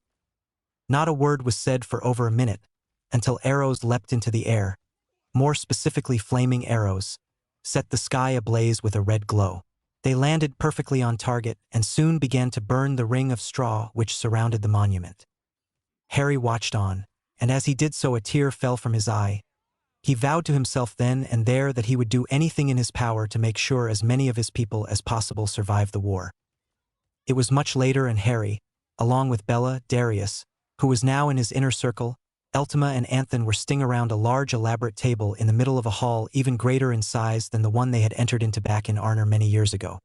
Not a word was said for over a minute, until arrows leapt into the air, more specifically flaming arrows, set the sky ablaze with a red glow. They landed perfectly on target and soon began to burn the ring of straw which surrounded the monument. Harry watched on, and as he did so a tear fell from his eye. He vowed to himself then and there that he would do anything in his power to make sure as many of his people as possible survived the war. It was much later and Harry, along with Bella, Darius, who was now in his inner circle, Eltima and Anthony were sitting around a large elaborate table in the middle of a hall even greater in size than the one they had entered into back in Arnor many years ago.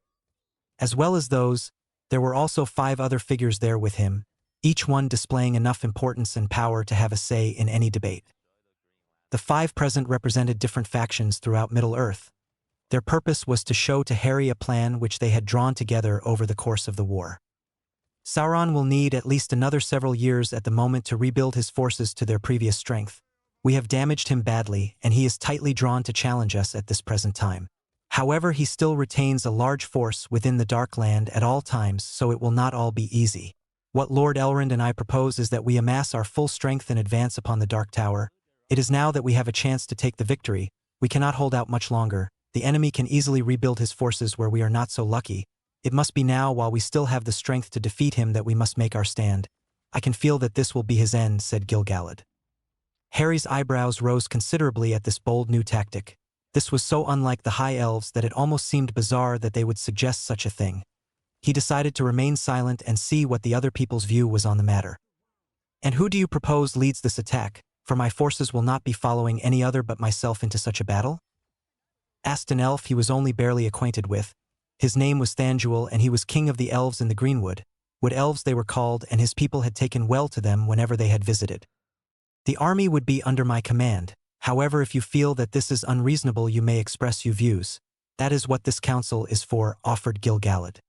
As well as those, there were also 5 other figures there with him, each one displaying enough importance and power to have a say in any debate. The 5 present represented different factions throughout Middle-earth. Their purpose was to show to Harry a plan which they had drawn together over the course of the war. Sauron will need at least another several years at the moment to rebuild his forces to their previous strength. We have damaged him badly, and he is tightly drawn to challenge us at this present time. However, he still retains a large force within the Dark Land at all times, so it will not all be easy. What Lord Elrond and I propose is that we amass our full strength and advance upon the Dark Tower. It is now that we have a chance to take the victory. We cannot hold out much longer. The enemy can easily rebuild his forces where we are not so lucky. It must be now, while we still have the strength to defeat him, that we must make our stand. I can feel that this will be his end, said Gil-galad. Harry's eyebrows rose considerably at this bold new tactic. This was so unlike the High Elves that it almost seemed bizarre that they would suggest such a thing. He decided to remain silent and see what the other people's view was on the matter. And who do you propose leads this attack? For my forces will not be following any other but myself into such a battle? Asked an elf he was only barely acquainted with. His name was Thanduil, and he was king of the elves in the Greenwood. Wood elves they were called, and his people had taken well to them whenever they had visited. The army would be under my command. However, if you feel that this is unreasonable, you may express your views. That is what this council is for, offered Gil-galad.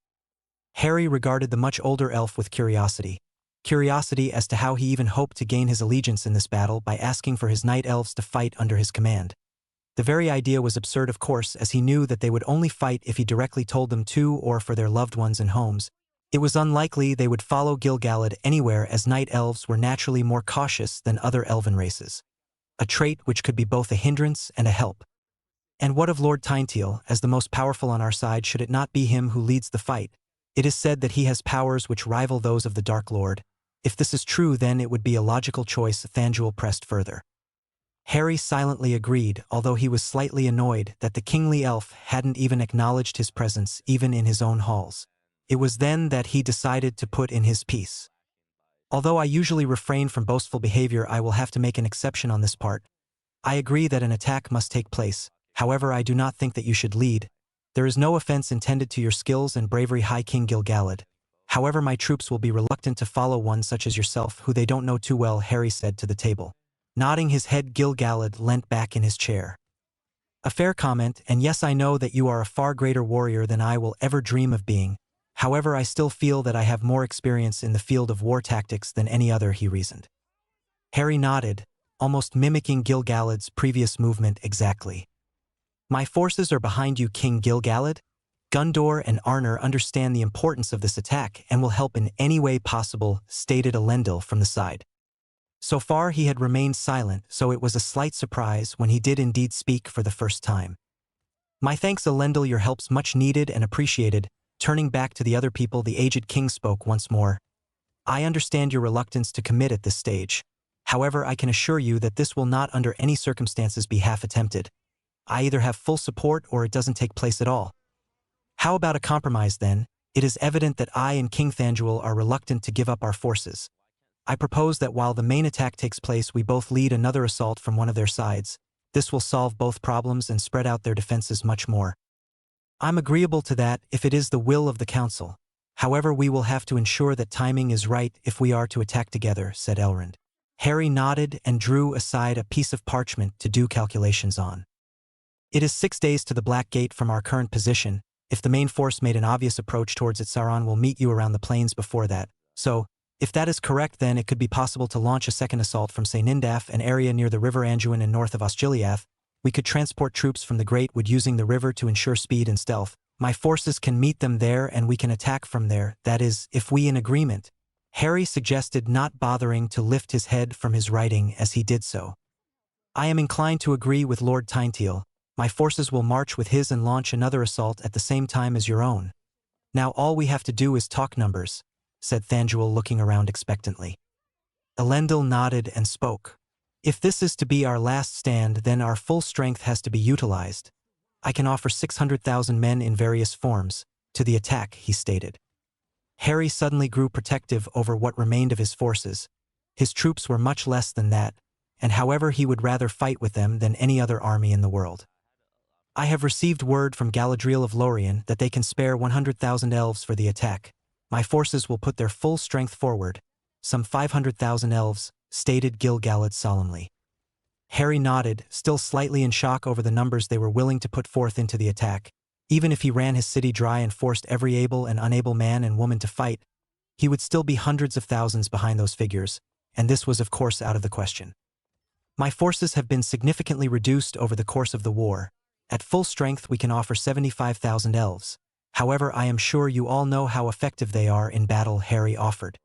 Harry regarded the much older elf with curiosity. Curiosity as to how he even hoped to gain his allegiance in this battle by asking for his night elves to fight under his command. The very idea was absurd, of course, as he knew that they would only fight if he directly told them to, or for their loved ones and homes. It was unlikely they would follow Gil-galad anywhere, as night elves were naturally more cautious than other elven races. A trait which could be both a hindrance and a help. And what of Lord Tyntail, as the most powerful on our side? Should it not be him who leads the fight? It is said that he has powers which rival those of the Dark Lord. If this is true, then it would be a logical choice, Thanduil pressed further. Harry silently agreed, although he was slightly annoyed that the kingly elf hadn't even acknowledged his presence even in his own halls. It was then that he decided to put in his piece. Although I usually refrain from boastful behavior, I will have to make an exception on this part. I agree that an attack must take place. However, I do not think that you should lead. There is no offense intended to your skills and bravery, High King Gil-galad. However, my troops will be reluctant to follow one such as yourself, who they don't know too well, Harry said to the table. Nodding his head, Gil-galad leant back in his chair. A fair comment, and yes, I know that you are a far greater warrior than I will ever dream of being. However, I still feel that I have more experience in the field of war tactics than any other, he reasoned. Harry nodded, almost mimicking Gil-galad's previous movement exactly. My forces are behind you, King Gil-galad. Gondor and Arnor understand the importance of this attack and will help in any way possible, stated Elendil from the side. So far he had remained silent, so it was a slight surprise when he did indeed speak for the first time. My thanks, Elendil, your help's much needed and appreciated. Turning back to the other people, the aged king spoke once more. I understand your reluctance to commit at this stage. However, I can assure you that this will not under any circumstances be half attempted. I either have full support or it doesn't take place at all. How about a compromise then? It is evident that I and King Thanduil are reluctant to give up our forces. I propose that while the main attack takes place, we both lead another assault from one of their sides. This will solve both problems and spread out their defenses much more. I'm agreeable to that if it is the will of the council. However, we will have to ensure that timing is right if we are to attack together, said Elrond. Harry nodded and drew aside a piece of parchment to do calculations on. It is 6 days to the Black Gate from our current position. If the main force made an obvious approach towards it, Sauron will meet you around the plains before that. So, if that is correct, then it could be possible to launch a second assault from Say Nindaf, an area near the River Anduin and north of Osgiliath. We could transport troops from the Great Wood using the river to ensure speed and stealth. My forces can meet them there and we can attack from there, that is, if we in agreement. Harry suggested, not bothering to lift his head from his writing as he did so. I am inclined to agree with Lord Tyneteel. My forces will march with his and launch another assault at the same time as your own. Now all we have to do is talk numbers, said Thanduil, looking around expectantly. Elendil nodded and spoke. If this is to be our last stand, then our full strength has to be utilized. I can offer 600,000 men in various forms to the attack, he stated. Harry suddenly grew protective over what remained of his forces. His troops were much less than that, and however he would rather fight with them than any other army in the world. I have received word from Galadriel of Lorien that they can spare 100,000 elves for the attack. My forces will put their full strength forward, some 500,000 elves, stated Gil-galad solemnly. Harry nodded, still slightly in shock over the numbers they were willing to put forth into the attack. Even if he ran his city dry and forced every able and unable man and woman to fight, he would still be hundreds of thousands behind those figures, and this was of course out of the question. My forces have been significantly reduced over the course of the war. At full strength we can offer 75,000 elves. However, I am sure you all know how effective they are in battle, Harry offered.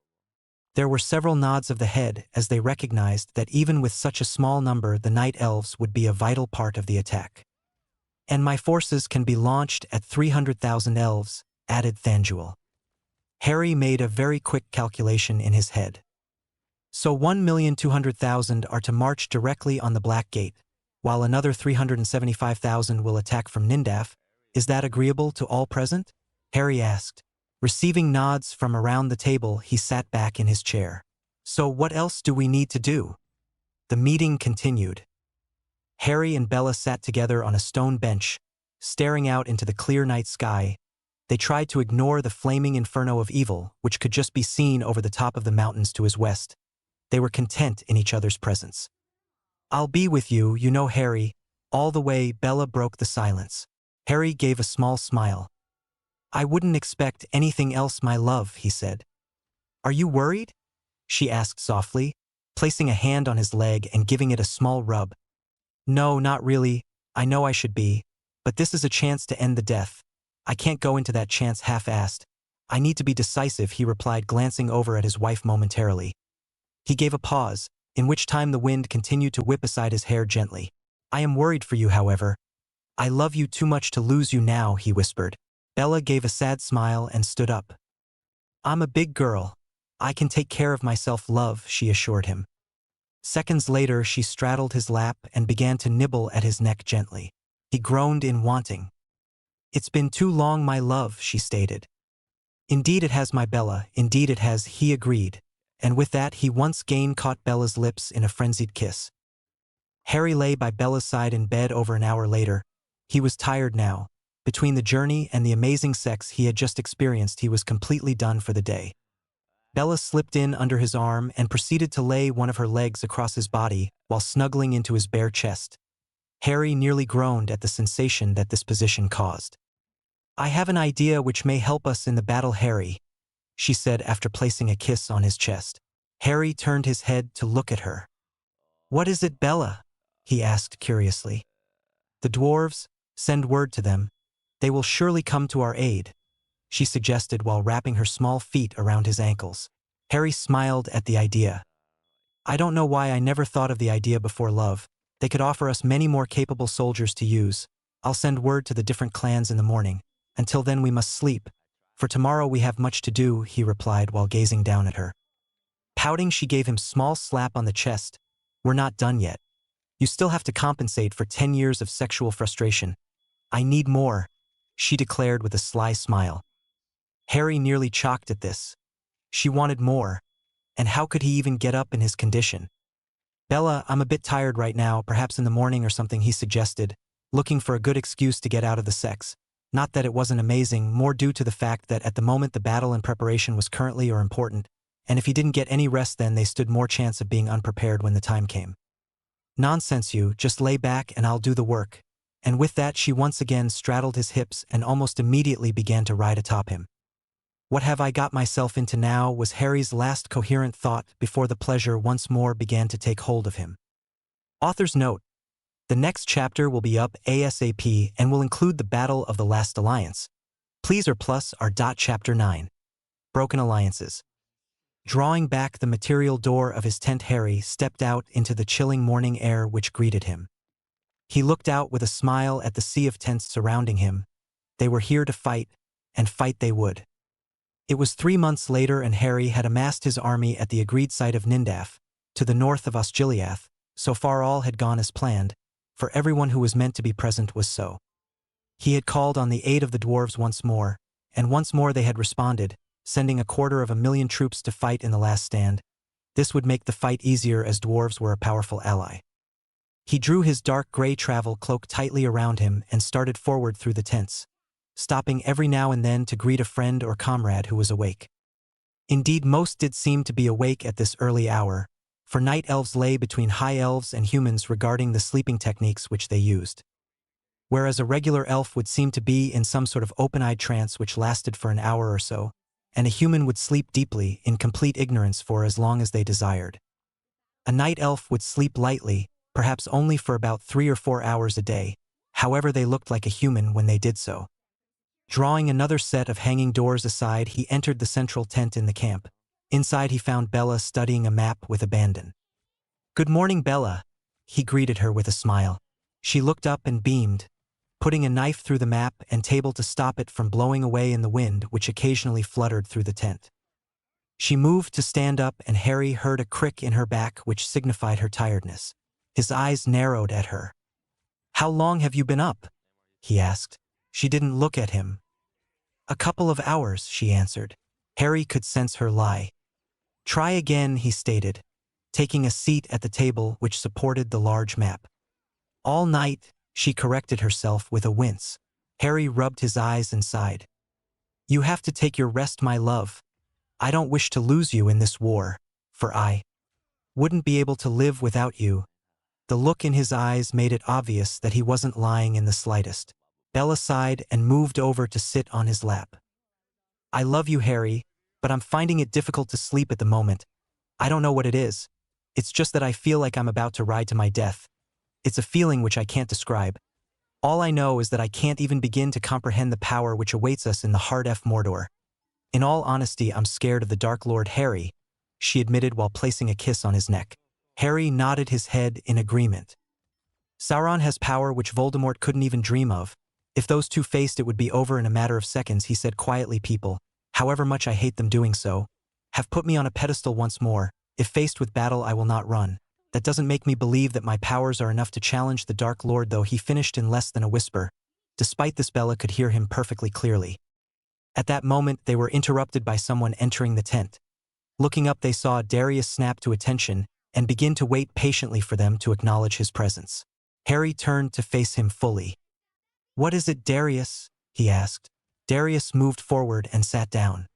There were several nods of the head as they recognized that even with such a small number the night elves would be a vital part of the attack. And my forces can be launched at 300,000 elves, added Thanduil. Harry made a very quick calculation in his head. So 1,200,000 are to march directly on the Black Gate, while another 375,000 will attack from Nindaf. Is that agreeable to all present? Harry asked. Receiving nods from around the table, he sat back in his chair. So what else do we need to do? The meeting continued. Harry and Bella sat together on a stone bench, staring out into the clear night sky. They tried to ignore the flaming inferno of evil, which could just be seen over the top of the mountains to his west. They were content in each other's presence. I'll be with you, you know, Harry. All the way. Bella broke the silence. Harry gave a small smile. I wouldn't expect anything else, my love, he said. Are you worried? She asked softly, placing a hand on his leg and giving it a small rub. No, not really. I know I should be. But this is a chance to end the death. I can't go into that chance half-assed. I need to be decisive, he replied, glancing over at his wife momentarily. He gave a pause, in which time the wind continued to whip aside his hair gently. I am worried for you, however. I love you too much to lose you now, he whispered. Bella gave a sad smile and stood up. I'm a big girl. I can take care of myself, love, she assured him. Seconds later, she straddled his lap and began to nibble at his neck gently. He groaned in wanting. It's been too long, my love, she stated. Indeed it has, my Bella, indeed it has, he agreed, and with that he once again caught Bella's lips in a frenzied kiss. Harry lay by Bella's side in bed over an hour later. He was tired now. Between the journey and the amazing sex he had just experienced, he was completely done for the day. Bella slipped in under his arm and proceeded to lay one of her legs across his body while snuggling into his bare chest. Harry nearly groaned at the sensation that this position caused. I have an idea which may help us in the battle, Harry, she said after placing a kiss on his chest. Harry turned his head to look at her. What is it, Bella? He asked curiously. The dwarves, send word to them. They will surely come to our aid, she suggested while wrapping her small feet around his ankles. Harry smiled at the idea. I don't know why I never thought of the idea before, love. They could offer us many more capable soldiers to use. I'll send word to the different clans in the morning. Until then we must sleep. For tomorrow we have much to do, he replied while gazing down at her. Pouting, she gave him a small slap on the chest. We're not done yet. You still have to compensate for 10 years of sexual frustration. I need more, she declared with a sly smile. Harry nearly choked at this. She wanted more, and how could he even get up in his condition? Bella, I'm a bit tired right now, perhaps in the morning or something, he suggested, looking for a good excuse to get out of the sex. Not that it wasn't amazing, more due to the fact that at the moment the battle and preparation was currently or important, and if he didn't get any rest then they stood more chance of being unprepared when the time came. Nonsense, you, just lay back and I'll do the work. And with that she once again straddled his hips and almost immediately began to ride atop him. What have I got myself into now, was Harry's last coherent thought before the pleasure once more began to take hold of him. Author's note: The next chapter will be up ASAP and will include the Battle of the Last Alliance. Please or plus our Chapter 9. Broken Alliances. Drawing back the material door of his tent, Harry stepped out into the chilling morning air which greeted him. He looked out with a smile at the sea of tents surrounding him. They were here to fight, and fight they would. It was 3 months later and Harry had amassed his army at the agreed site of Nindaf, to the north of Osgiliath. So far all had gone as planned, for everyone who was meant to be present was so. He had called on the aid of the dwarves once more, and once more they had responded, sending 250,000 troops to fight in the last stand. This would make the fight easier as dwarves were a powerful ally. He drew his dark gray travel cloak tightly around him and started forward through the tents, stopping every now and then to greet a friend or comrade who was awake. Indeed, most did seem to be awake at this early hour, for night elves lay between high elves and humans regarding the sleeping techniques which they used. Whereas a regular elf would seem to be in some sort of open-eyed trance which lasted for an hour or so, and a human would sleep deeply in complete ignorance for as long as they desired. A night elf would sleep lightly, perhaps only for about 3 or 4 hours a day, however they looked like a human when they did so. Drawing another set of hanging doors aside, he entered the central tent in the camp. Inside he found Bella studying a map with abandon. "Good morning, Bella," he greeted her with a smile. She looked up and beamed, putting a knife through the map and table to stop it from blowing away in the wind which occasionally fluttered through the tent. She moved to stand up and Harry heard a crick in her back which signified her tiredness. His eyes narrowed at her. "How long have you been up?" he asked. She didn't look at him. "A couple of hours," she answered. Harry could sense her lie. "Try again," he stated, taking a seat at the table which supported the large map. "All night," she corrected herself with a wince. Harry rubbed his eyes and sighed. "You have to take your rest, my love. I don't wish to lose you in this war, for I wouldn't be able to live without you." The look in his eyes made it obvious that he wasn't lying in the slightest. Bella sighed and moved over to sit on his lap. "I love you, Harry, but I'm finding it difficult to sleep at the moment. I don't know what it is. It's just that I feel like I'm about to ride to my death. It's a feeling which I can't describe. All I know is that I can't even begin to comprehend the power which awaits us in the hard F Mordor. In all honesty, I'm scared of the Dark Lord, Harry," she admitted while placing a kiss on his neck. Harry nodded his head in agreement. "Sauron has power which Voldemort couldn't even dream of. If those two faced, it would be over in a matter of seconds," he said quietly. "People, however much I hate them doing so, have put me on a pedestal once more. If faced with battle, I will not run. That doesn't make me believe that my powers are enough to challenge the Dark Lord, though," he finished in less than a whisper. Despite this, Bella could hear him perfectly clearly. At that moment, they were interrupted by someone entering the tent. Looking up, they saw Darius snap to attention and begin to wait patiently for them to acknowledge his presence. Harry turned to face him fully. "What is it, Darius?" he asked. Darius moved forward and sat down.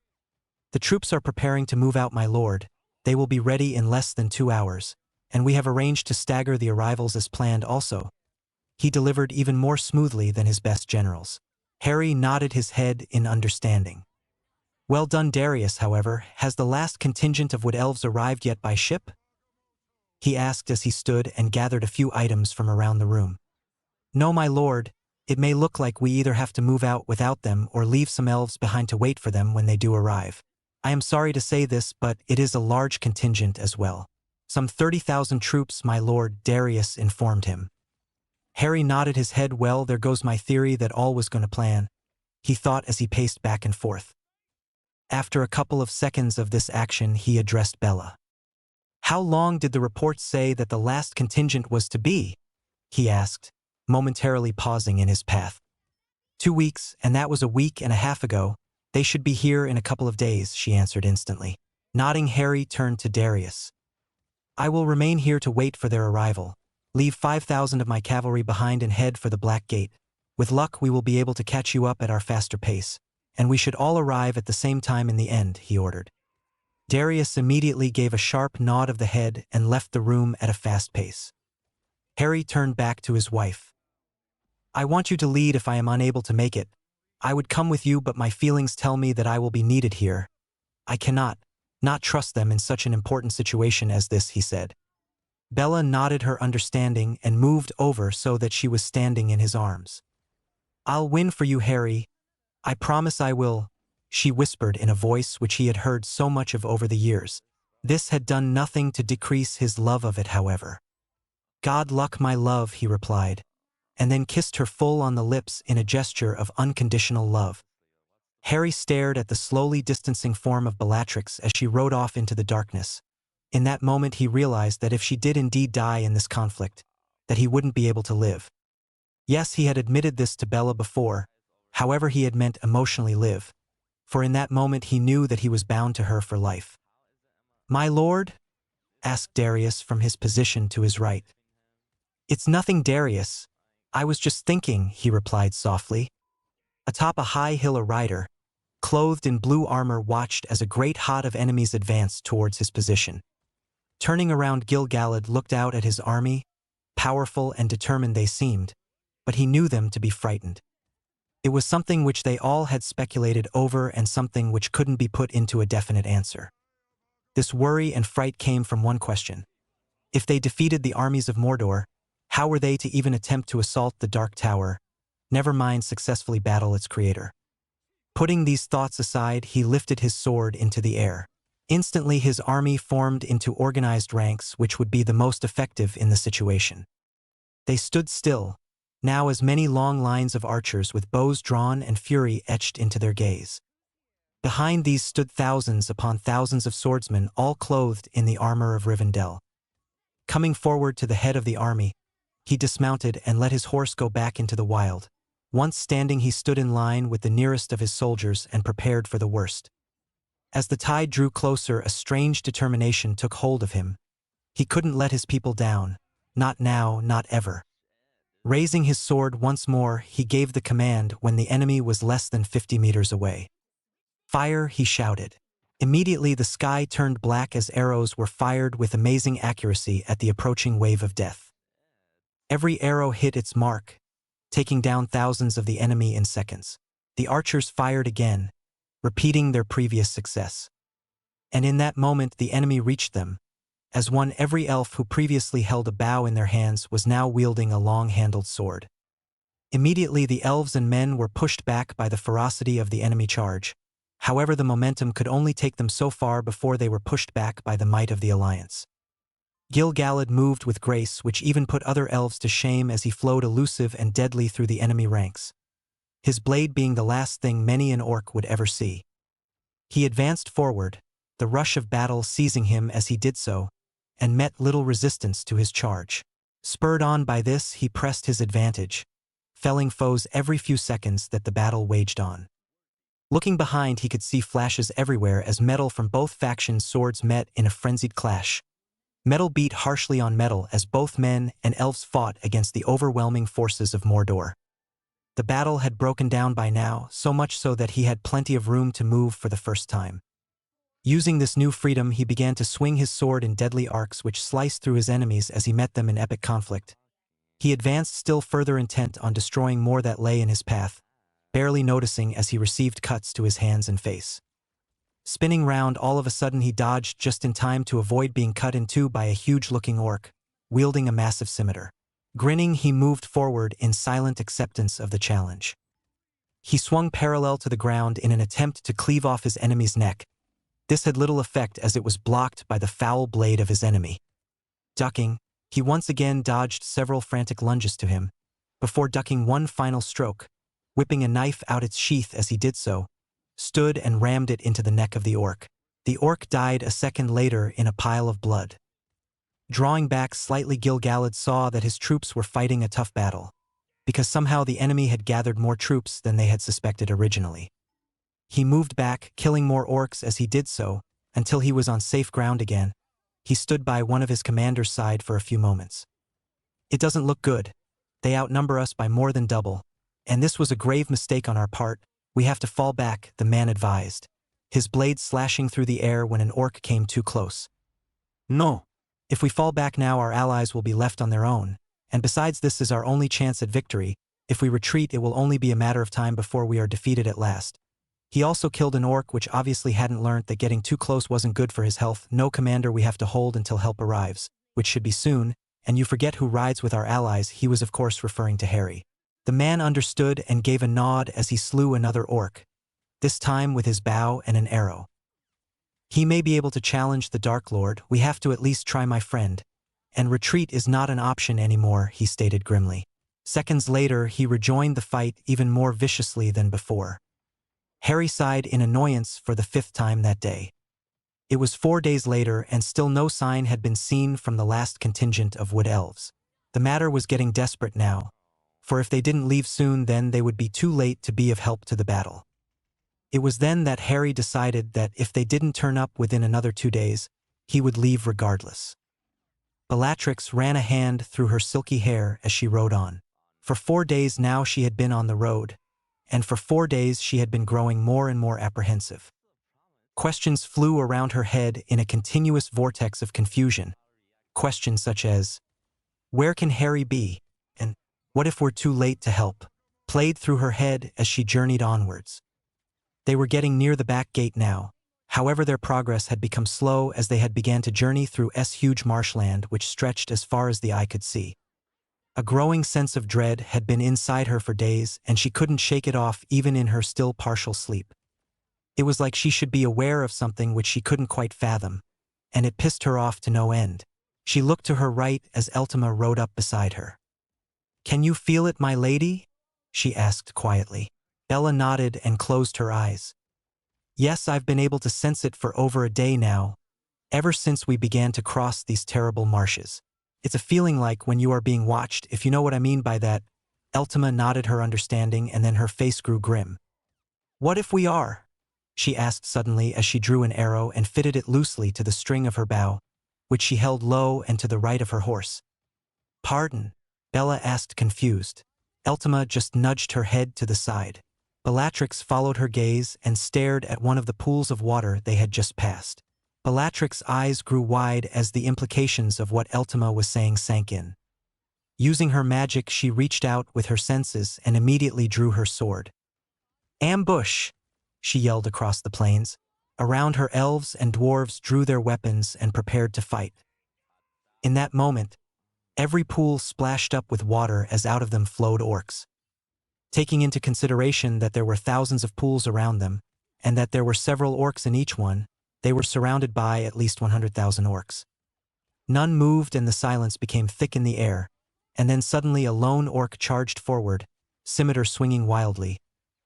"The troops are preparing to move out, my lord. They will be ready in less than 2 hours, and we have arranged to stagger the arrivals as planned also." He delivered even more smoothly than his best generals. Harry nodded his head in understanding. "Well done, Darius. However, has the last contingent of wood elves arrived yet by ship?" he asked as he stood and gathered a few items from around the room. "No, my lord. It may look like we either have to move out without them or leave some elves behind to wait for them when they do arrive. I am sorry to say this, but it is a large contingent as well. Some 30,000 troops, my lord," Darius informed him. Harry nodded his head. "Well, there goes my theory that all was going to plan," he thought as he paced back and forth. After a couple of seconds of this action, he addressed Bella. "How long did the reports say that the last contingent was to be?" he asked, momentarily pausing in his path. 2 weeks, and that was a week and a half ago. They should be here in a couple of days," she answered instantly. Nodding, Harry turned to Darius. "I will remain here to wait for their arrival. Leave 5,000 of my cavalry behind and head for the Black Gate. With luck, we will be able to catch you up at our faster pace, and we should all arrive at the same time in the end," he ordered. Darius immediately gave a sharp nod of the head and left the room at a fast pace. Harry turned back to his wife. "I want you to lead if I am unable to make it. I would come with you, but my feelings tell me that I will be needed here. I cannot not trust them in such an important situation as this," he said. Bella nodded her understanding and moved over so that she was standing in his arms. "I'll win for you, Harry. I promise I will," she whispered in a voice which he had heard so much of over the years. This had done nothing to decrease his love of it, however. "God luck, my love," he replied, and then kissed her full on the lips in a gesture of unconditional love. Harry stared at the slowly distancing form of Bellatrix as she rode off into the darkness. In that moment he realized that if she did indeed die in this conflict, that he wouldn't be able to live. Yes, he had admitted this to Bella before, however he had meant emotionally live, for in that moment he knew that he was bound to her for life. "My lord?" asked Darius from his position to his right. "It's nothing, Darius. I was just thinking," he replied softly. Atop a high hill a rider, clothed in blue armor, watched as a great horde of enemies advanced towards his position. Turning around, Gil-galad looked out at his army. Powerful and determined they seemed, but he knew them to be frightened. It was something which they all had speculated over and something which couldn't be put into a definite answer. This worry and fright came from one question. If they defeated the armies of Mordor, how were they to even attempt to assault the Dark Tower, never mind successfully battle its creator? Putting these thoughts aside, he lifted his sword into the air. Instantly his army formed into organized ranks which would be the most effective in the situation. They stood still, now as many long lines of archers with bows drawn and fury etched into their gaze. Behind these stood thousands upon thousands of swordsmen, all clothed in the armor of Rivendell. Coming forward to the head of the army, he dismounted and let his horse go back into the wild. Once standing, he stood in line with the nearest of his soldiers and prepared for the worst. As the tide drew closer, a strange determination took hold of him. He couldn't let his people down. Not now, not ever. Raising his sword once more, he gave the command when the enemy was less than 50 meters away. "Fire!" he shouted. Immediately the sky turned black as arrows were fired with amazing accuracy at the approaching wave of death. Every arrow hit its mark, taking down thousands of the enemy in seconds. The archers fired again, repeating their previous success. And in that moment the enemy reached them. As one, every elf who previously held a bow in their hands was now wielding a long-handled sword. Immediately the elves and men were pushed back by the ferocity of the enemy charge. However, the momentum could only take them so far before they were pushed back by the might of the alliance. Gil-galad moved with grace which even put other elves to shame as he flowed elusive and deadly through the enemy ranks, his blade being the last thing many an orc would ever see. He advanced forward, the rush of battle seizing him as he did so, and met little resistance to his charge. Spurred on by this, he pressed his advantage, felling foes every few seconds that the battle waged on. Looking behind, he could see flashes everywhere as metal from both factions' swords met in a frenzied clash. Metal beat harshly on metal as both men and elves fought against the overwhelming forces of Mordor. The battle had broken down by now, so much so that he had plenty of room to move for the first time. Using this new freedom, he began to swing his sword in deadly arcs which sliced through his enemies as he met them in epic conflict. He advanced still further, intent on destroying more that lay in his path, barely noticing as he received cuts to his hands and face. Spinning round, all of a sudden he dodged just in time to avoid being cut in two by a huge-looking orc, wielding a massive scimitar. Grinning, he moved forward in silent acceptance of the challenge. He swung parallel to the ground in an attempt to cleave off his enemy's neck. This had little effect as it was blocked by the foul blade of his enemy. Ducking, he once again dodged several frantic lunges to him, before ducking one final stroke, whipping a knife out its sheath as he did so, stood and rammed it into the neck of the orc. The orc died a second later in a pile of blood. Drawing back slightly, Gil-galad saw that his troops were fighting a tough battle, because somehow the enemy had gathered more troops than they had suspected originally. He moved back, killing more orcs as he did so, until he was on safe ground again. He stood by one of his commander's side for a few moments. "It doesn't look good. They outnumber us by more than double, and this was a grave mistake on our part. We have to fall back," the man advised, his blade slashing through the air when an orc came too close. "No. If we fall back now, our allies will be left on their own, and besides, this is our only chance at victory. If we retreat, it will only be a matter of time before we are defeated at last." He also killed an orc which obviously hadn't learnt that getting too close wasn't good for his health. "No, commander, we have to hold until help arrives. which should be soon, and you forget who rides with our allies. He was of course referring to Harry. The man understood and gave a nod as he slew another orc, this time with his bow and an arrow. He may be able to challenge the Dark Lord. We have to at least try, my friend. And retreat is not an option anymore, he stated grimly. Seconds later, he rejoined the fight even more viciously than before. Harry sighed in annoyance for the 5th time that day. It was 4 days later, and still no sign had been seen from the last contingent of wood elves. The matter was getting desperate now, for if they didn't leave soon, then they would be too late to be of help to the battle. It was then that Harry decided that if they didn't turn up within another 2 days, he would leave regardless. Bellatrix ran a hand through her silky hair as she rode on. For 4 days now she had been on the road, and for 4 days she had been growing more and more apprehensive. Questions flew around her head in a continuous vortex of confusion. Questions such as, where can Harry be? And what if we're too late to help? Played through her head as she journeyed onwards. They were getting near the back gate now. However, their progress had become slow as they had began to journey through huge marshland which stretched as far as the eye could see. A growing sense of dread had been inside her for days, and she couldn't shake it off even in her still partial sleep. It was like she should be aware of something which she couldn't quite fathom, and it pissed her off to no end. She looked to her right as Eltima rode up beside her. "Can you feel it, my lady?" she asked quietly. Bella nodded and closed her eyes. "Yes, I've been able to sense it for over a day now, ever since we began to cross these terrible marshes. It's a feeling like when you are being watched, if you know what I mean by that." Eltima nodded her understanding, and then her face grew grim. "What if we are?" she asked suddenly as she drew an arrow and fitted it loosely to the string of her bow, which she held low and to the right of her horse. "Pardon?" Bella asked, confused. Eltima just nudged her head to the side. Bellatrix followed her gaze and stared at one of the pools of water they had just passed. Bellatrix's eyes grew wide as the implications of what Eltima was saying sank in. Using her magic, she reached out with her senses and immediately drew her sword. "Ambush!" she yelled across the plains. Around her, elves and dwarves drew their weapons and prepared to fight. In that moment, every pool splashed up with water as out of them flowed orcs. Taking into consideration that there were thousands of pools around them, and that there were several orcs in each one, they were surrounded by at least 100,000 orcs. None moved and the silence became thick in the air, and then suddenly a lone orc charged forward, scimitar swinging wildly.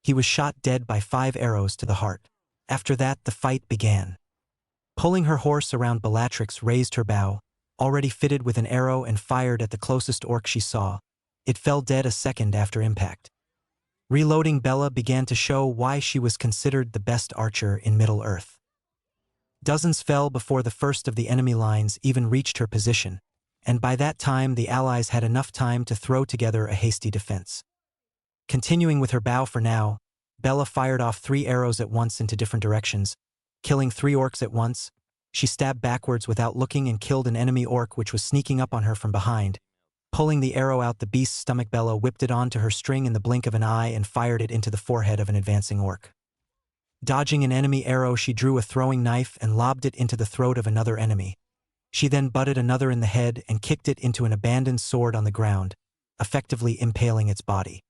He was shot dead by 5 arrows to the heart. After that, the fight began. Pulling her horse around, Bellatrix raised her bow, already fitted with an arrow, and fired at the closest orc she saw. It fell dead a second after impact. Reloading, Bella began to show why she was considered the best archer in Middle-earth. Dozens fell before the first of the enemy lines even reached her position, and by that time the allies had enough time to throw together a hasty defense. Continuing with her bow for now, Bella fired off 3 arrows at once into different directions, killing 3 orcs at once. She stabbed backwards without looking and killed an enemy orc which was sneaking up on her from behind. Pulling the arrow out the beast's stomach, Bella whipped it onto her string in the blink of an eye and fired it into the forehead of an advancing orc. Dodging an enemy arrow, she drew a throwing knife and lobbed it into the throat of another enemy. She then butted another in the head and kicked it into an abandoned sword on the ground, effectively impaling its body.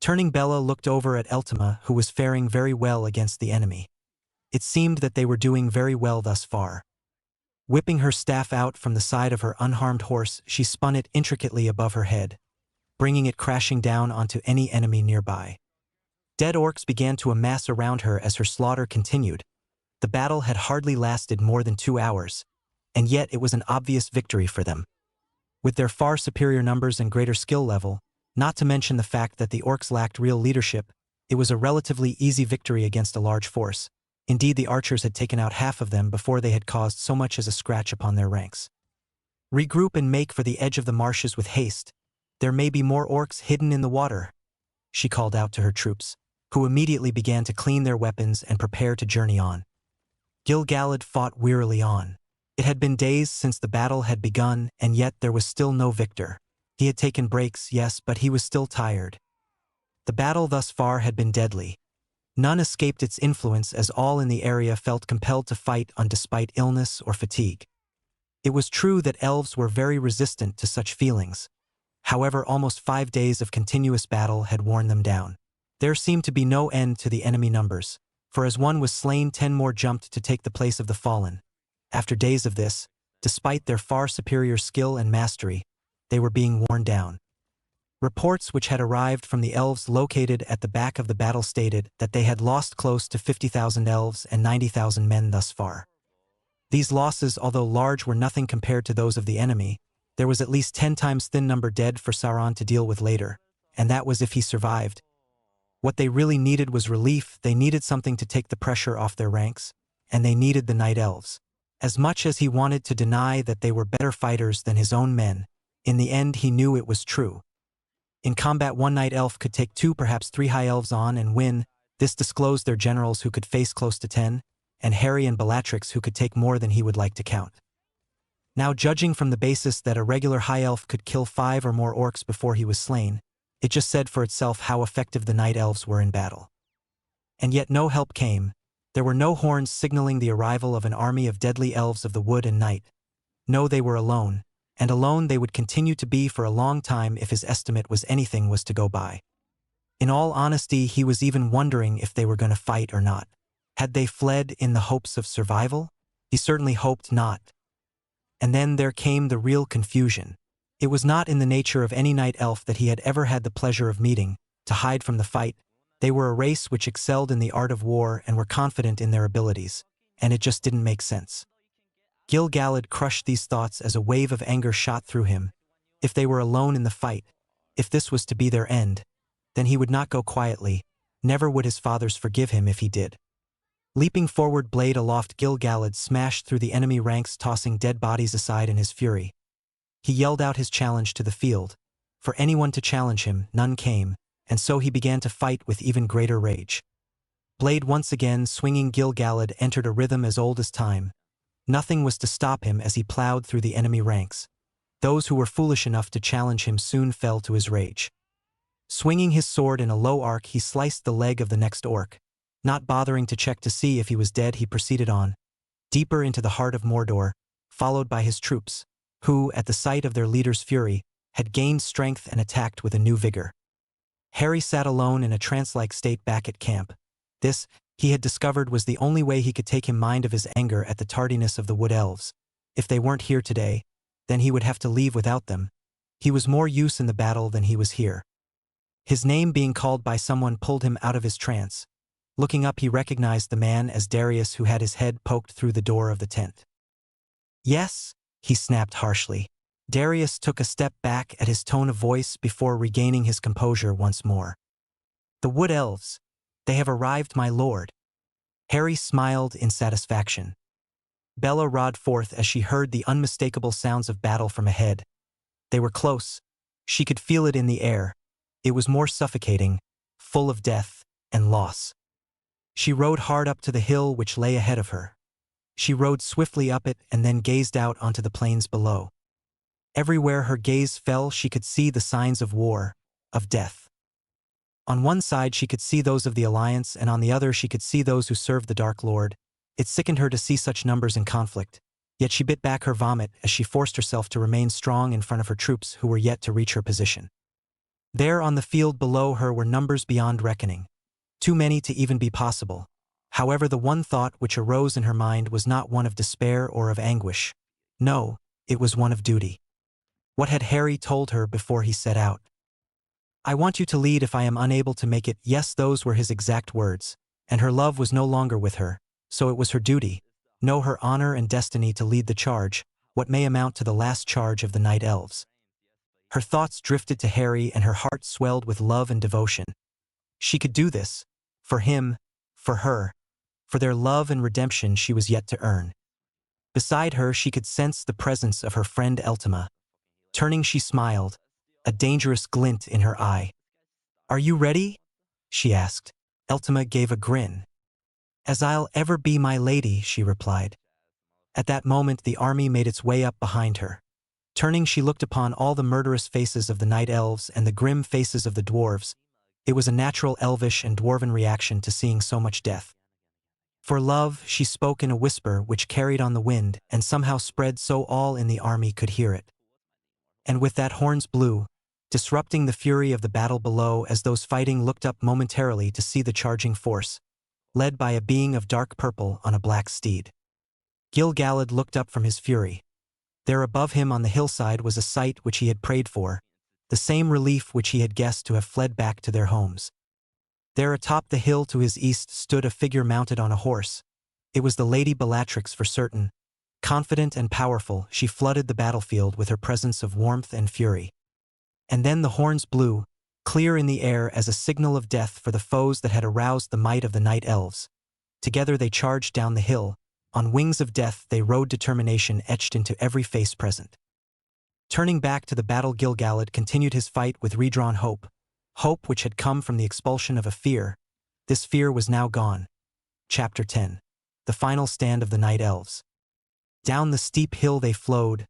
Turning, Bella looked over at Eltima, who was faring very well against the enemy. It seemed that they were doing very well thus far. Whipping her staff out from the side of her unharmed horse, she spun it intricately above her head, bringing it crashing down onto any enemy nearby. Dead orcs began to amass around her as her slaughter continued. The battle had hardly lasted more than 2 hours, and yet it was an obvious victory for them. With their far superior numbers and greater skill level, not to mention the fact that the orcs lacked real leadership, it was a relatively easy victory against a large force. Indeed, the archers had taken out half of them before they had caused so much as a scratch upon their ranks. "Regroup and make for the edge of the marshes with haste. There may be more orcs hidden in the water," she called out to her troops, who immediately began to clean their weapons and prepare to journey on. Gil-galad fought wearily on. It had been days since the battle had begun, and yet there was still no victor. He had taken breaks, yes, but he was still tired. The battle thus far had been deadly. None escaped its influence, as all in the area felt compelled to fight on despite illness or fatigue. It was true that elves were very resistant to such feelings. However, almost 5 days of continuous battle had worn them down. There seemed to be no end to the enemy numbers, for as one was slain 10 more jumped to take the place of the fallen. After days of this, despite their far superior skill and mastery, they were being worn down. Reports which had arrived from the elves located at the back of the battle stated that they had lost close to 50,000 elves and 90,000 men thus far. These losses, although large, were nothing compared to those of the enemy. There was at least 10 times thin number dead for Sauron to deal with later, and that was if he survived. What they really needed was relief. They needed something to take the pressure off their ranks, and they needed the Night Elves. As much as he wanted to deny that they were better fighters than his own men, in the end he knew it was true. In combat, one Night Elf could take 2, perhaps 3 High Elves on and win. This disclosed their generals who could face close to 10, and Harry and Bellatrix who could take more than he would like to count. Now, judging from the basis that a regular High Elf could kill 5 or more orcs before he was slain, it just said for itself how effective the Night Elves were in battle. And yet no help came. There were no horns signaling the arrival of an army of deadly elves of the wood and night. No, they were alone, and alone they would continue to be for a long time if his estimate was anything was to go by. In all honesty, he was even wondering if they were going to fight or not. Had they fled in the hopes of survival? He certainly hoped not. And then there came the real confusion. It was not in the nature of any night elf that he had ever had the pleasure of meeting, to hide from the fight. They were a race which excelled in the art of war and were confident in their abilities, and it just didn't make sense. Gil-galad crushed these thoughts as a wave of anger shot through him. If they were alone in the fight, if this was to be their end, then he would not go quietly. Never would his fathers forgive him if he did. Leaping forward, blade aloft, Gil-galad smashed through the enemy ranks, tossing dead bodies aside in his fury. He yelled out his challenge to the field. For anyone to challenge him, none came, and so he began to fight with even greater rage. Blade once again swinging, Gil-galad entered a rhythm as old as time. Nothing was to stop him as he plowed through the enemy ranks. Those who were foolish enough to challenge him soon fell to his rage. Swinging his sword in a low arc, he sliced the leg of the next orc. Not bothering to check to see if he was dead, he proceeded on, deeper into the heart of Mordor, followed by his troops, who, at the sight of their leader's fury, had gained strength and attacked with a new vigor. Harry sat alone in a trance-like state back at camp. This, he had discovered, was the only way he could take him mind of his anger at the tardiness of the Wood Elves. If they weren't here today, then he would have to leave without them. He was more use in the battle than he was here. His name being called by someone pulled him out of his trance. Looking up, he recognized the man as Darius, who had his head poked through the door of the tent. "Yes?" he snapped harshly. Darius took a step back at his tone of voice before regaining his composure once more. "The Wood Elves. They have arrived, my lord." Harry smiled in satisfaction. Bella roared forth as she heard the unmistakable sounds of battle from ahead. They were close. She could feel it in the air. It was more suffocating, full of death and loss. She rode hard up to the hill which lay ahead of her. She rode swiftly up it and then gazed out onto the plains below. Everywhere her gaze fell, she could see the signs of war, of death. On one side she could see those of the Alliance, and on the other she could see those who served the Dark Lord. It sickened her to see such numbers in conflict, yet she bit back her vomit as she forced herself to remain strong in front of her troops who were yet to reach her position. There on the field below her were numbers beyond reckoning. Too many to even be possible. However, the one thought which arose in her mind was not one of despair or of anguish. No, it was one of duty. What had Harry told her before he set out? "I want you to lead if I am unable to make it." Yes, those were his exact words, and her love was no longer with her, so it was her duty, no, her honor and destiny, to lead the charge, what may amount to the last charge of the Night Elves. Her thoughts drifted to Harry and her heart swelled with love and devotion. She could do this. For him, for her, for their love and redemption she was yet to earn. Beside her she could sense the presence of her friend Eltima. Turning, she smiled, a dangerous glint in her eye. "Are you ready?" she asked. Eltima gave a grin. "As I'll ever be, my lady," she replied. At that moment the army made its way up behind her. Turning, she looked upon all the murderous faces of the Night Elves and the grim faces of the dwarves. It was a natural elvish and dwarven reaction to seeing so much death. For love, she spoke in a whisper which carried on the wind and somehow spread so all in the army could hear it. And with that horns blew, disrupting the fury of the battle below as those fighting looked up momentarily to see the charging force, led by a being of dark purple on a black steed. Gil-galad looked up from his fury. There above him on the hillside was a sight which he had prayed for, the same relief which he had guessed to have fled back to their homes. There atop the hill to his east stood a figure mounted on a horse. It was the Lady Bellatrix for certain. Confident and powerful, she flooded the battlefield with her presence of warmth and fury. And then the horns blew, clear in the air as a signal of death for the foes that had aroused the might of the night elves. Together they charged down the hill. On wings of death they rode determination etched into every face present. Turning back to the battle, Gil-galad continued his fight with redrawn hope. Hope which had come from the expulsion of a fear. This fear was now gone. Chapter 10. The final stand of the Night Elves. Down the steep hill they flowed,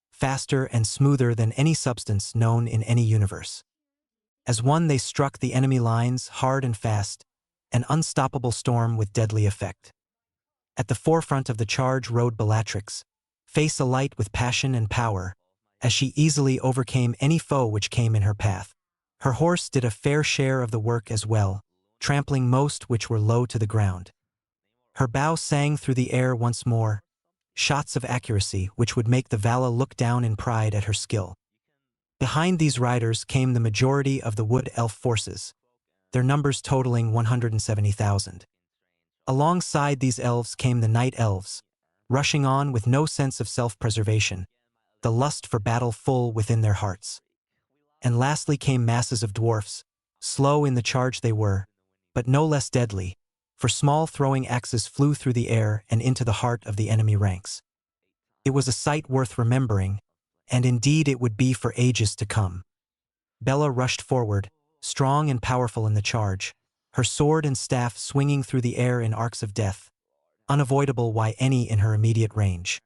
faster and smoother than any substance known in any universe. As one they struck the enemy lines hard and fast, an unstoppable storm with deadly effect. At the forefront of the charge rode Bellatrix, face alight with passion and power, as she easily overcame any foe which came in her path. Her horse did a fair share of the work as well, trampling most which were low to the ground. Her bow sang through the air once more, shots of accuracy which would make the Vala look down in pride at her skill. Behind these riders came the majority of the wood elf forces, their numbers totaling 170,000. Alongside these elves came the night elves, rushing on with no sense of self-preservation, the lust for battle full within their hearts. And lastly came masses of dwarfs, slow in the charge they were, but no less deadly, for small throwing axes flew through the air and into the heart of the enemy ranks. It was a sight worth remembering, and indeed it would be for ages to come. Bella rushed forward, strong and powerful in the charge, her sword and staff swinging through the air in arcs of death, unavoidable by any in her immediate range.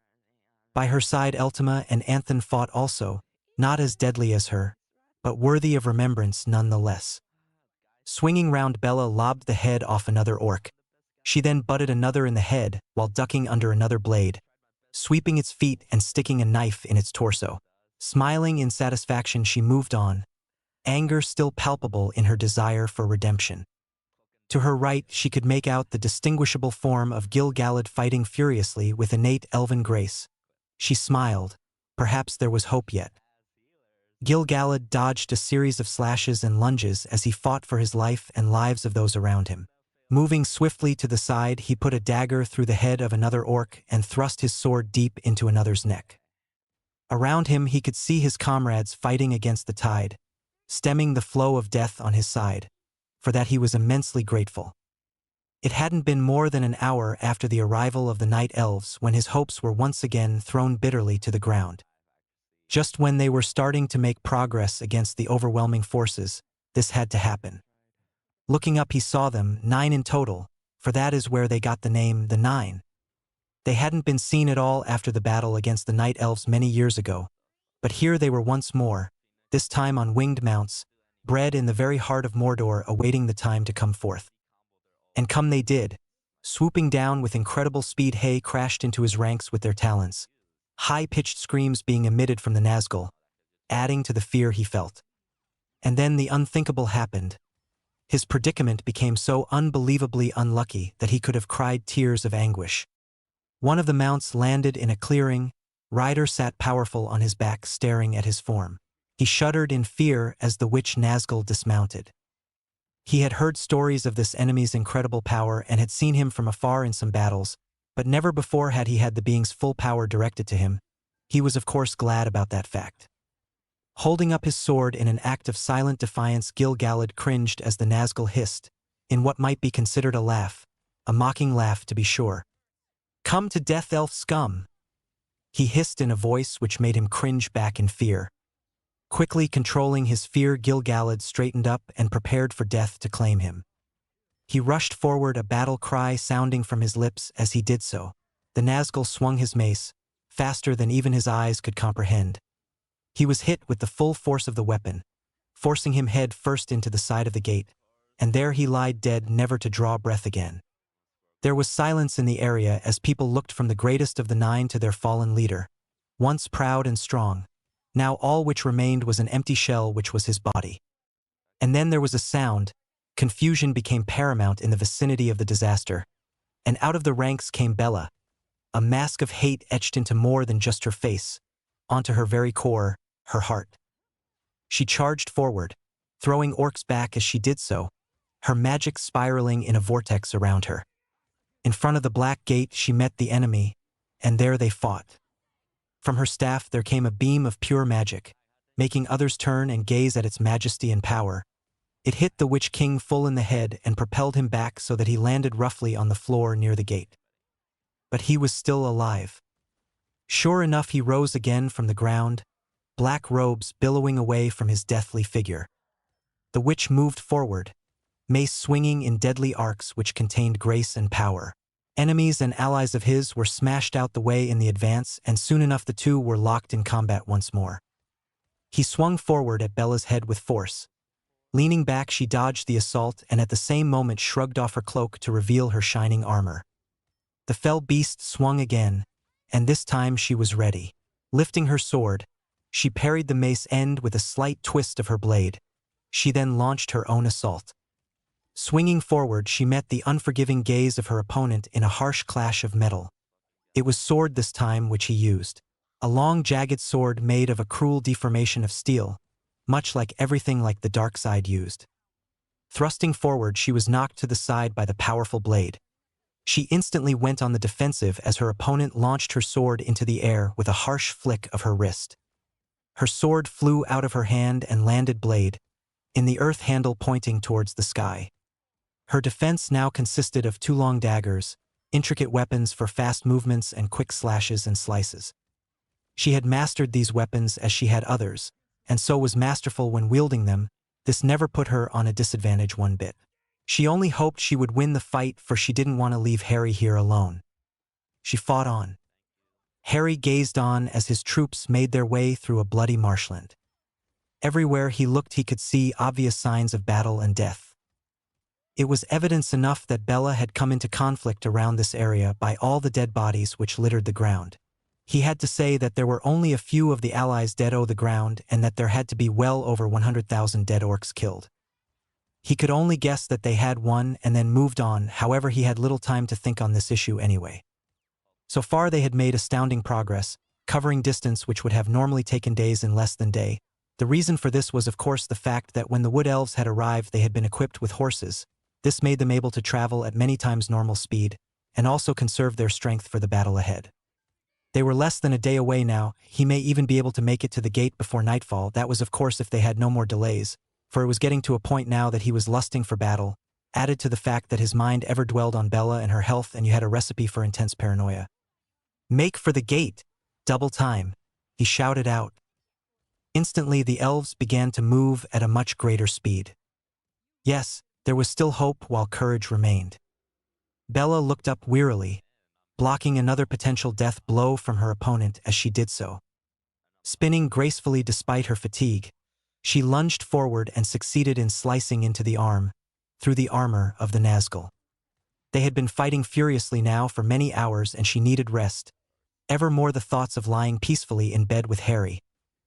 By her side Eltima and Anthan fought also, not as deadly as her, but worthy of remembrance nonetheless. Swinging round, Bella lobbed the head off another orc. She then butted another in the head while ducking under another blade, sweeping its feet and sticking a knife in its torso. Smiling in satisfaction, she moved on, anger still palpable in her desire for redemption. To her right she could make out the distinguishable form of Gil-galad fighting furiously with innate elven grace. She smiled. Perhaps there was hope yet. Gil-galad dodged a series of slashes and lunges as he fought for his life and lives of those around him. Moving swiftly to the side, he put a dagger through the head of another orc and thrust his sword deep into another's neck. Around him he could see his comrades fighting against the tide, stemming the flow of death on his side. For that he was immensely grateful. It hadn't been more than an hour after the arrival of the night elves when his hopes were once again thrown bitterly to the ground. Just when they were starting to make progress against the overwhelming forces, this had to happen. Looking up he saw them, 9 in total, for that is where they got the name the Nine. They hadn't been seen at all after the battle against the night elves many years ago, but here they were once more, this time on winged mounts, bred in the very heart of Mordor, awaiting the time to come forth. And come they did. Swooping down with incredible speed, Hay crashed into his ranks with their talons, high-pitched screams being emitted from the Nazgul, adding to the fear he felt. And then the unthinkable happened. His predicament became so unbelievably unlucky that he could have cried tears of anguish. One of the mounts landed in a clearing. Ryder sat powerful on his back, staring at his form. He shuddered in fear as the witch Nazgul dismounted. He had heard stories of this enemy's incredible power and had seen him from afar in some battles, but never before had he had the being's full power directed to him. He was of course glad about that fact. Holding up his sword in an act of silent defiance, Gil-galad cringed as the Nazgul hissed, in what might be considered a laugh, a mocking laugh to be sure. "Come to death, elf scum!" he hissed in a voice which made him cringe back in fear. Quickly controlling his fear, Gil-galad straightened up and prepared for death to claim him. He rushed forward, a battle cry sounding from his lips as he did so. The Nazgul swung his mace, faster than even his eyes could comprehend. He was hit with the full force of the weapon, forcing him head first into the side of the gate, and there he lied dead, never to draw breath again. There was silence in the area as people looked from the greatest of the nine to their fallen leader. Once proud and strong, now all which remained was an empty shell which was his body. And then there was a sound. Confusion became paramount in the vicinity of the disaster. And out of the ranks came Bella, a mask of hate etched into more than just her face, onto her very core, her heart. She charged forward, throwing orcs back as she did so, her magic spiraling in a vortex around her. In front of the black gate she met the enemy, and there they fought. From her staff there came a beam of pure magic, making others turn and gaze at its majesty and power. It hit the Witch King full in the head and propelled him back so that he landed roughly on the floor near the gate. But he was still alive. Sure enough, he rose again from the ground, black robes billowing away from his deathly figure. The witch moved forward, mace swinging in deadly arcs which contained grace and power. Enemies and allies of his were smashed out the way in the advance, and soon enough the two were locked in combat once more. He swung forward at Bella's head with force. Leaning back, she dodged the assault and at the same moment shrugged off her cloak to reveal her shining armor. The fell beast swung again, and this time she was ready. Lifting her sword, she parried the mace end with a slight twist of her blade. She then launched her own assault. Swinging forward, she met the unforgiving gaze of her opponent in a harsh clash of metal. It was sword this time which he used. A long, jagged sword made of a cruel deformation of steel, much like everything like the dark side used. Thrusting forward, she was knocked to the side by the powerful blade. She instantly went on the defensive as her opponent launched her sword into the air with a harsh flick of her wrist. Her sword flew out of her hand and landed blade in the earth handle pointing towards the sky. Her defense now consisted of 2 long daggers, intricate weapons for fast movements and quick slashes and slices. She had mastered these weapons as she had others, and so was masterful when wielding them. This never put her on a disadvantage one bit. She only hoped she would win the fight, for she didn't want to leave Harry here alone. She fought on. Harry gazed on as his troops made their way through a bloody marshland. Everywhere he looked he could see obvious signs of battle and death. It was evidence enough that Bella had come into conflict around this area by all the dead bodies which littered the ground. He had to say that there were only a few of the allies dead on the ground and that there had to be well over 100,000 dead orcs killed. He could only guess that they had won and then moved on. However, he had little time to think on this issue anyway. So far they had made astounding progress, covering distance which would have normally taken days in less than a day. The reason for this was of course the fact that when the wood elves had arrived they had been equipped with horses. This made them able to travel at many times normal speed, and also conserve their strength for the battle ahead. They were less than a day away now. He may even be able to make it to the gate before nightfall. That was of course if they had no more delays, for it was getting to a point now that he was lusting for battle, added to the fact that his mind ever dwelled on Bella and her health, and you had a recipe for intense paranoia. "Make for the gate! Double time!" he shouted out. Instantly the elves began to move at a much greater speed. Yes, there was still hope while courage remained. Bella looked up wearily, blocking another potential death blow from her opponent as she did so. Spinning gracefully despite her fatigue, she lunged forward and succeeded in slicing into the arm, through the armor of the Nazgul. They had been fighting furiously now for many hours and she needed rest. Ever more the thoughts of lying peacefully in bed with Harry,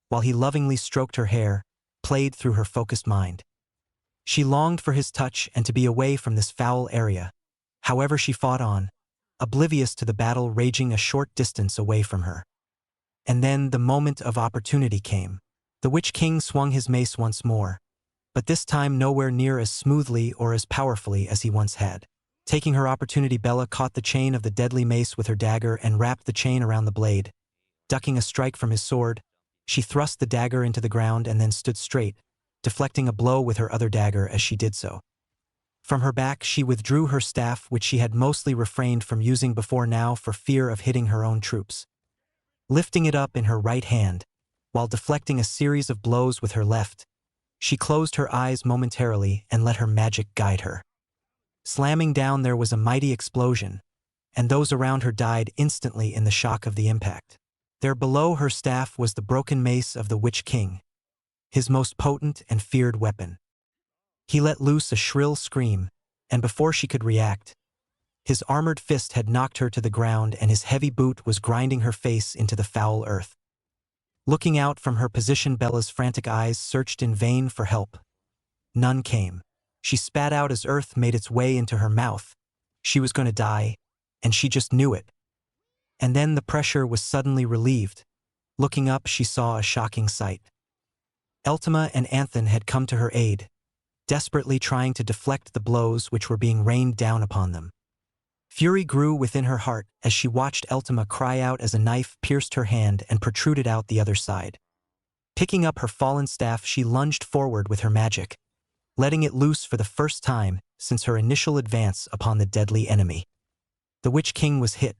while he lovingly stroked her hair, played through her focused mind. She longed for his touch and to be away from this foul area. However, she fought on, oblivious to the battle raging a short distance away from her. And then the moment of opportunity came. The Witch King swung his mace once more, but this time nowhere near as smoothly or as powerfully as he once had. Taking her opportunity, Bella caught the chain of the deadly mace with her dagger and wrapped the chain around the blade. Ducking a strike from his sword, she thrust the dagger into the ground and then stood straight, deflecting a blow with her other dagger as she did so. From her back she withdrew her staff, which she had mostly refrained from using before now for fear of hitting her own troops. Lifting it up in her right hand, while deflecting a series of blows with her left, she closed her eyes momentarily and let her magic guide her. Slamming down, there was a mighty explosion, and those around her died instantly in the shock of the impact. There below her staff was the broken mace of the Witch King, his most potent and feared weapon. He let loose a shrill scream, and before she could react, His armored fist had knocked her to the ground and his heavy boot was grinding her face into the foul earth. Looking out from her position, Bella's frantic eyes searched in vain for help. None came. She spat out as earth made its way into her mouth. She was going to die, and she just knew it. And then the pressure was suddenly relieved. Looking up, she saw a shocking sight. Eltima and Anthon had come to her aid, desperately trying to deflect the blows which were being rained down upon them. Fury grew within her heart as she watched Eltima cry out as a knife pierced her hand and protruded out the other side. Picking up her fallen staff, she lunged forward with her magic, letting it loose for the first time since her initial advance upon the deadly enemy. The Witch King was hit.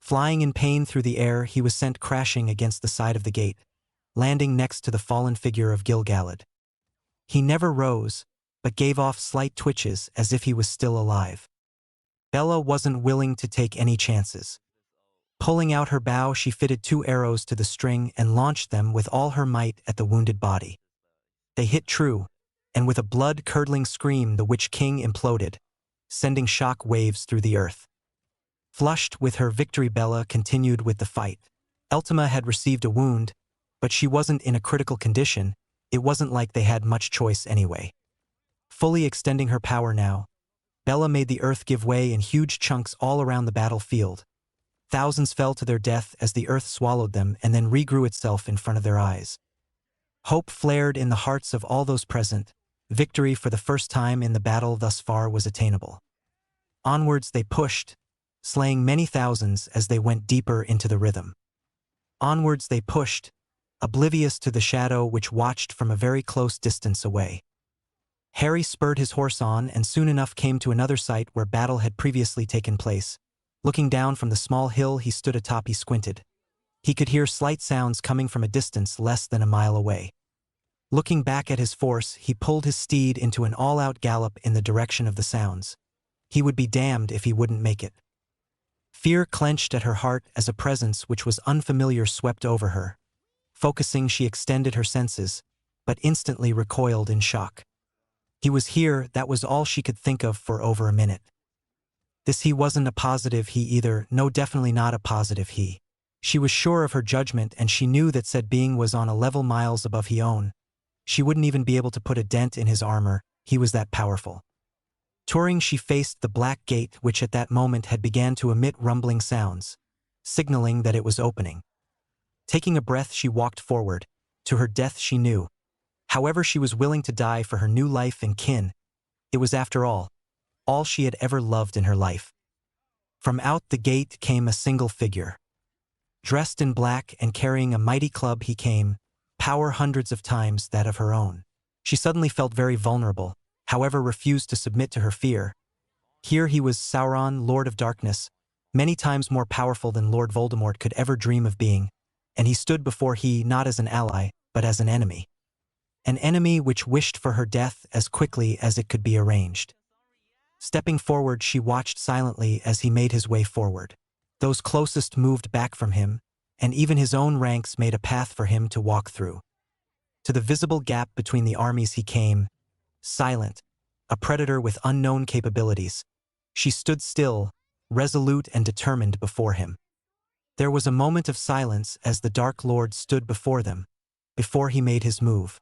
Flying in pain through the air, he was sent crashing against the side of the gate, landing next to the fallen figure of Gilgalad. He never rose, but gave off slight twitches as if he was still alive. Bella wasn't willing to take any chances. Pulling out her bow, she fitted 2 arrows to the string and launched them with all her might at the wounded body. They hit true, and with a blood-curdling scream the Witch King imploded, sending shock waves through the earth. Flushed with her victory, Bella continued with the fight. Eltima had received a wound, but she wasn't in a critical condition. It wasn't like they had much choice anyway. Fully extending her power now, Bella made the earth give way in huge chunks all around the battlefield. Thousands fell to their death as the earth swallowed them and then regrew itself in front of their eyes. Hope flared in the hearts of all those present. Victory for the first time in the battle thus far was attainable. Onwards they pushed, slaying many thousands as they went deeper into the rhythm. Onwards they pushed, oblivious to the shadow which watched from a very close distance away. Harry spurred his horse on and soon enough came to another site where battle had previously taken place. Looking down from the small hill he stood atop, he squinted. He could hear slight sounds coming from a distance less than a mile away. Looking back at his force, he pulled his steed into an all-out gallop in the direction of the sounds. He would be damned if he wouldn't make it. Fear clenched at her heart as a presence which was unfamiliar swept over her. Focusing, she extended her senses, but instantly recoiled in shock. He was here, that was all she could think of for over a minute. This he wasn't a positive he either, no, definitely not a positive he. She was sure of her judgment and she knew that said being was on a level miles above his own. She wouldn't even be able to put a dent in his armor, he was that powerful. Touring, she faced the black gate which at that moment had began to emit rumbling sounds, signaling that it was opening. Taking a breath, she walked forward. To her death she knew. However, she was willing to die for her new life and kin. It was, after all she had ever loved in her life. From out the gate came a single figure. Dressed in black and carrying a mighty club he came, power hundreds of times that of her own. She suddenly felt very vulnerable, however refused to submit to her fear. Here he was, Sauron, Lord of Darkness, many times more powerful than Lord Voldemort could ever dream of being, and he stood before her not as an ally, but as an enemy. An enemy which wished for her death as quickly as it could be arranged. Stepping forward, she watched silently as he made his way forward. Those closest moved back from him, and even his own ranks made a path for him to walk through. To the visible gap between the armies he came, silent, a predator with unknown capabilities. She stood still, resolute and determined before him. There was a moment of silence as the Dark Lord stood before them, before he made his move.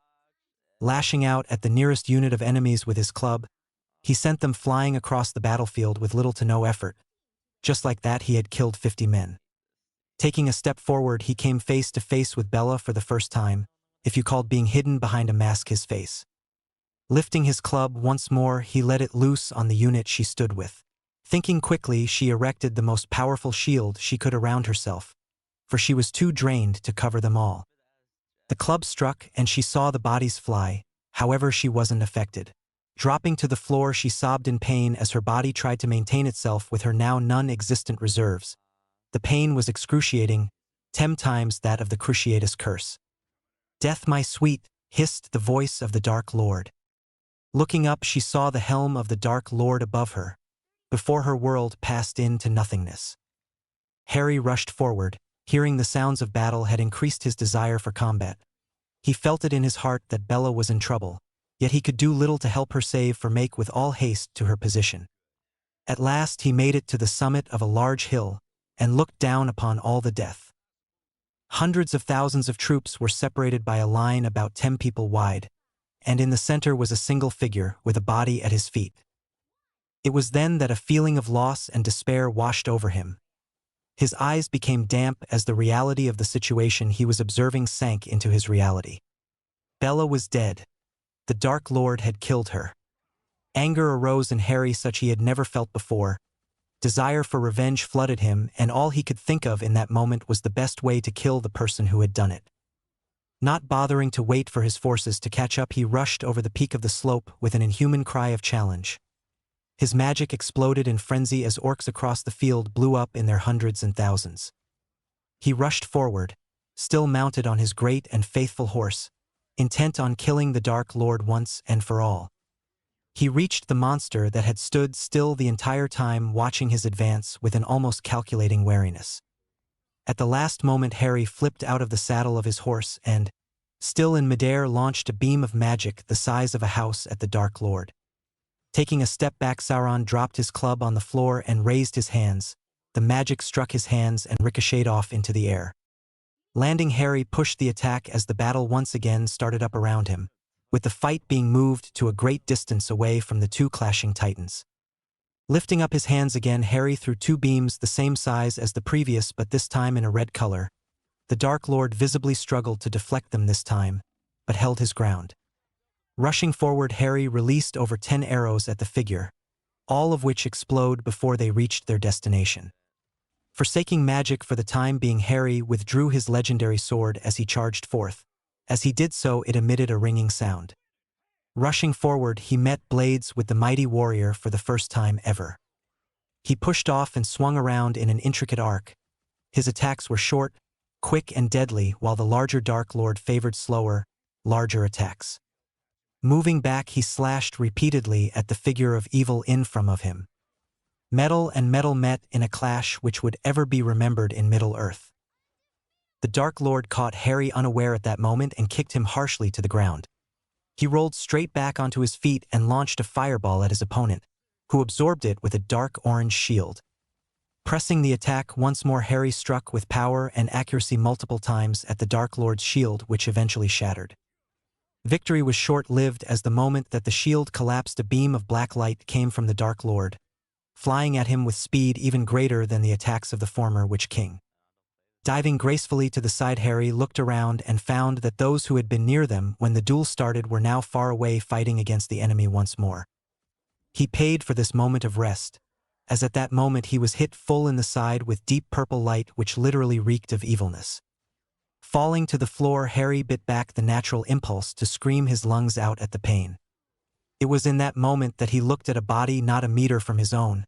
Lashing out at the nearest unit of enemies with his club, he sent them flying across the battlefield with little to no effort. Just like that, he had killed 50 men. Taking a step forward, he came face to face with Bella for the first time, if you called being hidden behind a mask his face. Lifting his club once more, he let it loose on the unit she stood with. Thinking quickly, she erected the most powerful shield she could around herself, for she was too drained to cover them all. The club struck and she saw the bodies fly, however she wasn't affected. Dropping to the floor, she sobbed in pain as her body tried to maintain itself with her now non-existent reserves. The pain was excruciating, 10 times that of the Cruciatus curse. "Death, my sweet," hissed the voice of the Dark Lord. Looking up, she saw the helm of the Dark Lord above her. Before her world passed into nothingness. Harry rushed forward. Hearing the sounds of battle had increased his desire for combat. He felt it in his heart that Bella was in trouble, yet he could do little to help her save for make with all haste to her position. At last he made it to the summit of a large hill, and looked down upon all the death. Hundreds of thousands of troops were separated by a line about 10 people wide, and in the center was a single figure with a body at his feet. It was then that a feeling of loss and despair washed over him. His eyes became damp as the reality of the situation he was observing sank into his reality. Bella was dead. The Dark Lord had killed her. Anger arose in Harry such he had never felt before. Desire for revenge flooded him, and all he could think of in that moment was the best way to kill the person who had done it. Not bothering to wait for his forces to catch up, he rushed over the peak of the slope with an inhuman cry of challenge. His magic exploded in frenzy as orcs across the field blew up in their hundreds and thousands. He rushed forward, still mounted on his great and faithful horse, intent on killing the Dark Lord once and for all. He reached the monster that had stood still the entire time, watching his advance with an almost calculating wariness. At the last moment, Harry flipped out of the saddle of his horse and, still in midair, launched a beam of magic the size of a house at the Dark Lord. Taking a step back, Sauron dropped his club on the floor and raised his hands. The magic struck his hands and ricocheted off into the air. Landing, Harry pushed the attack as the battle once again started up around him, with the fight being moved to a great distance away from the two clashing titans. Lifting up his hands again, Harry threw two beams the same size as the previous, but this time in a red color. The Dark Lord visibly struggled to deflect them this time, but held his ground. Rushing forward, Harry released over 10 arrows at the figure, all of which explode before they reached their destination. Forsaking magic for the time being, Harry withdrew his legendary sword as he charged forth. As he did so, it emitted a ringing sound. Rushing forward, he met blades with the mighty warrior for the first time ever. He pushed off and swung around in an intricate arc. His attacks were short, quick and deadly, while the larger Dark Lord favored slower, larger attacks. Moving back, he slashed repeatedly at the figure of evil in front of him. Metal and metal met in a clash which would ever be remembered in Middle-earth. The Dark Lord caught Harry unaware at that moment and kicked him harshly to the ground. He rolled straight back onto his feet and launched a fireball at his opponent, who absorbed it with a dark orange shield. Pressing the attack once more, Harry struck with power and accuracy multiple times at the Dark Lord's shield, which eventually shattered. Victory was short-lived, as the moment that the shield collapsed, a beam of black light came from the Dark Lord, flying at him with speed even greater than the attacks of the former Witch King. Diving gracefully to the side, Harry looked around and found that those who had been near them when the duel started were now far away, fighting against the enemy once more. He paid for this moment of rest, as at that moment he was hit full in the side with deep purple light which literally reeked of evilness. Falling to the floor, Harry bit back the natural impulse to scream his lungs out at the pain. It was in that moment that he looked at a body not a meter from his own.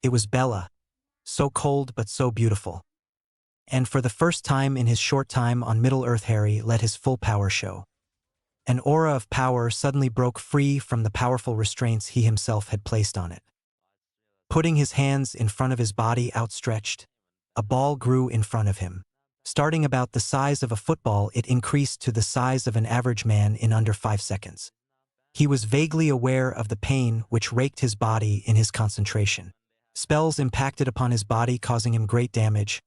It was Bella, so cold but so beautiful. And for the first time in his short time on Middle-earth, Harry let his full power show. An aura of power suddenly broke free from the powerful restraints he himself had placed on it. Putting his hands in front of his body outstretched, a ball grew in front of him. Starting about the size of a football, it increased to the size of an average man in under 5 seconds. He was vaguely aware of the pain which raked his body in his concentration. Spells impacted upon his body, causing him great damage.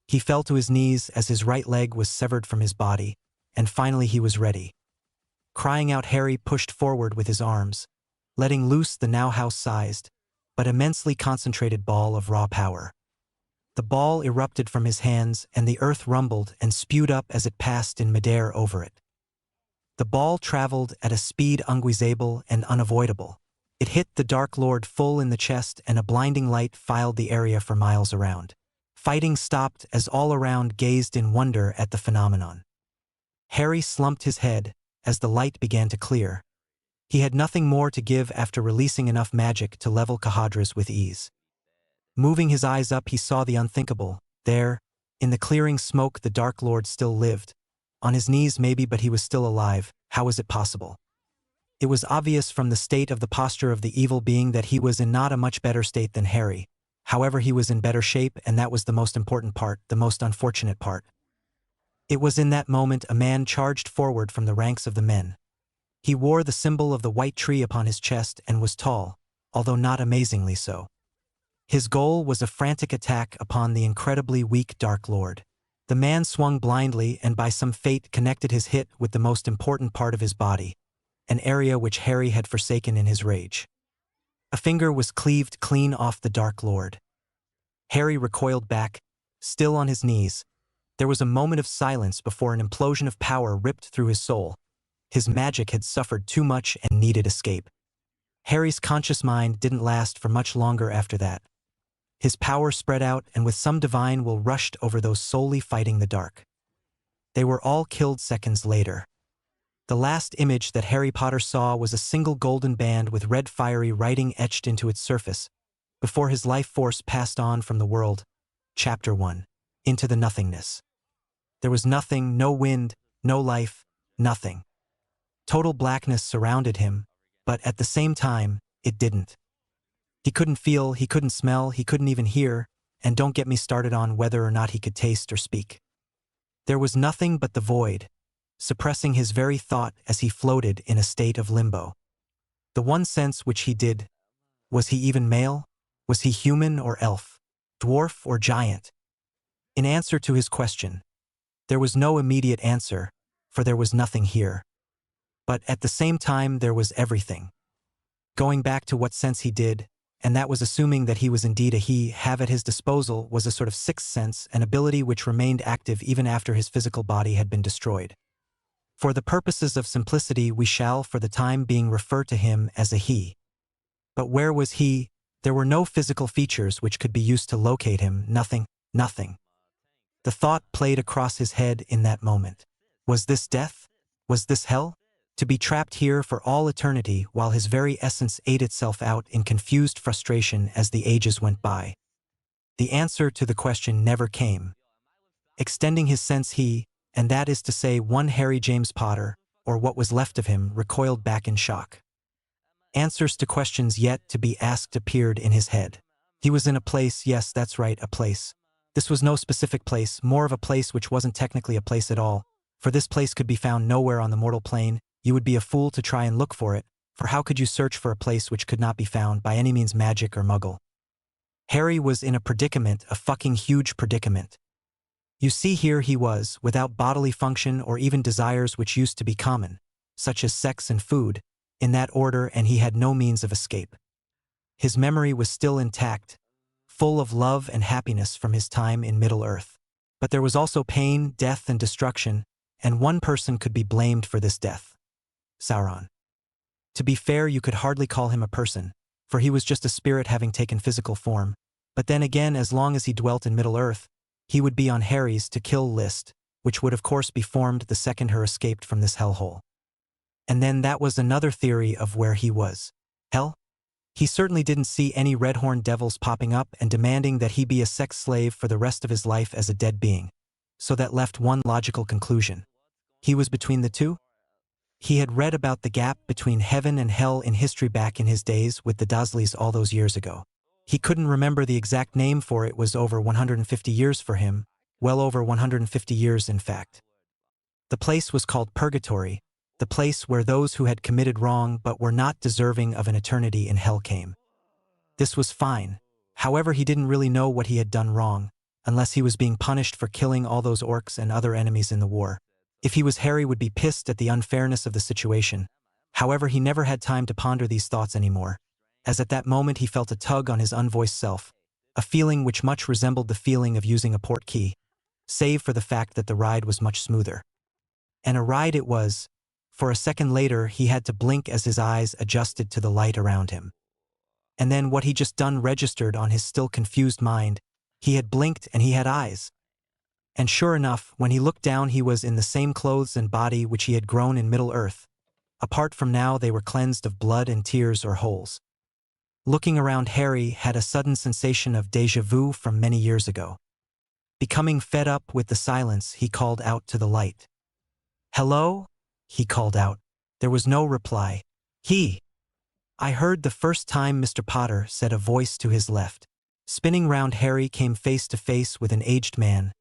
He fell to his knees as his right leg was severed from his body, and finally he was ready. Crying out, Harry pushed forward with his arms, letting loose the now house-sized, but immensely concentrated ball of raw power. The ball erupted from his hands, and the earth rumbled and spewed up as it passed in midair over it. The ball traveled at a speed unguessable and unavoidable. It hit the Dark Lord full in the chest, and a blinding light filled the area for miles around. Fighting stopped as all around gazed in wonder at the phenomenon. Harry slumped his head as the light began to clear. He had nothing more to give after releasing enough magic to level Cahadras with ease. Moving his eyes up, he saw the unthinkable. There, in the clearing smoke, the Dark Lord still lived. On his knees maybe, but he was still alive. How was it possible? It was obvious from the state of the posture of the evil being that he was in not a much better state than Harry. However, he was in better shape, and that was the most important part, the most unfortunate part. It was in that moment a man charged forward from the ranks of the men. He wore the symbol of the white tree upon his chest and was tall, although not amazingly so. His goal was a frantic attack upon the incredibly weak Dark Lord. The man swung blindly and by some fate connected his hit with the most important part of his body, an area which Harry had forsaken in his rage. A finger was cleaved clean off the Dark Lord. Harry recoiled back, still on his knees. There was a moment of silence before an implosion of power ripped through his soul. His magic had suffered too much and needed escape. Harry's conscious mind didn't last for much longer after that. His power spread out and with some divine will rushed over those solely fighting the dark. They were all killed seconds later. The last image that Harry Potter saw was a single golden band with red fiery writing etched into its surface, before his life force passed on from the world, Chapter 1, into the nothingness. There was nothing, no wind, no life, nothing. Total blackness surrounded him, but at the same time, it didn't. He couldn't feel, he couldn't smell, he couldn't even hear, and don't get me started on whether or not he could taste or speak. There was nothing but the void, suppressing his very thought as he floated in a state of limbo. The one sense which he did, was he even male? Was he human or elf? Dwarf or giant? In answer to his question, there was no immediate answer, for there was nothing here. But at the same time there was everything. Going back to what sense he did, and that was assuming that he was indeed a he, have at his disposal was a sort of sixth sense, an ability which remained active even after his physical body had been destroyed. For the purposes of simplicity we shall for the time being refer to him as a he. But where was he? There were no physical features which could be used to locate him, nothing, nothing. The thought played across his head in that moment. Was this death? Was this hell? To be trapped here for all eternity while his very essence ate itself out in confused frustration as the ages went by. The answer to the question never came. Extending his sense he, and that is to say one Harry James Potter, or what was left of him, recoiled back in shock. Answers to questions yet to be asked appeared in his head. He was in a place, yes, that's right, a place. This was no specific place, more of a place which wasn't technically a place at all, for this place could be found nowhere on the mortal plane. You would be a fool to try and look for it, for how could you search for a place which could not be found by any means, magic or muggle? Harry was in a predicament, a fucking huge predicament. You see, here he was, without bodily function or even desires which used to be common, such as sex and food, in that order, and he had no means of escape. His memory was still intact, full of love and happiness from his time in Middle-earth. But there was also pain, death, and destruction, and one person could be blamed for this death. Sauron. To be fair, you could hardly call him a person, for he was just a spirit having taken physical form, but then again, as long as he dwelt in Middle-earth, he would be on Harry's to-kill list, which would of course be formed the second her escaped from this hellhole. And then that was another theory of where he was. Hell? He certainly didn't see any red-horned devils popping up and demanding that he be a sex slave for the rest of his life as a dead being, so that left one logical conclusion. He was between the two? He had read about the gap between heaven and hell in history back in his days with the Dursleys all those years ago. He couldn't remember the exact name, for it was over 150 years for him, well over 150 years in fact. The place was called Purgatory, the place where those who had committed wrong but were not deserving of an eternity in hell came. This was fine. However, he didn't really know what he had done wrong, unless he was being punished for killing all those orcs and other enemies in the war. If he was Harry, would be pissed at the unfairness of the situation. However, he never had time to ponder these thoughts anymore, as at that moment he felt a tug on his unvoiced self, a feeling which much resembled the feeling of using a port key, save for the fact that the ride was much smoother. And a ride it was. For a second later he had to blink as his eyes adjusted to the light around him. And then what he just done registered on his still confused mind. He had blinked and he had eyes. And sure enough, when he looked down he was in the same clothes and body which he had grown in Middle-earth. Apart from now they were cleansed of blood and tears or holes. Looking around, Harry had a sudden sensation of déjà vu from many years ago. Becoming fed up with the silence, he called out to the light. "Hello?" he called out. There was no reply. "I heard the first time, Mr. Potter," said a voice to his left. Spinning round, Harry came face to face with an aged man,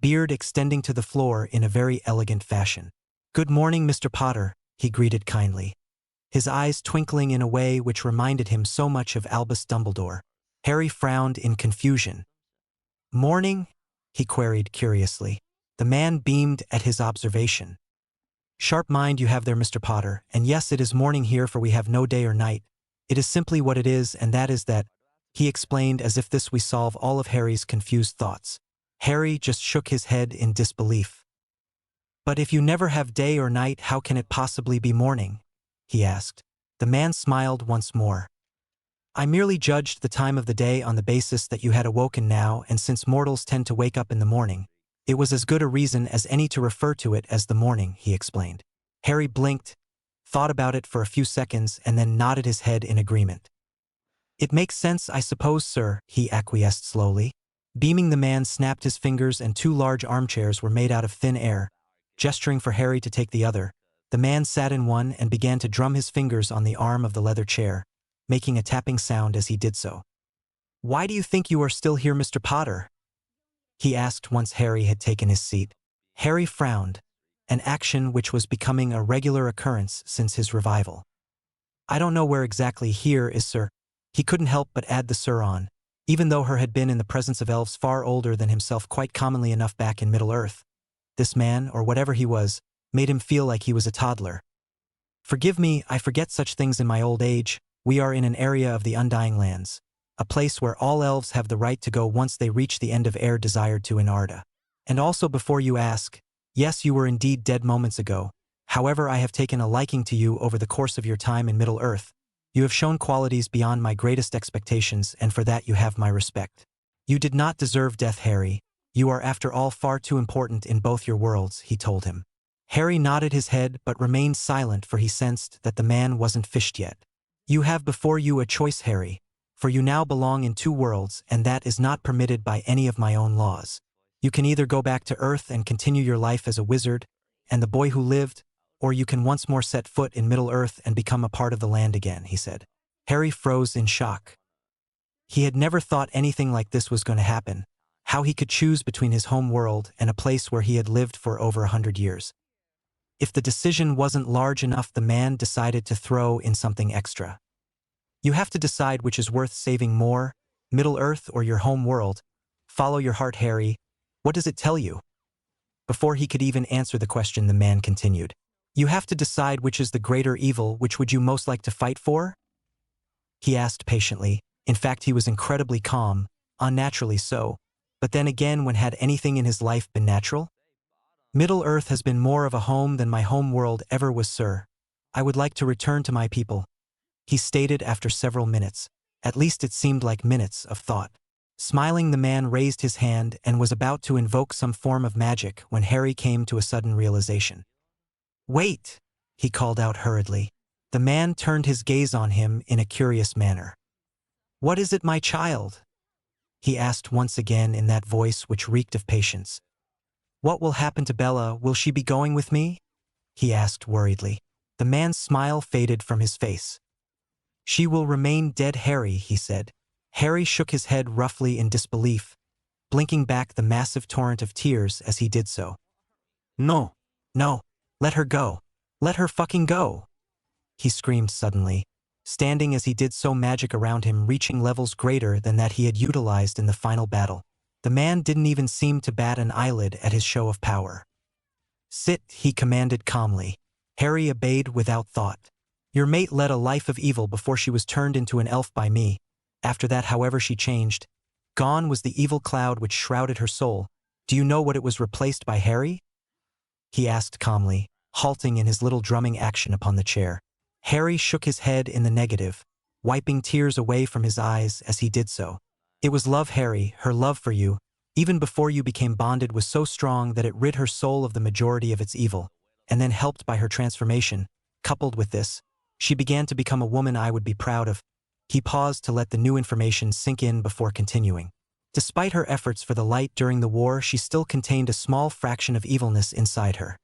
beard extending to the floor in a very elegant fashion. "Good morning, Mr. Potter," he greeted kindly, his eyes twinkling in a way which reminded him so much of Albus Dumbledore. Harry frowned in confusion. Morning? He queried curiously. The man beamed at his observation. Sharp mind you have there, Mr. Potter, and yes, it is morning here, for we have no day or night. It is simply what it is, and that is that, he explained, as if this would solve all of Harry's confused thoughts. Harry just shook his head in disbelief. But if you never have day or night, how can it possibly be morning? He asked. The man smiled once more. I merely judged the time of the day on the basis that you had awoken now, and since mortals tend to wake up in the morning, it was as good a reason as any to refer to it as the morning, he explained. Harry blinked, thought about it for a few seconds, and then nodded his head in agreement. It makes sense, I suppose, sir, he acquiesced slowly. Beaming, the man snapped his fingers, and 2 large armchairs were made out of thin air. Gesturing for Harry to take the other, the man sat in one and began to drum his fingers on the arm of the leather chair, making a tapping sound as he did so. Why do you think you are still here, Mr. Potter? He asked once Harry had taken his seat. Harry frowned, an action which was becoming a regular occurrence since his revival. I don't know where exactly here is, sir. He couldn't help but add the sir on, even though her had been in the presence of elves far older than himself quite commonly enough back in Middle-earth. This man, or whatever he was, made him feel like he was a toddler. Forgive me, I forget such things in my old age. We are in an area of the Undying Lands, a place where all elves have the right to go once they reach the end of air desired to in Arda. And also, before you ask, yes, you were indeed dead moments ago. However, I have taken a liking to you over the course of your time in Middle-earth. You have shown qualities beyond my greatest expectations, and for that you have my respect. You did not deserve death, Harry. You are after all far too important in both your worlds, he told him. Harry nodded his head but remained silent, for he sensed that the man wasn't fished yet. You have before you a choice, Harry, for you now belong in 2 worlds, and that is not permitted by any of my own laws. You can either go back to Earth and continue your life as a wizard, and the boy who lived, or you can once more set foot in Middle-earth and become a part of the land again, he said. Harry froze in shock. He had never thought anything like this was going to happen, how he could choose between his home world and a place where he had lived for over 100 years. If the decision wasn't large enough, the man decided to throw in something extra. You have to decide which is worth saving more, Middle-earth or your home world. Follow your heart, Harry. What does it tell you? Before he could even answer the question, the man continued. You have to decide which is the greater evil. Which would you most like to fight for? He asked patiently. In fact, he was incredibly calm, unnaturally so. But then again, when had anything in his life been natural? Middle-earth has been more of a home than my home world ever was, sir. I would like to return to my people, he stated after several minutes. At least it seemed like minutes of thought. Smiling, the man raised his hand and was about to invoke some form of magic when Harry came to a sudden realization. Wait, he called out hurriedly. The man turned his gaze on him in a curious manner. What is it, my child? He asked once again in that voice which reeked of patience. What will happen to Bella? Will she be going with me? He asked worriedly. The man's smile faded from his face. She will remain dead, Harry, he said. Harry shook his head roughly in disbelief, blinking back the massive torrent of tears as he did so. No, let her go. Let her fucking go, he screamed suddenly, standing as he did so, magic around him reaching levels greater than that he had utilized in the final battle. The man didn't even seem to bat an eyelid at his show of power. Sit, he commanded calmly. Harry obeyed without thought. Your mate led a life of evil before she was turned into an elf by me. After that, however, she changed. Gone was the evil cloud which shrouded her soul. Do you know what it was replaced by, Harry? He asked calmly, halting in his little drumming action upon the chair. Harry shook his head in the negative, wiping tears away from his eyes as he did so. It was love, Harry. Her love for you, even before you became bonded, was so strong that it rid her soul of the majority of its evil, and then, helped by her transformation, coupled with this, she began to become a woman I would be proud of. He paused to let the new information sink in before continuing. Despite her efforts for the light during the war, she still contained a small fraction of evilness inside her.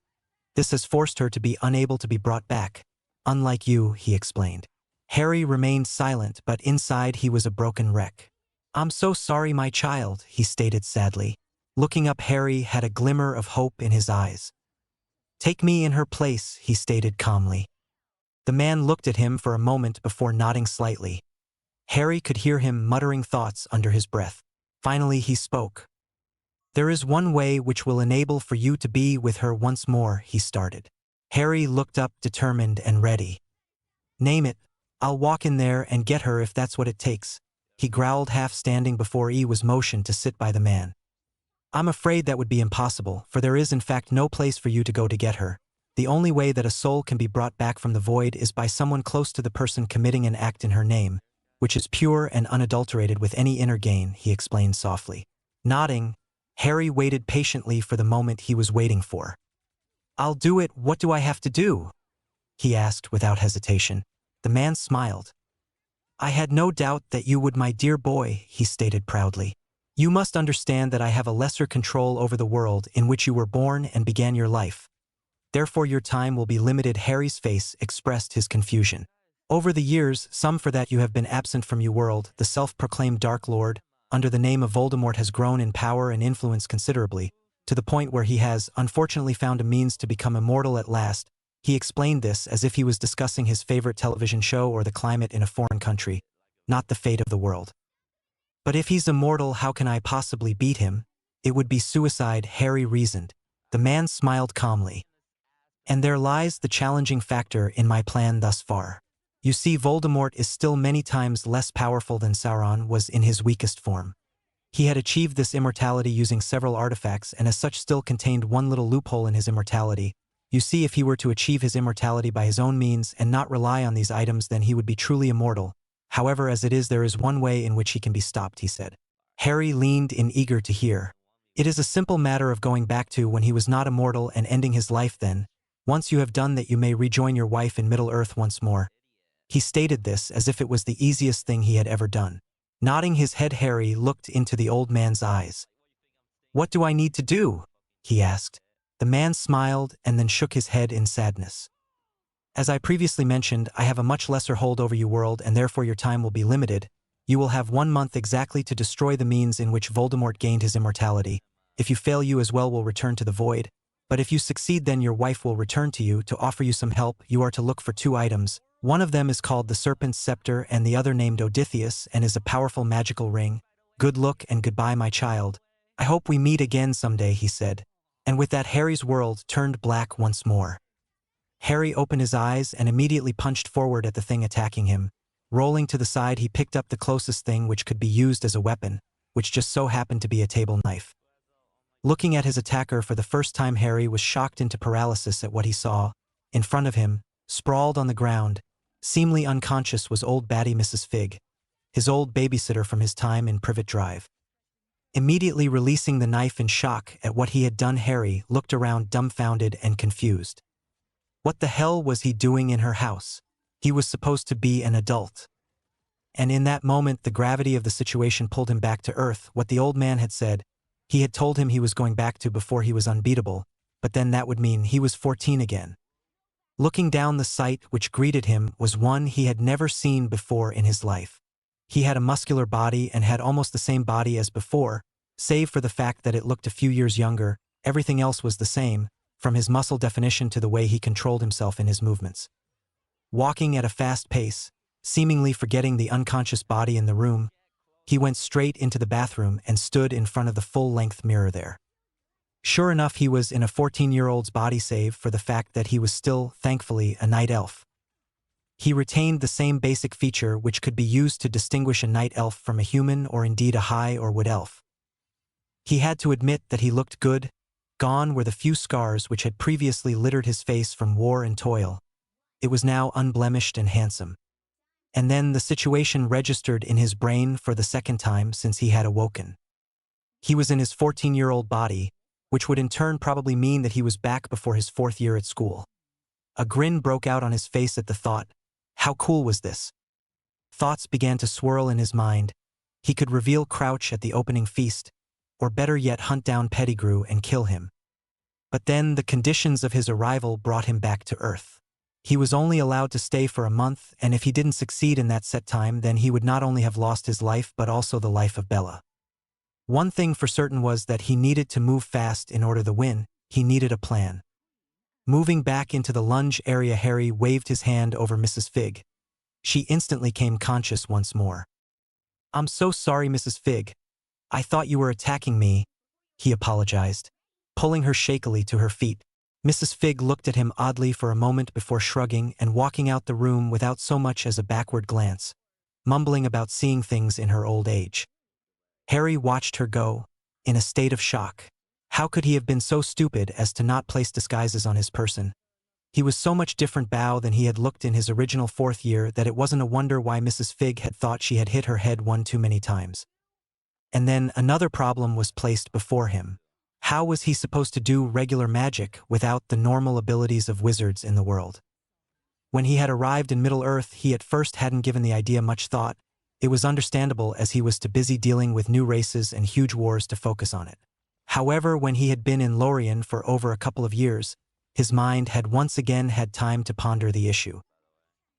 This has forced her to be unable to be brought back. Unlike you, he explained. Harry remained silent, but inside he was a broken wreck. I'm so sorry, my child, he stated sadly. Looking up, Harry had a glimmer of hope in his eyes. Take me in her place, he stated calmly. The man looked at him for a moment before nodding slightly. Harry could hear him muttering thoughts under his breath. Finally he spoke. "There is one way which will enable for you to be with her once more," he started. Harry looked up determined and ready. "Name it. I'll walk in there and get her if that's what it takes," he growled, half standing before E was motioned to sit by the man. "I'm afraid that would be impossible, for there is in fact no place for you to go to get her. The only way that a soul can be brought back from the void is by someone close to the person committing an act in her name, which is pure and unadulterated with any inner gain," he explained softly. Nodding, Harry waited patiently for the moment he was waiting for. "I'll do it. What do I have to do?" he asked without hesitation. The man smiled. "I had no doubt that you would, my dear boy," he stated proudly. "You must understand that I have a lesser control over the world in which you were born and began your life. Therefore your time will be limited." Harry's face expressed his confusion. "Over the years, some for that you have been absent from your world, the self-proclaimed Dark Lord, under the name of Voldemort, has grown in power and influence considerably, to the point where he has, unfortunately, found a means to become immortal at last." He explained this as if he was discussing his favorite television show or the climate in a foreign country, not the fate of the world. "But if he's immortal, how can I possibly beat him? It would be suicide," Harry reasoned. The man smiled calmly. "And there lies the challenging factor in my plan thus far. You see, Voldemort is still many times less powerful than Sauron was in his weakest form. He had achieved this immortality using several artifacts and as such still contained one little loophole in his immortality. You see, if he were to achieve his immortality by his own means and not rely on these items, then he would be truly immortal. However, as it is, there is one way in which he can be stopped," he said. Harry leaned in, eager to hear. "It is a simple matter of going back to when he was not immortal and ending his life then. Once you have done that, you may rejoin your wife in Middle-earth once more." He stated this as if it was the easiest thing he had ever done. Nodding his head, Harry looked into the old man's eyes. "What do I need to do?" he asked. The man smiled and then shook his head in sadness. "As I previously mentioned, I have a much lesser hold over your world and therefore your time will be limited. You will have 1 month exactly to destroy the means in which Voldemort gained his immortality. If you fail, you as well will return to the void. But if you succeed, then your wife will return to you to offer you some help. You are to look for 2 items. One of them is called the Serpent's Scepter and the other named Odysseus and is a powerful magical ring. Good luck and goodbye, my child. I hope we meet again someday," he said. And with that, Harry's world turned black once more. Harry opened his eyes and immediately punched forward at the thing attacking him. Rolling to the side, he picked up the closest thing which could be used as a weapon, which just so happened to be a table knife. Looking at his attacker for the first time, Harry was shocked into paralysis at what he saw. In front of him, sprawled on the ground, seemingly unconscious, was old Batty Mrs. Fig, his old babysitter from his time in Privet Drive. Immediately releasing the knife in shock at what he had done, Harry looked around dumbfounded and confused. What the hell was he doing in her house? He was supposed to be an adult. And in that moment, the gravity of the situation pulled him back to earth. What the old man had said, he had told him he was going back to before he was unbeatable, but then that would mean he was 14 again. Looking down, the sight which greeted him was one he had never seen before in his life. He had a muscular body and had almost the same body as before, save for the fact that it looked a few years younger. Everything else was the same, from his muscle definition to the way he controlled himself in his movements. Walking at a fast pace, seemingly forgetting the unconscious body in the room, he went straight into the bathroom and stood in front of the full-length mirror there. Sure enough, he was in a 14-year-old's body, save for the fact that he was still, thankfully, a night elf. He retained the same basic feature which could be used to distinguish a night elf from a human or indeed a high or wood elf. He had to admit that he looked good. Gone were the few scars which had previously littered his face from war and toil. It was now unblemished and handsome. And then the situation registered in his brain for the second time since he had awoken. He was in his 14-year-old body, which would in turn probably mean that he was back before his 4th year at school. A grin broke out on his face at the thought. How cool was this? Thoughts began to swirl in his mind. He could reveal Crouch at the opening feast, or better yet, hunt down Pettigrew and kill him. But then the conditions of his arrival brought him back to Earth. He was only allowed to stay for a month, and if he didn't succeed in that set time, then he would not only have lost his life but also the life of Bella. One thing for certain was that he needed to move fast in order to win. He needed a plan. Moving back into the lunge area, Harry waved his hand over Mrs. Fig. She instantly came conscious once more. I'm so sorry, Mrs. Fig. I thought you were attacking me, he apologized, pulling her shakily to her feet. Mrs. Fig looked at him oddly for a moment before shrugging and walking out the room without so much as a backward glance, mumbling about seeing things in her old age. Harry watched her go, in a state of shock. How could he have been so stupid as to not place disguises on his person? He was so much different bow than he had looked in his original 4th year that it wasn't a wonder why Mrs. Fig had thought she had hit her head one too many times. And then another problem was placed before him. How was he supposed to do regular magic without the normal abilities of wizards in the world? When he had arrived in Middle-earth, he at first hadn't given the idea much thought. It was understandable as he was too busy dealing with new races and huge wars to focus on it. However, when he had been in Lorien for over a couple of years, his mind had once again had time to ponder the issue.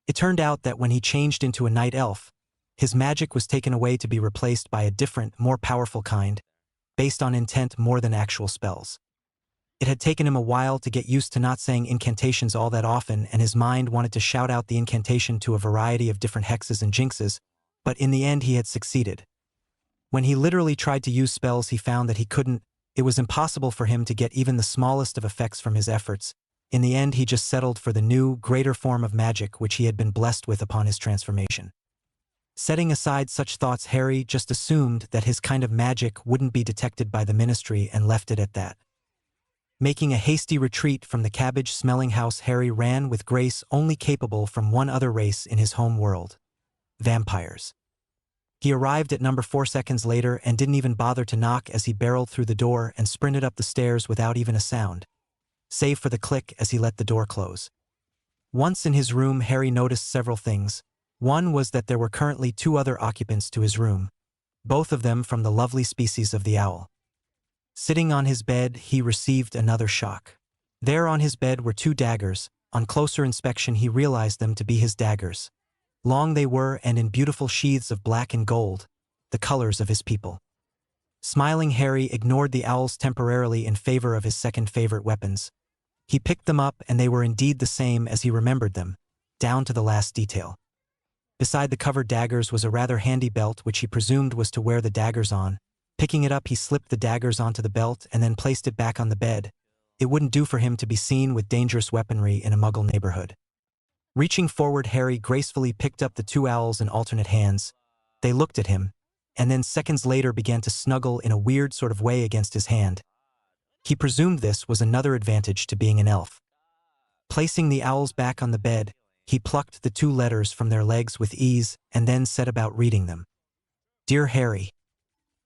It turned out that when he changed into a night elf, his magic was taken away to be replaced by a different, more powerful kind, based on intent more than actual spells. It had taken him a while to get used to not saying incantations all that often, and his mind wanted to shout out the incantation to a variety of different hexes and jinxes, but in the end he had succeeded. When he literally tried to use spells, he found that he couldn't. It was impossible for him to get even the smallest of effects from his efforts. In the end, he just settled for the new, greater form of magic which he had been blessed with upon his transformation. Setting aside such thoughts, Harry just assumed that his kind of magic wouldn't be detected by the ministry and left it at that. Making a hasty retreat from the cabbage-smelling house, Harry ran with grace only capable from one other race in his home world: vampires. He arrived at number 4 seconds later and didn't even bother to knock as he barreled through the door and sprinted up the stairs without even a sound, save for the click as he let the door close. Once in his room, Harry noticed several things. One was that there were currently 2 other occupants to his room, both of them from the lovely species of the owl. Sitting on his bed, he received another shock. There on his bed were 2 daggers. On closer inspection, he realized them to be his daggers. Long they were and in beautiful sheaths of black and gold, the colors of his people. Smiling, Harry ignored the owls temporarily in favor of his second favorite weapons. He picked them up and they were indeed the same as he remembered them, down to the last detail. Beside the covered daggers was a rather handy belt which he presumed was to wear the daggers on. Picking it up, he slipped the daggers onto the belt and then placed it back on the bed. It wouldn't do for him to be seen with dangerous weaponry in a muggle neighborhood. Reaching forward, Harry gracefully picked up the 2 owls in alternate hands. They looked at him, and then seconds later began to snuggle in a weird sort of way against his hand. He presumed this was another advantage to being an elf. Placing the owls back on the bed, he plucked the 2 letters from their legs with ease and then set about reading them. Dear Harry,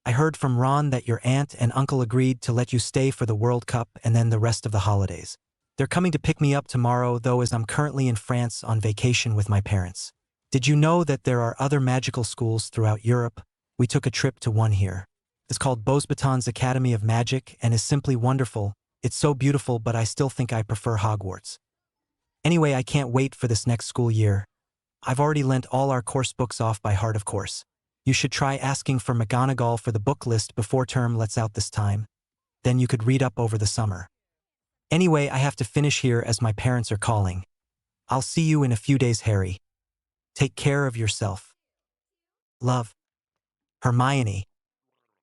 I heard from Ron that your aunt and uncle agreed to let you stay for the World Cup and then the rest of the holidays. They're coming to pick me up tomorrow, though, as I'm currently in France on vacation with my parents. Did you know that there are other magical schools throughout Europe? We took a trip to one here. It's called Beauxbatons Academy of Magic and is simply wonderful. It's so beautiful, but I still think I prefer Hogwarts. Anyway, I can't wait for this next school year. I've already lent all our course books off by heart, of course. You should try asking for McGonagall for the book list before term lets out this time. Then you could read up over the summer. Anyway, I have to finish here as my parents are calling. I'll see you in a few days, Harry. Take care of yourself. Love. Hermione.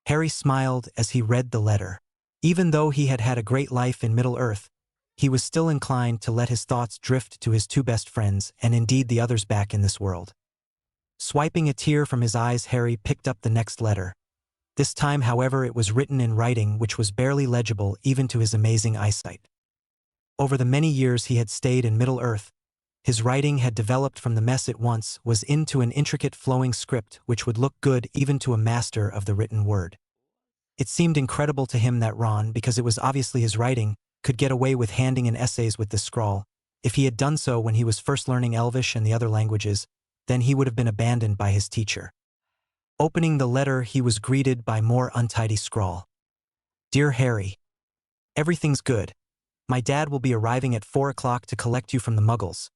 Harry smiled as he read the letter. Even though he had had a great life in Middle-earth, he was still inclined to let his thoughts drift to his 2 best friends and indeed the others back in this world. Swiping a tear from his eyes, Harry picked up the next letter. This time, however, it was written in writing which was barely legible even to his amazing eyesight. Over the many years he had stayed in Middle-earth, his writing had developed from the mess it once was into an intricate flowing script which would look good even to a master of the written word. It seemed incredible to him that Ron, because it was obviously his writing, could get away with handing in essays with this scrawl. If he had done so when he was first learning Elvish and the other languages, then he would have been abandoned by his teacher. Opening the letter, he was greeted by more untidy scrawl. Dear Harry, everything's good. My dad will be arriving at 4 o'clock to collect you from the Muggles.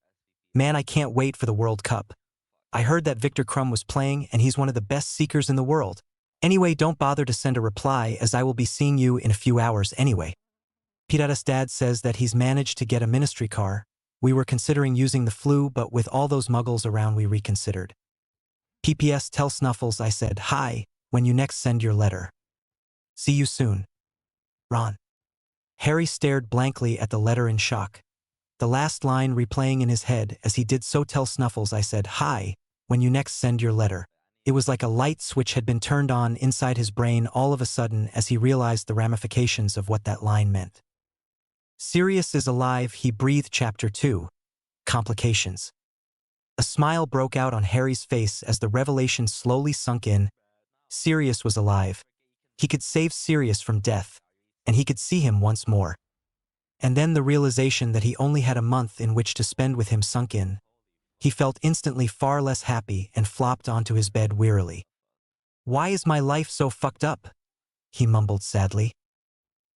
Man, I can't wait for the World Cup. I heard that Victor Crumb was playing and he's one of the best seekers in the world. Anyway, don't bother to send a reply as I will be seeing you in a few hours anyway. Pirata's dad says that he's managed to get a ministry car. We were considering using the flu, but with all those Muggles around we reconsidered. PPS tell Snuffles I said hi when you next send your letter. See you soon. Ron. Harry stared blankly at the letter in shock. The last line replaying in his head as he did so. Tell Snuffles I said hi when you next send your letter. It was like a light switch had been turned on inside his brain all of a sudden as he realized the ramifications of what that line meant. Sirius is alive, he breathed. Chapter 2. Complications. A smile broke out on Harry's face as the revelation slowly sunk in. Sirius was alive. He could save Sirius from death, and he could see him once more. And then the realization that he only had a month in which to spend with him sunk in. He felt instantly far less happy and flopped onto his bed wearily. Why is my life so fucked up? He mumbled sadly.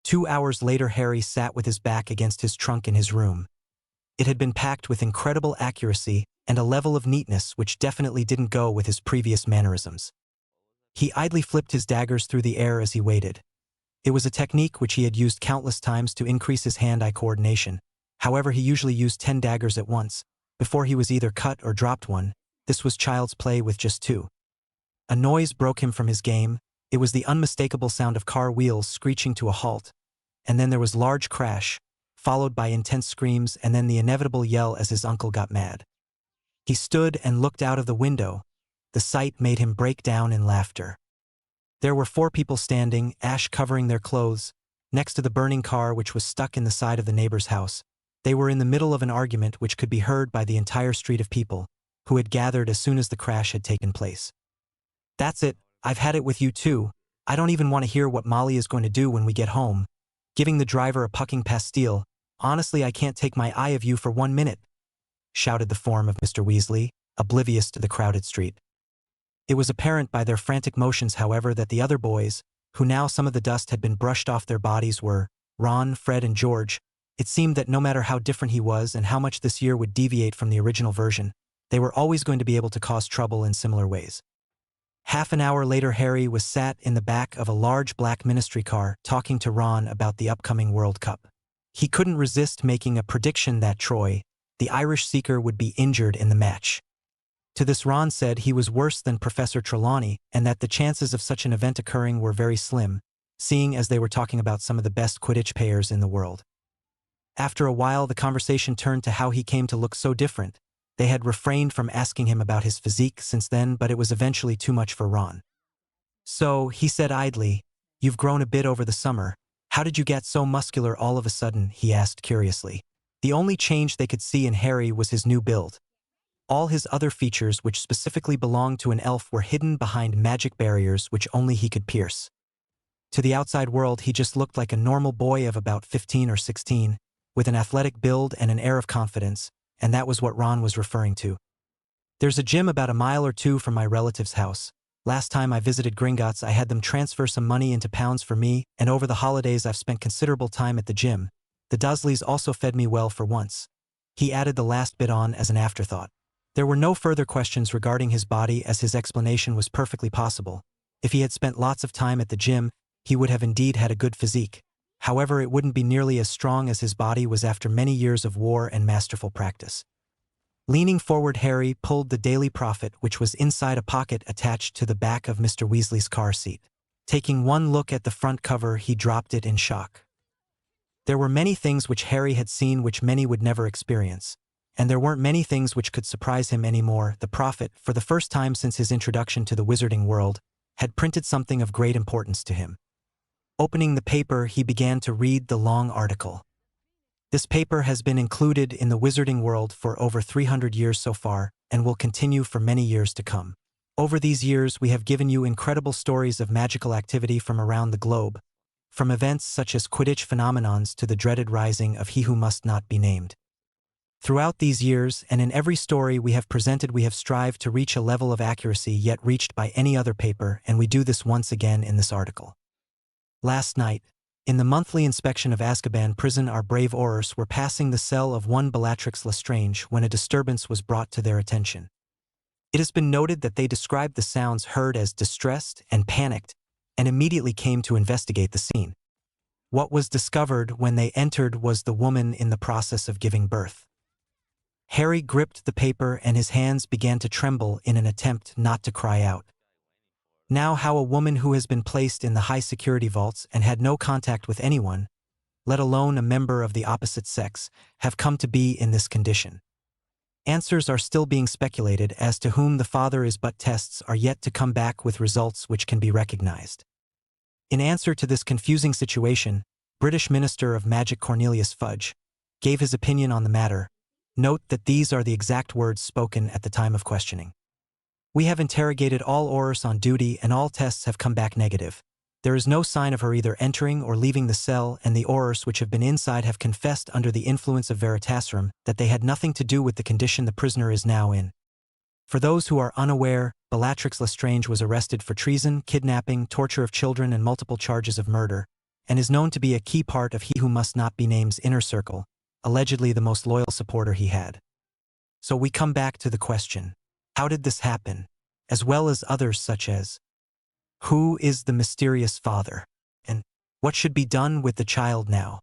2 hours later, Harry sat with his back against his trunk in his room. It had been packed with incredible accuracy and a level of neatness which definitely didn't go with his previous mannerisms. He idly flipped his daggers through the air as he waited. It was a technique which he had used countless times to increase his hand-eye coordination. However, he usually used 10 daggers at once. Before he was either cut or dropped one, this was child's play with just 2. A noise broke him from his game. It was the unmistakable sound of car wheels screeching to a halt. And then there was large crash, followed by intense screams and then the inevitable yell as his uncle got mad. He stood and looked out of the window. The sight made him break down in laughter. There were 4 people standing, ash covering their clothes, next to the burning car which was stuck in the side of the neighbor's house. They were in the middle of an argument which could be heard by the entire street of people, who had gathered as soon as the crash had taken place. That's it, I've had it with you too. I don't even want to hear what Molly is going to do when we get home. Giving the driver a pucking pastille. Honestly, I can't take my eye of you for 1 minute, shouted the form of Mr. Weasley, oblivious to the crowded street. It was apparent by their frantic motions, however, that the other boys, who now some of the dust had been brushed off their bodies, were Ron, Fred, and George. It seemed that no matter how different he was and how much this year would deviate from the original version, they were always going to be able to cause trouble in similar ways. Half an hour later, Harry was sat in the back of a large black ministry car talking to Ron about the upcoming World Cup. He couldn't resist making a prediction that Troy, the Irish seeker, would be injured in the match. To this Ron said he was worse than Professor Trelawney and that the chances of such an event occurring were very slim, seeing as they were talking about some of the best Quidditch players in the world. After a while, the conversation turned to how he came to look so different. They had refrained from asking him about his physique since then, but it was eventually too much for Ron. So, he said idly, "You've grown a bit over the summer. How did you get so muscular all of a sudden?" he asked curiously. The only change they could see in Harry was his new build. All his other features, which specifically belonged to an elf, were hidden behind magic barriers which only he could pierce. To the outside world, he just looked like a normal boy of about 15 or 16, with an athletic build and an air of confidence, and that was what Ron was referring to. "There's a gym about a mile or 2 from my relative's house. Last time I visited Gringotts, I had them transfer some money into pounds for me, and over the holidays I've spent considerable time at the gym. The Dursleys also fed me well for once." He added the last bit on as an afterthought. There were no further questions regarding his body, as his explanation was perfectly possible. If he had spent lots of time at the gym, he would have indeed had a good physique. However, it wouldn't be nearly as strong as his body was after many years of war and masterful practice. Leaning forward, Harry pulled the Daily Prophet, which was inside a pocket attached to the back of Mr. Weasley's car seat. Taking one look at the front cover, he dropped it in shock. There were many things which Harry had seen which many would never experience. And there weren't many things which could surprise him anymore. The Prophet, for the first time since his introduction to the wizarding world, had printed something of great importance to him. Opening the paper, he began to read the long article. "This paper has been included in the wizarding world for over 300 years so far, and will continue for many years to come. Over these years, we have given you incredible stories of magical activity from around the globe, from events such as Quidditch phenomenons to the dreaded rising of He Who Must Not Be Named. Throughout these years, and in every story we have presented, we have strived to reach a level of accuracy yet reached by any other paper, and we do this once again in this article. Last night, in the monthly inspection of Azkaban prison, our brave Aurors were passing the cell of one Bellatrix Lestrange when a disturbance was brought to their attention. It has been noted that they described the sounds heard as distressed and panicked, and immediately came to investigate the scene. What was discovered when they entered was the woman in the process of giving birth. Harry gripped the paper and his hands began to tremble in an attempt not to cry out. Now how a woman who has been placed in the high-security vaults and had no contact with anyone, let alone a member of the opposite sex, have come to be in this condition. Answers are still being speculated as to whom the father is, but tests are yet to come back with results which can be recognized. In answer to this confusing situation, British Minister of Magic Cornelius Fudge gave his opinion on the matter. Note that these are the exact words spoken at the time of questioning. We have interrogated all Aurors on duty and all tests have come back negative. There is no sign of her either entering or leaving the cell, and the Aurors which have been inside have confessed under the influence of Veritaserum that they had nothing to do with the condition the prisoner is now in. For those who are unaware, Bellatrix Lestrange was arrested for treason, kidnapping, torture of children and multiple charges of murder, and is known to be a key part of He Who Must Not Be Named's inner circle, allegedly the most loyal supporter he had. So we come back to the question, how did this happen? As well as others such as, who is the mysterious father? And what should be done with the child now?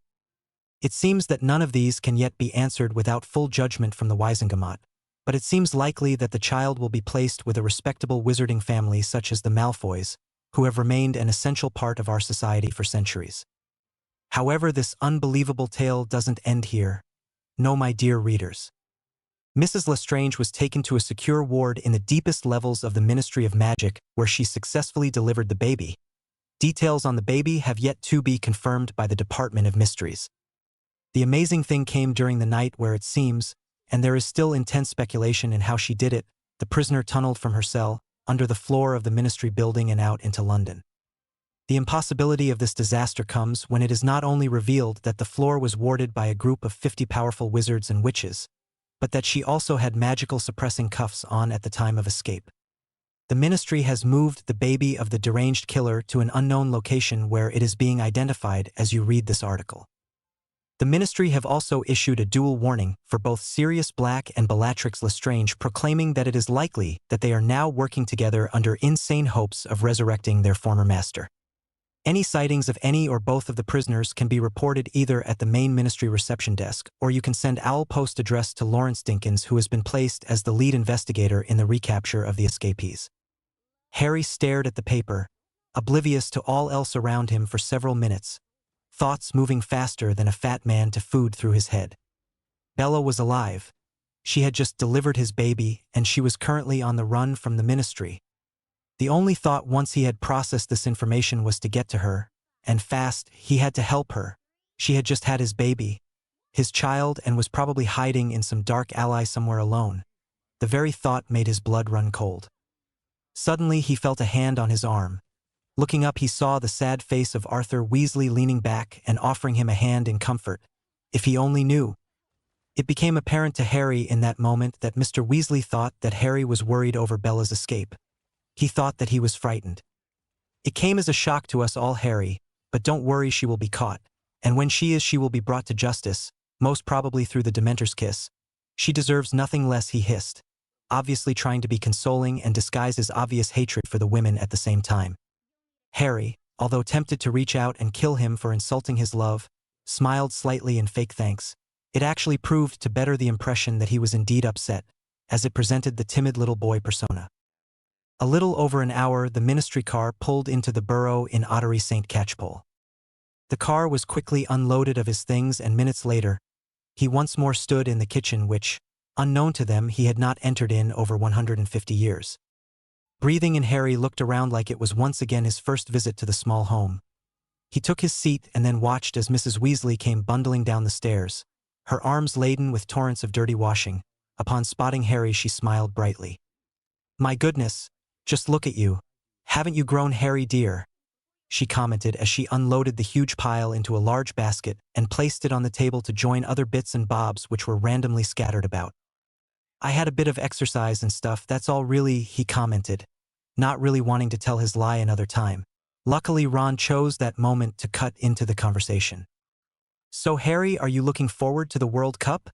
It seems that none of these can yet be answered without full judgment from the Wisengamot, but it seems likely that the child will be placed with a respectable wizarding family such as the Malfoys, who have remained an essential part of our society for centuries. However, this unbelievable tale doesn't end here. No, my dear readers. Mrs. Lestrange was taken to a secure ward in the deepest levels of the Ministry of Magic, where she successfully delivered the baby. Details on the baby have yet to be confirmed by the Department of Mysteries. The amazing thing came during the night where it seems, and there is still intense speculation in how she did it, the prisoner tunneled from her cell, under the floor of the Ministry building and out into London. The impossibility of this disaster comes when it is not only revealed that the floor was warded by a group of 50 powerful wizards and witches, but that she also had magical suppressing cuffs on at the time of escape. The Ministry has moved the baby of the deranged killer to an unknown location where it is being identified as you read this article. The Ministry have also issued a dual warning for both Sirius Black and Bellatrix Lestrange, proclaiming that it is likely that they are now working together under insane hopes of resurrecting their former master. Any sightings of any or both of the prisoners can be reported either at the main Ministry reception desk, or you can send owl post address to Lawrence Dinkins, who has been placed as the lead investigator in the recapture of the escapees. Harry stared at the paper, oblivious to all else around him for several minutes, thoughts moving faster than a fat man to food through his head. Bella was alive. She had just delivered his baby, and she was currently on the run from the Ministry. The only thought once he had processed this information was to get to her, and fast. He had to help her. She had just had his baby, his child, and was probably hiding in some dark alley somewhere alone. The very thought made his blood run cold. Suddenly he felt a hand on his arm. Looking up, he saw the sad face of Arthur Weasley leaning back and offering him a hand in comfort. If he only knew. It became apparent to Harry in that moment that Mr. Weasley thought that Harry was worried over Bella's escape. He thought that he was frightened. It came as a shock to us all, Harry, but don't worry, she will be caught, and when she is, she will be brought to justice, most probably through the Dementor's kiss. She deserves nothing less, he hissed, obviously trying to be consoling and disguise his obvious hatred for the women at the same time. Harry, although tempted to reach out and kill him for insulting his love, smiled slightly in fake thanks. It actually proved to better the impression that he was indeed upset, as it presented the timid little boy persona. A little over an hour, the Ministry car pulled into the Burrow in Ottery St. Catchpole. The car was quickly unloaded of his things, and minutes later, he once more stood in the kitchen which, unknown to them, he had not entered in over 150 years. Breathing in, Harry looked around like it was once again his first visit to the small home. He took his seat and then watched as Mrs. Weasley came bundling down the stairs, her arms laden with torrents of dirty washing. Upon spotting Harry, she smiled brightly. "My goodness, just look at you. Haven't you grown, Harry dear?" she commented as she unloaded the huge pile into a large basket and placed it on the table to join other bits and bobs which were randomly scattered about. "I had a bit of exercise and stuff, that's all really," he commented, not really wanting to tell his lie another time. Luckily, Ron chose that moment to cut into the conversation. "So Harry, are you looking forward to the World Cup?"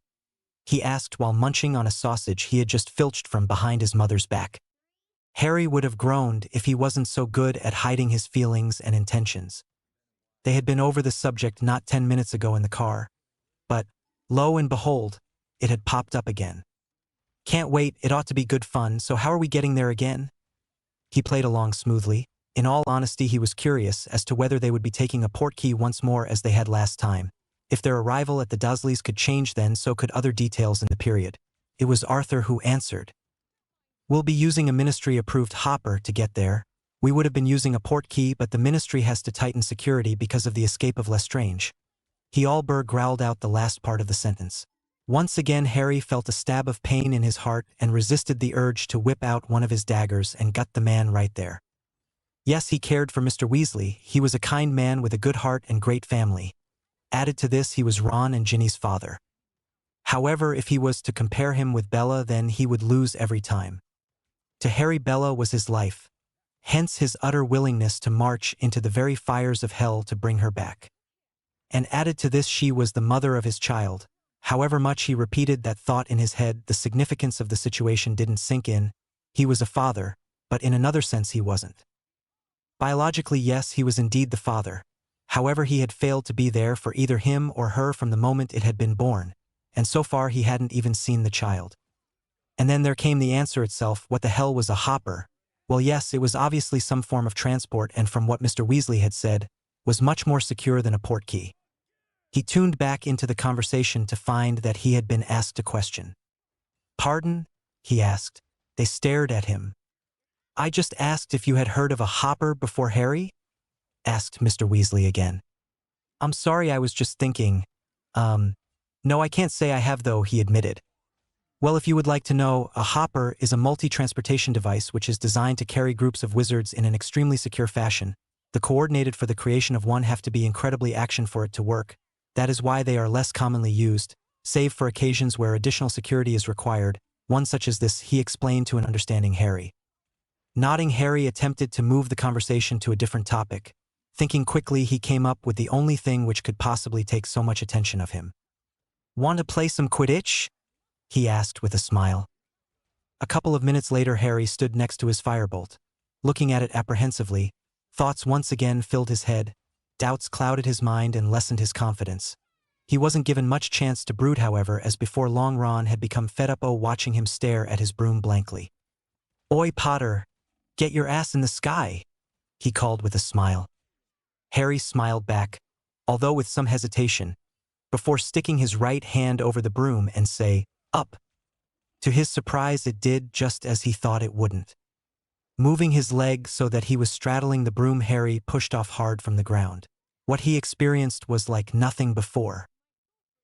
he asked while munching on a sausage he had just filched from behind his mother's back. Harry would have groaned if he wasn't so good at hiding his feelings and intentions. They had been over the subject not 10 minutes ago in the car, but, lo and behold, it had popped up again. Can't wait, it ought to be good fun, so how are we getting there again? He played along smoothly. In all honesty, he was curious as to whether they would be taking a portkey once more as they had last time. If their arrival at the Dursleys could change, then so could other details in the period. It was Arthur who answered. We'll be using a ministry-approved hopper to get there. We would have been using a portkey, but the ministry has to tighten security because of the escape of Lestrange. Allberg growled out the last part of the sentence. Once again Harry felt a stab of pain in his heart and resisted the urge to whip out one of his daggers and gut the man right there. Yes, he cared for Mr. Weasley. He was a kind man with a good heart and great family. Added to this, he was Ron and Ginny's father. However, if he was to compare him with Bella, then he would lose every time. To Harry, Bella was his life. Hence his utter willingness to march into the very fires of hell to bring her back. And added to this, she was the mother of his child. However much he repeated that thought in his head, the significance of the situation didn't sink in. He was a father, but in another sense he wasn't. Biologically, yes, he was indeed the father. However, he had failed to be there for either him or her from the moment it had been born, and so far he hadn't even seen the child. And then there came the answer itself. What the hell was a hopper? Well, yes, it was obviously some form of transport, and from what Mr. Weasley had said, was much more secure than a portkey. He tuned back into the conversation to find that he had been asked a question. Pardon? He asked. They stared at him. I just asked if you had heard of a hopper before, Harry? Asked Mr. Weasley again. I'm sorry, I was just thinking. No, I can't say I have though, he admitted. Well, if you would like to know, a hopper is a multi-transportation device which is designed to carry groups of wizards in an extremely secure fashion. The coordinated for the creation of one have to be incredibly action for it to work. That is why they are less commonly used, save for occasions where additional security is required. One such as this, he explained to an understanding Harry. Nodding, Harry attempted to move the conversation to a different topic. Thinking quickly, he came up with the only thing which could possibly take so much attention of him. Want to play some Quidditch? He asked with a smile. A couple of minutes later, Harry stood next to his firebolt. Looking at it apprehensively, thoughts once again filled his head. Doubts clouded his mind and lessened his confidence. He wasn't given much chance to brood, however, as before long Ron had become fed up watching him stare at his broom blankly. Oi, Potter, get your ass in the sky, he called with a smile. Harry smiled back, although with some hesitation, before sticking his right hand over the broom and say, up. To his surprise, it did just as he thought it wouldn't. Moving his leg so that he was straddling the broom, Harry pushed off hard from the ground. What he experienced was like nothing before.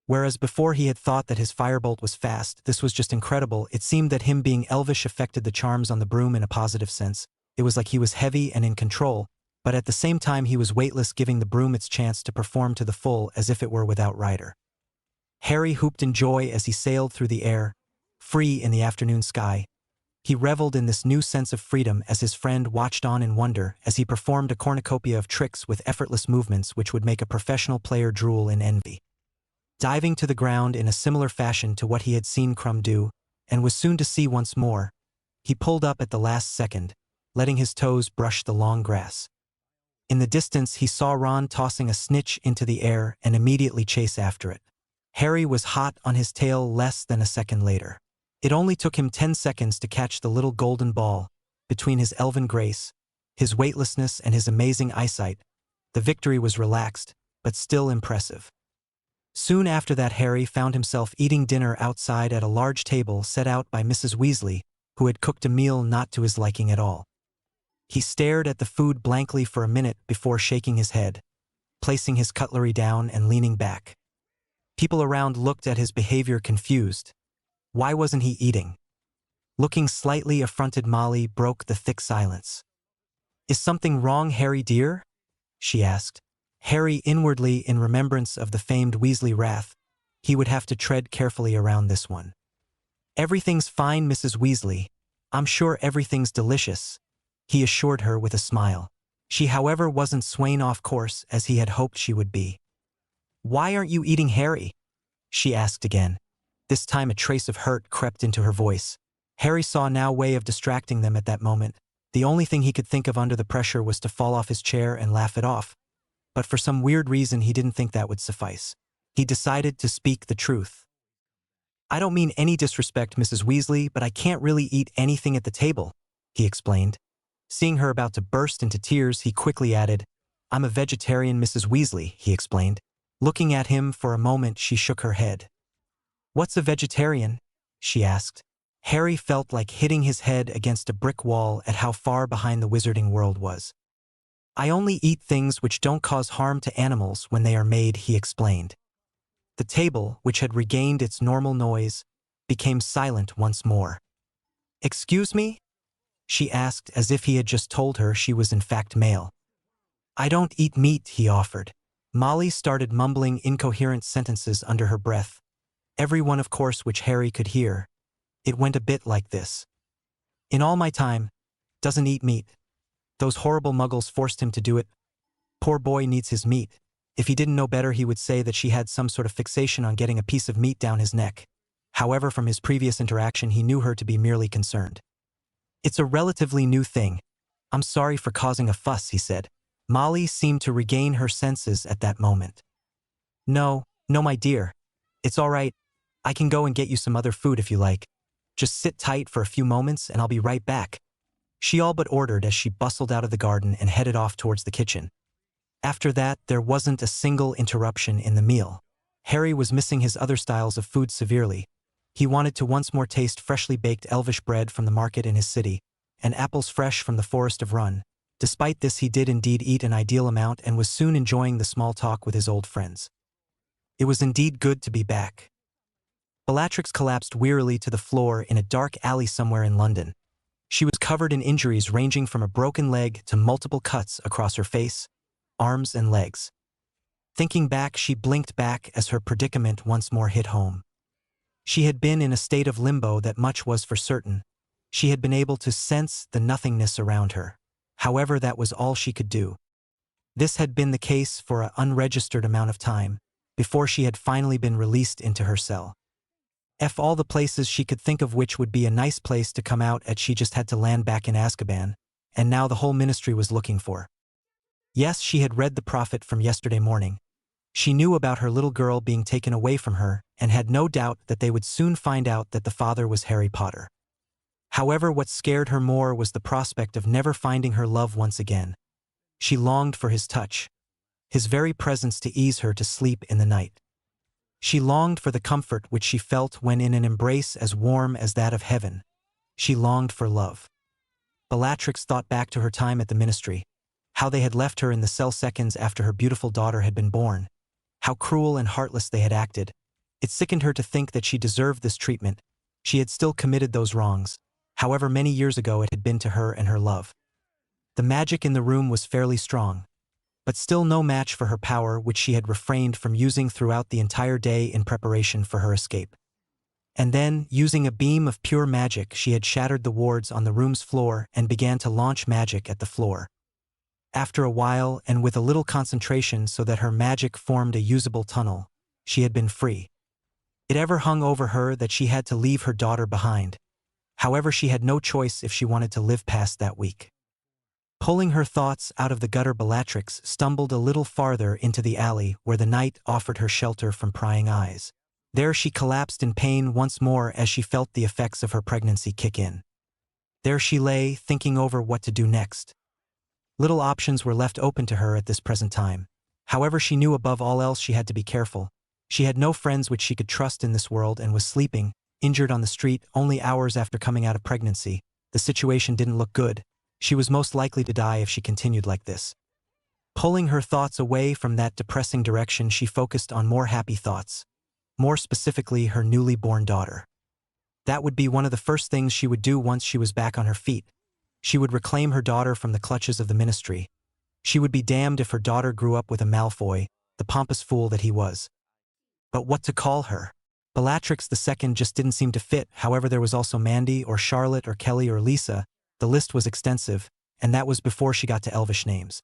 Whereas before he had thought that his firebolt was fast, this was just incredible. It seemed that him being elvish affected the charms on the broom in a positive sense. It was like he was heavy and in control, but at the same time he was weightless, giving the broom its chance to perform to the full as if it were without rider. Harry whooped in joy as he sailed through the air, free in the afternoon sky. He reveled in this new sense of freedom as his friend watched on in wonder as he performed a cornucopia of tricks with effortless movements which would make a professional player drool in envy. Diving to the ground in a similar fashion to what he had seen Crumb do, and was soon to see once more, he pulled up at the last second, letting his toes brush the long grass. In the distance he saw Ron tossing a snitch into the air and immediately chase after it. Harry was hot on his tail less than a second later. It only took him 10 seconds to catch the little golden ball. Between his elven grace, his weightlessness, and his amazing eyesight, the victory was relaxed, but still impressive. Soon after that, Harry found himself eating dinner outside at a large table set out by Mrs. Weasley, who had cooked a meal not to his liking at all. He stared at the food blankly for a minute before shaking his head, placing his cutlery down and leaning back. People around looked at his behavior confused. Why wasn't he eating? Looking slightly affronted, Molly broke the thick silence. Is something wrong, Harry dear? She asked. Harry, inwardly in remembrance of the famed Weasley wrath, he would have to tread carefully around this one. Everything's fine, Mrs. Weasley. I'm sure everything's delicious, he assured her with a smile. She, however, wasn't swaying off course as he had hoped she would be. Why aren't you eating, Harry? She asked again. This time a trace of hurt crept into her voice. Harry saw no way of distracting them at that moment. The only thing he could think of under the pressure was to fall off his chair and laugh it off. But for some weird reason he didn't think that would suffice. He decided to speak the truth. "I don't mean any disrespect, Mrs. Weasley, but I can't really eat anything at the table," he explained. Seeing her about to burst into tears, he quickly added, "I'm a vegetarian, Mrs. Weasley," he explained. Looking at him for a moment, she shook her head. "What's a vegetarian?" she asked. Harry felt like hitting his head against a brick wall at how far behind the wizarding world was. "I only eat things which don't cause harm to animals when they are made," he explained. The table, which had regained its normal noise, became silent once more. "Excuse me?" she asked as if he had just told her she was in fact male. "I don't eat meat," he offered. Molly started mumbling incoherent sentences under her breath, every one of course which Harry could hear. It went a bit like this. "In all my time, doesn't eat meat. Those horrible muggles forced him to do it. Poor boy needs his meat. If he didn't know better, he would say that she had some sort of fixation on getting a piece of meat down his neck." However, from his previous interaction, he knew her to be merely concerned. "It's a relatively new thing. I'm sorry for causing a fuss," he said. Molly seemed to regain her senses at that moment. No, my dear. It's all right. I can go and get you some other food if you like. Just sit tight for a few moments and I'll be right back," she all but ordered as she bustled out of the garden and headed off towards the kitchen. After that, there wasn't a single interruption in the meal. Harry was missing his other styles of food severely. He wanted to once more taste freshly baked elvish bread from the market in his city, and apples fresh from the forest of Run. Despite this, he did indeed eat an ideal amount and was soon enjoying the small talk with his old friends. It was indeed good to be back. Bellatrix collapsed wearily to the floor in a dark alley somewhere in London. She was covered in injuries ranging from a broken leg to multiple cuts across her face, arms, and legs. Thinking back, she blinked back as her predicament once more hit home. She had been in a state of limbo that much was for certain. She had been able to sense the nothingness around her. However, that was all she could do. This had been the case for an unregistered amount of time, before she had finally been released into her cell. All the places she could think of which would be a nice place to come out at, she just had to land back in Azkaban, and now the whole ministry was looking for. Yes, she had read the prophet from yesterday morning. She knew about her little girl being taken away from her, and had no doubt that they would soon find out that the father was Harry Potter. However, what scared her more was the prospect of never finding her love once again. She longed for his touch, his very presence to ease her to sleep in the night. She longed for the comfort which she felt when in an embrace as warm as that of heaven. She longed for love. Bellatrix thought back to her time at the ministry, how they had left her in the cell seconds after her beautiful daughter had been born, how cruel and heartless they had acted. It sickened her to think that she deserved this treatment. She had still committed those wrongs, however many years ago it had been to her and her love. The magic in the room was fairly strong, but still no match for her power, which she had refrained from using throughout the entire day in preparation for her escape. And then, using a beam of pure magic, she had shattered the wards on the room's floor and began to launch magic at the floor. After a while, and with a little concentration so that her magic formed a usable tunnel, she had been free. It ever hung over her that she had to leave her daughter behind. However, she had no choice if she wanted to live past that week. Pulling her thoughts out of the gutter, Bellatrix stumbled a little farther into the alley where the night offered her shelter from prying eyes. There she collapsed in pain once more as she felt the effects of her pregnancy kick in. There she lay, thinking over what to do next. Little options were left open to her at this present time. However, she knew above all else she had to be careful. She had no friends which she could trust in this world and was sleeping, injured on the street, only hours after coming out of pregnancy. The situation didn't look good. She was most likely to die if she continued like this. Pulling her thoughts away from that depressing direction, she focused on more happy thoughts. More specifically, her newly born daughter. That would be one of the first things she would do once she was back on her feet. She would reclaim her daughter from the clutches of the ministry. She would be damned if her daughter grew up with a Malfoy, the pompous fool that he was. But what to call her? Bellatrix II just didn't seem to fit. However, there was also Mandy or Charlotte or Kelly or Lisa. The list was extensive, and that was before she got to elvish names.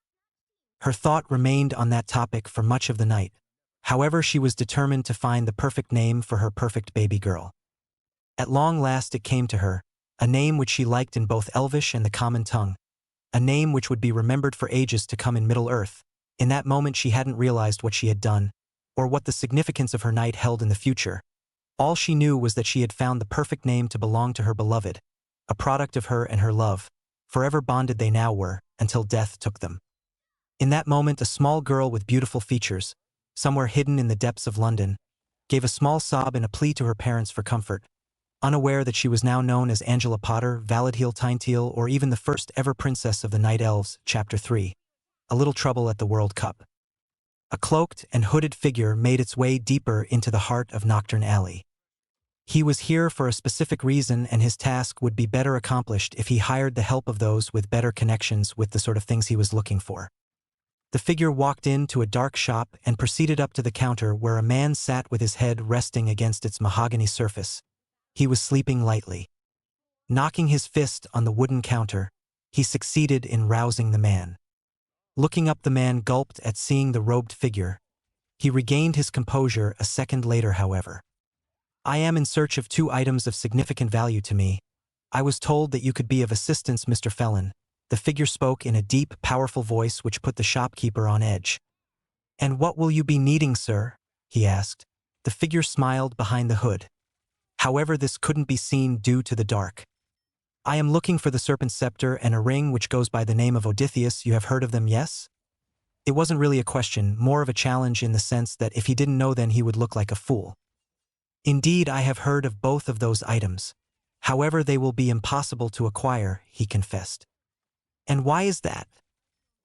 Her thought remained on that topic for much of the night. However, she was determined to find the perfect name for her perfect baby girl. At long last it came to her, a name which she liked in both Elvish and the common tongue. A name which would be remembered for ages to come in Middle-earth. In that moment she hadn't realized what she had done, or what the significance of her night held in the future. All she knew was that she had found the perfect name to belong to her beloved, a product of her and her love. Forever bonded they now were, until death took them. In that moment, a small girl with beautiful features, somewhere hidden in the depths of London, gave a small sob in a plea to her parents for comfort, unaware that she was now known as Angela Potter, Valadheel Tineteel, or even the first ever princess of the Night Elves. Chapter 3. A Little Trouble at the World Cup. A cloaked and hooded figure made its way deeper into the heart of Knockturn Alley. He was here for a specific reason, and his task would be better accomplished if he hired the help of those with better connections with the sort of things he was looking for. The figure walked into a dark shop and proceeded up to the counter where a man sat with his head resting against its mahogany surface. He was sleeping lightly. Knocking his fist on the wooden counter, he succeeded in rousing the man. Looking up, the man gulped at seeing the robed figure. He regained his composure a second later, however. "I am in search of 2 items of significant value to me. I was told that you could be of assistance, Mr. Felon." The figure spoke in a deep, powerful voice which put the shopkeeper on edge. "And what will you be needing, sir?" he asked. The figure smiled behind the hood. However, this couldn't be seen due to the dark. "I am looking for the Serpent Scepter and a ring which goes by the name of Odysseus. You have heard of them, yes?" It wasn't really a question, more of a challenge in the sense that if he didn't know, then he would look like a fool. "Indeed, I have heard of both of those items. However, they will be impossible to acquire," he confessed. "And why is that?"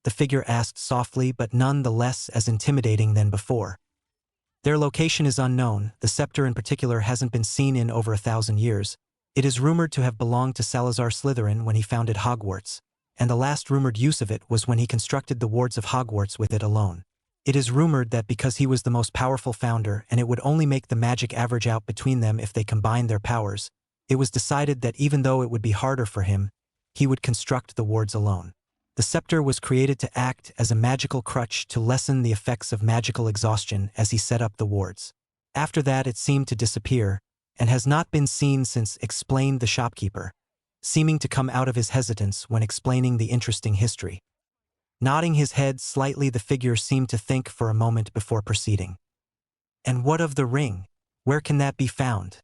the figure asked softly, but none the less as intimidating than before. "Their location is unknown. The scepter in particular hasn't been seen in over 1,000 years. It is rumored to have belonged to Salazar Slytherin when he founded Hogwarts, and the last rumored use of it was when he constructed the wards of Hogwarts with it alone. It is rumored that because he was the most powerful founder and it would only make the magic average out between them if they combined their powers, it was decided that even though it would be harder for him, he would construct the wards alone. The scepter was created to act as a magical crutch to lessen the effects of magical exhaustion as he set up the wards. After that, it seemed to disappear, and has not been seen since," explained the shopkeeper, seeming to come out of his hesitance when explaining the interesting history. Nodding his head slightly, the figure seemed to think for a moment before proceeding. "And what of the ring? Where can that be found?"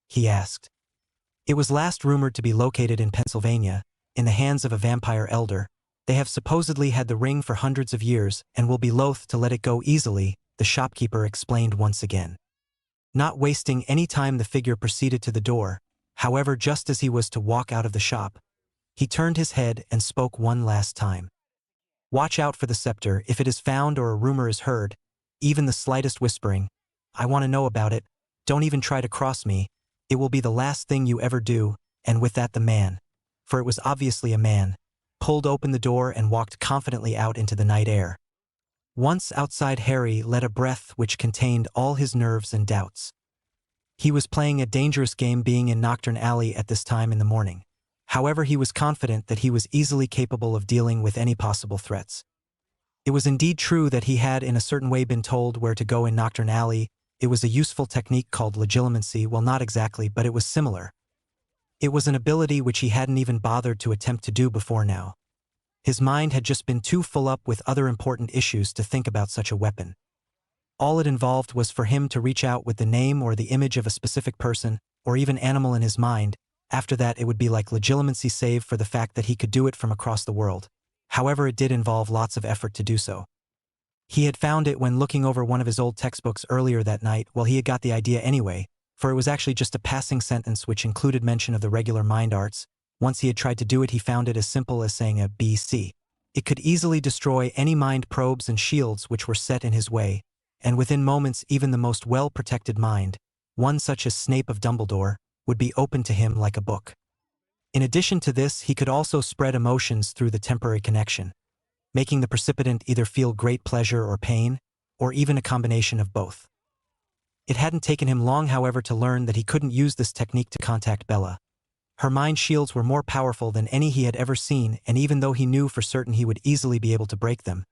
he asked. "It was last rumored to be located in Pennsylvania, in the hands of a vampire elder. They have supposedly had the ring for hundreds of years and will be loath to let it go easily," the shopkeeper explained once again. Not wasting any time, the figure proceeded to the door. However, just as he was to walk out of the shop, he turned his head and spoke one last time. "Watch out for the scepter. If it is found or a rumor is heard, even the slightest whispering, I want to know about it. Don't even try to cross me. It will be the last thing you ever do." And with that, the man, for it was obviously a man, pulled open the door and walked confidently out into the night air. Once outside, Harry let a breath which contained all his nerves and doubts. He was playing a dangerous game being in Knockturn Alley at this time in the morning. However, he was confident that he was easily capable of dealing with any possible threats. It was indeed true that he had in a certain way been told where to go in Knockturn Alley. It was a useful technique called legilimency. Well, not exactly, but it was similar. It was an ability which he hadn't even bothered to attempt to do before now. His mind had just been too full up with other important issues to think about such a weapon. All it involved was for him to reach out with the name or the image of a specific person, or even animal in his mind. After that, it would be like legilimency, save for the fact that he could do it from across the world. However, it did involve lots of effort to do so. He had found it when looking over one of his old textbooks earlier that night. Well, he had got the idea anyway, for it was actually just a passing sentence which included mention of the regular mind arts. Once he had tried to do it, he found it as simple as saying a BC. It could easily destroy any mind probes and shields which were set in his way, and within moments even the most well-protected mind, one such as Snape of Dumbledore, would be open to him like a book. In addition to this, he could also spread emotions through the temporary connection, making the precipitant either feel great pleasure or pain, or even a combination of both. It hadn't taken him long, however, to learn that he couldn't use this technique to contact Bella. Her mind shields were more powerful than any he had ever seen, and even though he knew for certain he would easily be able to break them,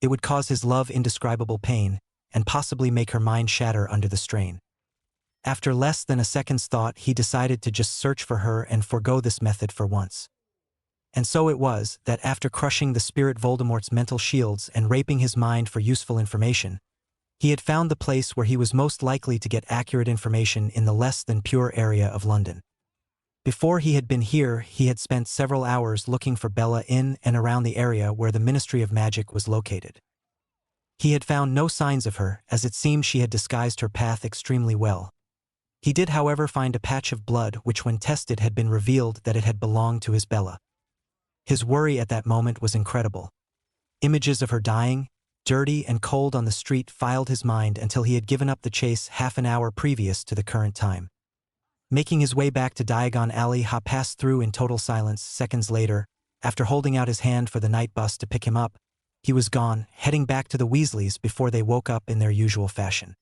it would cause his love indescribable pain, and possibly make her mind shatter under the strain. After less than a second's thought, he decided to just search for her and forego this method for once. And so it was that after crushing the spirit Voldemort's mental shields and raping his mind for useful information, He had found the place where he was most likely to get accurate information in the less than pure area of London. Before he had been here, he had spent several hours looking for Bella in and around the area where the Ministry of Magic was located. He had found no signs of her, as it seemed she had disguised her path extremely well. He did, however, find a patch of blood which, when tested, had been revealed that it had belonged to his Bella. His worry at that moment was incredible. Images of her dying, dirty and cold on the street filed his mind until he had given up the chase half an hour previous to the current time. Making his way back to Diagon Alley, he passed through in total silence. Seconds later, after holding out his hand for the night bus to pick him up, he was gone, heading back to the Weasleys before they woke up in their usual fashion.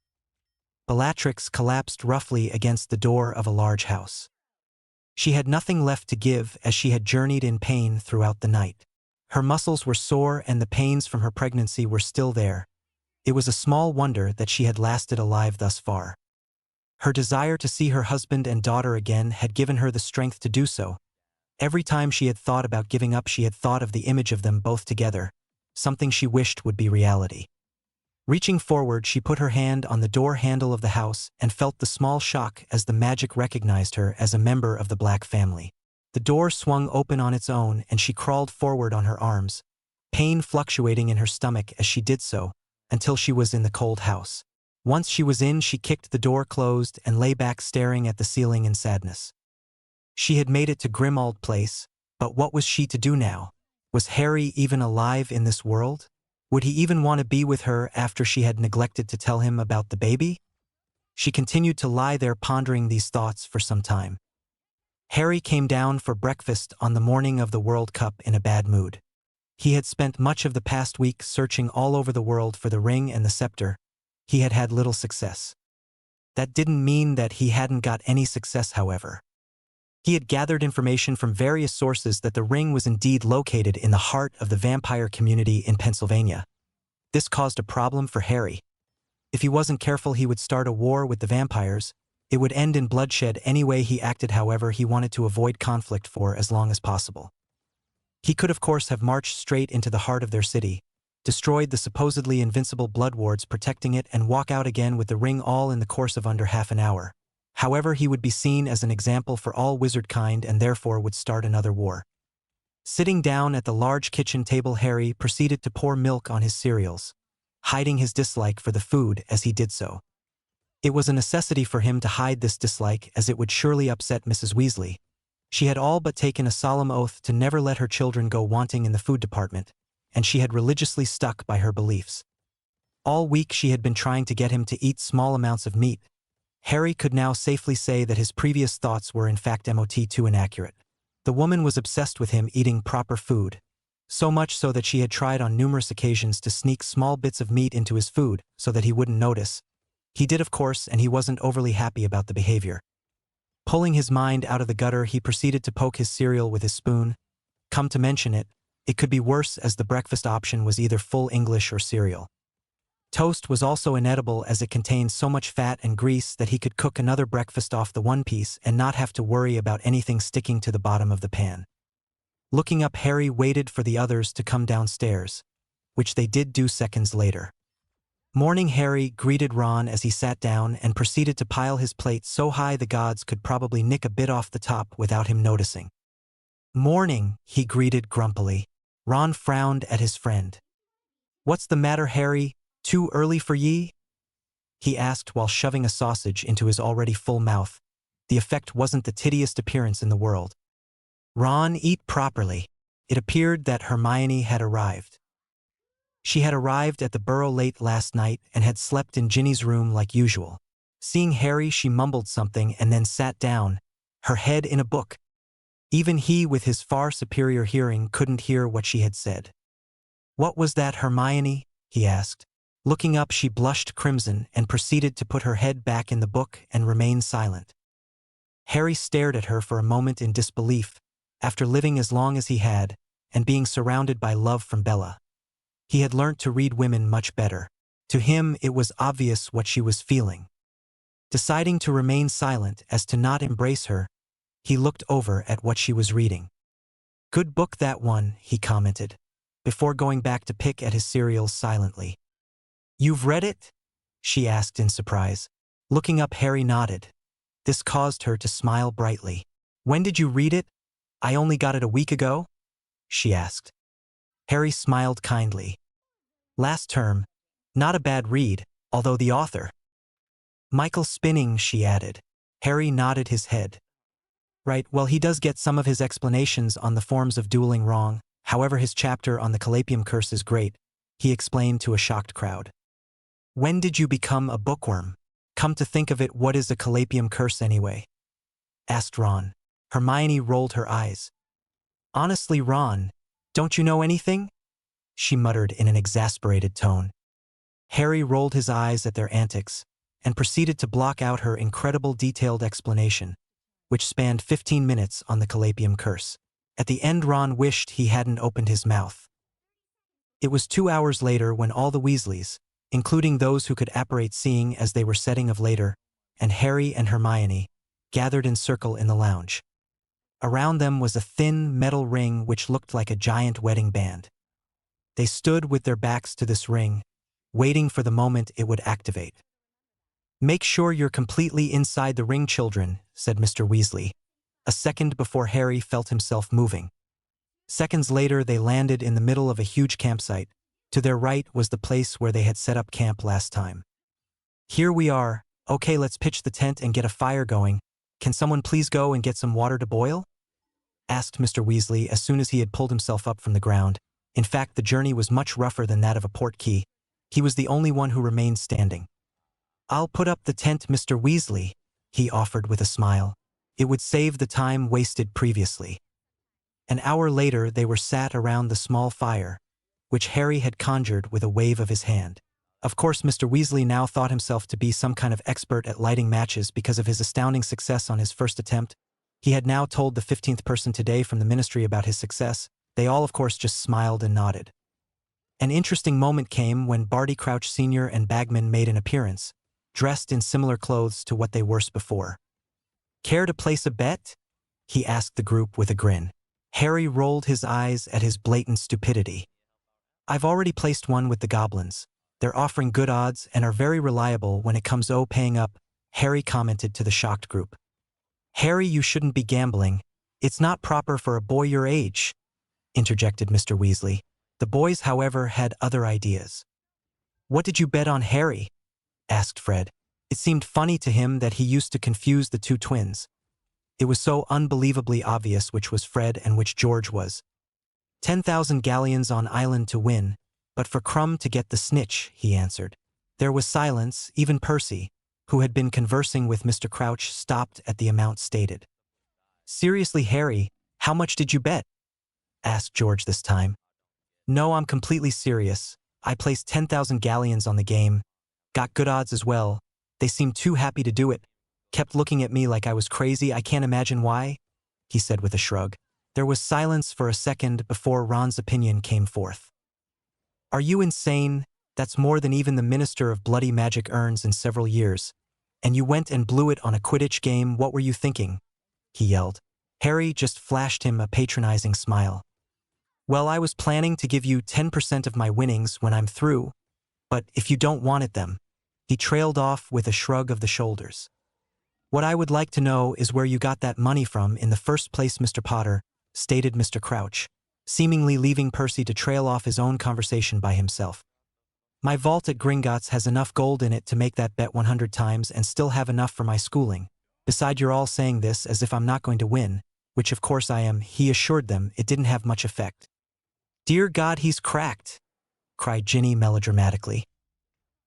Bellatrix collapsed roughly against the door of a large house. She had nothing left to give as she had journeyed in pain throughout the night. Her muscles were sore and the pains from her pregnancy were still there. It was a small wonder that she had lasted alive thus far. Her desire to see her husband and daughter again had given her the strength to do so. Every time she had thought about giving up, she had thought of the image of them both together, something she wished would be reality. Reaching forward, she put her hand on the door handle of the house and felt the small shock as the magic recognized her as a member of the Black family. The door swung open on its own and she crawled forward on her arms, pain fluctuating in her stomach as she did so, until she was in the cold house. Once she was in, she kicked the door closed and lay back staring at the ceiling in sadness. She had made it to Grimmauld Place, but what was she to do now? Was Harry even alive in this world? Would he even want to be with her after she had neglected to tell him about the baby? She continued to lie there pondering these thoughts for some time. Harry came down for breakfast on the morning of the World Cup in a bad mood. He had spent much of the past week searching all over the world for the ring and the scepter. He had had little success. That didn't mean that he hadn't got any success, however. He had gathered information from various sources that the ring was indeed located in the heart of the vampire community in Pennsylvania. This caused a problem for Harry. If he wasn't careful, he would start a war with the vampires. It would end in bloodshed any way he acted. However, he wanted to avoid conflict for as long as possible. He could, of course, have marched straight into the heart of their city, destroyed the supposedly invincible blood wards protecting it, and walk out again with the ring all in the course of under half an hour. However, he would be seen as an example for all wizard kind and therefore would start another war. Sitting down at the large kitchen table, Harry proceeded to pour milk on his cereals, hiding his dislike for the food as he did so. It was a necessity for him to hide this dislike, as it would surely upset Mrs. Weasley. She had all but taken a solemn oath to never let her children go wanting in the food department, and she had religiously stuck by her beliefs. All week she had been trying to get him to eat small amounts of meat. Harry could now safely say that his previous thoughts were in fact too inaccurate. The woman was obsessed with him eating proper food, so much so that she had tried on numerous occasions to sneak small bits of meat into his food so that he wouldn't notice. He did, of course, and he wasn't overly happy about the behavior. Pulling his mind out of the gutter, he proceeded to poke his cereal with his spoon. Come to mention it, it could be worse, as the breakfast option was either full English or cereal. Toast was also inedible, as it contained so much fat and grease that he could cook another breakfast off the one piece and not have to worry about anything sticking to the bottom of the pan. Looking up, Harry waited for the others to come downstairs, which they did do seconds later. Morning. Harry greeted Ron as he sat down and proceeded to pile his plate so high the gods could probably nick a bit off the top without him noticing. Morning, he greeted grumpily. Ron frowned at his friend. What's the matter, Harry? Too early for ye? He asked while shoving a sausage into his already full mouth. The effect wasn't the tittiest appearance in the world. Ron, eat properly. It appeared that Hermione had arrived. She had arrived at the Burrow late last night and had slept in Ginny's room like usual. Seeing Harry, she mumbled something and then sat down, her head in a book. Even he, with his far superior hearing, couldn't hear what she had said. What was that, Hermione? He asked. Looking up, she blushed crimson and proceeded to put her head back in the book and remain silent. Harry stared at her for a moment in disbelief. After living as long as he had, and being surrounded by love from Bella, he had learnt to read women much better. To him, it was obvious what she was feeling. Deciding to remain silent as to not embrace her, he looked over at what she was reading. Good book, that one, he commented, before going back to pick at his cereals silently. You've read it? she asked in surprise. Looking up, Harry nodded. This caused her to smile brightly. When did you read it? I only got it a week ago, she asked. Harry smiled kindly. Last term. Not a bad read, although the author. Michael Spinning, she added. Harry nodded his head. Right, well, he does get some of his explanations on the forms of dueling wrong. However, his chapter on the Calapium curse is great, he explained to a shocked crowd. When did you become a bookworm? Come to think of it, what is a Calapium curse anyway? Asked Ron. Hermione rolled her eyes. Honestly, Ron, don't you know anything? She muttered in an exasperated tone. Harry rolled his eyes at their antics and proceeded to block out her incredible detailed explanation, which spanned 15 minutes on the Calapium curse. At the end, Ron wished he hadn't opened his mouth. It was 2 hours later when all the Weasleys, including those who could apparate seeing as they were setting of later, and Harry and Hermione, gathered in circle in the lounge. Around them was a thin metal ring which looked like a giant wedding band. They stood with their backs to this ring, waiting for the moment it would activate. Make sure you're completely inside the ring, children, said Mr. Weasley, a second before Harry felt himself moving. Seconds later, they landed in the middle of a huge campsite. To their right was the place where they had set up camp last time. Here we are. Okay, let's pitch the tent and get a fire going. Can someone please go and get some water to boil? Asked Mr. Weasley as soon as he had pulled himself up from the ground. In fact, the journey was much rougher than that of a portkey. He was the only one who remained standing. I'll put up the tent, Mr. Weasley, he offered with a smile. It would save the time wasted previously. An hour later, they were sat around the small fire, which Harry had conjured with a wave of his hand. Of course, Mr. Weasley now thought himself to be some kind of expert at lighting matches because of his astounding success on his first attempt. He had now told the 15th person today from the ministry about his success. They all, of course, just smiled and nodded. An interesting moment came when Barty Crouch Sr. and Bagman made an appearance, dressed in similar clothes to what they wore before. Care to place a bet? He asked the group with a grin. Harry rolled his eyes at his blatant stupidity. I've already placed one with the goblins. They're offering good odds and are very reliable when it comes to paying up, Harry commented to the shocked group. Harry, you shouldn't be gambling. It's not proper for a boy your age, interjected Mr. Weasley. The boys, however, had other ideas. What did you bet on, Harry? Asked Fred. It seemed funny to him that he used to confuse the two twins. It was so unbelievably obvious which was Fred and which George was. 10,000 galleons on island to win, but for Crumb to get the snitch, he answered. There was silence. Even Percy, who had been conversing with Mr. Crouch, stopped at the amount stated. Seriously, Harry, how much did you bet? Asked George this time. No, I'm completely serious. I placed 10,000 galleons on the game. Got good odds as well. They seemed too happy to do it. Kept looking at me like I was crazy. I can't imagine why, he said with a shrug. There was silence for a second before Ron's opinion came forth. Are you insane? That's more than even the Minister of Bloody Magic earns in several years. And you went and blew it on a Quidditch game. What were you thinking? He yelled. Harry just flashed him a patronizing smile. Well, I was planning to give you 10% of my winnings when I'm through, but if you don't want it them. He trailed off with a shrug of the shoulders. What I would like to know is where you got that money from in the first place, Mr. Potter, stated Mr. Crouch, seemingly leaving Percy to trail off his own conversation by himself. My vault at Gringotts has enough gold in it to make that bet 100 times and still have enough for my schooling. Besides, you're all saying this as if I'm not going to win, which of course I am. He assured them it didn't have much effect. Dear God, he's cracked, cried Ginny melodramatically.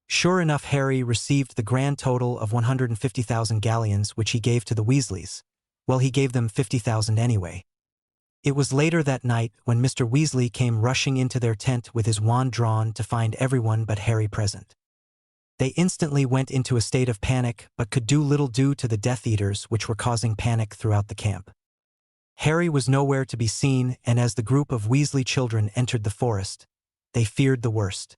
Sure enough, Harry received the grand total of 150,000 galleons, which he gave to the Weasleys. Well, he gave them 50,000 anyway. It was later that night when Mr. Weasley came rushing into their tent with his wand drawn to find everyone but Harry present. They instantly went into a state of panic but could do little due to the Death Eaters which were causing panic throughout the camp. Harry was nowhere to be seen, and as the group of Weasley children entered the forest, they feared the worst.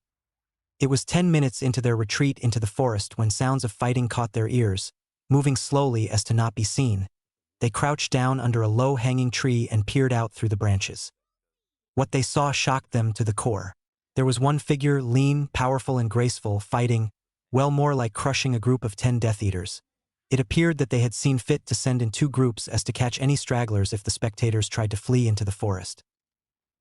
It was 10 minutes into their retreat into the forest when sounds of fighting caught their ears. Moving slowly as to not be seen, they crouched down under a low-hanging tree and peered out through the branches. What they saw shocked them to the core. There was one figure, lean, powerful, and graceful, fighting, well, more like crushing a group of 10 Death Eaters. It appeared that they had seen fit to send in 2 groups as to catch any stragglers if the spectators tried to flee into the forest.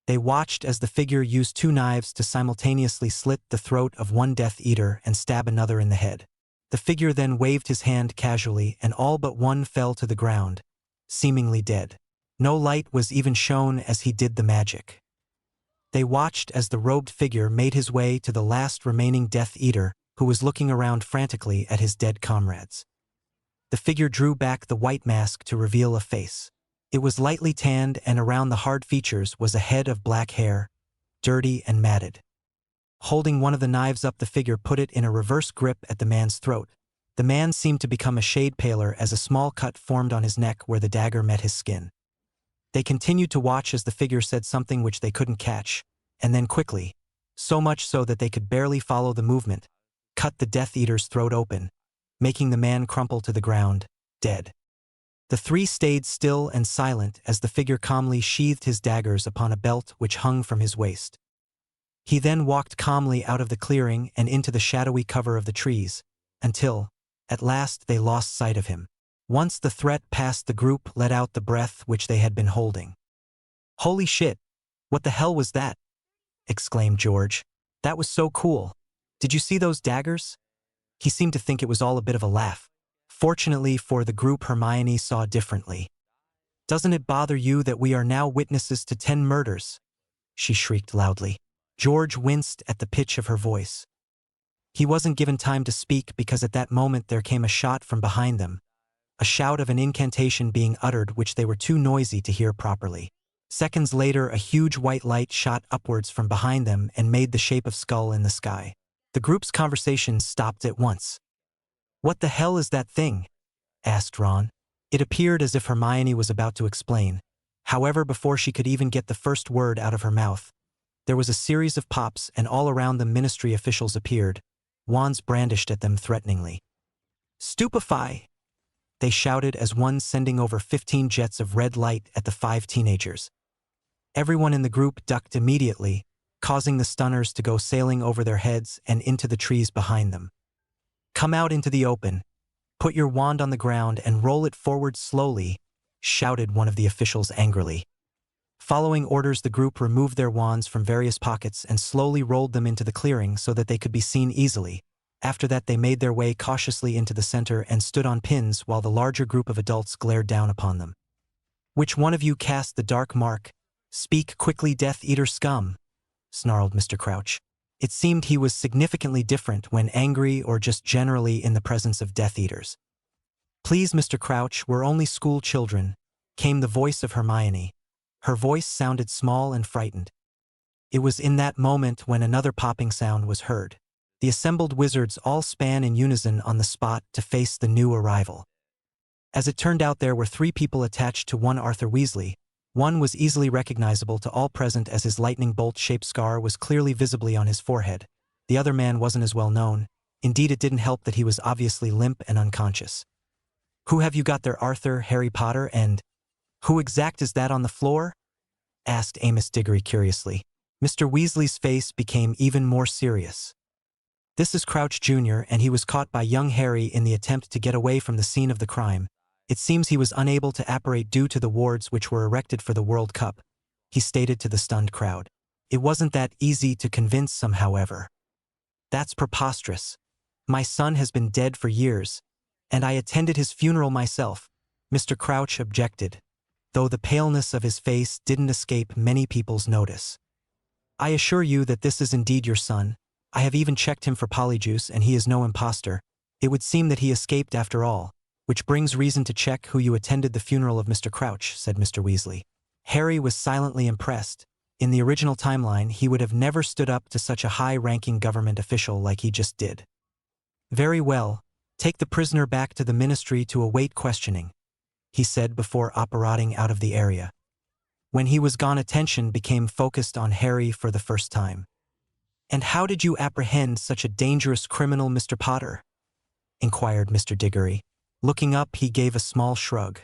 They watched as the figure used 2 knives to simultaneously slit the throat of one Death Eater and stab another in the head. The figure then waved his hand casually and all but one fell to the ground, seemingly dead. No light was even shown as he did the magic. They watched as the robed figure made his way to the last remaining Death Eater, who was looking around frantically at his dead comrades. The figure drew back the white mask to reveal a face. It was lightly tanned, and around the hard features was a head of black hair, dirty and matted. Holding one of the knives up, the figure put it in a reverse grip at the man's throat. The man seemed to become a shade paler as a small cut formed on his neck where the dagger met his skin. They continued to watch as the figure said something which they couldn't catch, and then quickly, so much so that they could barely follow the movement, cut the Death Eater's throat open, making the man crumple to the ground, dead. The 3 stayed still and silent as the figure calmly sheathed his daggers upon a belt which hung from his waist. He then walked calmly out of the clearing and into the shadowy cover of the trees, until, at last, they lost sight of him. Once the threat passed, the group let out the breath which they had been holding. "Holy shit! What the hell was that?" exclaimed George. "That was so cool. Did you see those daggers?" He seemed to think it was all a bit of a laugh. Fortunately for the group, Hermione saw differently. "Doesn't it bother you that we are now witnesses to 10 murders?" she shrieked loudly. George winced at the pitch of her voice. He wasn't given time to speak because at that moment there came a shot from behind them, a shout of an incantation being uttered which they were too noisy to hear properly. Seconds later, a huge white light shot upwards from behind them and made the shape of skull in the sky. The group's conversation stopped at once. "What the hell is that thing?" asked Ron. It appeared as if Hermione was about to explain. However, before she could even get the first word out of her mouth, there was a series of pops, and all around them ministry officials appeared, wands brandished at them threateningly. "Stupefy!" they shouted as one sending over 15 jets of red light at the 5 teenagers. Everyone in the group ducked immediately, causing the stunners to go sailing over their heads and into the trees behind them. "Come out into the open. Put your wand on the ground and roll it forward slowly," shouted one of the officials angrily. Following orders, the group removed their wands from various pockets and slowly rolled them into the clearing so that they could be seen easily. After that, they made their way cautiously into the center and stood on pins while the larger group of adults glared down upon them. "Which one of you cast the dark mark? Speak quickly, Death Eater scum," snarled Mr. Crouch. It seemed he was significantly different when angry or just generally in the presence of Death Eaters. "Please, Mr. Crouch, we're only school children," came the voice of Hermione. Her voice sounded small and frightened. It was in that moment when another popping sound was heard. The assembled wizards all span in unison on the spot to face the new arrival. As it turned out, there were 3 people attached to one Arthur Weasley. One was easily recognizable to all present as his lightning bolt-shaped scar was clearly visibly on his forehead. The other man wasn't as well known. Indeed, it didn't help that he was obviously limp and unconscious. "Who have you got there, Arthur, Harry Potter, and who exact is that on the floor?" asked Amos Diggory curiously. Mr. Weasley's face became even more serious. "This is Crouch Jr., and he was caught by young Harry in the attempt to get away from the scene of the crime. It seems he was unable to apparate due to the wards which were erected for the World Cup," he stated to the stunned crowd. "It wasn't that easy to convince some, however." "That's preposterous. My son has been dead for years, and I attended his funeral myself," Mr. Crouch objected, though the paleness of his face didn't escape many people's notice. "I assure you that this is indeed your son. I have even checked him for polyjuice, and he is no imposter. It would seem that he escaped after all, which brings reason to check who you attended the funeral of Mr. Crouch," said Mr. Weasley. Harry was silently impressed. In the original timeline, he would have never stood up to such a high-ranking government official like he just did. "Very well, take the prisoner back to the ministry to await questioning," he said before apparating out of the area. When he was gone, attention became focused on Harry for the first time. "And how did you apprehend such a dangerous criminal, Mr. Potter?" inquired Mr. Diggory. Looking up, he gave a small shrug.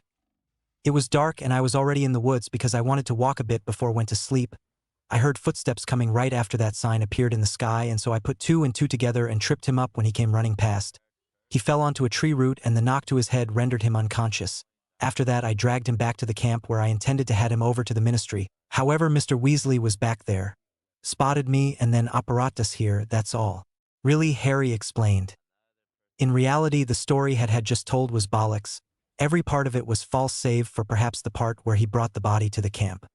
"It was dark and I was already in the woods because I wanted to walk a bit before I went to sleep. I heard footsteps coming right after that sign appeared in the sky, and so I put two and two together and tripped him up when he came running past. He fell onto a tree root and the knock to his head rendered him unconscious. After that I dragged him back to the camp where I intended to head him over to the ministry. However, Mr. Weasley was back there. Spotted me and then apparatus here, that's all. Really, Harry explained. In reality, the story had just told was bollocks. Every part of it was false save for perhaps the part where he brought the body to the camp.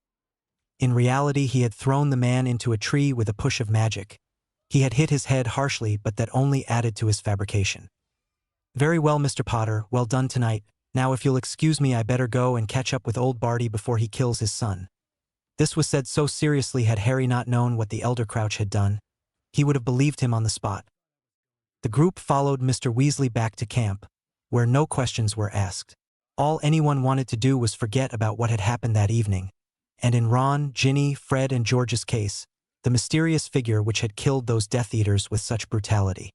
In reality, he had thrown the man into a tree with a push of magic. He had hit his head harshly, but that only added to his fabrication. Very well, Mr. Potter, well done tonight. Now if you'll excuse me, I better go and catch up with old Barty before he kills his son. This was said so seriously. Had Harry not known what the Elder Crouch had done, he would have believed him on the spot. The group followed Mr. Weasley back to camp, where no questions were asked. All anyone wanted to do was forget about what had happened that evening. And in Ron, Ginny, Fred and George's case, the mysterious figure which had killed those Death Eaters with such brutality.